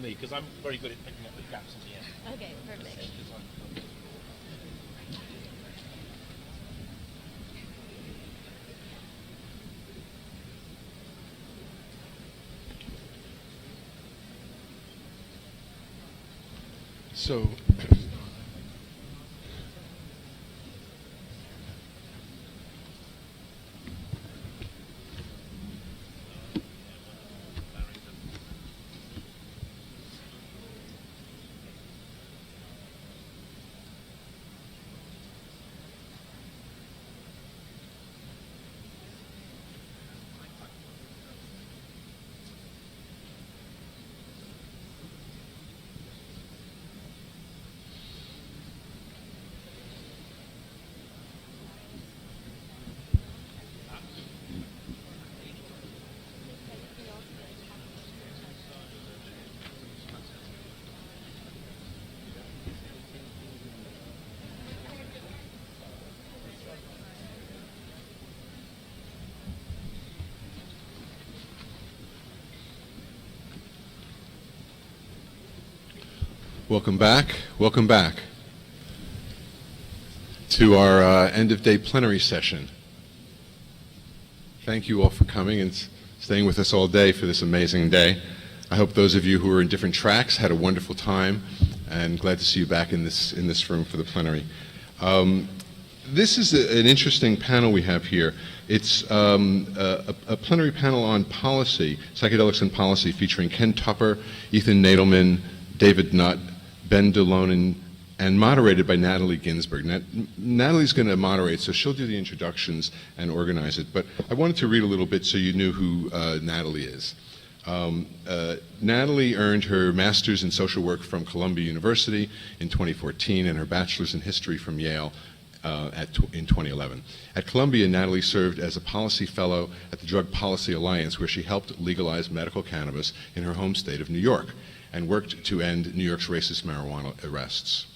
me, because I'm very good at picking up the gaps in the air. Okay, perfect. So, welcome back. Welcome back to our end-of-day plenary session. Thank you all for coming and staying with us all day for this amazing day. I hope those of you who are in different tracks had a wonderful time, and glad to see you back in this room for the plenary. This is an interesting panel we have here. It's a plenary panel on policy, psychedelics and policy, featuring Ken Tupper, Ethan Nadelman, David Nutt, Ben DeLone, and moderated by Natalie Ginsberg. Natalie's going to moderate, so she'll do the introductions and organize it. But I wanted to read a little bit so you knew who Natalie is. Natalie earned her master's in social work from Columbia University in 2014 and her bachelor's in history from Yale in 2011. At Columbia, Natalie served as a policy fellow at the Drug Policy Alliance, where she helped legalize medical cannabis in her home state of New York and worked to end New York's racist marijuana arrests.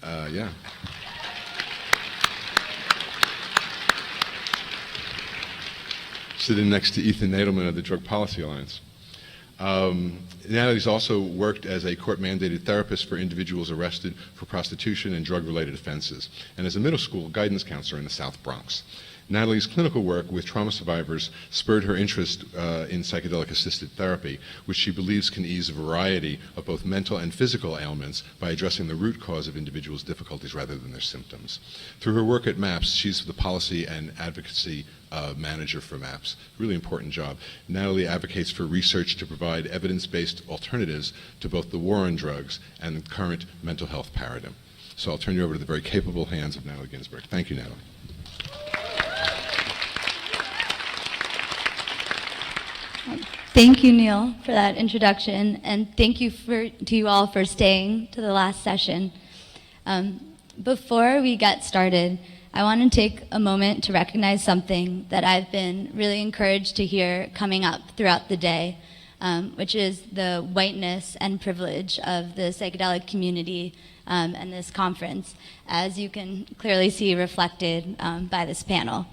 Yeah. Sitting next to Ethan Nadelman of the Drug Policy Alliance. Natalie's also worked as a court-mandated therapist for individuals arrested for prostitution and drug-related offenses, and as a middle school guidance counselor in the South Bronx. Natalie's clinical work with trauma survivors spurred her interest in psychedelic-assisted therapy, which she believes can ease a variety of both mental and physical ailments by addressing the root cause of individuals' difficulties rather than their symptoms. Through her work at MAPS, she's the policy and advocacy manager for MAPS. Really important job. Natalie advocates for research to provide evidence-based alternatives to both the war on drugs and the current mental health paradigm. So I'll turn you over to the very capable hands of Natalie Ginsberg. Thank you, Natalie. Thank you, Neil, for that introduction, and thank you to you all for staying to the last session. Before we get started, I want to take a moment to recognize something that I've been really encouraged to hear coming up throughout the day, which is the whiteness and privilege of the psychedelic community and this conference, as you can clearly see reflected by this panel.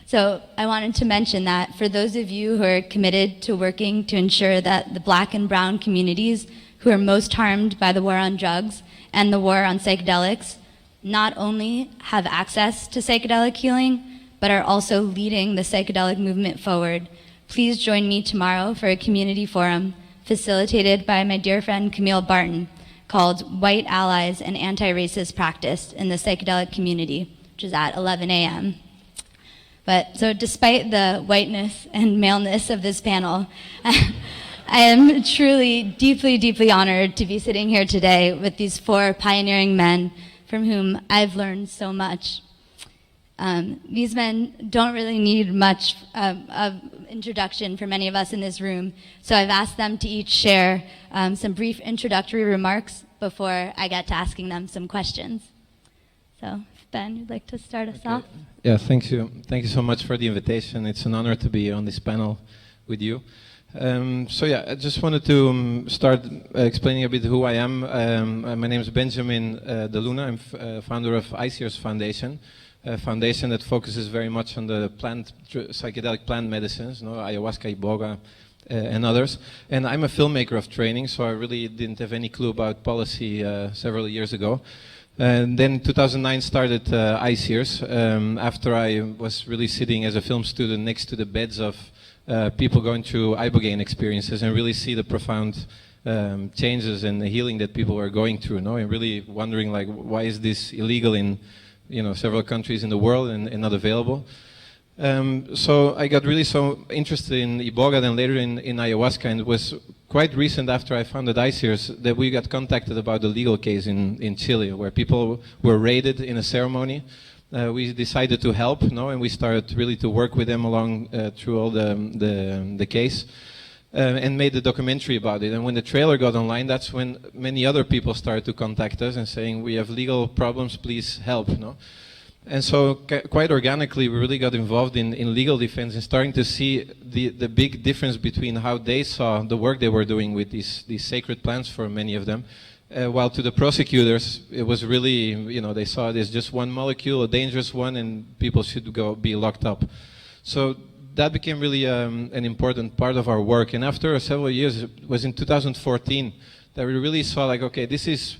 So I wanted to mention that for those of you who are committed to working to ensure that the Black and brown communities who are most harmed by the war on drugs and the war on psychedelics not only have access to psychedelic healing, but are also leading the psychedelic movement forward, please join me tomorrow for a community forum facilitated by my dear friend Camille Barton called White Allies and Anti-Racist Practice in the Psychedelic Community, which is at 11 a.m. But so despite the whiteness and maleness of this panel, I am truly deeply, deeply honored to be sitting here today with these four pioneering men from whom I've learned so much. These men don't really need much of introduction for many of us in this room, so I've asked them to each share some brief introductory remarks before I get to asking them some questions. So, Ben, you'd like to start us off? Yeah, thank you. Thank you so much for the invitation. It's an honor to be on this panel with you. So yeah, I just wanted to start explaining a bit who I am. My name is Benjamin De Luna. I'm founder of ICER's Foundation, a foundation that focuses very much on the psychedelic plant medicines, ayahuasca, iboga, and others. And I'm a filmmaker of training, so I really didn't have any clue about policy several years ago. And then 2009 started ICE Years, after I was really sitting as a film student next to the beds of people going through ibogaine experiences and really see the profound changes and the healing that people were going through, no? And really wondering, like, why is this illegal in, you know, several countries in the world and not available? So I got really so interested in iboga, then later in ayahuasca, and it was quite recent after I founded ICE Years that we got contacted about the legal case in Chile, where people were raided in a ceremony. We decided to help, no, and we started really to work with them along through all the case, and made a documentary about it. And when the trailer got online, that's when many other people started to contact us and saying, we have legal problems, please help, no? And so quite organically, we really got involved in legal defense and starting to see the big difference between how they saw the work they were doing with these sacred plants for many of them. While to the prosecutors, it was really, you know, they saw it as just one molecule, a dangerous one, and people should be locked up. So that became really an important part of our work. And after several years, it was in 2014 that we really saw, like, okay, this is,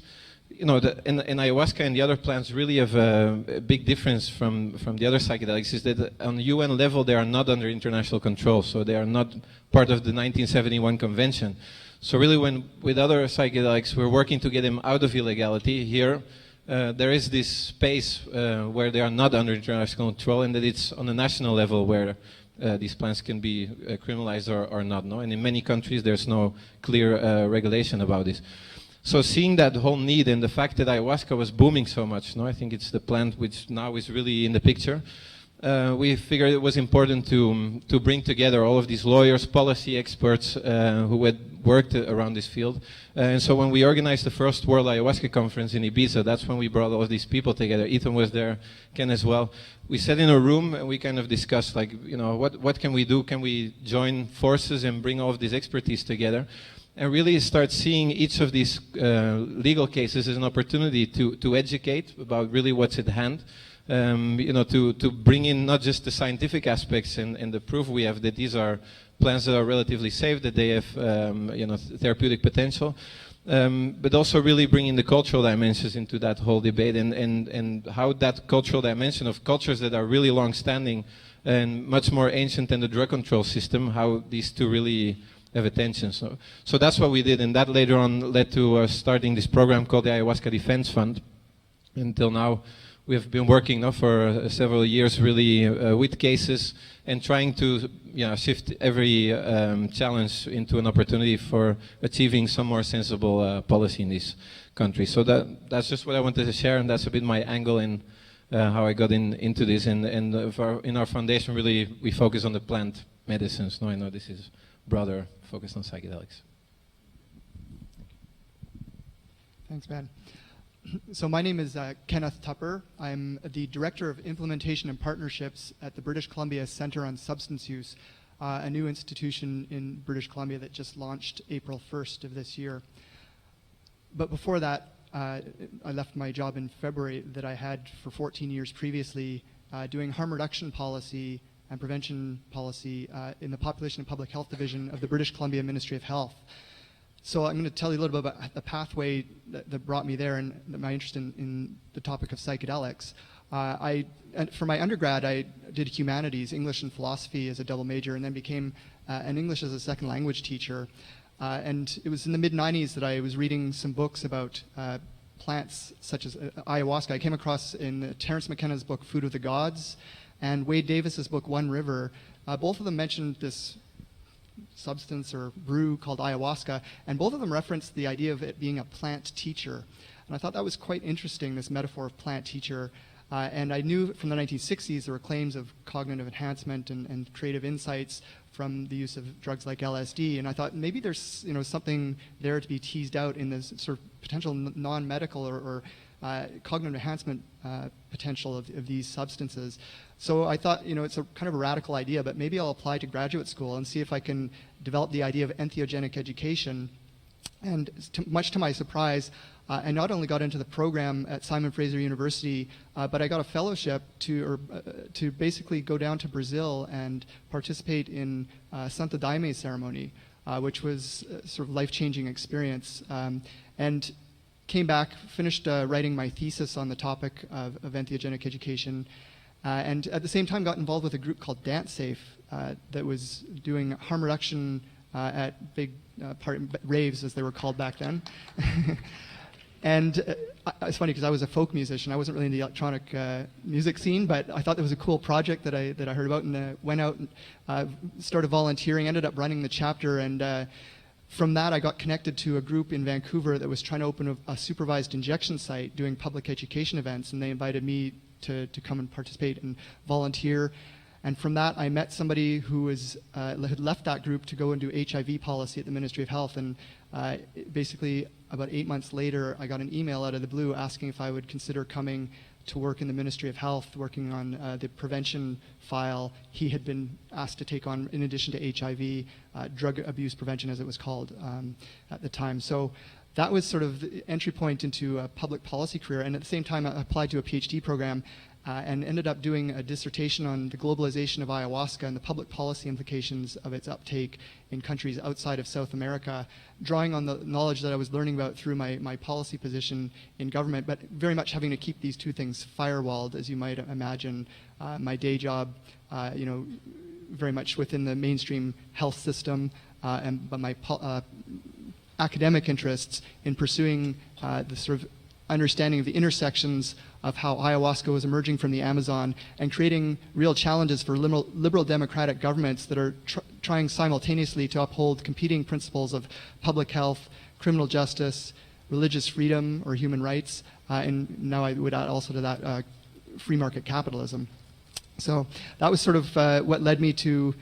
you know, in ayahuasca and the other plants really have a big difference from the other psychedelics, is that on the UN level they are not under international control, so they are not part of the 1971 convention. So really, when with other psychedelics we're working to get them out of illegality, here there is this space where they are not under international control, and that it's on the national level where these plants can be criminalized or not, no? And in many countries there's no clear regulation about this. So seeing that whole need and the fact that ayahuasca was booming so much, no, I think it's the plant which now is really in the picture. We figured it was important to bring together all of these lawyers, policy experts who had worked around this field. And so when we organized the first World Ayahuasca Conference in Ibiza, that's when we brought all of these people together. Ethan was there, Ken as well. We sat in a room and we kind of discussed, like, you know, what can we do? Can we join forces and bring all of this expertise together? And really start seeing each of these legal cases as an opportunity to educate about really what's at hand. You know, to bring in not just the scientific aspects and the proof we have that these are plants that are relatively safe, that they have you know, therapeutic potential, but also really bringing the cultural dimensions into that whole debate, and how that cultural dimension of cultures that are really long-standing and much more ancient than the drug control system, how these two really have attention. So that's what we did, and that later on led to starting this program called the Ayahuasca Defense Fund. Until now, we have been working now for several years really with cases and trying to, you know, shift every challenge into an opportunity for achieving some more sensible policy in these countries. So that's just what I wanted to share, and that's a bit my angle in how I got into this. And in our foundation, really, we focus on the plant medicines. No, I know this is broader, focused on psychedelics. Thanks, Ben. So my name is Kenneth Tupper. I'm the Director of Implementation and Partnerships at the British Columbia Centre on Substance Use, a new institution in British Columbia that just launched April 1st of this year. But before that, I left my job in February that I had for 14 years previously, doing harm reduction policy and prevention policy in the Population and Public Health Division of the British Columbia Ministry of Health. So I'm going to tell you a little bit about the pathway that brought me there and my interest in the topic of psychedelics. For my undergrad, I did humanities, English and philosophy as a double major, and then became an English as a second language teacher. And it was in the mid-90s that I was reading some books about plants such as ayahuasca. I came across in Terence McKenna's book, Food of the Gods, and Wade Davis's book, One River. Both of them mentioned this substance or brew called ayahuasca, and both of them referenced the idea of it being a plant teacher. And I thought that was quite interesting, this metaphor of plant teacher. And I knew from the 1960s there were claims of cognitive enhancement and creative insights from the use of drugs like LSD, and I thought maybe there's, you know, something there to be teased out in this sort of potential non-medical or cognitive enhancement potential of these substances. So I thought, you know, it's a kind of a radical idea, but maybe I'll apply to graduate school and see if I can develop the idea of entheogenic education And much to my surprise, I not only got into the program at Simon Fraser University, but I got a fellowship to basically go down to Brazil and participate in Santa Daime ceremony, which was a sort of life-changing experience. And came back, finished writing my thesis on the topic of entheogenic education, and at the same time got involved with a group called Dance Safe that was doing harm reduction at big raves, as they were called back then. And it's funny because I was a folk musician. I wasn't really in the electronic music scene, but I thought it was a cool project that I heard about, and went out and started volunteering, ended up running the chapter, and from that I got connected to a group in Vancouver that was trying to open a supervised injection site doing public education events, and they invited me to come and participate and volunteer. And from that, I met somebody who had left that group to go and do HIV policy at the Ministry of Health. And basically, about 8 months later, I got an email out of the blue asking if I would consider coming to work in the Ministry of Health, working on the prevention file he had been asked to take on in addition to HIV, drug abuse prevention as it was called at the time. So that was sort of the entry point into a public policy career. And at the same time, I applied to a PhD program and ended up doing a dissertation on the globalization of ayahuasca and the public policy implications of its uptake in countries outside of South America, drawing on the knowledge that I was learning about through my policy position in government, but very much having to keep these two things firewalled, as you might imagine. My day job, very much within the mainstream health system, but my academic interests in pursuing the sort of understanding of the intersections of how ayahuasca was emerging from the Amazon and creating real challenges for liberal democratic governments that are trying simultaneously to uphold competing principles of public health, criminal justice, religious freedom or human rights, and now I would add also to that free market capitalism. So that was sort of what led me to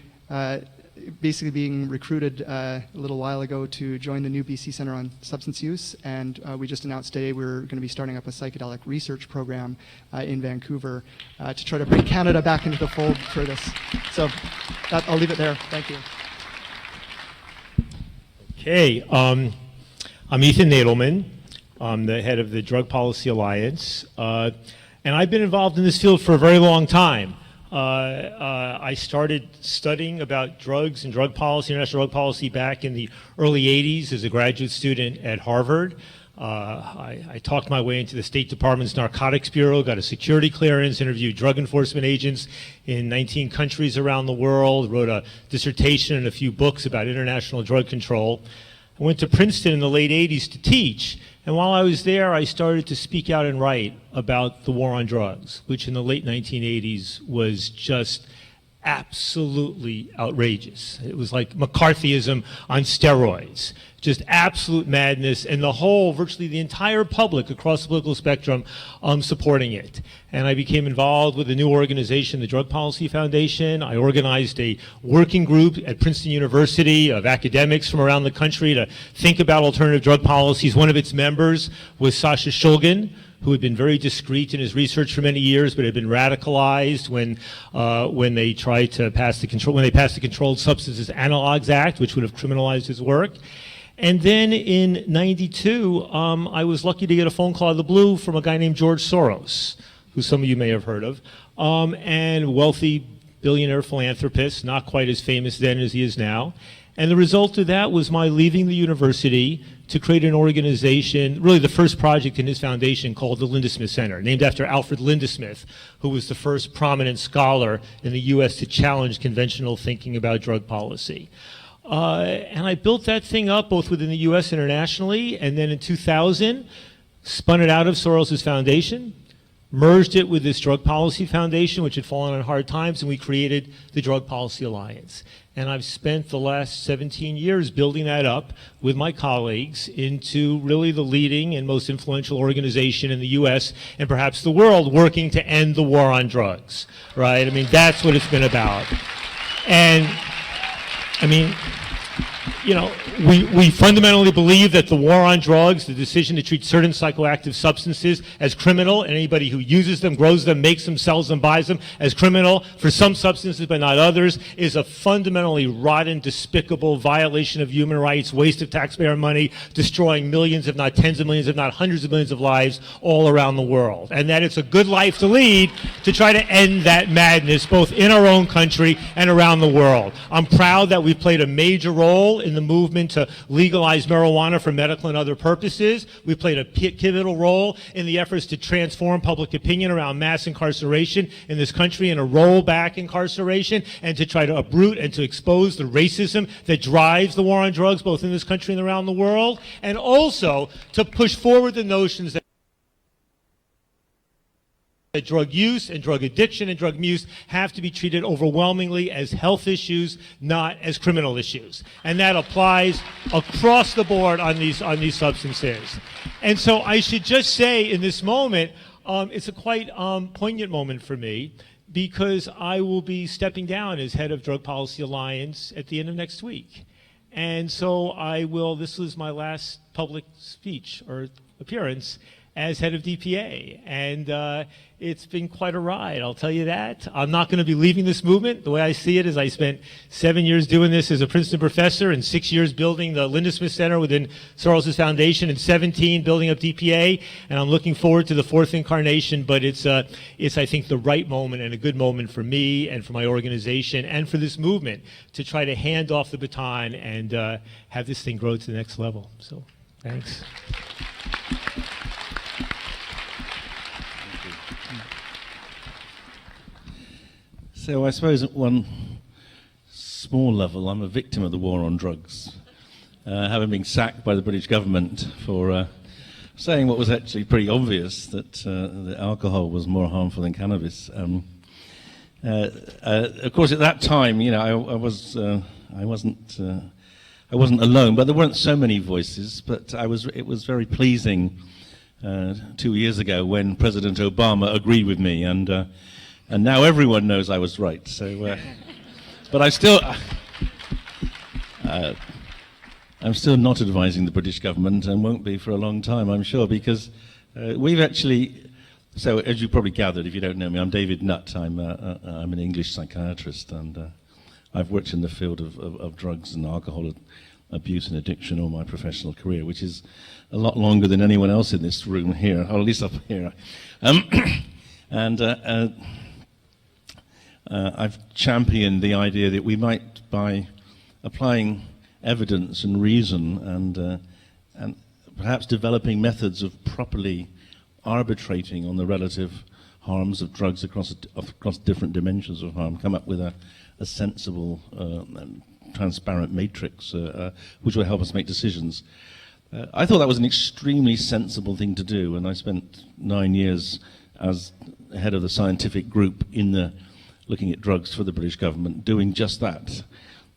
basically being recruited a little while ago to join the new BC Centre on Substance Use, and we just announced today we're going to be starting up a psychedelic research program in Vancouver to try to bring Canada back into the fold for this. So I'll leave it there. Thank you. Okay, I'm Ethan Nadelman. I'm the head of the Drug Policy Alliance, and I've been involved in this field for a very long time. I started studying about drugs and drug policy, international drug policy, back in the early 80s as a graduate student at Harvard. I talked my way into the State Department's Narcotics Bureau, got a security clearance, interviewed drug enforcement agents in 19 countries around the world, wrote a dissertation and a few books about international drug control. I went to Princeton in the late 80s to teach, and while I was there, I started to speak out and write about the war on drugs, which in the late 1980s was just absolutely outrageous. It was like McCarthyism on steroids, just absolute madness, and the whole, virtually the entire public across the political spectrum supporting it. And I became involved with a new organization, the Drug Policy Foundation. I organized a working group at Princeton University of academics from around the country to think about alternative drug policies. One of its members was Sasha Shulgin, who had been very discreet in his research for many years, but had been radicalized when they tried to pass the Controlled Substances Analogs Act, which would have criminalized his work. And then in '92, I was lucky to get a phone call out of the blue from a guy named George Soros, who some of you may have heard of, and wealthy billionaire philanthropist, not quite as famous then as he is now. And the result of that was my leaving the university to create an organization, really the first project in his foundation, called the Lindesmith Center, named after Alfred Lindesmith, who was the first prominent scholar in the U.S. to challenge conventional thinking about drug policy. And I built that thing up both within the U.S. and internationally, and then in 2000, spun it out of Soros's foundation, merged it with this Drug Policy Foundation, which had fallen on hard times, and we created the Drug Policy Alliance. And I've spent the last 17 years building that up with my colleagues into really the leading and most influential organization in the U.S. and perhaps the world working to end the war on drugs, right? I mean, that's what it's been about. And, I mean, you know, we fundamentally believe that the war on drugs, the decision to treat certain psychoactive substances as criminal, and anybody who uses them, grows them, makes them, sells them, buys them as criminal for some substances but not others, is a fundamentally rotten, despicable violation of human rights, waste of taxpayer money, destroying millions, if not tens of millions, if not hundreds of millions of lives all around the world. And that it's a good life to lead to try to end that madness both in our own country and around the world. I'm proud that we've played a major role in the movement to legalize marijuana for medical and other purposes. We played a pivotal role in the efforts to transform public opinion around mass incarceration in this country and a rollback incarceration, and to try to uproot and to expose the racism that drives the war on drugs both in this country and around the world, and also to push forward the notions that drug use and drug addiction and drug misuse have to be treated overwhelmingly as health issues, not as criminal issues. And that applies across the board on these substances. And so I should just say in this moment, it's a quite poignant moment for me, because I will be stepping down as head of Drug Policy Alliance at the end of next week. And so this is my last public speech or appearance as head of DPA. And it's been quite a ride, I'll tell you that. I'm not going to be leaving this movement. The way I see it is I spent 7 years doing this as a Princeton professor and 6 years building the Linda Smith Center within Soros's Foundation and 17 building up DPA. And I'm looking forward to the fourth incarnation, but it's I think, the right moment and a good moment for me and for my organization and for this movement to try to hand off the baton and have this thing grow to the next level. So, thanks. So I suppose at one small level, I'm a victim of the war on drugs, having been sacked by the British government for saying what was actually pretty obvious, that alcohol was more harmful than cannabis. Of course, at that time, you know, I wasn't alone, but there weren't so many voices. But it was very pleasing 2 years ago when President Obama agreed with me, and now everyone knows I was right. So, but I'm still not advising the British government, and won't be for a long time, I'm sure, because we've actually. So, as you probably gathered, if you don't know me, I'm David Nutt. I'm an English psychiatrist, and I've worked in the field of drugs and alcohol abuse and addiction all my professional career, which is a lot longer than anyone else in this room here, or at least up here. I've championed the idea that we might, by applying evidence and reason and perhaps developing methods of properly arbitrating on the relative harms of drugs across different dimensions of harm, come up with a sensible, transparent matrix which will help us make decisions. I thought that was an extremely sensible thing to do, and I spent 9 years as head of the scientific group looking at drugs for the British government, doing just that.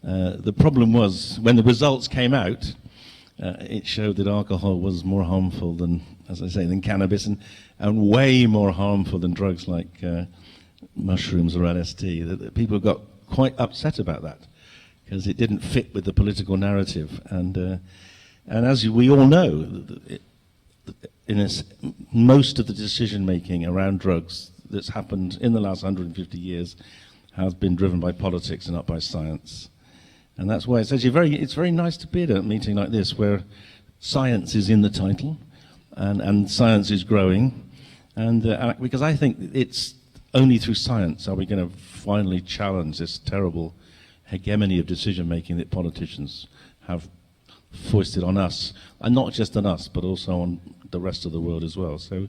The problem was, when the results came out, it showed that alcohol was more harmful than, as I say, than cannabis, and way more harmful than drugs like mushrooms or LSD. That people got quite upset about that, because it didn't fit with the political narrative. And as we all know, most of the decision-making around drugs that's happened in the last 150 years has been driven by politics and not by science. And that's why it's actually it's very nice to be at a meeting like this, where science is in the title and science is growing. And because I think it's only through science are we going to finally challenge this terrible hegemony of decision-making that politicians have foisted on us, and not just on us, but also on the rest of the world as well. So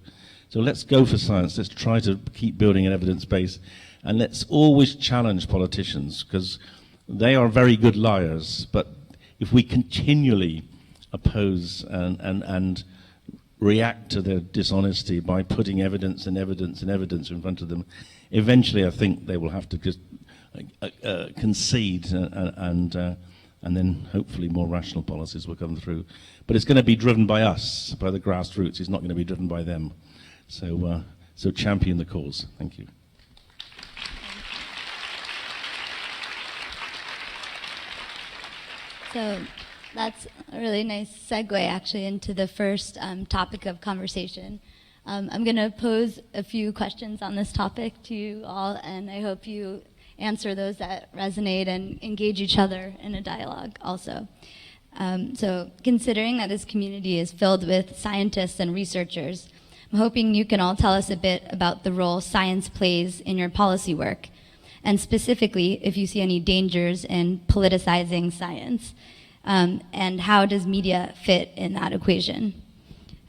let's go for science. Let's try to keep building an evidence base, and let's always challenge politicians, because they are very good liars. But if we continually oppose and react to their dishonesty by putting evidence and evidence and evidence in front of them, eventually I think they will have to just concede, and then hopefully more rational policies will come through. But it's going to be driven by us, by the grassroots. It's not going to be driven by them. So champion the cause. Thank you. So that's a really nice segue actually into the first topic of conversation. I'm going to pose a few questions on this topic to you all, and I hope you answer those that resonate and engage each other in a dialogue also. So considering that this community is filled with scientists and researchers, I'm hoping you can all tell us a bit about the role science plays in your policy work, and specifically if you see any dangers in politicizing science, and how does media fit in that equation?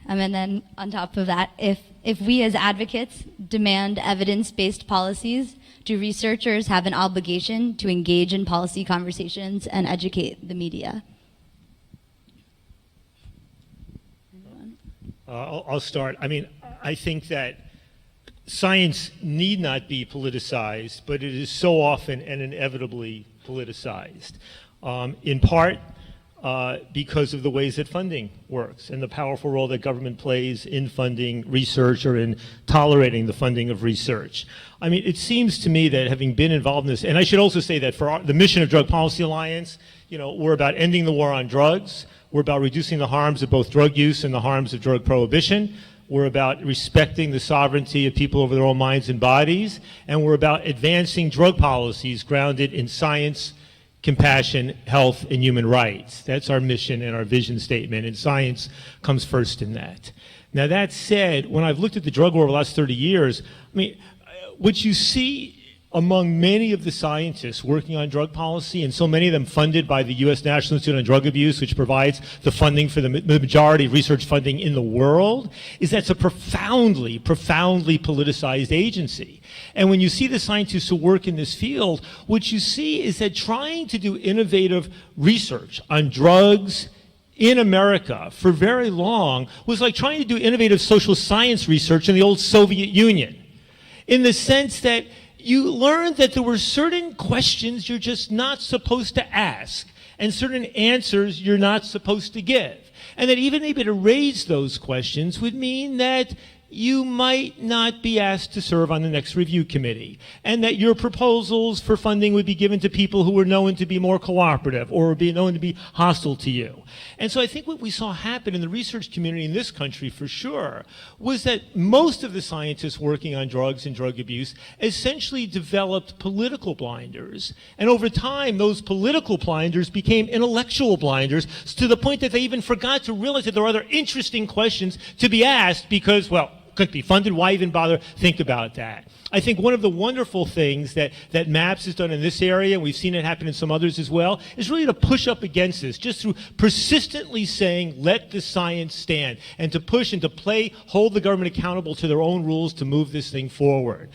And then on top of that, if we as advocates demand evidence-based policies, do researchers have an obligation to engage in policy conversations and educate the media? I'll start. I mean, I think that science need not be politicized, but it is so often and inevitably politicized. In part, because of the ways that funding works and the powerful role that government plays in funding research or in tolerating the funding of research. I mean, it seems to me that having been involved in this, and I should also say that for the mission of Drug Policy Alliance, we're about ending the war on drugs. We're about reducing the harms of both drug use and the harms of drug prohibition. We're about respecting the sovereignty of people over their own minds and bodies. And we're about advancing drug policies grounded in science, compassion, health, and human rights. That's our mission and our vision statement, and science comes first in that. Now, that said, when I've looked at the drug war over the last 30 years, I mean, what you see among many of the scientists working on drug policy, and so many of them funded by the U.S. National Institute on Drug Abuse, which provides the funding for the majority of research funding in the world, is that's a profoundly, profoundly politicized agency. And when you see the scientists who work in this field, what you see is that trying to do innovative research on drugs in America for very long was like trying to do innovative social science research in the old Soviet Union, in the sense that you learned that there were certain questions you're just not supposed to ask and certain answers you're not supposed to give. And that even able to raise those questions would mean that you might not be asked to serve on the next review committee, and that your proposals for funding would be given to people who were known to be more cooperative or would be known to be hostile to you. And so I think what we saw happen in the research community in this country for sure was that most of the scientists working on drugs and drug abuse essentially developed political blinders. And over time, those political blinders became intellectual blinders to the point that they even forgot to realize that there are other interesting questions to be asked because, well, couldn't be funded. Why even bother think about that? I think one of the wonderful things that MAPS has done in this area, and we've seen it happen in some others as well, is really to push up against this, just through persistently saying, let the science stand, and to push and to hold the government accountable to their own rules to move this thing forward.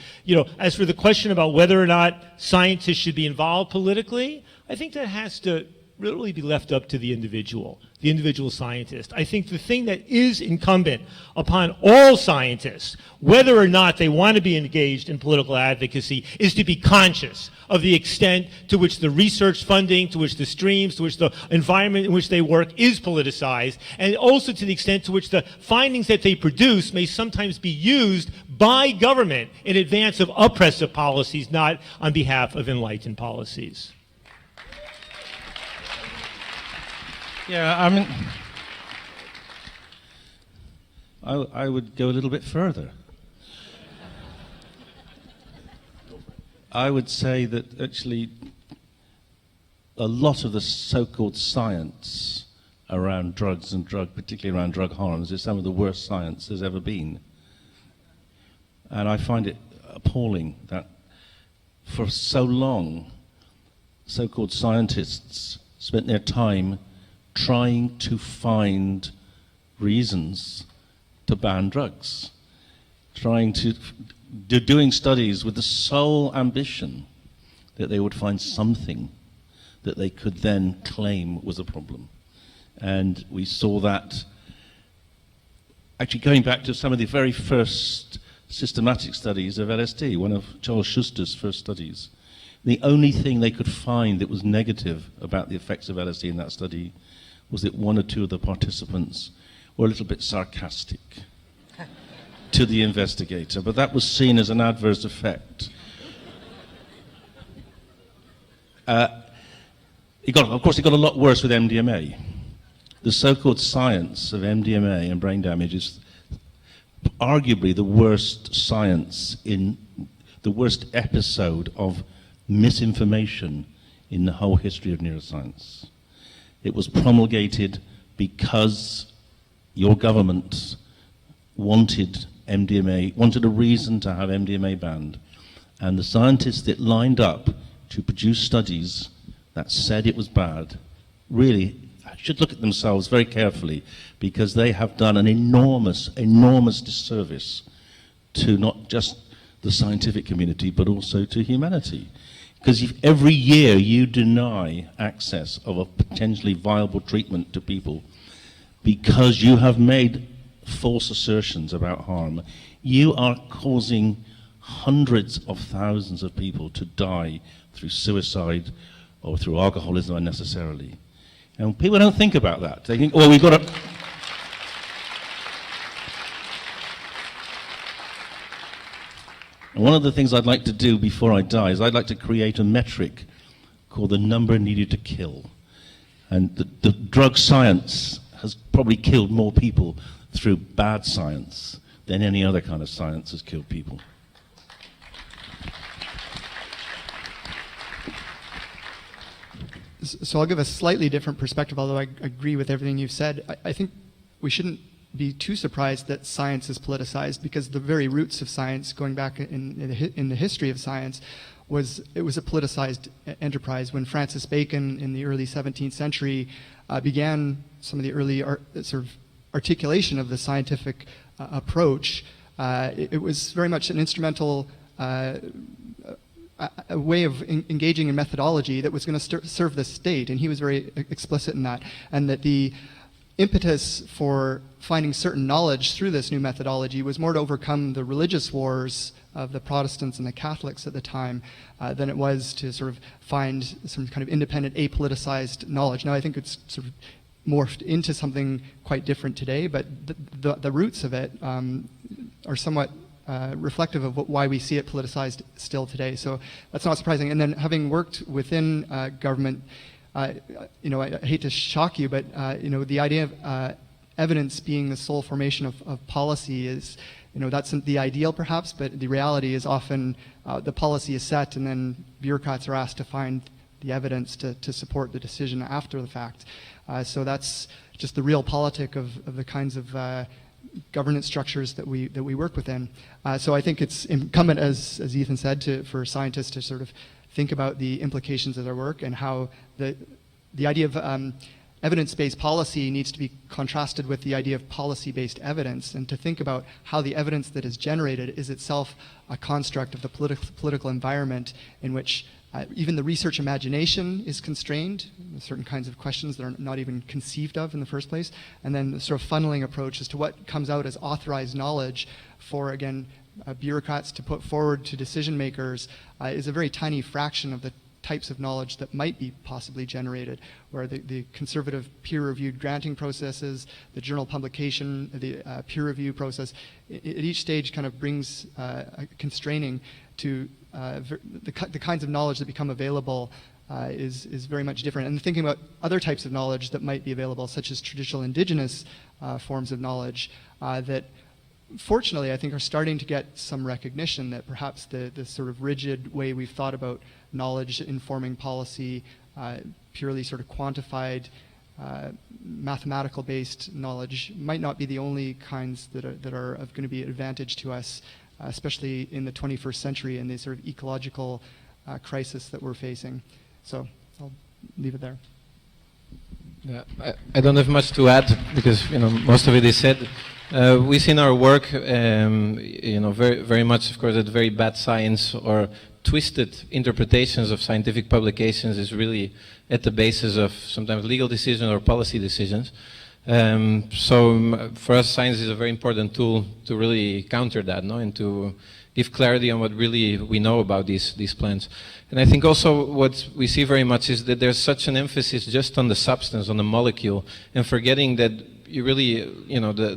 As for the question about whether or not scientists should be involved politically, I think that has to really be left up to the individual scientist. I think the thing that is incumbent upon all scientists, whether or not they want to be engaged in political advocacy, is to be conscious of the extent to which the research funding, to which the streams, to which the environment in which they work is politicized, and also to the extent to which the findings that they produce may sometimes be used by government in advance of oppressive policies, not on behalf of enlightened policies. Yeah, I mean, I would go a little bit further. I would say that actually a lot of the so-called science around drugs and particularly around drug harms, is some of the worst science there's ever been. And I find it appalling that for so long, so-called scientists spent their time trying to find reasons to ban drugs, doing studies with the sole ambition that they would find something that they could then claim was a problem. And we saw that actually going back to some of the very first systematic studies of LSD, one of Charles Schuster's first studies. The only thing they could find that was negative about the effects of LSD in that study was that one or two of the participants were a little bit sarcastic to the investigator, but that was seen as an adverse effect. Of course, it got a lot worse with MDMA. The so-called science of MDMA and brain damage is arguably the worst science the worst episode of misinformation in the whole history of neuroscience. It was promulgated because your government wanted a reason to have MDMA banned. And the scientists that lined up to produce studies that said it was bad really should look at themselves very carefully, because they have done an enormous, enormous disservice to not just the scientific community, but also to humanity. Because if every year you deny access of a potentially viable treatment to people because you have made false assertions about harm, you are causing hundreds of thousands of people to die through suicide or through alcoholism unnecessarily. And people don't think about that. They think, oh, we've got to... And one of the things I'd like to do before I die is I'd like to create a metric called the number needed to kill. And the drug science has probably killed more people through bad science than any other kind of science has killed people. So I'll give a slightly different perspective, although I agree with everything you've said. I think we shouldn't be too surprised that science is politicized, because the very roots of science, going back in the history of science, it was a politicized enterprise. When Francis Bacon in the early 17th century began some of the early sort of articulation of the scientific approach, it was very much an instrumental a way of engaging in methodology that was going to serve the state, and he was very explicit in that, and that the impetus for finding certain knowledge through this new methodology was more to overcome the religious wars of the Protestants and the Catholics at the time than it was to sort of find some kind of independent, apoliticized knowledge. Now, I think it's sort of morphed into something quite different today, but the roots of it are somewhat reflective of why we see it politicized still today. So that's not surprising. And then, having worked within government, I hate to shock you, but the idea of evidence being the sole formation of policy is, that's the ideal perhaps, but the reality is often the policy is set, and then bureaucrats are asked to find the evidence to support the decision after the fact. So that's just the real politic of the kinds of governance structures that we work within. So I think it's incumbent, as Ethan said, for scientists to sort of think about the implications of their work, and how the idea of evidence-based policy needs to be contrasted with the idea of policy-based evidence, and to think about how the evidence that is generated is itself a construct of the political environment in which even the research imagination is constrained, certain kinds of questions that are not even conceived of in the first place, and then the sort of funneling approach as to what comes out as authorized knowledge for, again, bureaucrats to put forward to decision makers is a very tiny fraction of the types of knowledge that might be possibly generated, where the conservative peer-reviewed granting processes, the journal publication, the peer review process, at each stage kind of brings constraining to the kinds of knowledge that become available is very much different. And thinking about other types of knowledge that might be available, such as traditional indigenous forms of knowledge, that fortunately I think are starting to get some recognition, that perhaps the sort of rigid way we've thought about knowledge informing policy, purely sort of quantified, mathematical-based knowledge, might not be the only kinds that are going to be an advantage to us, especially in the 21st century and the sort of ecological crisis that we're facing. So I'll leave it there. Yeah, I don't have much to add, because most of it is said. We see in our work, very, very much, of course, that very bad science or twisted interpretations of scientific publications is really at the basis of sometimes legal decisions or policy decisions. So for us, science is a very important tool to really counter that, and to give clarity on what really we know about these plants. And I think also what we see very much is that there's such an emphasis just on the substance, on the molecule, and forgetting that you really,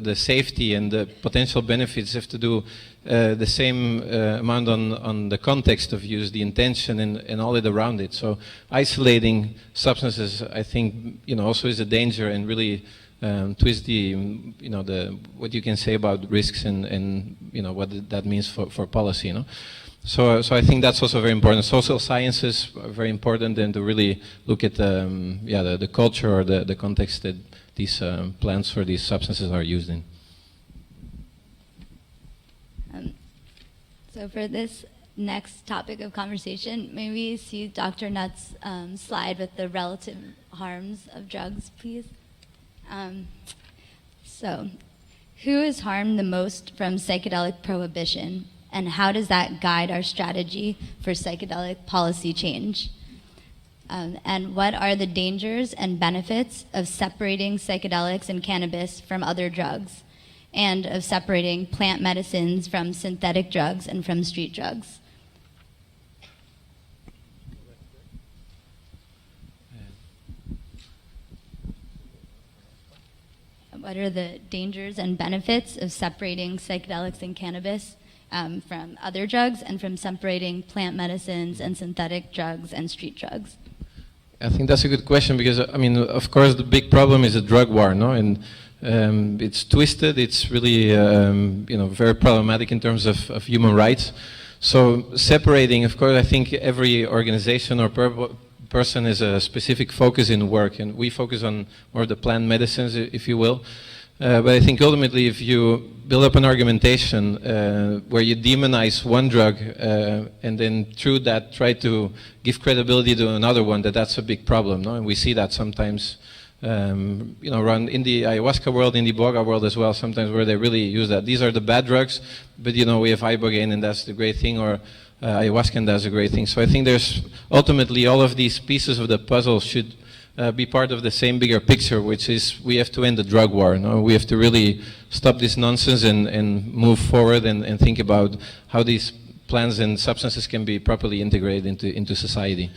the safety and the potential benefits have to do the same amount on the context of use, the intention and all it around it. So isolating substances, I think, also is a danger and really twist the what you can say about risks and what that means for policy. So I think that's also very important. Social sciences are very important, and to really look at the culture or the context that these plants or these substances are used in. So for this next topic of conversation, may we see Dr. Nutt's slide with the relative harms of drugs, please? So, who is harmed the most from psychedelic prohibition, and how does that guide our strategy for psychedelic policy change? And what are the dangers and benefits of separating psychedelics and cannabis from other drugs, and of separating plant medicines from synthetic drugs and from street drugs? What are the dangers and benefits of separating psychedelics and cannabis from other drugs, and from separating plant medicines and synthetic drugs and street drugs? I think that's a good question, because of course the big problem is a drug war, no? And it's twisted. It's really very problematic in terms of human rights. So separating, of course, I think every organization or person has a specific focus in work, and we focus on more the plant medicines, if you will. But I think ultimately, if you build up an argumentation where you demonize one drug and then through that try to give credibility to another one, that's a big problem, no? And we see that sometimes, around in the ayahuasca world, in the iboga world as well, sometimes where they really use that. These are the bad drugs, but we have ibogaine and that's the great thing, or ayahuasca and that's a great thing. So I think there's ultimately all of these pieces of the puzzle should be part of the same bigger picture, which is we have to end the drug war. No? We have to really stop this nonsense and move forward and think about how these plants and substances can be properly integrated into society.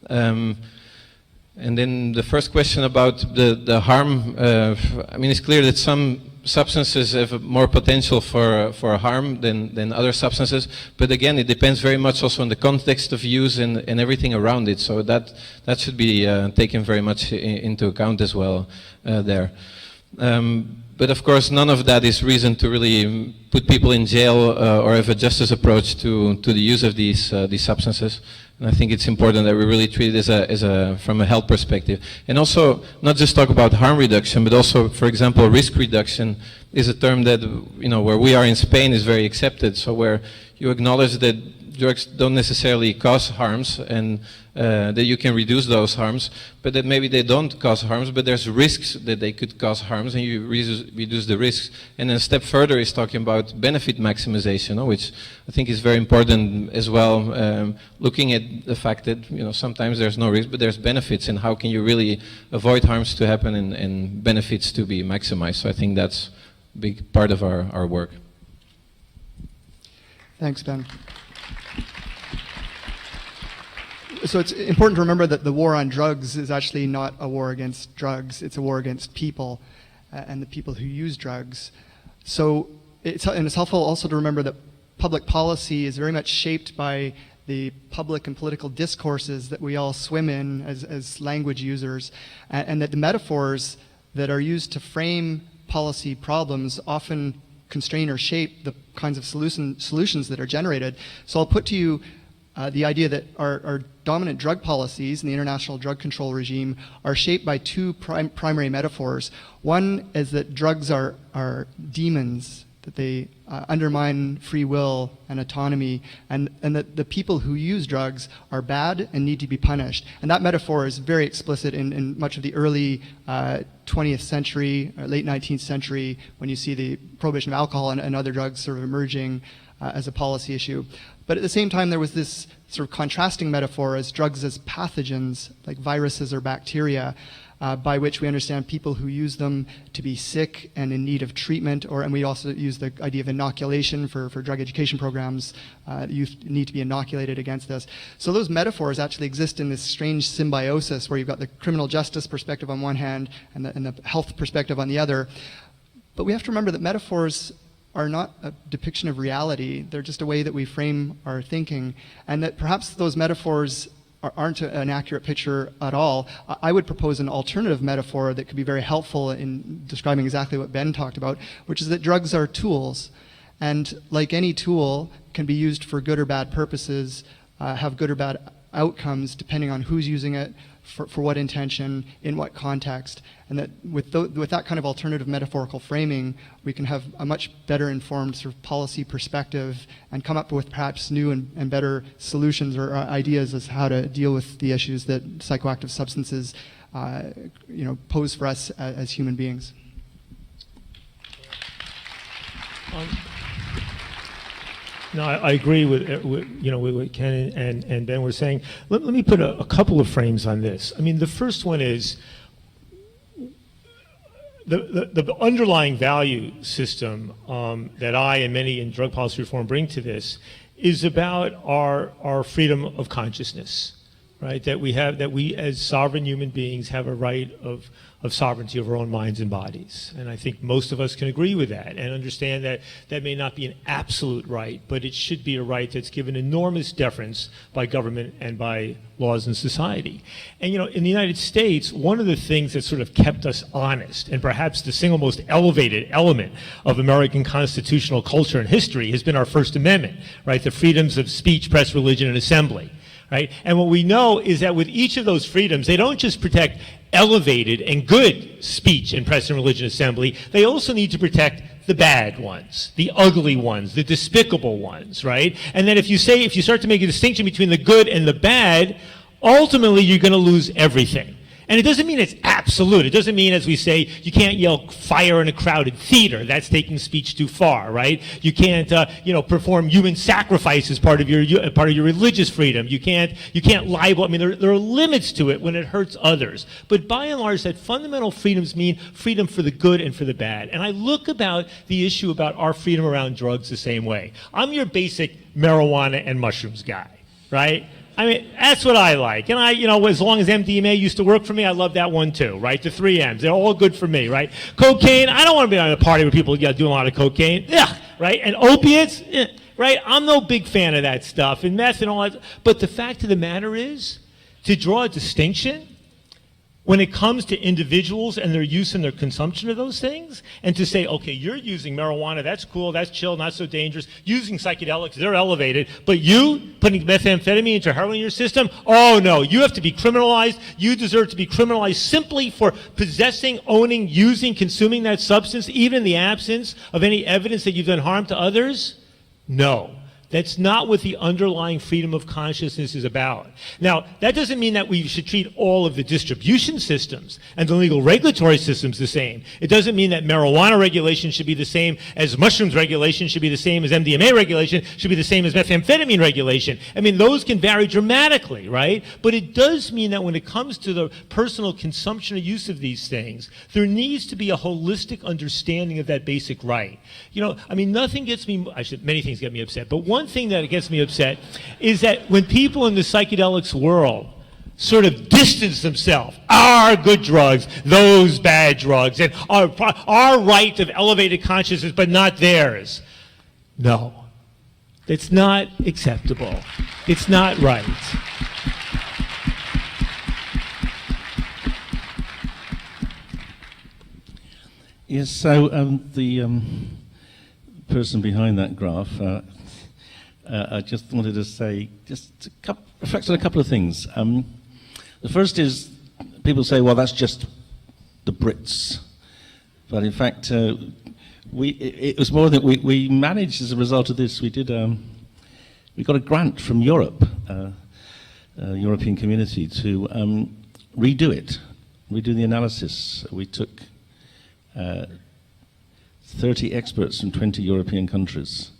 And then the first question about the harm, it's clear that some substances have more potential for harm than other substances, but again, it depends very much also on the context of use and everything around it, so that should be taken very much into account as well there. But of course, none of that is reason to really put people in jail or have a justice approach to the use of these substances. And I think it's important that we really treat it from a health perspective. And also, not just talk about harm reduction, but also, for example, risk reduction is a term that, where we are in Spain is very accepted. So where you acknowledge that drugs don't necessarily cause harms and that you can reduce those harms, but that maybe they don't cause harms, but there's risks that they could cause harms, and you reduce the risks. And then a step further is talking about benefit maximization, which I think is very important as well, looking at the fact that sometimes there's no risk, but there's benefits, and how can you really avoid harms to happen and benefits to be maximized. So I think that's a big part of our work. Thanks, Ben. So it's important to remember that the war on drugs is actually not a war against drugs. It's a war against people and the people who use drugs. So it's helpful also to remember that public policy is very much shaped by the public and political discourses that we all swim in as language users, and that the metaphors that are used to frame policy problems often constrain or shape the kinds of solutions that are generated. So I'll put to you the idea that our dominant drug policies in the international drug control regime are shaped by two primary metaphors. One is that drugs are demons, that they undermine free will and autonomy, and that the people who use drugs are bad and need to be punished. And that metaphor is very explicit in much of the early 20th century, or late 19th century, when you see the prohibition of alcohol and other drugs sort of emerging as a policy issue. But at the same time, there was this sort of contrasting metaphor as drugs as pathogens, like viruses or bacteria. by which we understand people who use them to be sick and in need of treatment, and we also use the idea of inoculation for drug education programs. Youth need to be inoculated against this. So those metaphors actually exist in this strange symbiosis where you've got the criminal justice perspective on one hand and the health perspective on the other. But we have to remember that metaphors are not a depiction of reality. They're just a way that we frame our thinking, and that perhaps those metaphors aren't an accurate picture at all. I would propose an alternative metaphor that could be very helpful in describing exactly what Ben talked about, which is that drugs are tools, and like any tool, can be used for good or bad purposes, have good or bad outcomes depending on who's using it, for what intention, in what context, and that with that kind of alternative metaphorical framing, we can have a much better informed sort of policy perspective and come up with perhaps new and better solutions or ideas as how to deal with the issues that psychoactive substances pose for us as human beings. No, I agree with what Ken and Ben were saying. Let me put a couple of frames on this. I mean, the first one is the underlying value system that I and many in drug policy reform bring to this is about our freedom of consciousness, right? That we as sovereign human beings have a right of sovereignty over our own minds and bodies. And I think most of us can agree with that and understand that that may not be an absolute right, but it should be a right that's given enormous deference by government and by laws in society. And in the United States, one of the things that sort of kept us honest, and perhaps the single most elevated element of American constitutional culture and history, has been our First Amendment, right? The freedoms of speech, press, religion, and assembly. Right? And what we know is that with each of those freedoms, they don't just protect elevated and good speech and press and religion assembly, they also need to protect the bad ones, the ugly ones, the despicable ones, right? And then if you start to make a distinction between the good and the bad, ultimately you're going to lose everything. And it doesn't mean it's absolute. It doesn't mean, as we say, you can't yell fire in a crowded theater. That's taking speech too far, right? You can't, perform human sacrifice as part of your religious freedom. You can't libel. I mean, there are limits to it when it hurts others. But by and large, that fundamental freedoms mean freedom for the good and for the bad. And I look about the issue about our freedom around drugs the same way. I'm your basic marijuana and mushrooms guy, right? I mean, that's what I like. And as long as MDMA used to work for me, I love that one too, right? The 3 M's, they're all good for me, right? Cocaine, I don't want to be on a party where people doing a lot of cocaine, right? And opiates, right? I'm no big fan of that stuff, and meth and all that. But the fact of the matter is, to draw a distinction when it comes to individuals and their use and their consumption of those things, and to say, okay, you're using marijuana, that's cool, that's chill, not so dangerous. Using psychedelics, they're elevated. But you, putting methamphetamine into heroin in your system, oh no, you have to be criminalized. You deserve to be criminalized simply for possessing, owning, using, consuming that substance, even in the absence of any evidence that you've done harm to others? No. That's not what the underlying freedom of consciousness is about. Now, that doesn't mean that we should treat all of the distribution systems and the legal regulatory systems the same. It doesn't mean that marijuana regulation should be the same as mushrooms regulation, should be the same as MDMA regulation, should be the same as methamphetamine regulation. I mean, those can vary dramatically, right? But it does mean that when it comes to the personal consumption or use of these things, there needs to be a holistic understanding of that basic right. Nothing gets me, many things get me upset, but one thing that gets me upset is that when people in the psychedelics world sort of distance themselves, our good drugs, those bad drugs, and our right of elevated consciousness, but not theirs. No, that's not acceptable. It's not right. Yes, so the person behind that graph, I just wanted to say, reflect on a couple of things. The first is, people say, well, that's just the Brits. But in fact, it was more that we managed, as a result of this, we got a grant from Europe, European community, to redo the analysis. We took 30 experts from 20 European countries.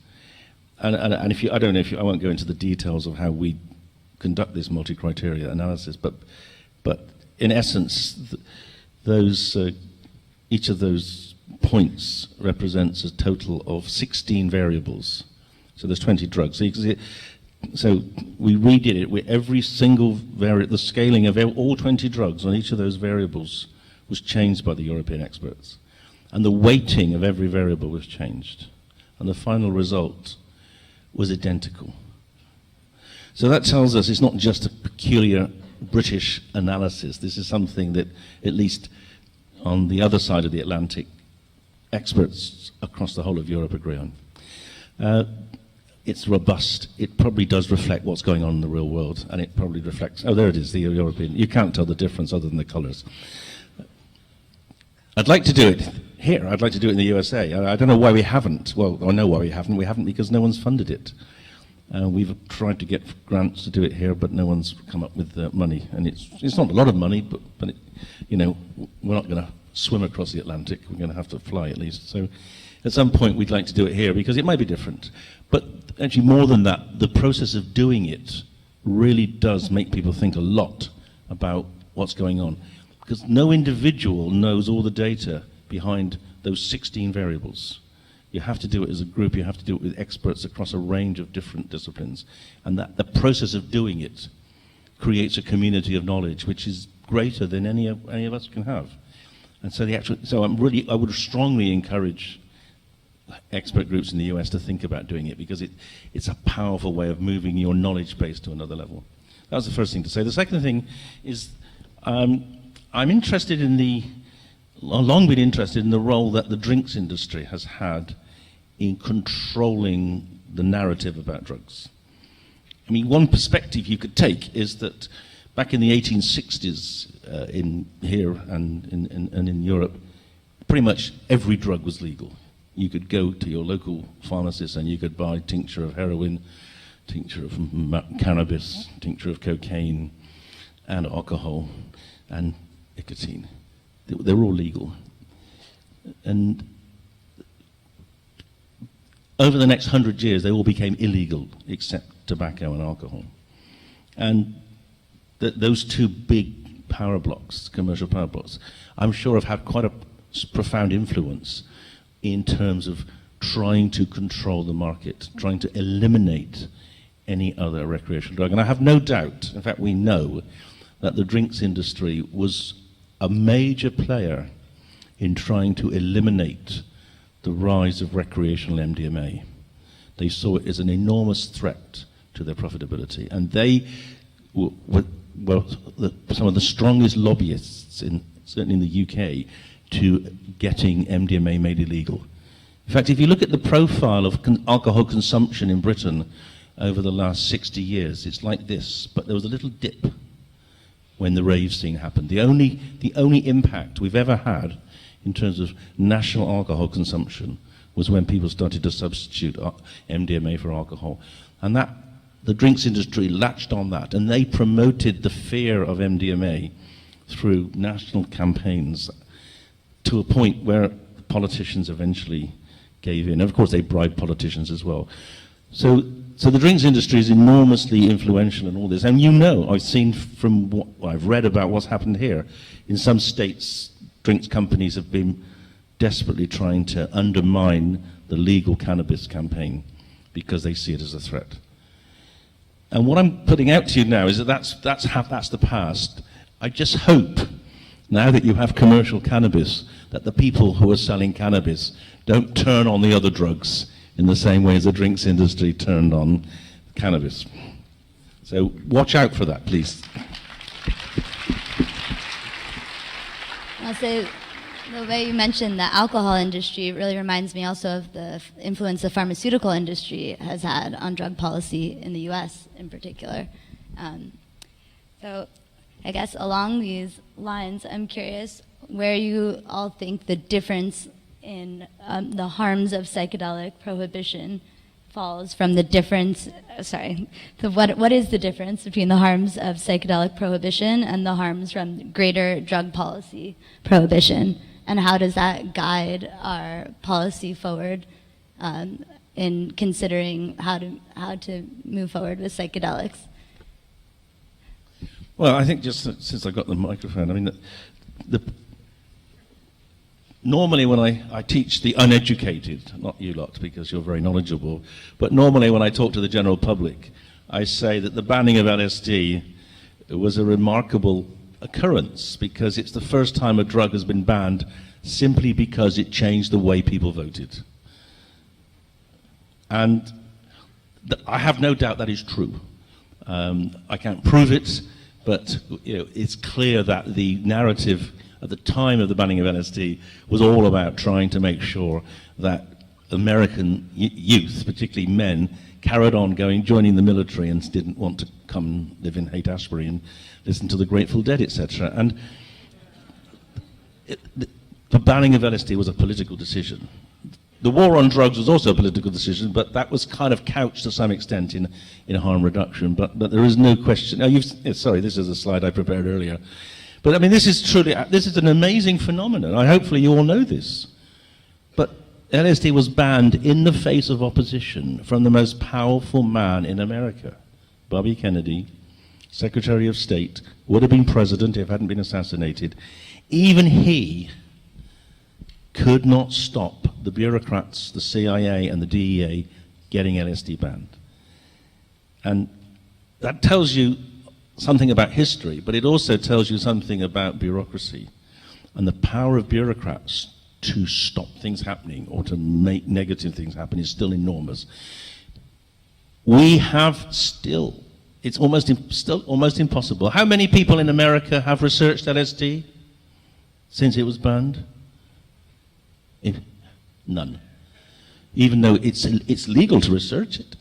And I won't go into the details of how we conduct this multi-criteria analysis, but in essence, those each of those points represents a total of 16 variables. So there's 20 drugs. So, you can see so we redid it with every single the scaling of all 20 drugs on each of those variables was changed by the European experts. And the weighting of every variable was changed. And the final result was identical. So that tells us it's not just a peculiar British analysis. This is something that, at least on the other side of the Atlantic, experts across the whole of Europe agree on. It's robust. It probably does reflect what's going on in the real world, and it probably reflects, oh, there it is, the European. You can't tell the difference other than the colors. I'd like to do it here. I'd like to do it in the USA. I don't know why we haven't. Well, I know why we haven't. We haven't because no one's funded it. We've tried to get grants to do it here, but no one's come up with money. And it's not a lot of money, but it, you know, we're not going to swim across the Atlantic. We're going to have to fly at least. So at some point we'd like to do it here because it might be different. But actually more than that, the process of doing it really does make people think a lot about what's going on. Because no individual knows all the data behind those 16 variables. You have to do it as a group, you have to do it with experts across a range of different disciplines. And that the process of doing it creates a community of knowledge which is greater than any of us can have. And so I would strongly encourage expert groups in the US to think about doing it because it's a powerful way of moving your knowledge base to another level. That was the first thing to say. The second thing is I'm interested in long been interested in the role that the drinks industry has had in controlling the narrative about drugs. I mean, one perspective you could take is that back in the 1860s in here and in Europe, pretty much every drug was legal. You could go to your local pharmacist and you could buy tincture of heroin, tincture of cannabis, tincture of cocaine, and alcohol, and nicotine. They're all legal. And over the next 100 years, they all became illegal, except tobacco and alcohol. And those two big power blocks, commercial power blocks, I'm sure have had quite a profound influence in terms of trying to control the market, trying to eliminate any other recreational drug. And I have no doubt, in fact we know, that the drinks industry was a major player in trying to eliminate the rise of recreational MDMA. They saw it as an enormous threat to their profitability. And they were some of the strongest lobbyists, certainly in the UK, to getting MDMA made illegal. In fact, if you look at the profile of alcohol consumption in Britain over the last 60 years, it's like this, but there was a little dip when the rave scene happened. The only impact we've ever had in terms of national alcohol consumption was when people started to substitute MDMA for alcohol. And that the drinks industry latched on that, and they promoted the fear of MDMA through national campaigns to a point where politicians eventually gave in. Of course, they bribed politicians as well. So the drinks industry is enormously influential in all this. And you know, I've seen from what I've read about what's happened here, in some states, drinks companies have been desperately trying to undermine the legal cannabis campaign because they see it as a threat. And what I'm putting out to you now is that that's the past. I just hope, now that you have commercial cannabis, that the people who are selling cannabis don't turn on the other drugs in the same way as the drinks industry turned on cannabis. So watch out for that, please. I'll say the way you mentioned the alcohol industry really reminds me also of the influence the pharmaceutical industry has had on drug policy in the US in particular. So I guess along these lines, I'm curious where you all think the difference in the harms of psychedelic prohibition falls from the difference, what is the difference between the harms of psychedelic prohibition and the harms from greater drug policy prohibition? And how does that guide our policy forward in considering how to move forward with psychedelics? Well, I think just since I got the microphone, I mean, normally when I teach the uneducated, not you lot because you're very knowledgeable, but normally when I talk to the general public, I say that the banning of LSD was a remarkable occurrence because it's the first time a drug has been banned simply because it changed the way people voted. And I have no doubt that is true. I can't prove it, but it's clear that the narrative at the time of the banning of LSD was all about trying to make sure that American youth, particularly men, carried on joining the military and didn't want to come and live in Haight-Ashbury and listen to the Grateful Dead, etc. And the banning of LSD was a political decision. The war on drugs was also a political decision, but that was kind of couched to some extent in harm reduction. But there is no question. Sorry, this is a slide I prepared earlier. But I mean, this is an amazing phenomenon. Hopefully you all know this. But LSD was banned in the face of opposition from the most powerful man in America, Bobby Kennedy, Secretary of State, would have been president if he hadn't been assassinated. Even he could not stop the bureaucrats, the CIA and the DEA getting LSD banned. And that tells you something about history, but it also tells you something about bureaucracy and the power of bureaucrats to stop things happening or to make negative things happen is still enormous. We have still, it's still almost impossible. How many people in America have researched LSD since it was banned? None. Even though it's legal to research it.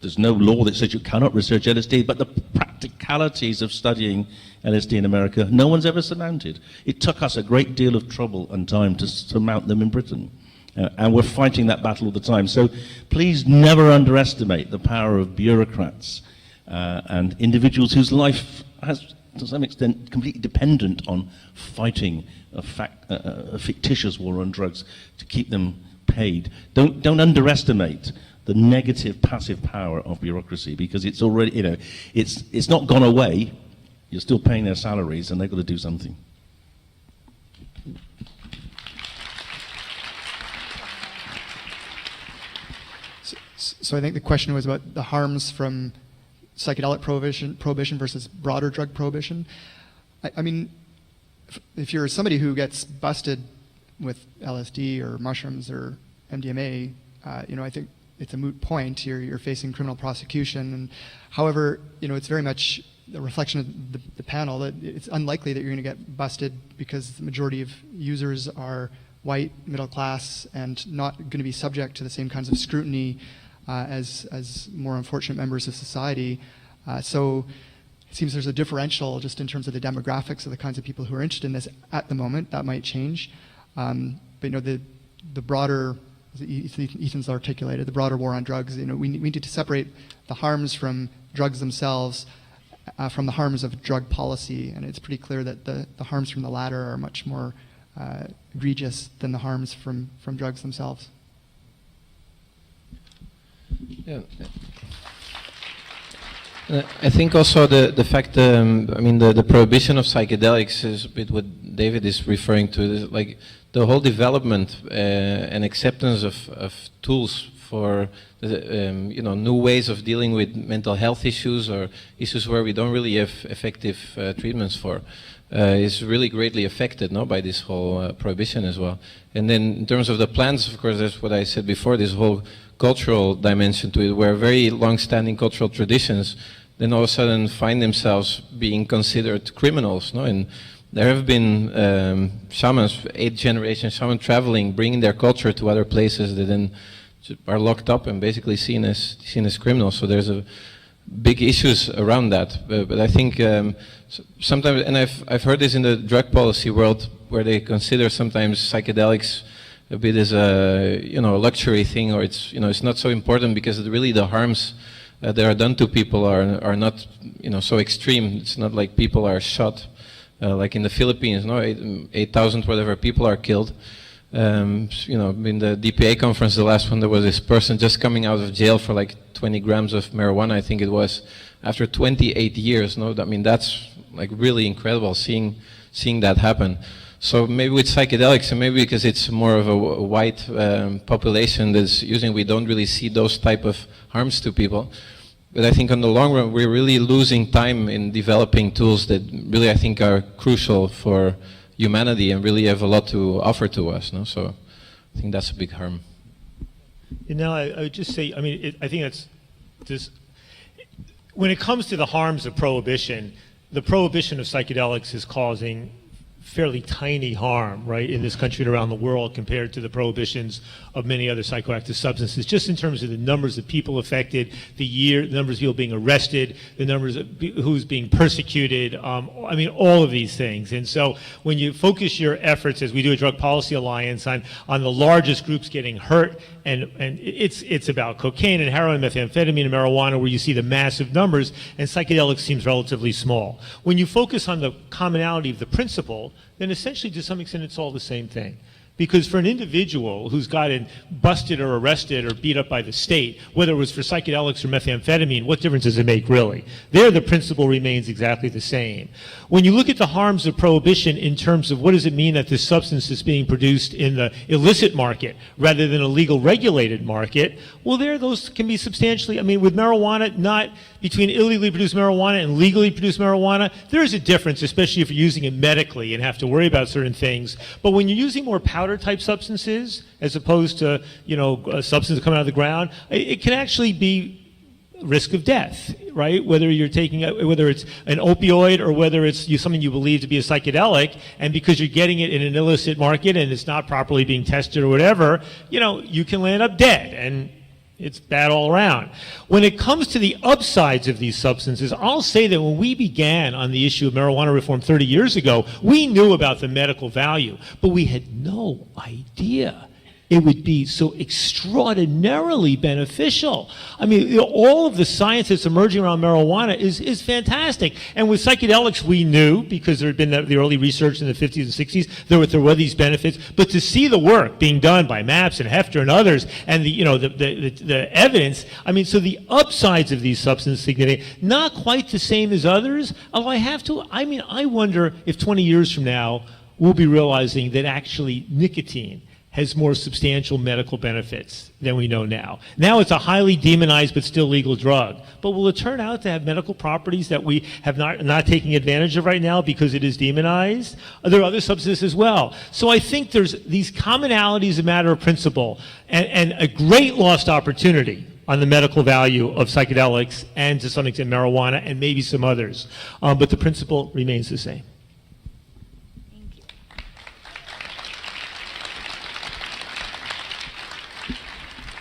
There's no law that says you cannot research LSD, but the practicalities of studying LSD in America, no one's ever surmounted. It took us a great deal of trouble and time to surmount them in Britain. And we're fighting that battle all the time. So please never underestimate the power of bureaucrats and individuals whose life has, to some extent, completely dependent on fighting a fictitious war on drugs to keep them paid. Don't underestimate the negative, passive power of bureaucracy, because it's already, it's not gone away. You're still paying their salaries, and they've got to do something. So I think the question was about the harms from psychedelic prohibition versus broader drug prohibition. I mean, if you're somebody who gets busted with LSD or mushrooms or MDMA, I think it's a moot point. You're facing criminal prosecution. And however, it's very much a reflection of the panel that it's unlikely that you're going to get busted because the majority of users are white, middle class, and not going to be subject to the same kinds of scrutiny as more unfortunate members of society. So it seems there's a differential just in terms of the demographics of the kinds of people who are interested in this at the moment. That might change. But the broader, as Ethan's articulated, the broader war on drugs, we need to separate the harms from drugs themselves from the harms of drug policy. And it's pretty clear that the harms from the latter are much more egregious than the harms from drugs themselves. Yeah. I think also the fact, the prohibition of psychedelics is a bit what David is referring to. Like the whole development and acceptance of tools for new ways of dealing with mental health issues or issues where we don't really have effective treatments for is really greatly affected by this whole prohibition as well. And then in terms of the plans, of course, that's what I said before, this whole cultural dimension to it, where very long-standing cultural traditions then all of a sudden find themselves being considered criminals. And there have been shamans, 8th-generation shamans traveling, bringing their culture to other places that then are locked up and basically seen as criminals. So there's a big issues around that. But I think sometimes, and I've heard this in the drug policy world, where they consider sometimes psychedelics a bit as a luxury thing, or it's not so important because really the harms that are done to people are not so extreme. It's not like people are shot like in the Philippines. 8,000 whatever people are killed. In the DPA conference, the last one, there was this person just coming out of jail for like 20 grams of marijuana, I think it was, after 28 years. That's like really incredible seeing that happen. So maybe with psychedelics, and maybe because it's more of a white population that's using, we don't really see those type of harms to people. But I think on the long run, we're really losing time in developing tools that really, I think, are crucial for humanity and really have a lot to offer to us. No? So I think that's a big harm. You know, I would just say, I mean, I think that's just, when it comes to the harms of prohibition, the prohibition of psychedelics is causing fairly tiny harm, right, in this country and around the world compared to the prohibitions of many other psychoactive substances, just in terms of the numbers of people affected, the numbers of people being arrested, the numbers of who's being persecuted, I mean, all of these things. And so when you focus your efforts, as we do a Drug Policy Alliance, on the largest groups getting hurt, and it's about cocaine and heroin, methamphetamine and marijuana, where you see the massive numbers, and psychedelics seems relatively small. When you focus on the commonality of the principle, then essentially to some extent it's all the same thing. Because for an individual who's gotten busted or arrested or beat up by the state, whether it was for psychedelics or methamphetamine, what difference does it make really? There the principle remains exactly the same. When you look at the harms of prohibition in terms of what does it mean that this substance is being produced in the illicit market rather than a legal regulated market, well there those can be substantially, I mean with marijuana, not between illegally produced marijuana and legally produced marijuana, there is a difference, especially if you're using it medically and have to worry about certain things. But when you're using more powder type substances, as opposed to, you know, a substance coming out of the ground, it can actually be risk of death, right? Whether you're taking, whether it's an opioid or whether it's something you believe to be a psychedelic, and because you're getting it in an illicit market and it's not properly being tested or whatever, you know, you can land up dead, and it's bad all around. When it comes to the upsides of these substances, I'll say that when we began on the issue of marijuana reform 30 years ago, we knew about the medical value, but we had no idea it would be so extraordinarily beneficial. I mean, you know, all of the science that's emerging around marijuana is fantastic. And with psychedelics, we knew, because there had been the early research in the 50s and 60s, there were these benefits. But to see the work being done by MAPS and Hefter and others, and the evidence, I mean, so the upsides of these substances, not quite the same as others. Although I wonder if 20 years from now, we'll be realizing that actually nicotine has more substantial medical benefits than we know now. Now it's a highly demonized but still legal drug. But will it turn out to have medical properties that we have not taking advantage of right now because it is demonized? There are other substances as well. So I think there's these commonalities, a matter of principle, and a great lost opportunity on the medical value of psychedelics and to some extent marijuana and maybe some others. But the principle remains the same.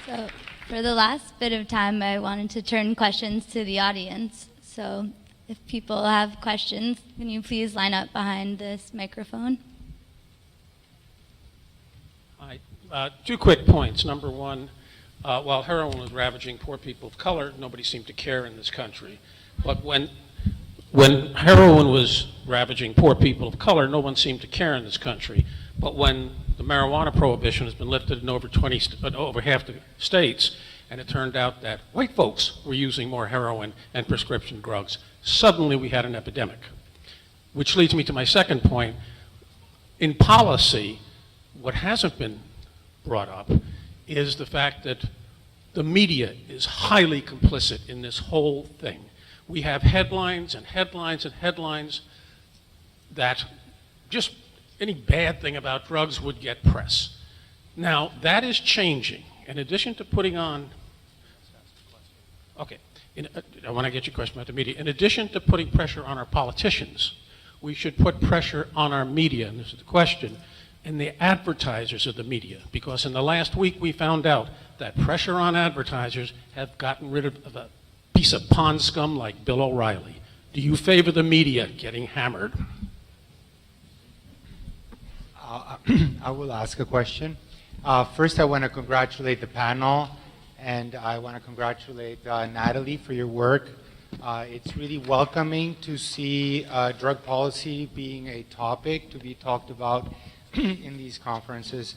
So for the last bit of time, I wanted to turn questions to the audience. So if people have questions, can you please line up behind this microphone? Hi. Two quick points. Number one, while heroin was ravaging poor people of color, nobody seemed to care in this country. But when heroin was ravaging poor people of color, no one seemed to care in this country. But when the marijuana prohibition has been lifted in over half the states, and it turned out that white folks were using more heroin and prescription drugs, suddenly we had an epidemic. Which leads me to my second point. In policy, what hasn't been brought up is the fact that the media is highly complicit in this whole thing. We have headlines and headlines and headlines that just any bad thing about drugs would get press. Now, that is changing. In addition to putting on, I want to get your question about the media. In addition to putting pressure on our politicians, we should put pressure on our media, and this is the question, and the advertisers of the media. Because in the last week, we found out that pressure on advertisers have gotten rid of a piece of pond scum like Bill O'Reilly. Do you favor the media getting hammered? I will ask a question. First, I want to congratulate the panel, and I want to congratulate Natalie for your work. It's really welcoming to see drug policy being a topic to be talked about in these conferences.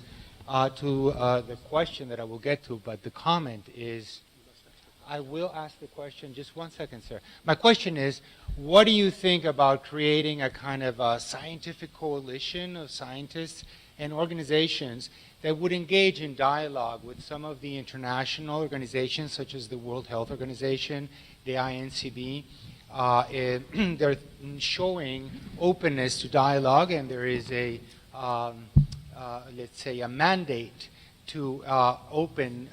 To the question that I will get to, but the comment is, I will ask the question, just one second, sir. My question is, what do you think about creating a kind of a scientific coalition of scientists and organizations that would engage in dialogue with some of the international organizations, such as the World Health Organization, the INCB? They're showing openness to dialogue, and there is a, let's say, a mandate to open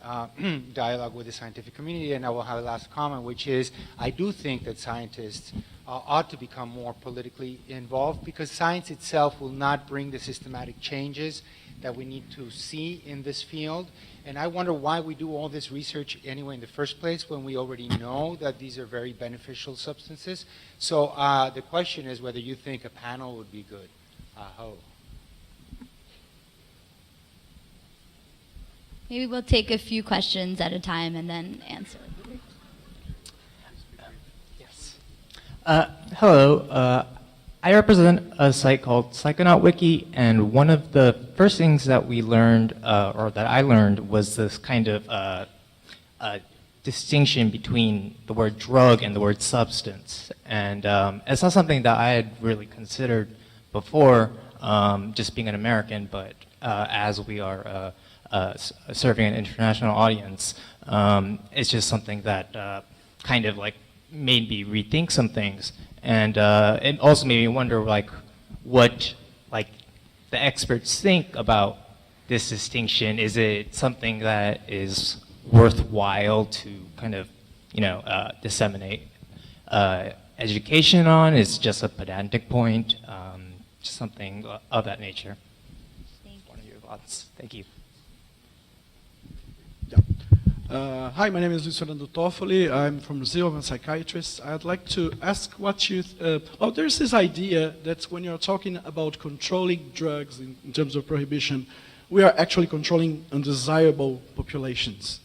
dialogue with the scientific community. And I will have a last comment, which is I do think that scientists ought to become more politically involved, because science itself will not bring the systematic changes that we need to see in this field. And I wonder why we do all this research anyway in the first place when we already know that these are very beneficial substances. So the question is whether you think a panel would be good. Maybe we'll take a few questions at a time and then answer. Yes. Hello. I represent a site called Psychonaut Wiki, and one of the first things that we learned, or that I learned, was this kind of distinction between the word drug and the word substance. And it's not something that I had really considered before, just being an American, but as we are serving an international audience, it's just something that kind of like made me rethink some things. And it also made me wonder, like, what, like, the experts think about this distinction. Is it something that is worthwhile to kind of, you know, disseminate education on? Is it just a pedantic point? Just something of that nature. One of your thoughts. Thank you. Hi, my name is Luis Fernando Toffoli. I'm from Brazil. I'm a psychiatrist. I'd like to ask what you... there's this idea that when you're talking about controlling drugs in terms of prohibition, we are actually controlling undesirable populations.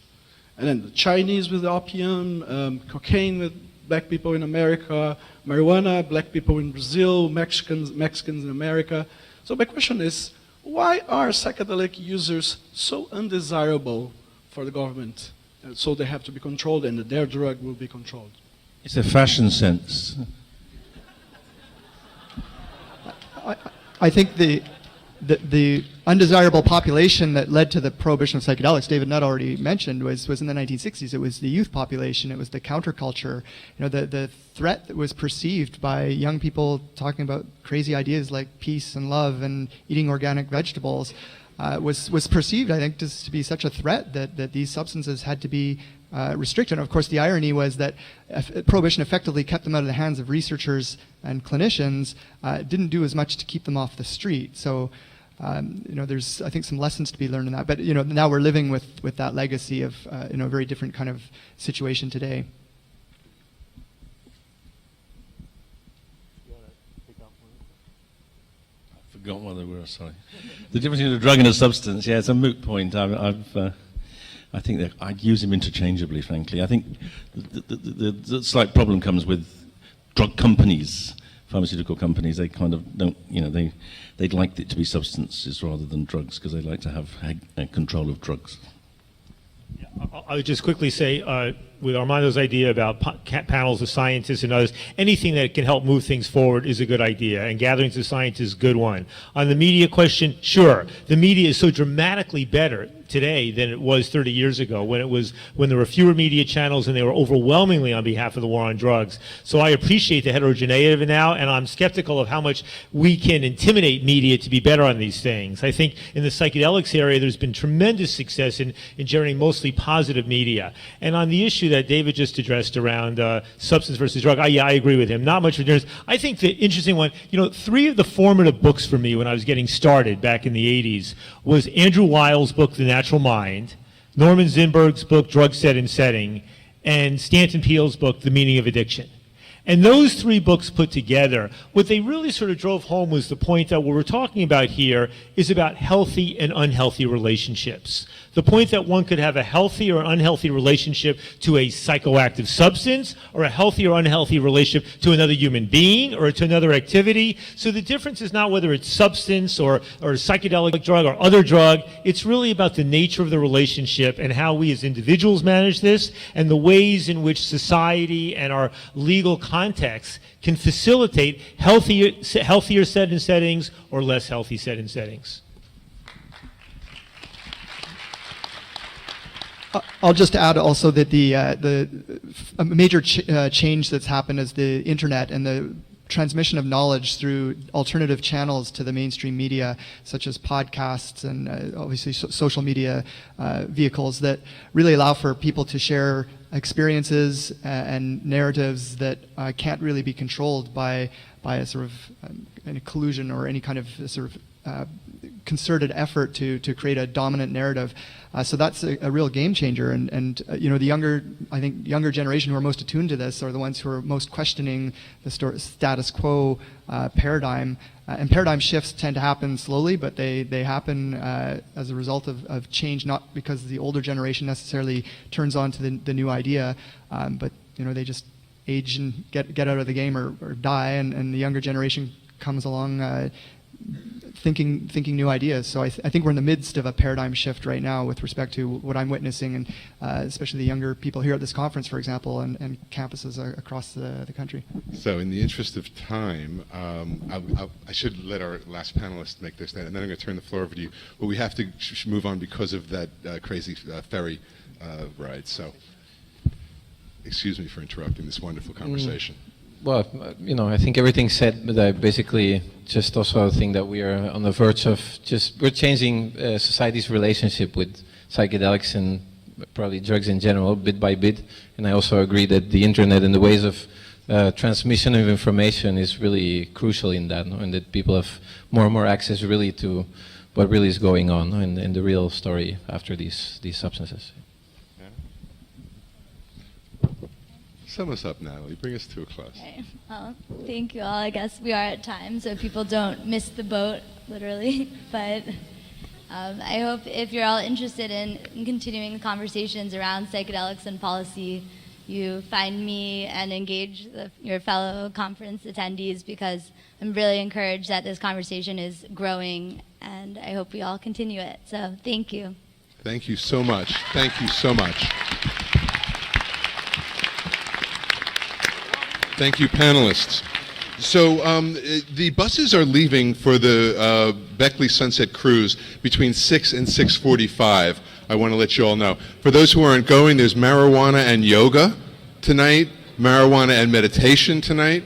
And then the Chinese with opium, cocaine with black people in America, marijuana, black people in Brazil, Mexicans in America. So my question is, why are psychedelic users so undesirable for the government? So they have to be controlled, and their drug will be controlled. It's a fashion sense. I think the undesirable population that led to the prohibition of psychedelics, David Nutt already mentioned, was in the 1960s. It was the youth population. It was the counterculture. You know, the threat that was perceived by young people talking about crazy ideas like peace and love and eating organic vegetables was perceived, I think, to be such a threat that these substances had to be restricted. And of course, the irony was that prohibition effectively kept them out of the hands of researchers and clinicians. Didn't do as much to keep them off the street. So, you know, there's, I think, some lessons to be learned in that. But, you know, now we're living with that legacy of, you know, a very different kind of situation today. Forgotten what they were, sorry. The difference between a drug and a substance, yeah, it's a moot point. I think that I'd use them interchangeably, frankly. I think the slight problem comes with drug companies, pharmaceutical companies. They kind of don't, you know, they'd like it to be substances rather than drugs because they like to have control of drugs. I would just quickly say, with Armando's idea about panels of scientists and others, anything that can help move things forward is a good idea, and gatherings of scientists is a good one. On the media question, sure, the media is so dramatically better today than it was 30 years ago when there were fewer media channels and they were overwhelmingly on behalf of the war on drugs. So I appreciate the heterogeneity of it now, and I'm skeptical of how much we can intimidate media to be better on these things. I think in the psychedelics area there's been tremendous success in generating mostly positive media. And on the issue that David just addressed around substance versus drug, I agree with him. Not much of a difference. I think the interesting one, you know, 3 of the formative books for me when I was getting started back in the 80s was Andrew Weil's book, The Natural Mind, Norman Zinberg's book, Drug Set and Setting, and Stanton Peele's book, The Meaning of Addiction. And those three books put together, what they really sort of drove home was the point that what we're talking about here is about healthy and unhealthy relationships. The point that one could have a healthy or unhealthy relationship to a psychoactive substance, or a healthy or unhealthy relationship to another human being, or to another activity. So the difference is not whether it's substance or psychedelic drug or other drug. It's really about the nature of the relationship and how we as individuals manage this, and the ways in which society and our legal context can facilitate healthier settings or less healthy settings. I'll just add also that a major change that's happened is the internet and the transmission of knowledge through alternative channels to the mainstream media, such as podcasts and obviously social media vehicles that really allow for people to share experiences and narratives that can't really be controlled by a sort of any collusion or any kind of sort of concerted effort to create a dominant narrative. So that's a real game changer. And you know, I think younger generation who are most attuned to this are the ones who are most questioning the status quo paradigm. And paradigm shifts tend to happen slowly, but they happen as a result of change, not because the older generation necessarily turns on to the new idea, but you know, they just age and get out of the game or die, and the younger generation comes along thinking new ideas. So I think we're in the midst of a paradigm shift right now with respect to what I'm witnessing, and especially the younger people here at this conference, for example, and campuses across the country. So in the interest of time, I should let our last panelist make their stand, and then I'm going to turn the floor over to you. But we have to move on because of that crazy ferry ride. So excuse me for interrupting this wonderful conversation. Well, you know, I think everything's said, but I basically just also think that we are on the verge of we're changing society's relationship with psychedelics and probably drugs in general, bit by bit. And I also agree that the internet and the ways of transmission of information is really crucial in that, no? And that people have more and more access really to what really is going on, no? in the real story after these substances. Sum us up, Natalie. Bring us to a close. Okay. Well, thank you all. I guess we are at time, so people don't miss the boat, literally. But I hope if you're all interested in continuing the conversations around psychedelics and policy, you find me and engage your fellow conference attendees, because I'm really encouraged that this conversation is growing, and I hope we all continue it. So thank you. Thank you so much. Thank you so much. Thank you, panelists. So the buses are leaving for the Beckley Sunset Cruise between 6 and 6:45. I want to let you all know. For those who aren't going, there's marijuana and yoga tonight, marijuana and meditation tonight,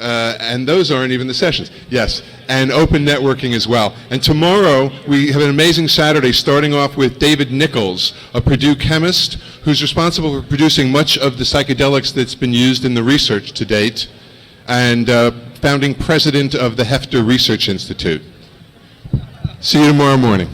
and those aren't even the sessions. Yes, and open networking as well. And tomorrow, we have an amazing Saturday, starting off with David Nichols, a Purdue chemist who's responsible for producing much of the psychedelics that's been used in the research to date, and founding president of the Hefter Research Institute. See you tomorrow morning.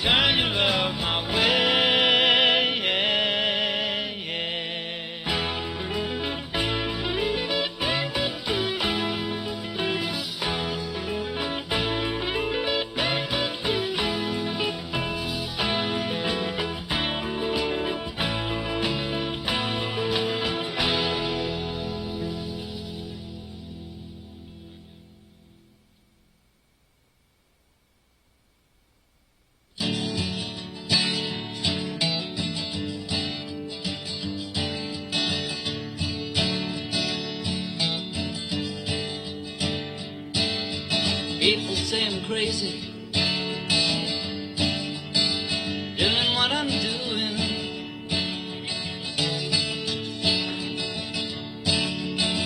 turn your love my way. People say I'm crazy, doing what I'm doing.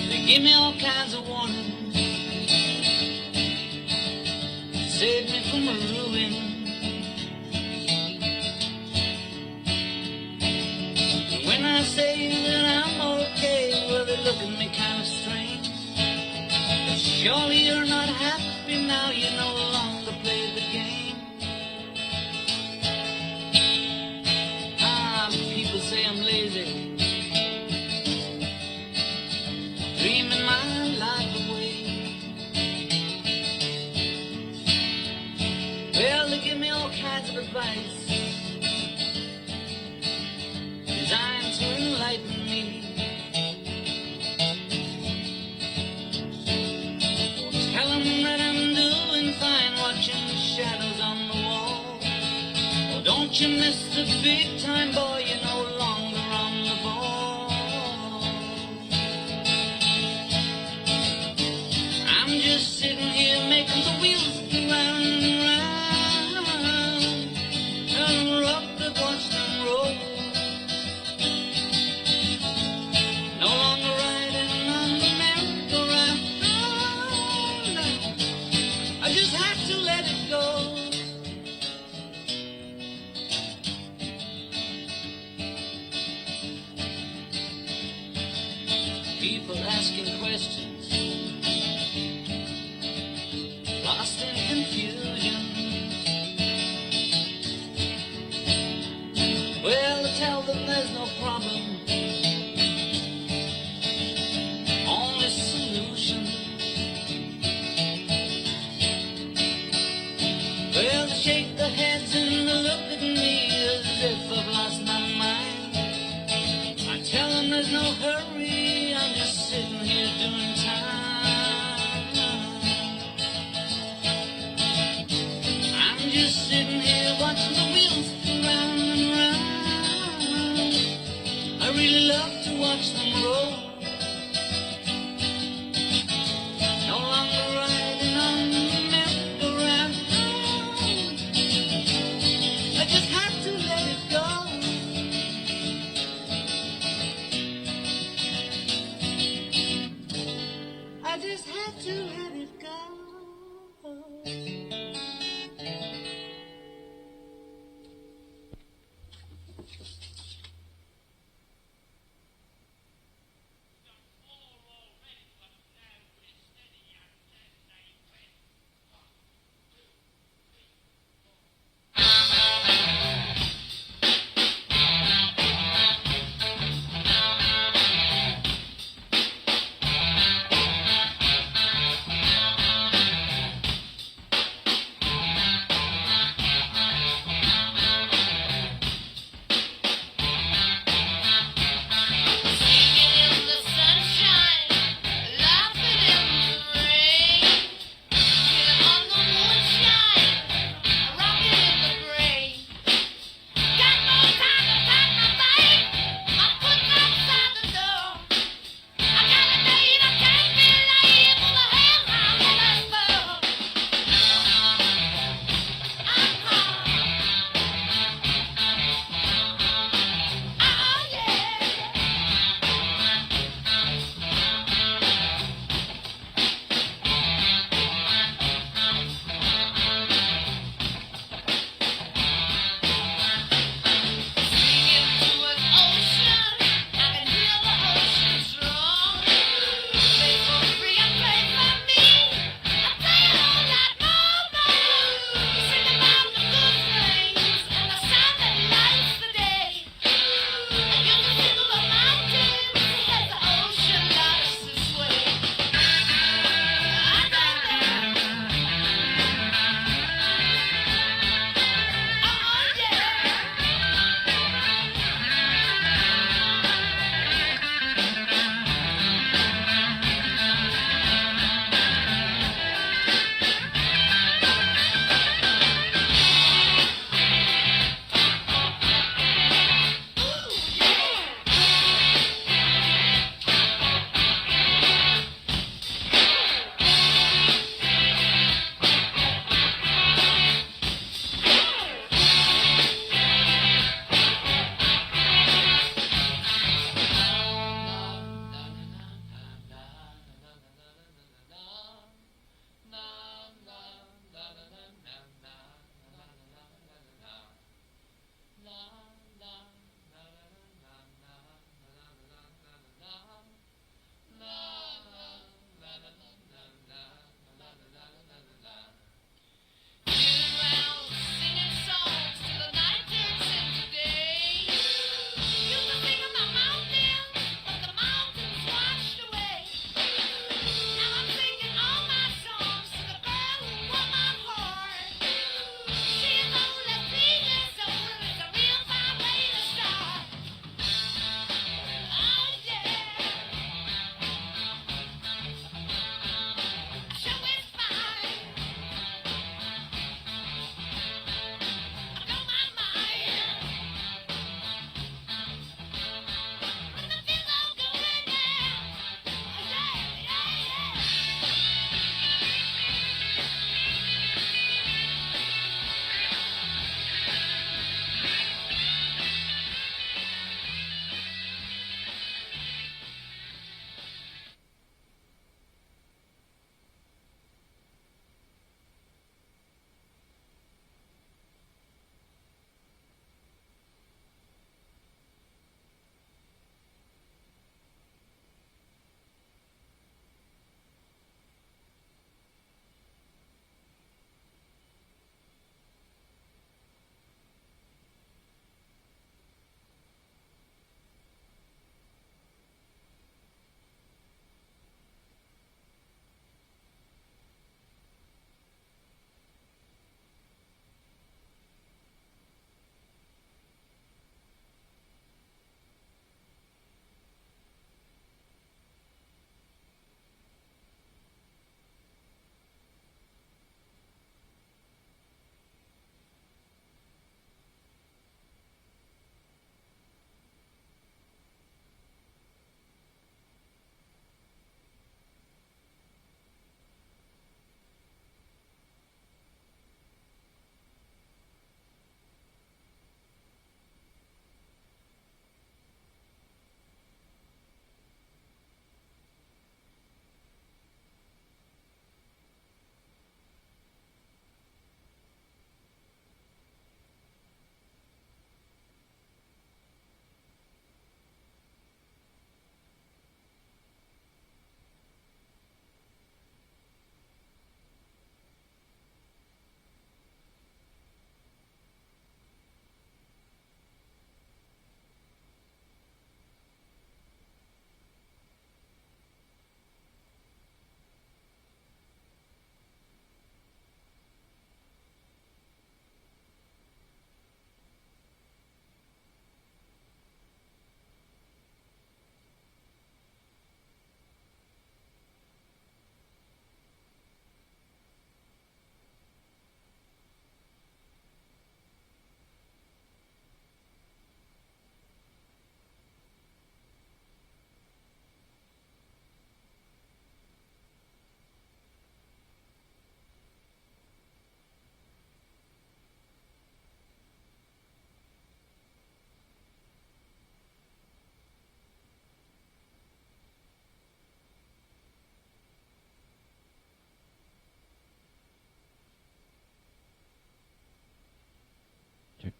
They give me all kinds of warnings, save me from ruin. And when I say that I'm okay, well, they look at me kind of strange. But surely you're not happy now, you no longer play the game. People say I'm lazy, dreaming my life away. Well, they give me all kinds of advice designed to enlighten me. Tell them that I'm doing fine, watching the shadows on the wall. Oh, don't you miss the big time, boy, you're no longer on the ball. I'm just sitting here making the wheels go round and round, and rock to watch them roll. No longer riding on the merry-go-round. I just have to let it go. People asking questions, lost in confusion. Well, I tell them there's no problem, only solution. Well, they shake their heads and they look at me as if I've lost my mind. I tell them there's no hurry, I'm just sitting here doing time. I'm just sitting here watching the wheels go round and round. I really love to watch them roll. No longer riding on the merry-go-round. I just have to let it go. I just have to let it go.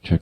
Check.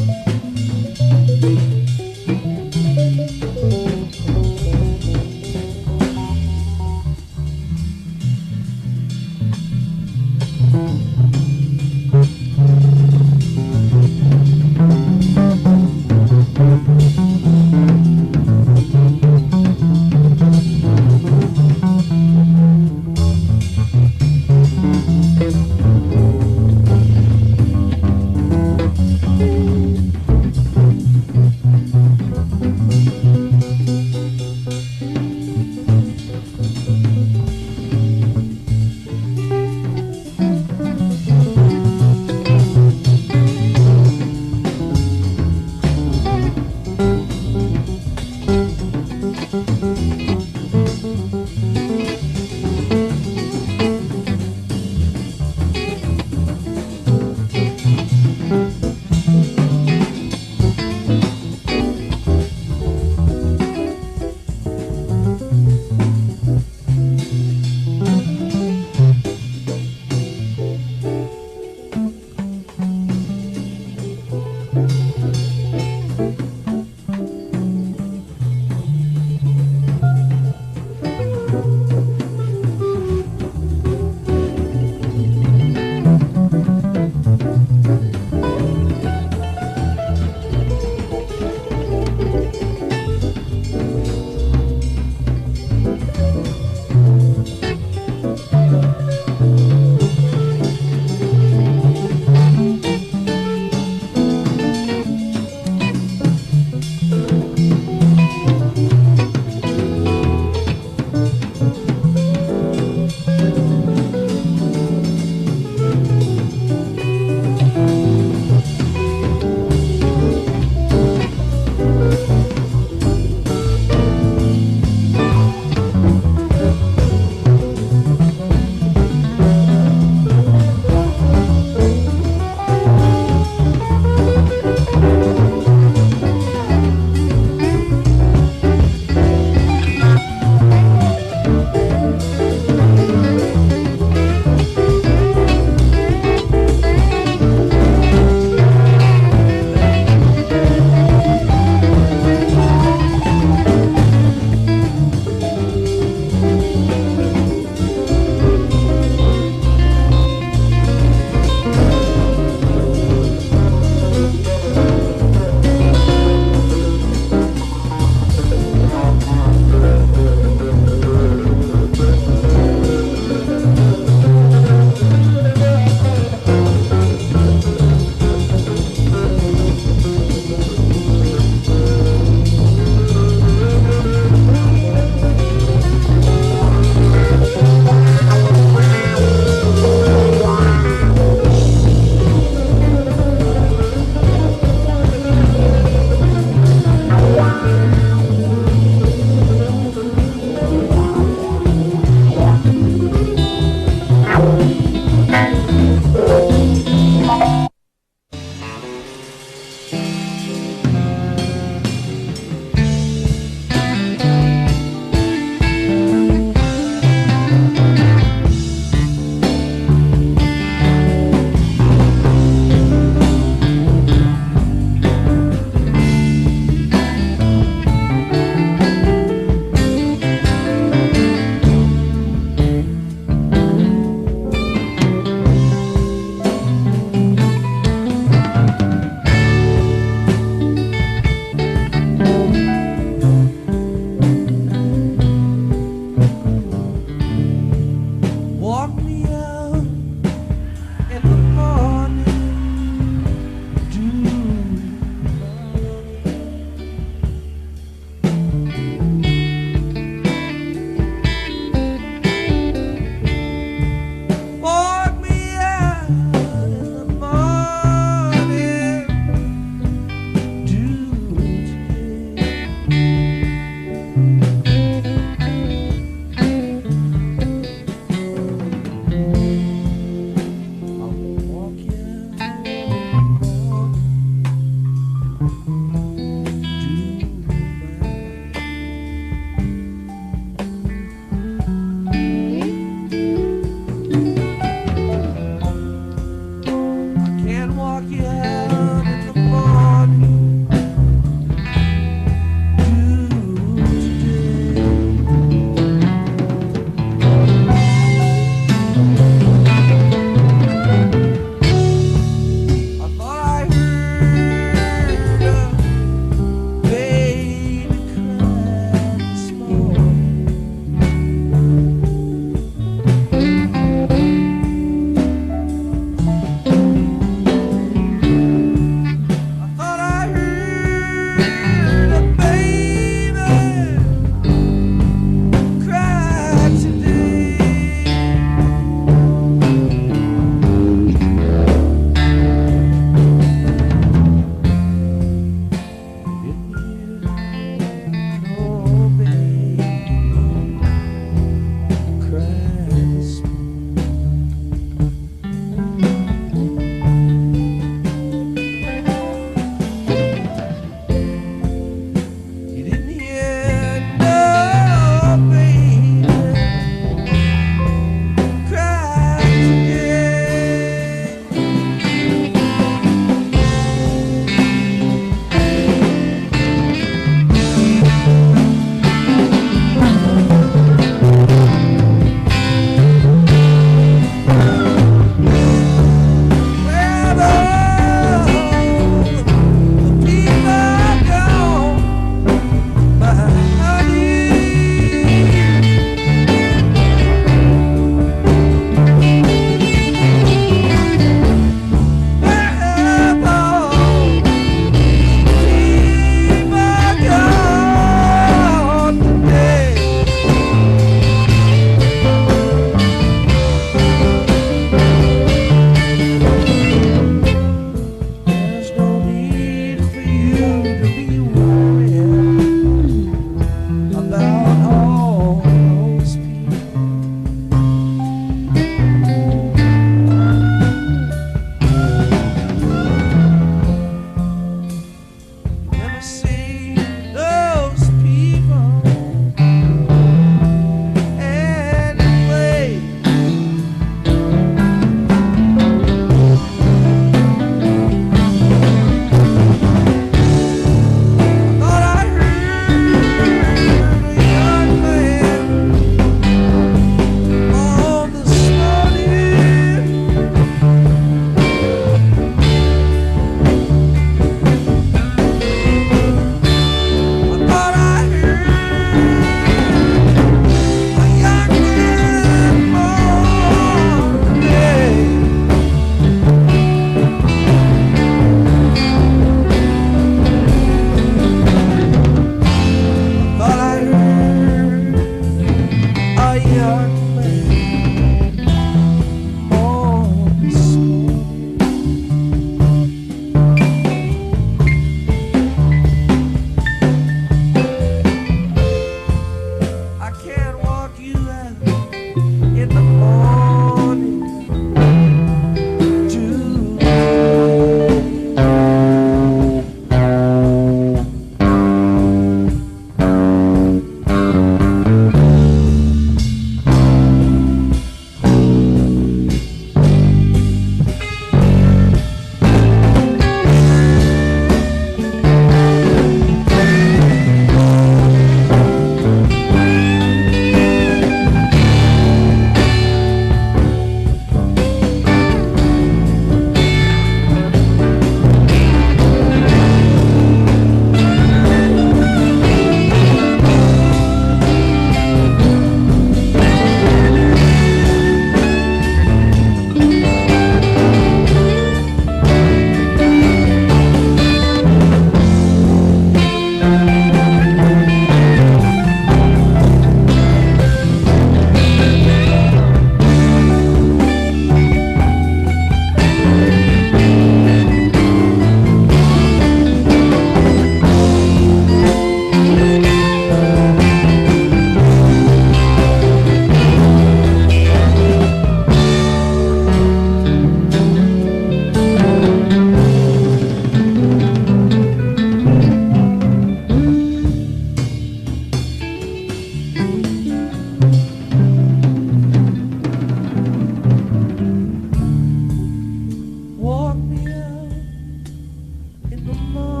the morning.